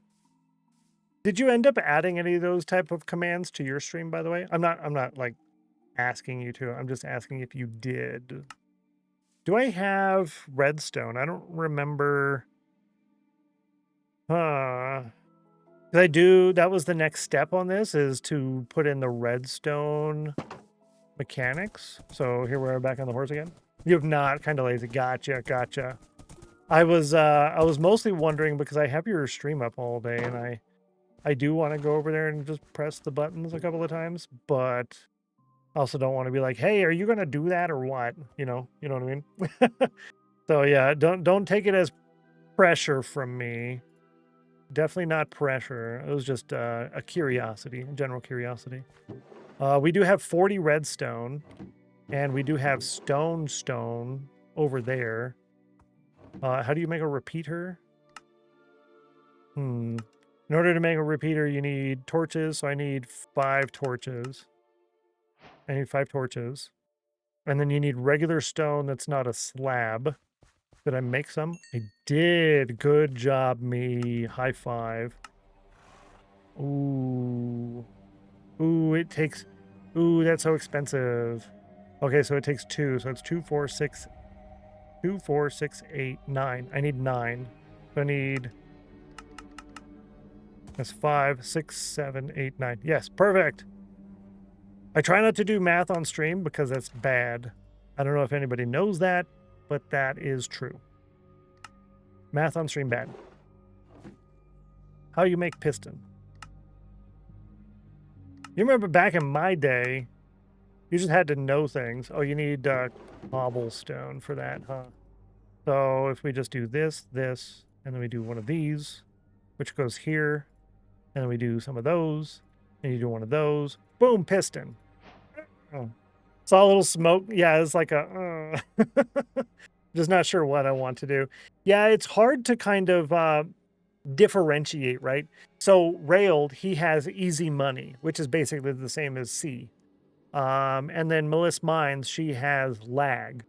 Did you end up adding any of those type of commands to your stream, by the way? I'm not like asking you to. I'm just asking if you did. Do I have redstone? I don't remember. I do. That was the next step on this, is to put in the redstone mechanics. So here we're back on the horse again. You have not. Kind of lazy. Gotcha. Gotcha. I was mostly wondering because I have your stream up all day, and I do want to go over there and just press the buttons a couple of times, but I also don't want to be like, hey, are you gonna do that or what? You know what I mean? So yeah, don't take it as pressure from me. Definitely not pressure. It was just a curiosity, a general curiosity. We do have 40 redstone, and we do have stone over there. How do you make a repeater? In order to make a repeater, you need torches, so I need 5 torches. I need 5 torches. And then you need regular stone that's not a slab. Did I make some? I did. Good job, me. High five. Ooh. Ooh, it takes... Ooh, that's so expensive. Okay, so it takes 2. So it's 2, 4, 6... 2, 4, 6, 8, 9. I need 9. So I need... That's 5, 6, 7, 8, 9. Yes, perfect. I try not to do math on stream because that's bad. I don't know if anybody knows that, but that is true. Math on stream bad. How you make piston? You remember back in my day, you just had to know things. Oh, you need cobblestone for that, huh? So if we just do this, and then we do one of these, which goes here, and then we do some of those, and you do one of those. Boom, piston. Oh. Saw a little smoke. Yeah, it's like a... just not sure what I want to do. Yeah, it's hard to kind of differentiate, right? So Railed, he has easy money, which is basically the same as C. And then Melissa Mines, she has lag.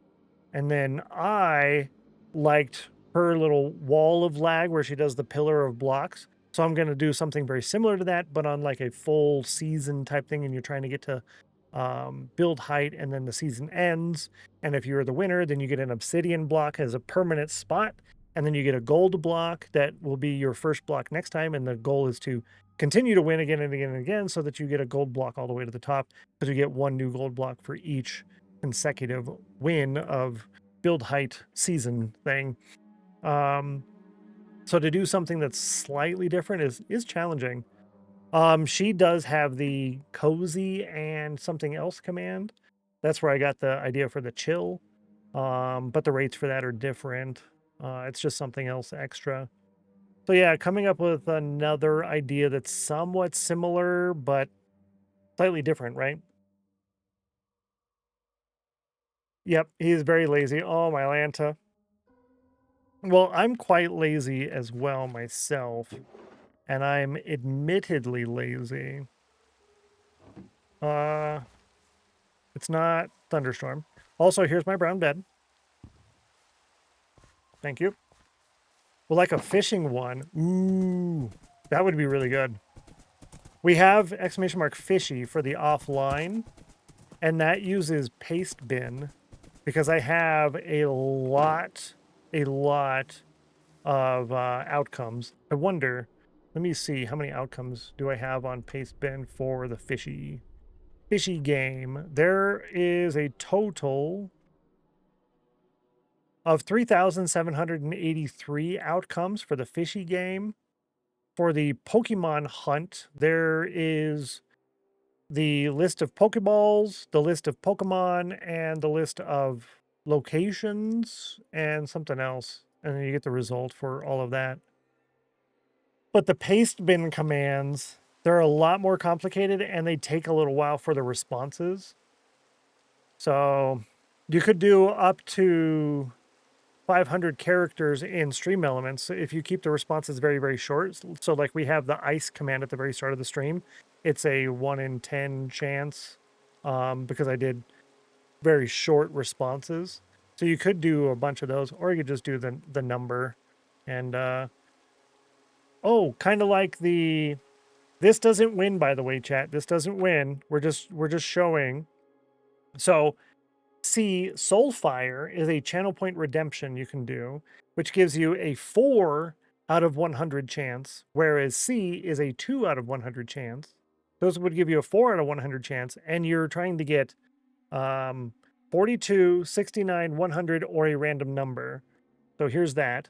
And then I liked her little wall of lag where she does the pillar of blocks. So I'm going to do something very similar to that, but on like a full season type thing, and you're trying to get to build height, and then the season ends. And if you're the winner, then you get an obsidian block as a permanent spot, and then you get a gold block that will be your first block next time. And the goal is to continue to win again and again and again so that you get a gold block all the way to the top, because you get one new gold block for each consecutive win of build height season thing. So to do something that's slightly different is challenging. She does have the cozy and something else command. That's where I got the idea for the chill. But the rates for that are different. It's just something else extra. So yeah, coming up with another idea that's somewhat similar, but slightly different, right? Yep, he is very lazy. Oh, my Lanta. Well, I'm quite lazy as well myself, and I'm admittedly lazy. It's not thunderstorm. Also, here's my brown bed. Thank you. Well, like a fishing one. Ooh, that would be really good. We have !fishy for the offline, and that uses paste bin because I have a lot of outcomes. I wonder, let me see, how many outcomes do I have on paste bin for the fishy game? There is a total of 3,783 outcomes for the fishy game. For the Pokemon hunt, there is the list of Pokeballs, the list of Pokemon, and the list of locations, and something else. And then you get the result for all of that. But the paste bin commands, they're a lot more complicated, and they take a little while for the responses. So you could do up to 500 characters in stream elements if you keep the responses very, very short. So like we have the ice command at the very start of the stream. It's a 1 in 10 chance because I did very short responses. So you could do a bunch of those, or you could just do the number. And oh, kind of like this doesn't win, by the way, chat. This doesn't win. We're just showing. So C, Soulfire is a channel point redemption you can do, which gives you a 4 out of 100 chance, whereas C is a 2 out of 100 chance. Those would give you a 4 out of 100 chance, and you're trying to get 42, 69, 100, or a random number. So here's that.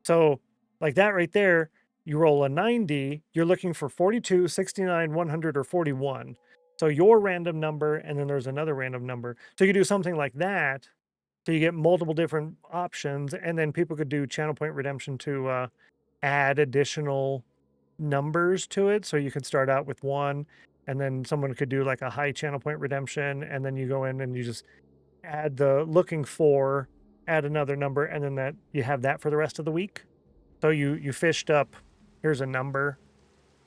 So like that right there, you roll a 90, you're looking for 42, 69, 100, or 41. So your random number, and then there's another random number. So you do something like that. So you get multiple different options, and then people could do channel point redemption to add additional numbers to it. So you could start out with 1, and then someone could do like a high channel point redemption, and then you go in and you just add the looking for, add another number, and then that you have that for the rest of the week. So you fished up, here's a number,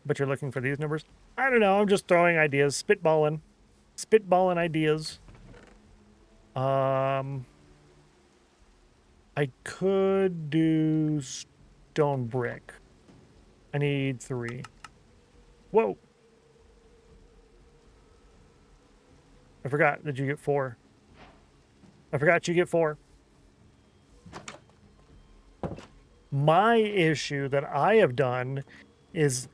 but you're looking for these numbers. I don't know. I'm just throwing ideas, spitballing ideas. I could do stone brick. I need 3. Whoa. I forgot that you get 4. I forgot you get 4. My issue that I have done is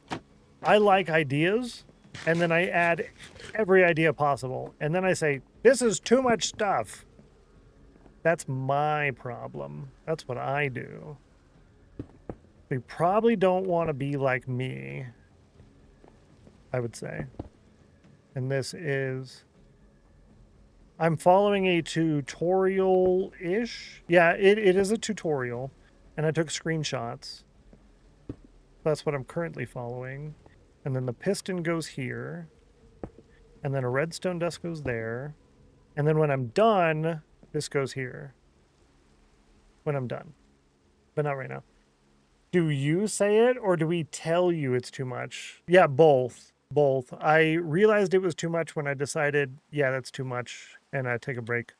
I like ideas, and then I add every idea possible. And then I say, this is too much stuff. That's my problem. That's what I do. You probably don't want to be like me, I would say. And this is... I'm following a tutorial-ish. Yeah, it is a tutorial, and I took screenshots. That's what I'm currently following. And then the piston goes here. And then a redstone dust goes there. And then when I'm done, this goes here. When I'm done. But not right now. Do you say it, or do we tell you it's too much? Yeah, both. Both. I realized it was too much when I decided, yeah, that's too much, and I take a break.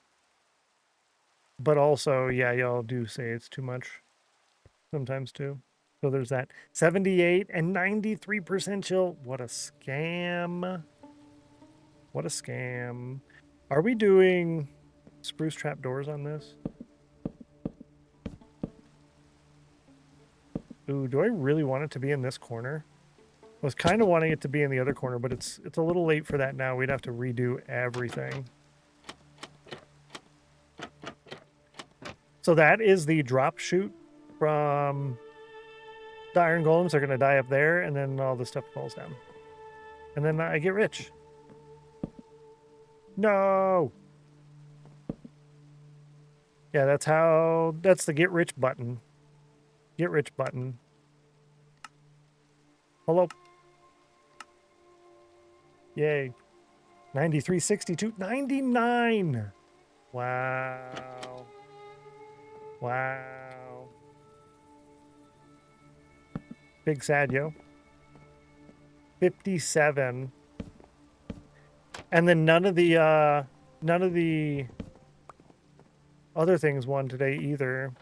But also, yeah, y'all do say it's too much. sometimes too. So there's that. 78 and 93% chill. What a scam. What a scam. Are we doing spruce trap doors on this? Ooh, do I really want it to be in this corner? I was kind of wanting it to be in the other corner, but it's a little late for that now. We'd have to redo everything. So that is the drop chute from the iron golems. Are going to die up there, and then all the stuff falls down. And then I get rich. No! Yeah, that's the get rich button. Get rich button. Hello. Yay. 93, 62, 99! Wow. Wow. Big sad, yo. 57. And then none of the other things won today either.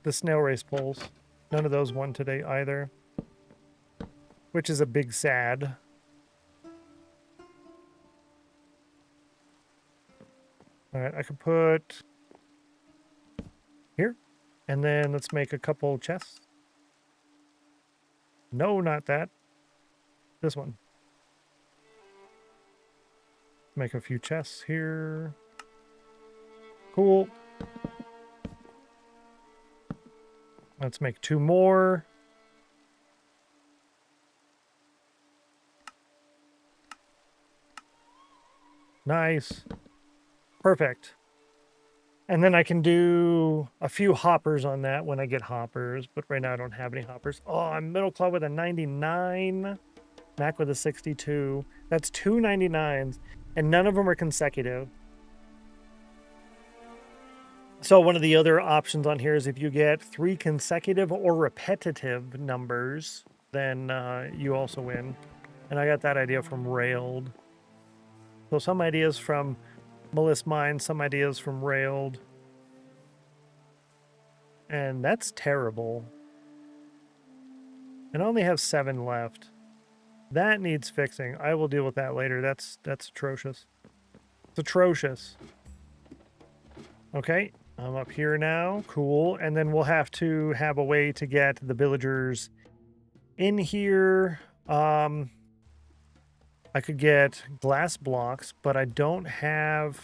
The snail race polls. None of those won today either. Which is a big sad. Alright, I could put here. And then let's make a couple chests. No, not that. This one. Make a few chests here. Cool. Let's make 2 more. Nice. Perfect. And then I can do a few hoppers on that when I get hoppers, but right now I don't have any hoppers. Oh, I'm middle claw with a 99. Mac with a 62. That's 2 99s, and none of them are consecutive. So one of the other options on here is if you get 3 consecutive or repetitive numbers, then you also win. And I got that idea from Railed. So some ideas from Melissa Mine, some ideas from Railed. And that's terrible. And I only have 7 left. That needs fixing. I will deal with that later. That's atrocious. It's atrocious. Okay. I'm up here now. Cool. And then we'll have to have a way to get the villagers in here. I could get glass blocks, but I don't have...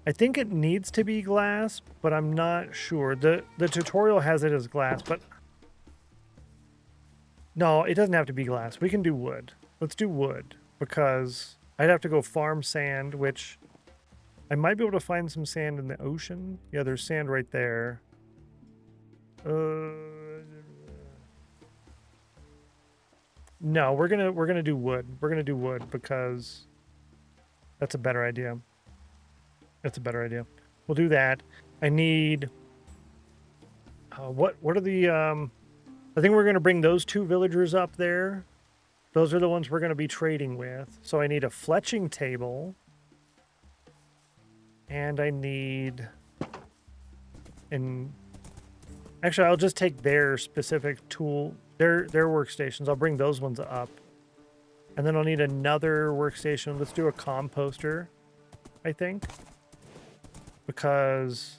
I think it needs to be glass, but I'm not sure. The tutorial has it as glass, but... No, it doesn't have to be glass. We can do wood. Let's do wood, because I'd have to go farm sand, which... I might be able to find some sand in the ocean. Yeah, there's sand right there. No, we're gonna do wood. We're gonna do wood because that's a better idea. That's a better idea. We'll do that. I need what are the I think we're gonna bring those 2 villagers up there. Those are the ones we're gonna be trading with. So I need a fletching table. And I need actually I'll just take their specific tool, their workstations. I'll bring those ones up. And then I'll need another workstation. Let's do a composter, I think. Because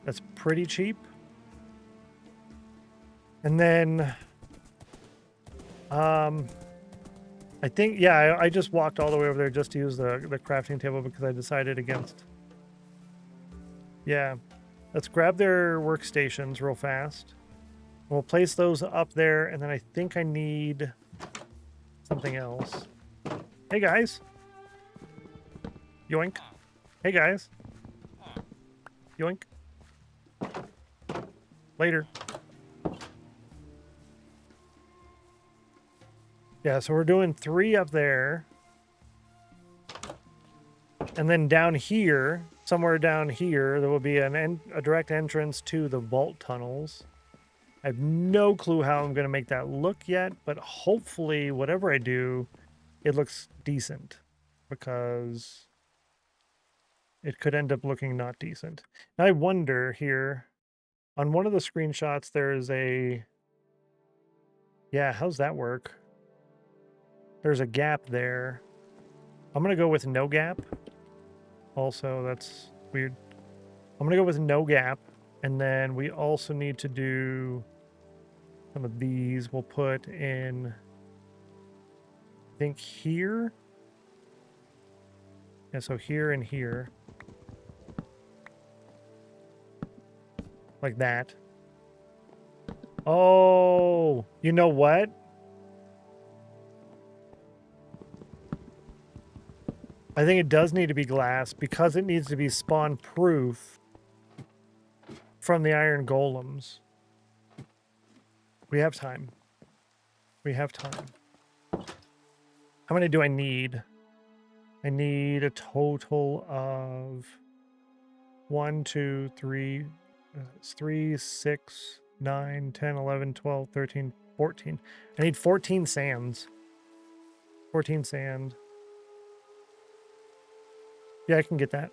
that's pretty cheap. And then I think, yeah, I just walked all the way over there just to use the crafting table because I decided against. Yeah. Let's grab their workstations real fast. We'll place those up there, and then I think I need something else. Hey, guys. Yoink. Hey, guys. Yoink. Later. Yeah, so we're doing 3 up there. And then down here, somewhere down here, there will be a direct entrance to the vault tunnels. I have no clue how I'm going to make that look yet, but hopefully, whatever I do, it looks decent. because it could end up looking not decent. Now I wonder here, on one of the screenshots, there's a... Yeah, how's that work? There's a gap there. I'm going to go with no gap. Also, that's weird. I'm going to go with no gap. And then we also need to do some of these. We'll put in, I think, here. Yeah, so here and here. Like that. Oh, you know what? I think it does need to be glass because it needs to be spawn proof from the iron golems. We have time. We have time. How many do I need? I need a total of 1, 2, 3, 3, 6, 9, 10, 11, 12, 13, 14. I need 14 sands. 14 sand. Yeah, I can get that.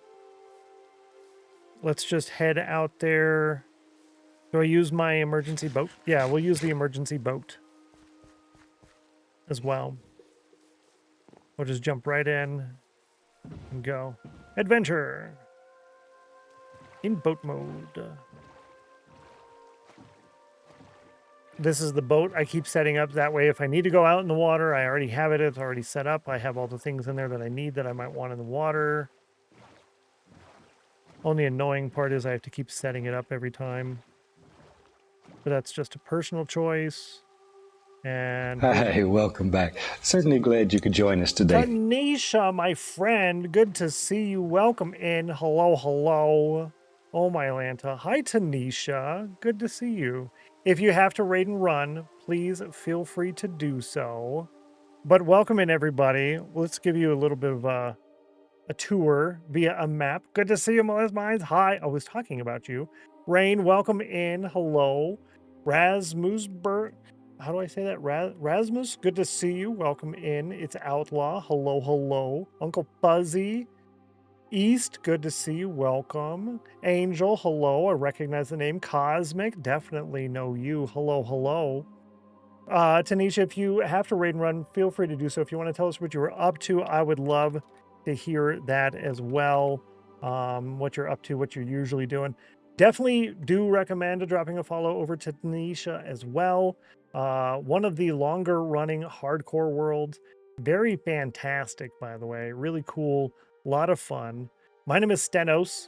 Let's just head out there. Do I use my emergency boat? Yeah, we'll use the emergency boat as well. We'll just jump right in and go. Adventure! In boat mode. This is the boat I keep setting up. That way, if I need to go out in the water, I already have it. It's already set up. I have all the things in there that I need that I might want in the water. Only annoying part is I have to keep setting it up every time. But that's just a personal choice. And hi, welcome back. Certainly glad you could join us today. Tanisha, my friend, good to see you. Welcome in. Hello, hello. Oh, my Lanta. Hi, Tanisha. Good to see you. If you have to raid and run, please feel free to do so. But welcome in, everybody. Let's give you a little bit of a tour via a map. Good to see you, Melissa Mines. Hi. I was talking about you. Rain, welcome in. Hello. Rasmusberg. How do I say that? Rasmus, good to see you. Welcome in. It's Outlaw. Hello, hello. Uncle Fuzzy. East, good to see you. Welcome. Angel, hello. I recognize the name. Cosmic, definitely know you. Hello, hello. Tanisha, if you have to raid and run, feel free to do so. If you want to tell us what you were up to, I would love to hear that as well. What you're up to, what you're usually doing. Definitely do recommend dropping a follow over to Tanisha as well. One of the longer running hardcore worlds. Very fantastic, by the way. Really cool. A lot of fun. My name is Stennos.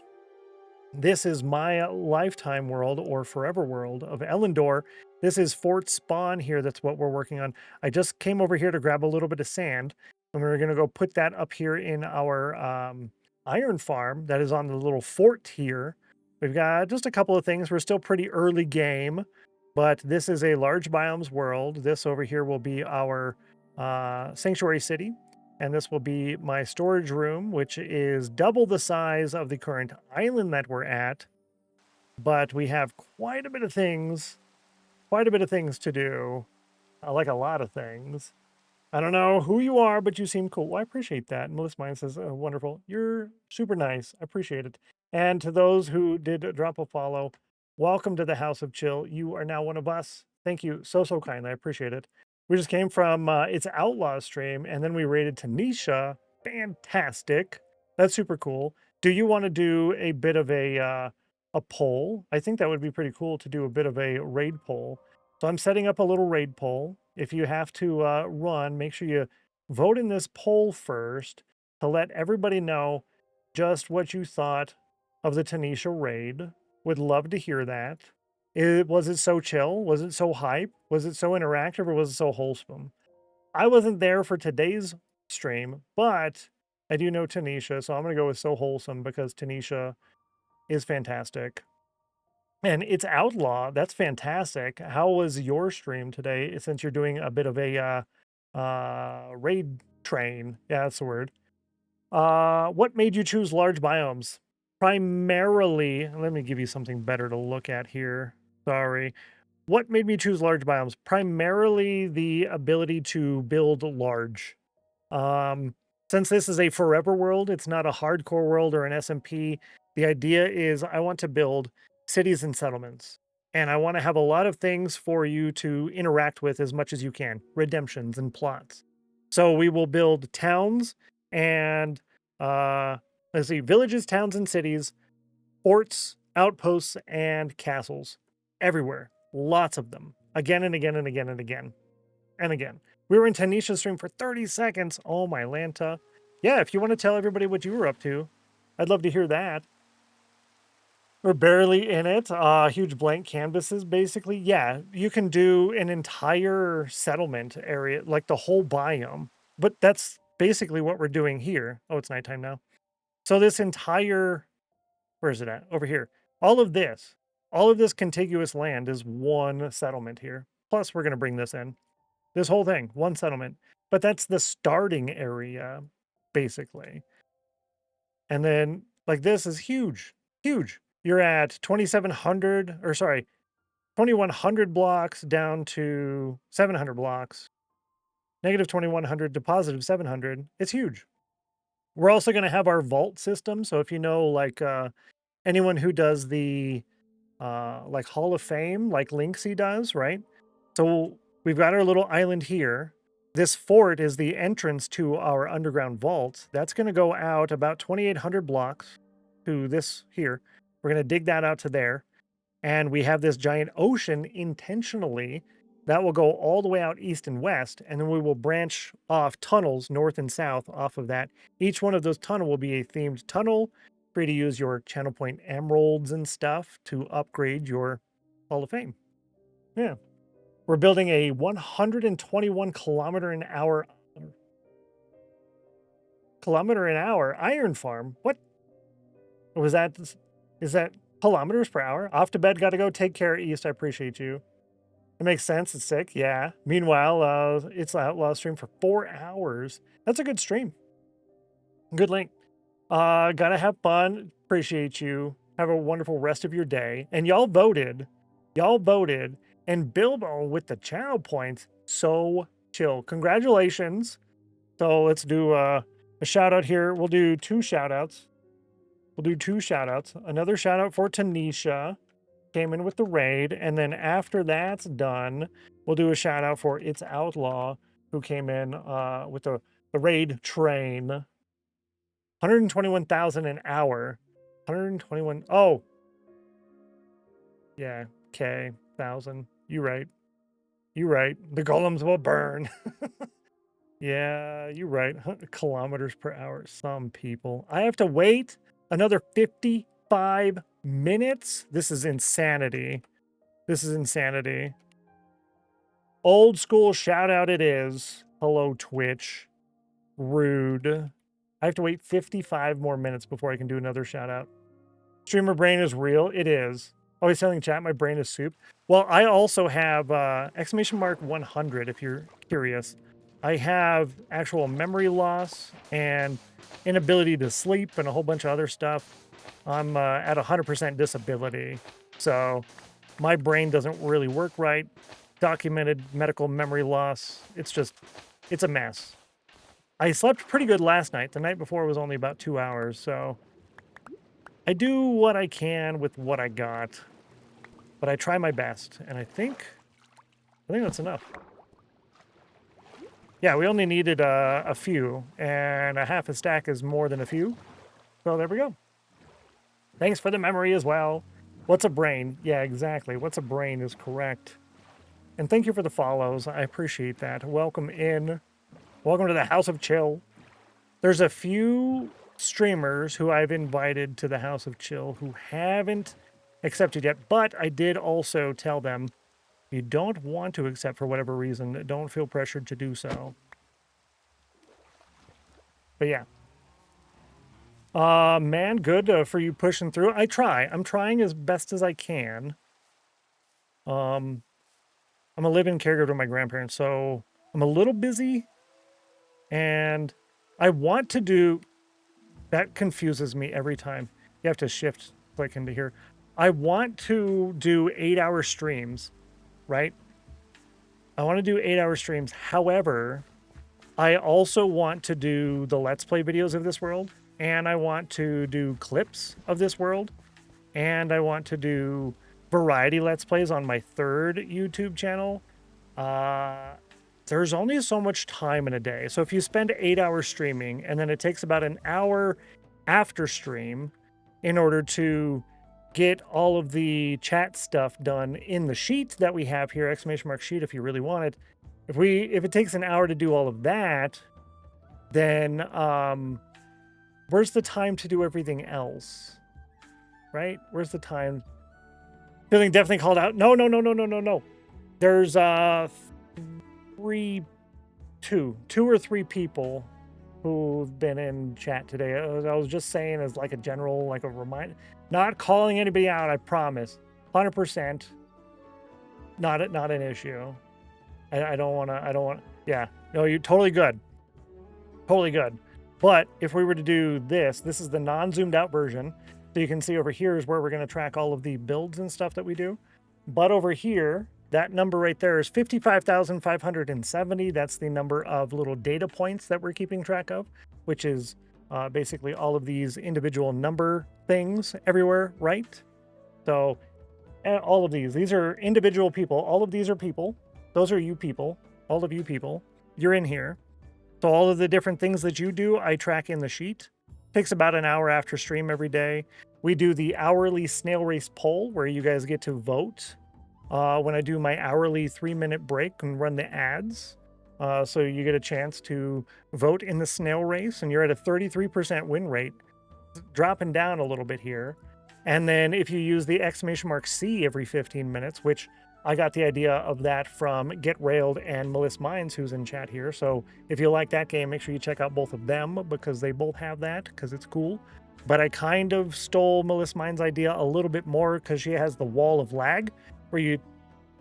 This is my lifetime world or forever world of Elendor. This is Fort Spawn here. That's what we're working on. I just came over here to grab a little bit of sand, and we're going to go put that up here in our iron farm that is on the little fort here. We've got just a couple of things. We're still pretty early game, but this is a large biomes world. This over here will be our sanctuary city. And this will be my storage room, which is double the size of the current island that we're at. But we have quite a bit of things to do. Like a lot of things. I don't know who you are, but you seem cool. Well, I appreciate that. Melissa Mine says, oh, wonderful. You're super nice. I appreciate it. And to those who did drop a follow, welcome to the House of Chill. You are now one of us. Thank you so kindly. I appreciate it. We just came from It's Outlaw stream, and then we raided Tanisha. Fantastic. That's super cool. Do you want to do a bit of a poll? I think that would be pretty cool to do a bit of a raid poll. So I'm setting up a little raid poll. If you have to run, make sure you vote in this poll first to let everybody know just what you thought of the Tanisha raid. Would love to hear that. Was it so chill? Was it so hype? Was it so interactive, or was it so wholesome? I wasn't there for today's stream, but I do know Tanisha, so I'm going to go with so wholesome because Tanisha is fantastic. And It's Outlaw. That's fantastic. How was your stream today, since you're doing a bit of a raid train? Yeah, that's the word. What made you choose large biomes? Primarily, let me give you something better to look at here. Sorry. What made me choose large biomes? Primarily the ability to build large. Since this is a forever world, it's not a hardcore world or an SMP. The idea is I want to build cities and settlements. And I want to have a lot of things for you to interact with as much as you can, redemptions and plots. So we will build towns and let's see, villages, towns, and cities, forts, outposts, and castles everywhere. Lots of them. Again and again and again and again and again. We were in Tanisha's stream for 30 seconds. Oh, my Lanta. Yeah, if you want to tell everybody what you were up to, I'd love to hear that. We're barely in it. Huge blank canvases, basically. Yeah, you can do an entire settlement area, like the whole biome. But that's basically what we're doing here. Oh, it's nighttime now. So this entire, where is it at? Over here. All of this contiguous land is one settlement here. Plus, we're going to bring this in. This whole thing, one settlement. But that's the starting area, basically. And then, like, this is huge, huge. You're at 2,700, or sorry, 2,100 blocks down to 700 blocks. Negative 2,100 to positive 700. It's huge. We're also going to have our vault system. So if you know, like, anyone who does the, like, Hall of Fame, like Linksy does, right? So we've got our little island here. This fort is the entrance to our underground vault. That's going to go out about 2,800 blocks to this here. We're going to dig that out to there. And we have this giant ocean intentionally that will go all the way out east and west. And then we will branch off tunnels north and south off of that. Each one of those tunnel will be a themed tunnel. Free to use your channel point emeralds and stuff to upgrade your Hall of Fame. Yeah. We're building a 121 kilometer an hour iron farm. What was that? Is that kilometers per hour? Off to bed, gotta go. Take care, East. I appreciate you. It makes sense. It's sick. Yeah. Meanwhile, it's the Outlaw stream for 4 hours. That's a good stream. Good link. Gotta have fun. Appreciate you. Have a wonderful rest of your day. And y'all voted. And Bilbo with the channel points. So chill. Congratulations. So let's do a shout out here. We'll do 2 shout outs. Another shout out for Tanisha. Came in with the raid. And then after that's done, we'll do a shout out for It's Outlaw, who came in with the raid train. 121,000 an hour. 121. Oh. Yeah. K. 1,000. You right. The golems will burn. Yeah, you're right. Kilometers per hour. Some people. I have to wait another 55 minutes. This is insanity. Old school shout out it is. Hello, Twitch. Rude. I have to wait 55 more minutes before I can do another shout out. Streamer brain is real. It is. Oh, he's telling chat my brain is soup. Well, I also have exclamation mark 100 if you're curious. I have actual memory loss and inability to sleep and a whole bunch of other stuff. I'm at 100% disability. So my brain doesn't really work right. Documented medical memory loss. It's a mess. I slept pretty good last night. The night before was only about 2 hours. So I do what I can with what I got. But I try my best. And I think that's enough. Yeah, we only needed a few, and a half a stack is more than a few. So there we go. Thanks for the memory as well. What's a brain? Yeah, exactly. What's a brain is correct. And thank you for the follows. I appreciate that. Welcome in. Welcome to the House of Chill. There's a few streamers who I've invited to the House of Chill who haven't accepted yet, but I did also tell them, if you don't want to accept for whatever reason, don't feel pressured to do so. But yeah. Man, good for you pushing through. I'm trying as best as I can. I'm a live-in caregiver to my grandparents, so I'm a little busy. And I want to do... That confuses me every time. You have to shift click into here. I want to do 8-hour streams. Right? I want to do 8-hour streams. However, I also want to do the Let's Play videos of this world, and I want to do clips of this world, and I want to do variety Let's Plays on my third YouTube channel. There's only so much time in a day. So if you spend 8 hours streaming, and then it takes about an hour after stream in order to get all of the chat stuff done in the sheet that we have here, !sheet if you really want it. If it takes an hour to do all of that, then where's the time to do everything else? Right? Where's the time? Feeling definitely called out. No. There's two or three people who've been in chat today. I was just saying as like a general, like a reminder, not calling anybody out, I promise. 100%. Not an issue. I don't want to, yeah. No, you're totally good. Totally good. But if we were to do this is the non-zoomed out version. So you can see over here is where we're going to track all of the builds and stuff that we do. But over here, that number right there is 55,570. That's the number of little data points that we're keeping track of, which is basically all of these individual number things everywhere, right? So all of these are individual people. All of these are people. Those are you people. All of you people. You're in here. So all of the different things that you do, I track in the sheet. Takes about an hour after stream every day. We do the hourly snail race poll where you guys get to vote when I do my hourly 3-minute break and run the ads. So you get a chance to vote in the snail race, and you're at a 33% win rate, dropping down a little bit here. And then if you use the !C every 15 minutes, which I got the idea of that from Get Railed and Melissa Mines, who's in chat here. So if you like that game, make sure you check out both of them because they both have that because it's cool. But I kind of stole Melissa Mines' idea a little bit more because she has the wall of lag where you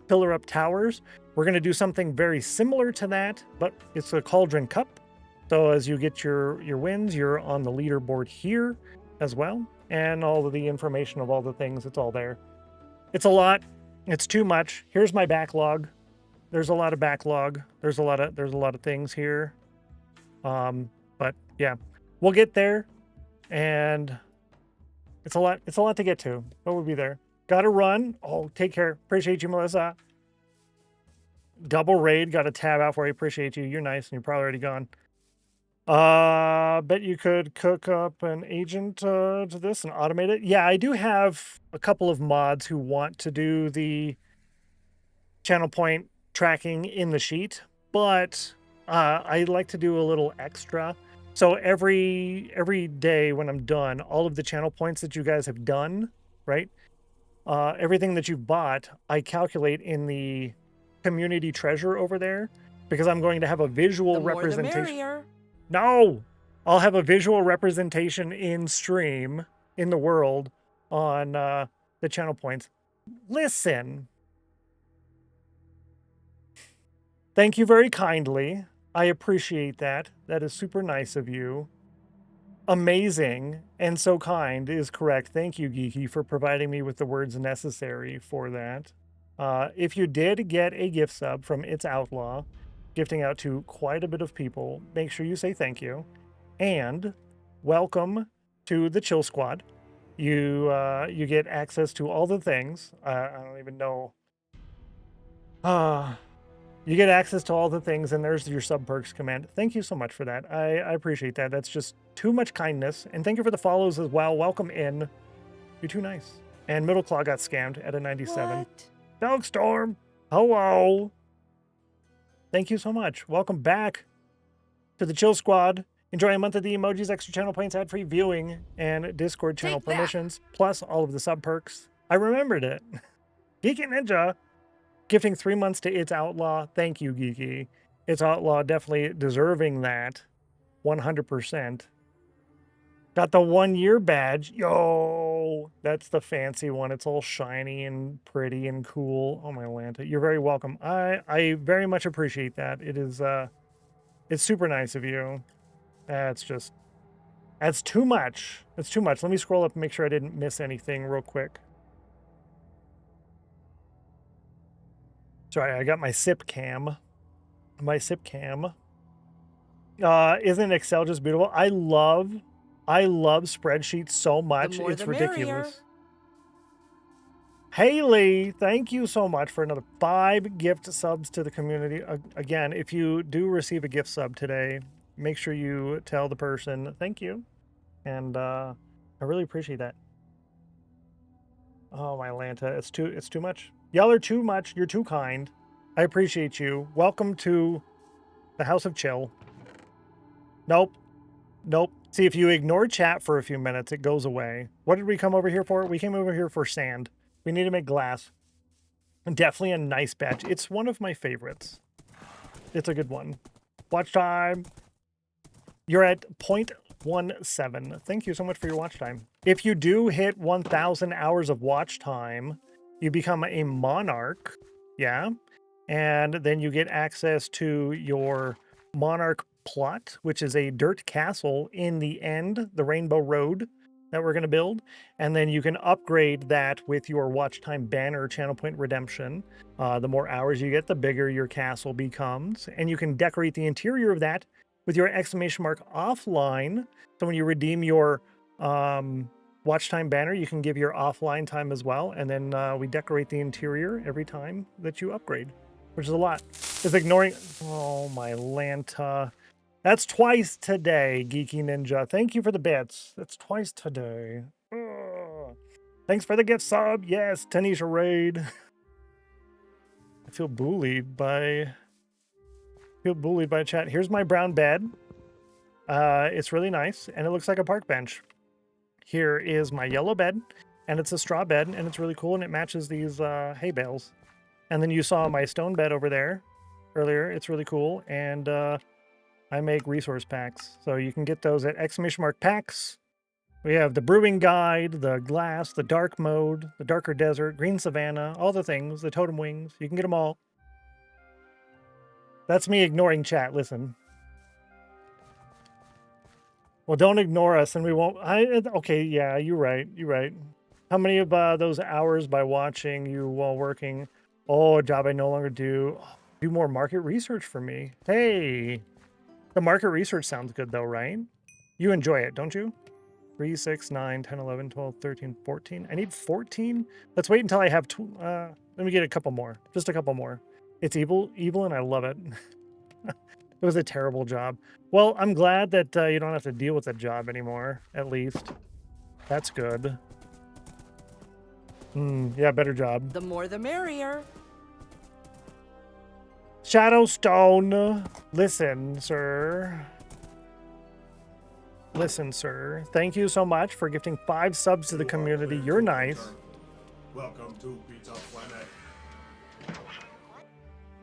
pillar up towers. We're going to do something very similar to that, but it's a Cauldron Cup. So as you get your wins, you're on the leaderboard here as well. And all of the information of all the things, it's all there. It's a lot. It's too much. Here's my backlog. There's a lot of backlog. There's a lot of things here. But yeah, we'll get there. And it's a lot to get to, but we'll be there. Gotta run. Oh, take care. Appreciate you, Melissa. Double raid. Got a tab out for you. Appreciate you. You're nice and you're probably already gone. Bet you could cook up an agent to this and automate it. Yeah, I do have a couple of mods who want to do the channel point tracking in the sheet, but I like to do a little extra. So every day when I'm done, all of the channel points that you guys have done, right? Everything that you've bought, I calculate in the community treasure over there because I'm going to have a visual representation. No, I'll have a visual representation in stream in the world on the channel points. Listen. Thank you very kindly. I appreciate that. That is super nice of you. Amazing and so kind is correct. Thank you, Geeky, for providing me with the words necessary for that. If you did get a gift sub from It's Outlaw, gifting out to quite a bit of people, make sure you say thank you. And welcome to the Chill Squad. You get access to all the things. I don't even know. You get access to all the things, and there's your sub perks command. Thank you so much for that. I appreciate that. That's just too much kindness. And thank you for the follows as well. Welcome in. You're too nice. And Middle Claw got scammed at a 97. Dogstorm, hello. Thank you so much. Welcome back to the Chill Squad. Enjoy a month of the emojis, extra channel points, ad-free viewing, and Discord channel permissions, plus all of the sub perks. I remembered it. Geeky Ninja. Gifting 3 months to It's Outlaw. Thank you, Geeky. It's Outlaw definitely deserving that. 100%. Got the 1-year badge. Yo! That's the fancy one. It's all shiny and pretty and cool. Oh, my Lanta. You're very welcome. I very much appreciate that. It is, it's super nice of you. That's too much. It's too much. Let me scroll up and make sure I didn't miss anything real quick. Sorry, I got my sip cam. Isn't Excel just beautiful? I love spreadsheets so much. more It's the merrier. ridiculous. Haley, thank you so much for another 5 gift subs to the community. Again, if you do receive a gift sub today, make sure you tell the person thank you. And I really appreciate that. Oh, my Lanta, it's too much. Y'all are too much. You're too kind. I appreciate you. Welcome to the House of Chill. Nope. Nope. See, if you ignore chat for a few minutes, it goes away. What did we come over here for? We came over here for sand. We need to make glass. Definitely a nice batch. It's one of my favorites. It's a good one. Watch time. You're at 0.17. Thank you so much for your watch time. If you do hit 1,000 hours of watch time, you become a monarch. Yeah. And then you get access to your monarch plot, which is a dirt castle in the end, the Rainbow Road that we're going to build. And then you can upgrade that with your watch time banner channel point redemption. The more hours you get, the bigger your castle becomes. And you can decorate the interior of that with your exclamation mark offline. So when you redeem your watch time banner, you can give your offline time as well. And then we decorate the interior every time that you upgrade, which is a lot. It's ignoring... Oh, my Lanta. That's twice today, Geeky Ninja. Thank you for the bits. That's twice today. Ugh. Thanks for the gift sub. Yes, Tanisha Raid. I feel bullied by chat. Here's my brown bed. It's really nice, and it looks like a park bench. Here is my yellow bed, and it's a straw bed, and it's really cool, and it matches these hay bales. And then you saw my stone bed over there earlier. It's really cool, and I make resource packs, so you can get those at !packs. We have the brewing guide, the glass, the dark mode, the darker desert, green savanna, all the things, the totem wings. You can get them all. That's me ignoring chat. Listen. Well, don't ignore us, and we won't. Okay, yeah, you're right. You're right. How many of those hours by watching you while working? Oh, a job I no longer do. Do more market research for me. Hey. The market research sounds good, though, right? You enjoy it, don't you? 3, 6, 9, 10, 11, 12, 13, 14. I need 14? Let's wait until I have... let me get a couple more. Just a couple more. It's evil, and I love it. It was a terrible job. Well, I'm glad that you don't have to deal with that job anymore, at least. That's good. Yeah, better job. The more the merrier. Shadowstone, listen, sir. Listen, sir. Thank you so much for gifting 5 subs to the community. You're nice. Welcome to Pizza Planet.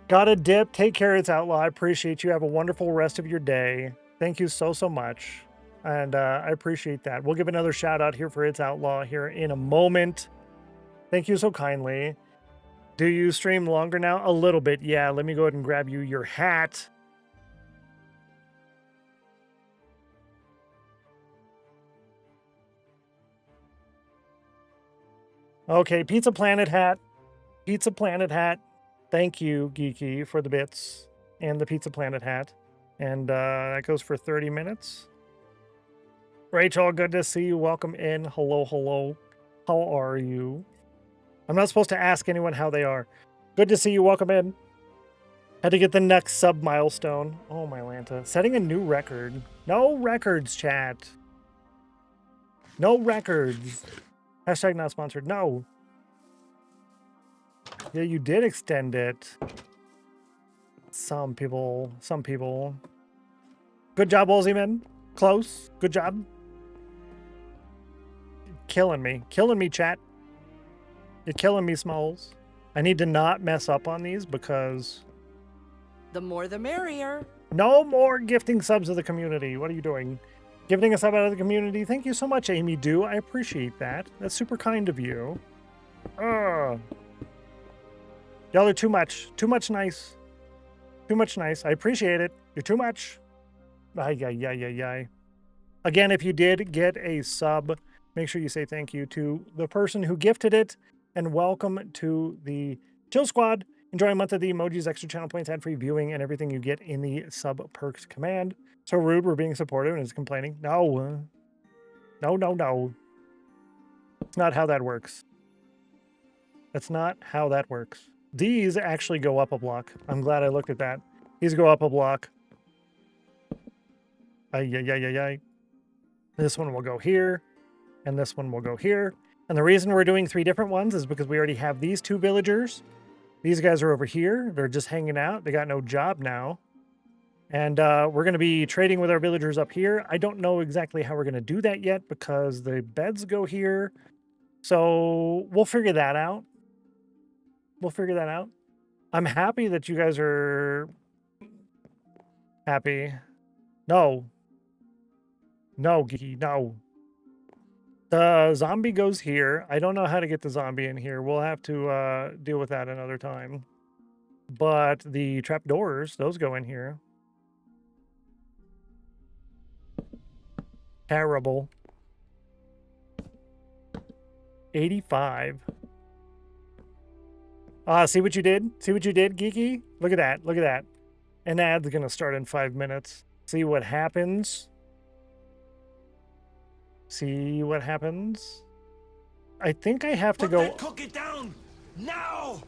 Got a dip. Take care, it's Outlaw. I appreciate you. Have a wonderful rest of your day. Thank you so much. And I appreciate that. We'll give another shout out here for It's Outlaw here in a moment. Thank you so kindly. Do you stream longer now? A little bit, yeah. Let me go ahead and grab you your hat. Okay, Pizza Planet hat. Pizza Planet hat. Thank you, Geeky, for the bits and the Pizza Planet hat. And that goes for 30 minutes. Rachel, good to see you. Welcome in. Hello, hello. How are you? I'm not supposed to ask anyone how they are. Good to see you. Welcome in. Had to get the next sub milestone. Oh, my Lanta. Setting a new record. No records, chat. No records. Hashtag not sponsored. No. Yeah, you did extend it. Some people. Good job, Wolseyman. Close. Good job. Killing me, chat. You're killing me, Smalls. I need to not mess up on these because... The more the merrier. No more gifting subs to the community. What are you doing? Gifting a sub out of the community? Thank you so much, Amy Do. I appreciate that. That's super kind of you. Y'all are too much. Too much nice. Too much nice. I appreciate it. You're too much. Ay. Again, if you did get a sub, make sure you say thank you to the person who gifted it. And welcome to the Chill Squad Enjoy a month of the emojis, extra channel points, ad-free viewing, and everything you get in the sub perks command. So rude, we're being supportive and is complaining. No. No, no, no. That's not how that works. That's not how that works. These actually go up a block. I'm glad I looked at that. These go up a block. Ay. This one will go here, and this one will go here. And the reason we're doing 3 different ones is because we already have these 2 villagers. These guys are over here. They're just hanging out. They got no job now. And we're going to be trading with our villagers up here. I don't know exactly how we're going to do that yet because the beds go here. So we'll figure that out. We'll figure that out. I'm happy that you guys are happy. No. No, Geeky, no. The zombie goes here. I don't know how to get the zombie in here. We'll have to deal with that another time. But the trapdoors, those go in here. Terrible. 85. See what you did? See what you did, Geeky? Look at that. Look at that. An ad's going to start in 5 minutes. See what happens. See what happens. I think I have to go. Cook it down now.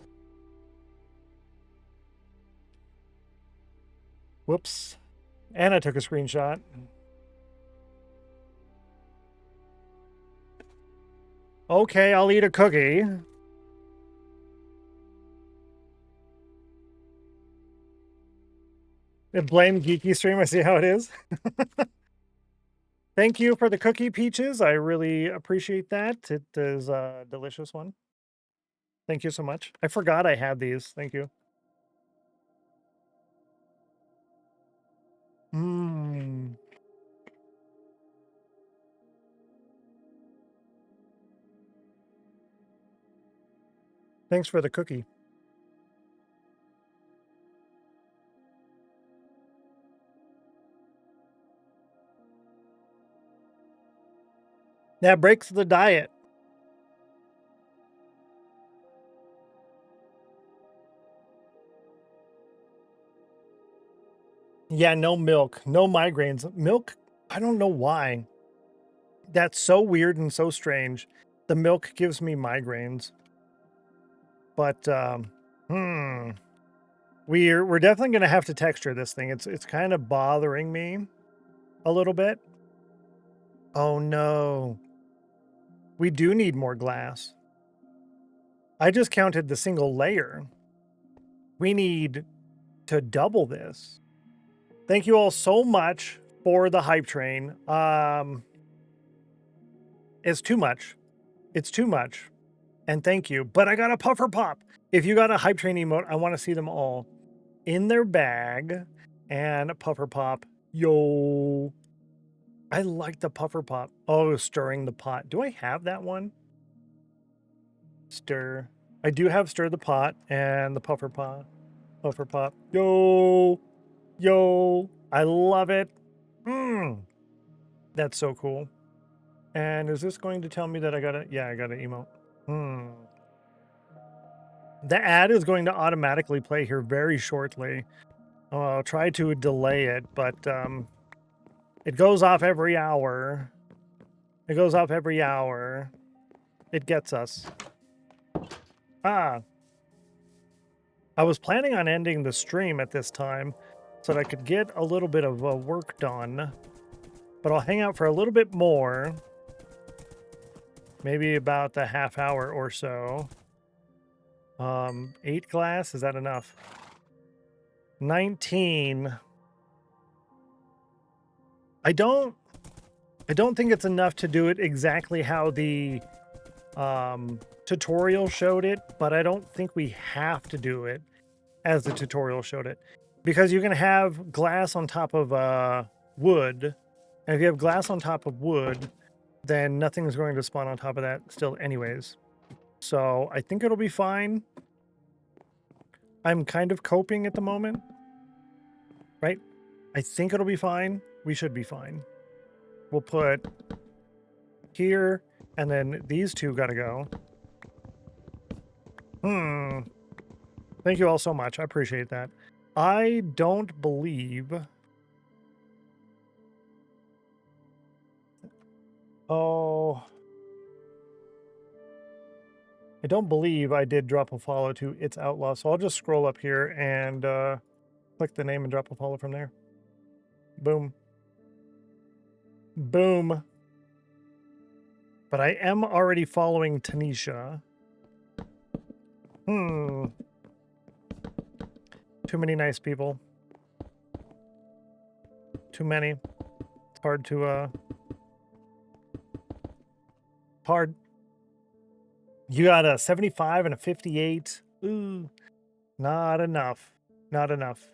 Whoops. And I took a screenshot. Okay, I'll eat a cookie. Blame Geeky Stream. I see how it is. Thank you for the cookie, Peaches. I really appreciate that. It is a delicious one. Thank you so much. I forgot I had these. Thank you. Mmm. Thanks for the cookie. That breaks the diet. Yeah, no milk, no migraines. Milk, I don't know why. That's so weird and so strange. The milk gives me migraines. But we're definitely going to have to texture this thing. It's kind of bothering me a little bit. Oh no. We do need more glass. I just counted the single layer. We need to double this. Thank you all so much for the hype train. It's too much. It's too much. And thank you. But I got a puffer pop. If you got a hype train emote, I want to see them all in their bag. And a puffer pop. Yo. I like the puffer pop. Oh, stirring the pot. Do I have that one? Stir. I do have stir the pot and the puffer pop. Puffer pop. Yo. Yo. I love it. That's so cool. And is this going to tell me that I got it? Yeah, I got an emote. The ad is going to automatically play here very shortly. I'll try to delay it, but it goes off every hour. It goes off every hour. It gets us. I was planning on ending the stream at this time so that I could get a little bit of work done. But I'll hang out for a little bit more. Maybe about the half hour or so. 8 glass, is that enough? 19. I don't think it's enough to do it exactly how the tutorial showed it, but I don't think we have to do it as the tutorial showed it. Because you can have glass on top of wood, and if you have glass on top of wood, then nothing's going to spawn on top of that still anyways. So I think it'll be fine. I'm kind of coping at the moment, right? I think it'll be fine. We should be fine. We'll put here, and then these two gotta go. Thank you all so much. I appreciate that. I don't believe... Oh... I don't believe I did drop a follow to It's Outlaw, so I'll just scroll up here and click the name and drop a follow from there. Boom. Boom. But I am already following Tanisha. Too many nice people. Too many. It's hard to, hard. You got a 75 and a 58. Ooh, not enough. Not enough.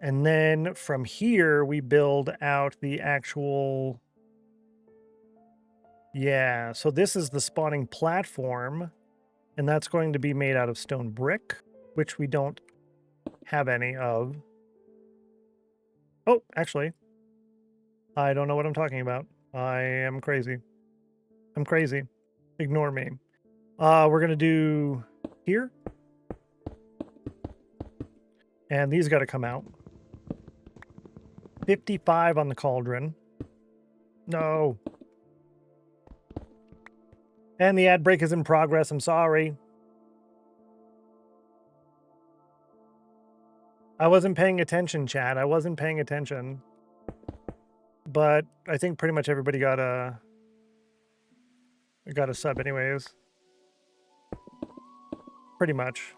And then from here, we build out the actual... Yeah, so this is the spawning platform, and that's going to be made out of stone brick, which we don't have any of. Oh, actually, I don't know what I'm talking about. I am crazy. I'm crazy. Ignore me. We're going to do here. And these got to come out. 55 on the cauldron. No. And the ad break is in progress. I'm sorry. I wasn't paying attention, chat. I wasn't paying attention. But I think pretty much everybody got a sub anyways. Pretty much.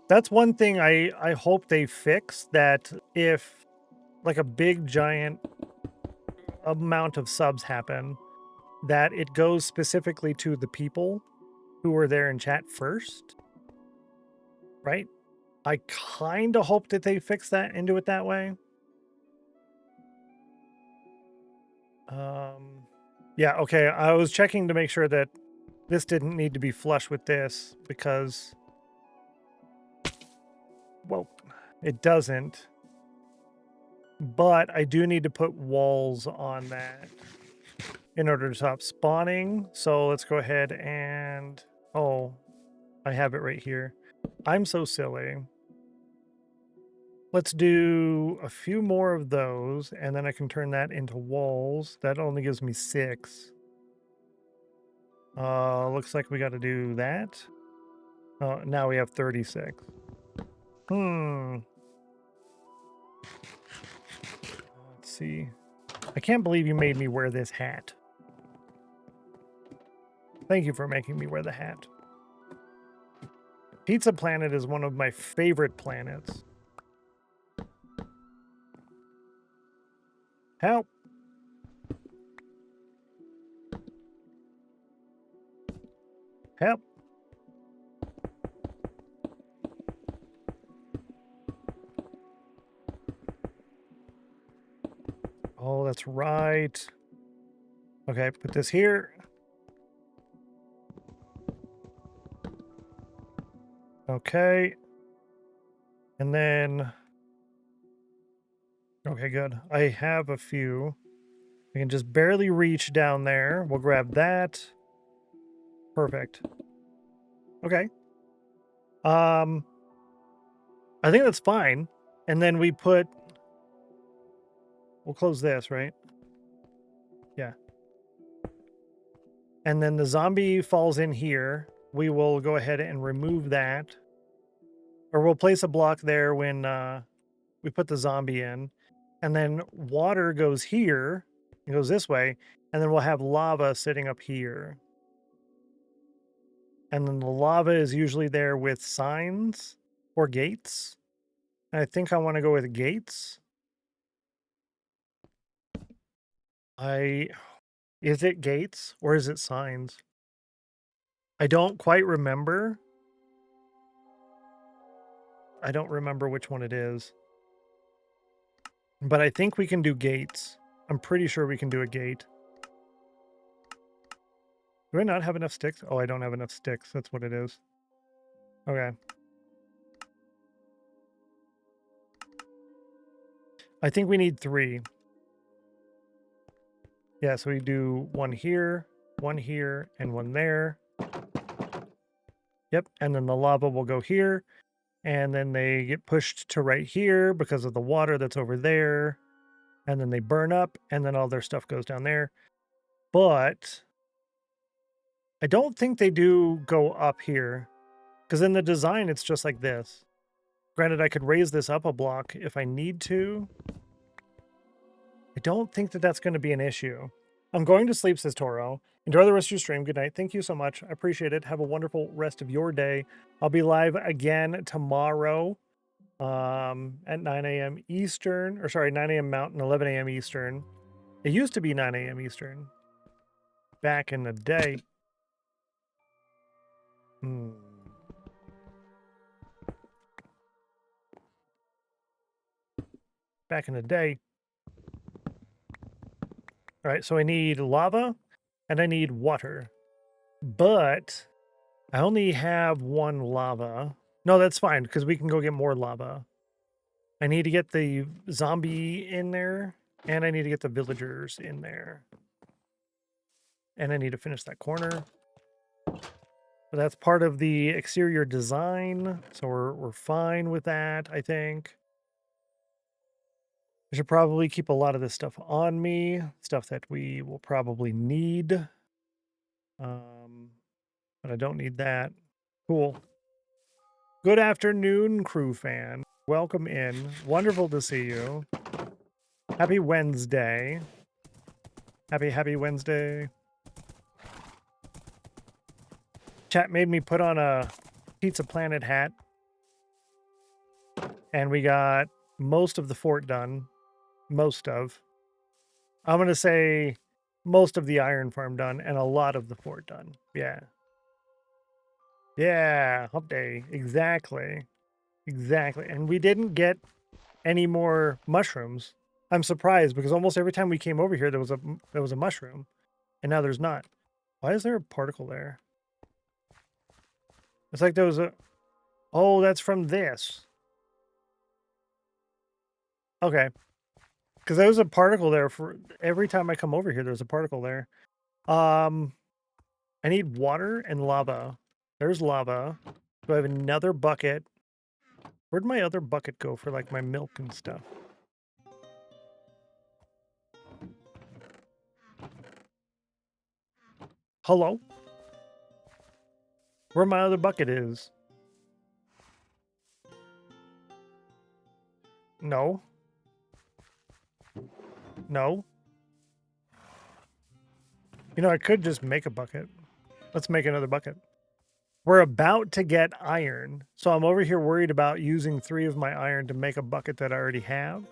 That's one thing I hope they fix, that if like a big giant amount of subs happen, that it goes specifically to the people who were there in chat first. Right? I kind of hope that they fix that and do it that way. Yeah, okay. I was checking to make sure that this didn't need to be flush with this because... Well, it doesn't. But I do need to put walls on that in order to stop spawning. So let's go ahead and... Oh, I have it right here. I'm so silly. Let's do a few more of those, and then I can turn that into walls. That only gives me 6. Looks like we got to do that. Now we have 36. Let's see. I can't believe you made me wear this hat. Thank you for making me wear the hat. Pizza Planet is one of my favorite planets. Help! Help! Oh, that's right. Okay, put this here. Okay. And then... Okay, good. I have a few. I can just barely reach down there. We'll grab that. Perfect. Okay. I think that's fine. And then we put... We'll close this, right? Yeah. And then the zombie falls in here. We will go ahead and remove that. Or we'll place a block there when we put the zombie in. And then water goes here. It goes this way. And then we'll have lava sitting up here. And then the lava is usually there with signs or gates. And I think I want to go with gates. Is it gates or is it signs? I don't quite remember. I don't remember which one it is. But I think we can do gates. I'm pretty sure we can do a gate. Do I not have enough sticks? Oh, I don't have enough sticks. That's what it is. Okay. I think we need 3. Yeah, so we do 1 here, and 1 there. Yep, and then the lava will go here, and then they get pushed to right here because of the water that's over there, and then they burn up, and then all their stuff goes down there. But I don't think they do go up here, because in the design, it's just like this. Granted, I could raise this up a block if I need to. I don't think that that's going to be an issue. I'm going to sleep, says Toro. Enjoy the rest of your stream. Good night. Thank you so much. I appreciate it. Have a wonderful rest of your day. I'll be live again tomorrow at 9 a.m. Eastern. Or sorry, 9 a.m. Mountain, 11 a.m. Eastern. It used to be 9 a.m. Eastern. Back in the day. Back in the day. All right, so I need lava and I need water. But I only have one lava. No, that's fine, because we can go get more lava. I need to get the zombie in there, and I need to get the villagers in there. And I need to finish that corner. But that's part of the exterior design, so we're fine with that, I think. I should probably keep a lot of this stuff on me, stuff that we will probably need. But I don't need that. Cool. Good afternoon, crew fan. Welcome in. Wonderful to see you. Happy Wednesday. Happy Wednesday. Chat made me put on a Pizza Planet hat. And we got most of the fort done. Most of. I'm going to say most of the iron farm done and a lot of the fort done. Yeah. Yeah, hump day. Exactly. Exactly. And we didn't get any more mushrooms. I'm surprised because almost every time we came over here there was a mushroom and now there's not. Why is there a particle there? It's like there was a Oh, that's from this. Okay. Because there was a particle there for every time I come over here there's a particle there. I need water and lava. There's lava. Do I have another bucket? Where'd my other bucket go for like my milk and stuff? Hello? Where my other bucket is? No. No. You know, I could just make a bucket. Let's make another bucket. We're about to get iron. So I'm over here worried about using 3 of my iron to make a bucket that I already have.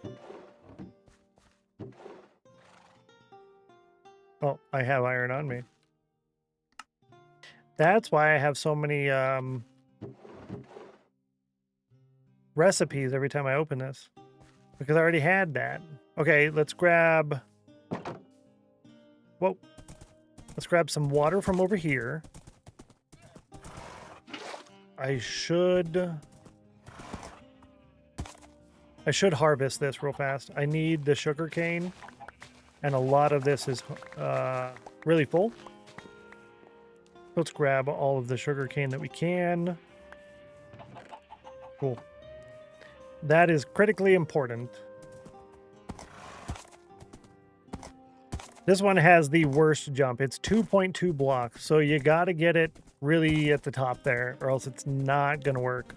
Oh, I have iron on me. That's why I have so many recipes every time I open this. Because I already had that. Okay, let's grab... Whoa. Let's grab some water from over here. I should harvest this real fast. I need the sugar cane, and a lot of this is really full. Let's grab all of the sugar cane that we can. Cool. That is critically important. This one has the worst jump. It's 2.2 blocks, so you got to get it really at the top there, or else it's not going to work.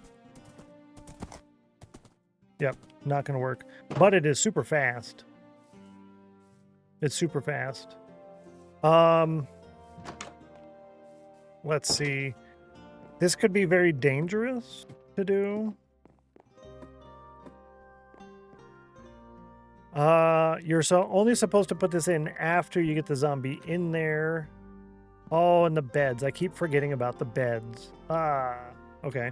Yep, not going to work. But it is super fast. It's super fast. Let's see. This could be very dangerous to do. You're only supposed to put this in after you get the zombie in there. Oh, and the beds. I keep forgetting about the beds. Ah, okay.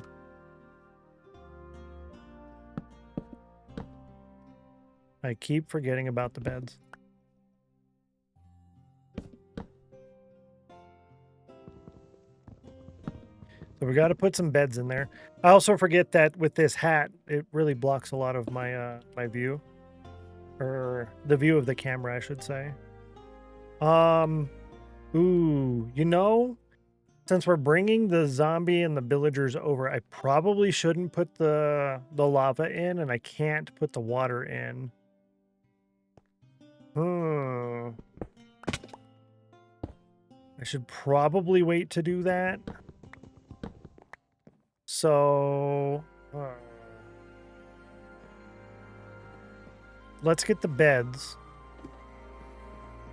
I keep forgetting about the beds. So we got to put some beds in there. I also forget that with this hat, it really blocks a lot of my my view. Or the view of the camera, I should say. Ooh, you know, Since we're bringing the zombie and the villagers over, I probably shouldn't put the lava in, and I can't put the water in. I should probably wait to do that. So, let's get the beds.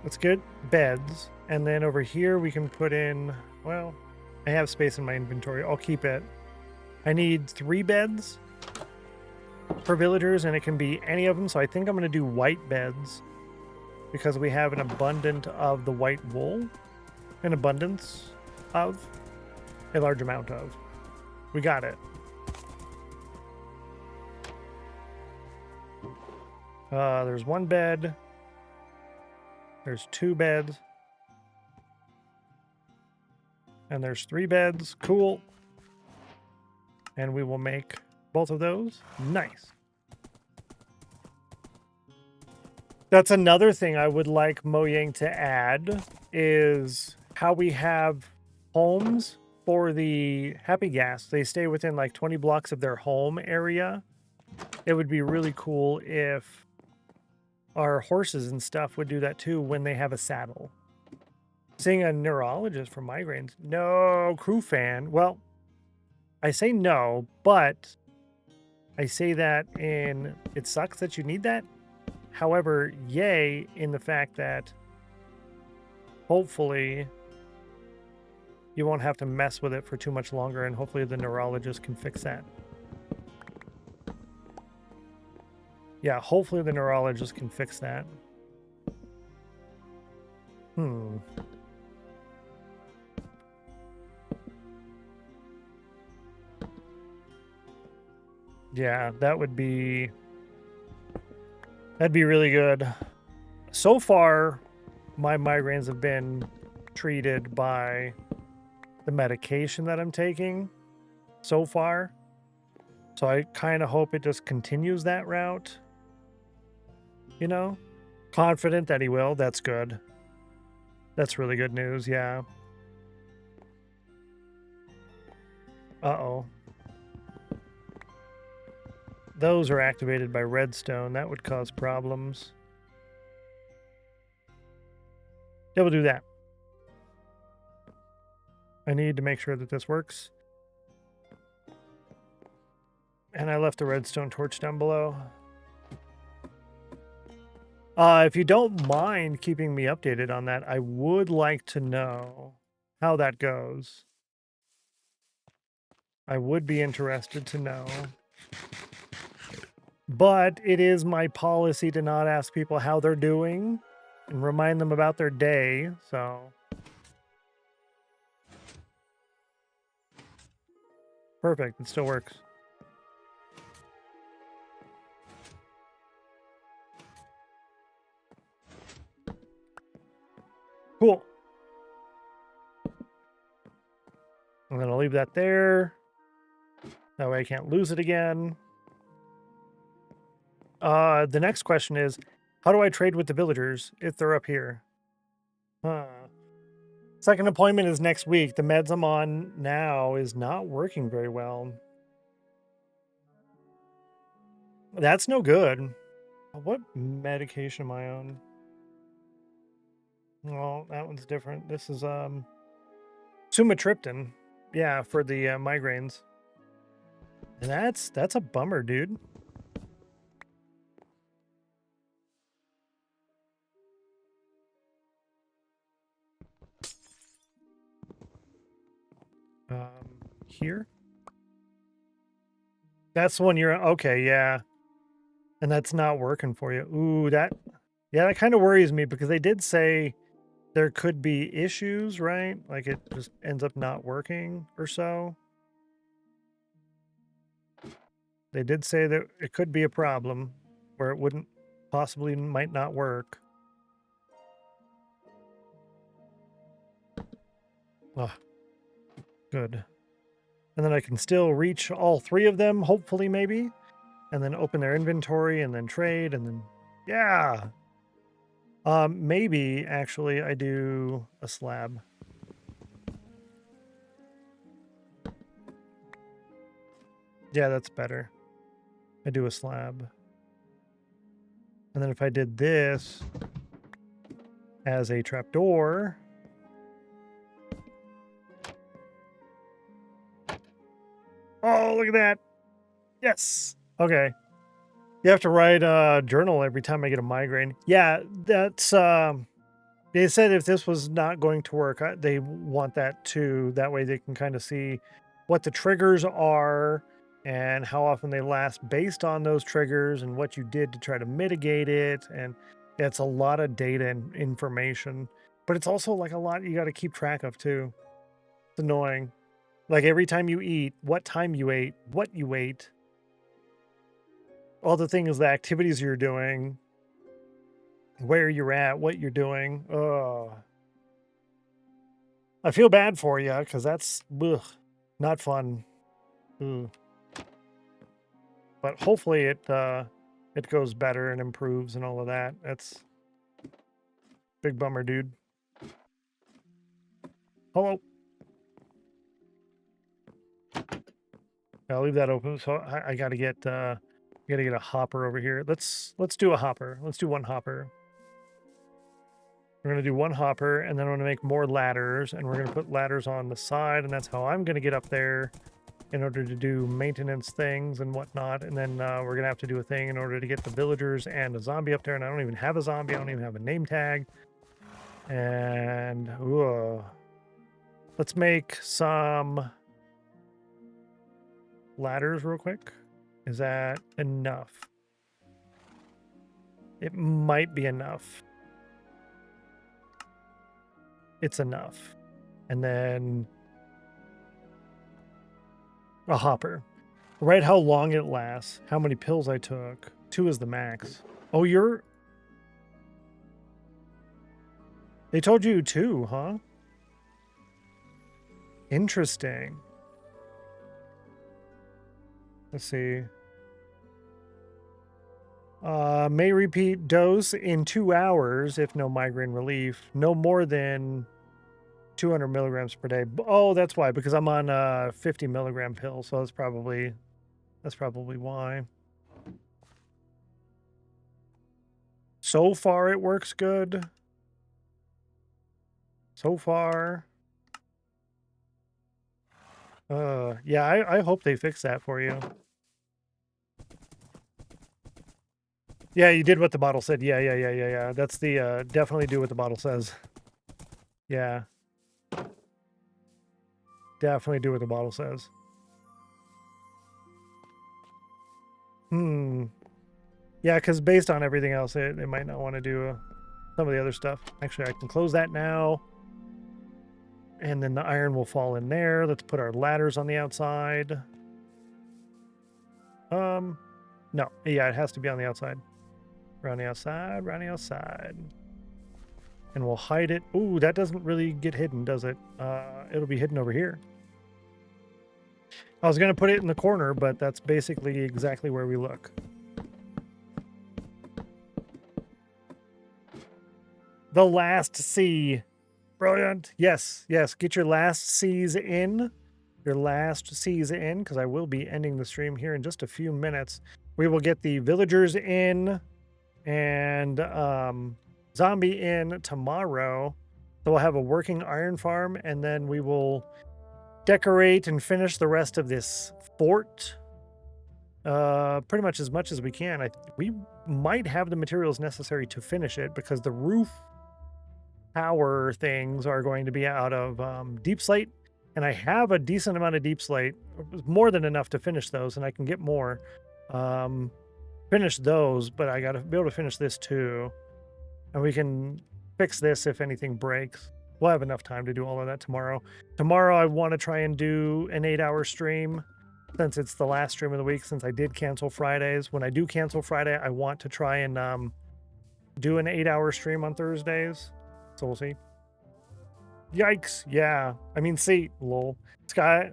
Let's get beds. And then over here we can put in, well, I have space in my inventory. I'll keep it. I need 3 beds for villagers, and it can be any of them. So I think I'm going to do white beds because we have an abundance of the white wool. An abundance of. A large amount of. We got it. There's 1 bed. There's 2 beds. And there's 3 beds. Cool. And we will make both of those. Nice. That's another thing I would like Mojang to add is how we have homes for the happy gas. They stay within like 20 blocks of their home area. It would be really cool if our horses and stuff would do that too when they have a saddle. Seeing a neurologist for migraines. No, crew fan. Well, I say no, but I say that in it sucks that you need that. However, yay in the fact that hopefully you won't have to mess with it for too much longer, and hopefully the neurologist can fix that. Yeah, hopefully the neurologist can fix that. Yeah, that'd be really good. So far, my migraines have been treated by the medication that I'm taking so far. So I kind of hope it just continues that route. You know? Confident that he will. That's good. That's really good news, yeah. Uh-oh. Those are activated by redstone. That would cause problems. Yeah, we'll do that. I need to make sure that this works. And I left the redstone torch down below. If you don't mind keeping me updated on that, I would like to know how that goes. I would be interested to know. But it is my policy to not ask people how they're doing and remind them about their day, so. Perfect, it still works. Cool. I'm going to leave that there. That way I can't lose it again. The next question is, how do I trade with the villagers if they're up here? Second appointment is next week. The meds I'm on now is not working very well. That's no good. What medication am I on? Well, that one's different. This is sumatriptan. Yeah, for the migraines. And that's a bummer, dude. Here? That's the one you're okay, yeah. And that's not working for you. Ooh, that kind of worries me because they did say there could be issues, right? Like it just ends up not working or so. They did say that it could be a problem where it wouldn't possibly might not work. Oh, good. And then I can still reach all 3 of them, hopefully, maybe. And then open their inventory and then trade and then, yeah. Maybe, actually, I do a slab. Yeah, that's better. I do a slab. And then if I did this as a trapdoor. Oh, look at that. Yes. Okay. You have to write a journal every time I get a migraine. Yeah, that's they said if this was not going to work, they want that too. That way they can kind of see what the triggers are and how often they last based on those triggers and what you did to try to mitigate it. And it's a lot of data and information, but it's also like a lot you got to keep track of too. It's annoying. Like every time you eat, what time you ate, what you ate, all the things, the activities you're doing, where you're at, what you're doing. Oh, I feel bad for you because that's not fun. Ugh. But hopefully it goes better and improves and all of that. That's big bummer, dude. Hello. I'll leave that open. So I gotta get a hopper over here. Let's do a hopper. Let's do one hopper. We're going to do one hopper, and then I'm going to make more ladders, and we're going to put ladders on the side, and that's how I'm going to get up there in order to do maintenance things and whatnot. And then we're going to have to do a thing in order to get the villagers and a zombie up there, and I don't even have a zombie. I don't even have a name tag. And let's make some ladders real quick. Is that enough? It might be enough. It's enough. And then a hopper. Write how long it lasts, how many pills I took. 2 is the max. Oh, they told you 2, huh? Interesting. Let's see. May repeat dose in 2 hours if no migraine relief. No more than 200 milligrams per day. Oh, that's why, because I'm on a 50 milligram pill, so that's probably why. So far, it works good. So far. Yeah, I hope they fix that for you. Yeah, you did what the bottle said. Yeah. That's the, definitely do what the bottle says. Yeah. Definitely do what the bottle says. Yeah, because based on everything else, they might not want to do some of the other stuff. Actually, I can close that now. And then the iron will fall in there. Let's put our ladders on the outside. No. Yeah, it has to be on the outside. Around the outside, around the outside. And we'll hide it. Ooh, that doesn't really get hidden, does it? It'll be hidden over here. I was going to put it in the corner, but that's basically exactly where we look. The last C. Brilliant. Yes. Get your last C's in. Your last C's in, because I will be ending the stream here in just a few minutes. We will get the villagers in and zombie in tomorrow. So we'll have a working iron farm, and then we will decorate and finish the rest of this fort pretty much as we can. We might have the materials necessary to finish it because the roof tower things are going to be out of deep slate, and I have a decent amount of deep slate, more than enough to finish those, and I can get more. Finish those, but I gotta be able to finish this too, and we can fix this if anything breaks. We'll have enough time to do all of that tomorrow. Tomorrow I want to try and do an 8-hour stream since it's the last stream of the week, since I did cancel Fridays. When I do cancel Friday, I want to try and do an 8-hour stream on Thursdays. So we'll see. Yikes. Yeah. I mean, see, lol. Sky.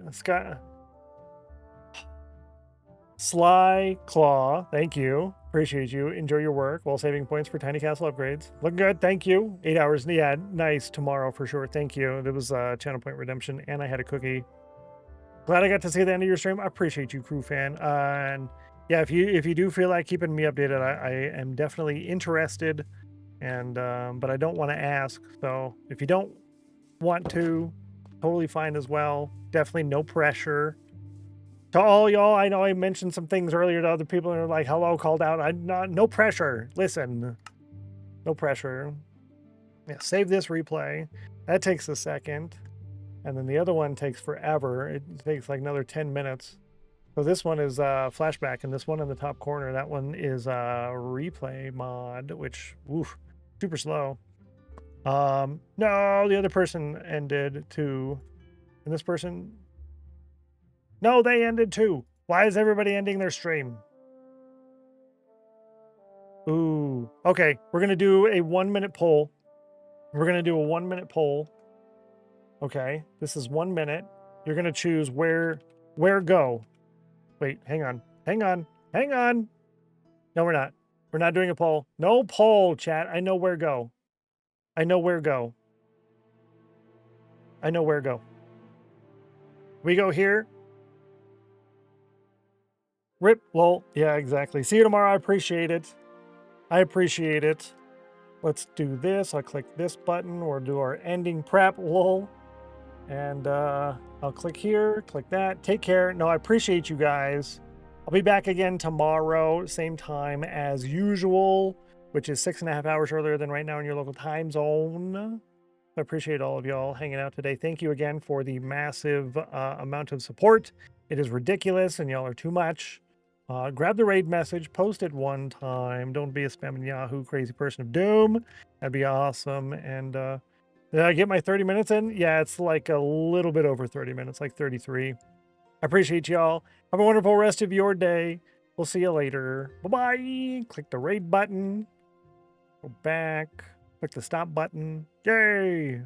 Sly Claw, thank you. Appreciate you. Enjoy your work while saving points for Tiny Castle upgrades. Looking good, thank you. 8 hours, yeah, nice. Tomorrow for sure, thank you. There was Channel Point Redemption, and I had a cookie. Glad I got to see the end of your stream. I appreciate you, crew fan. And yeah, if you do feel like keeping me updated, I am definitely interested. And but I don't want to ask. So if you don't want to, totally fine as well. Definitely no pressure. To all y'all, I know I mentioned some things earlier to other people and are like, hello, called out. No pressure. Listen, no pressure. Yeah, save this replay. That takes a second. And then the other one takes forever. It takes like another 10 minutes. So this one is flashback, and this one in the top corner, that one is replay mod, which, oof, super slow. No, the other person ended too. And this person, no, they ended too. Why is everybody ending their stream? Ooh, okay. We're going to do a 1 minute poll. We're going to do a 1 minute poll. Okay, this is 1 minute. You're going to choose where go. Wait, hang on. No, we're not. We're not doing a poll. No poll, chat. I know where go. We go here. Rip, lol. Yeah, exactly. See you tomorrow. I appreciate it. Let's do this. I'll click this button. We'll do our ending prep, lol. And I'll click here, click that. Take care. No, I appreciate you guys. I'll be back again tomorrow, same time as usual, which is 6.5 hours earlier than right now in your local time zone. I appreciate all of y'all hanging out today. Thank you again for the massive amount of support. It is ridiculous, and y'all are too much. Grab the raid message, post it one time. Don't be a spamming Yahoo crazy person of doom. That'd be awesome. And did I get my 30 minutes in? Yeah, it's like a little bit over 30 minutes, like 33. I appreciate y'all. Have a wonderful rest of your day. We'll see you later. Bye-bye. Click the raid button. Go back. Click the stop button. Yay.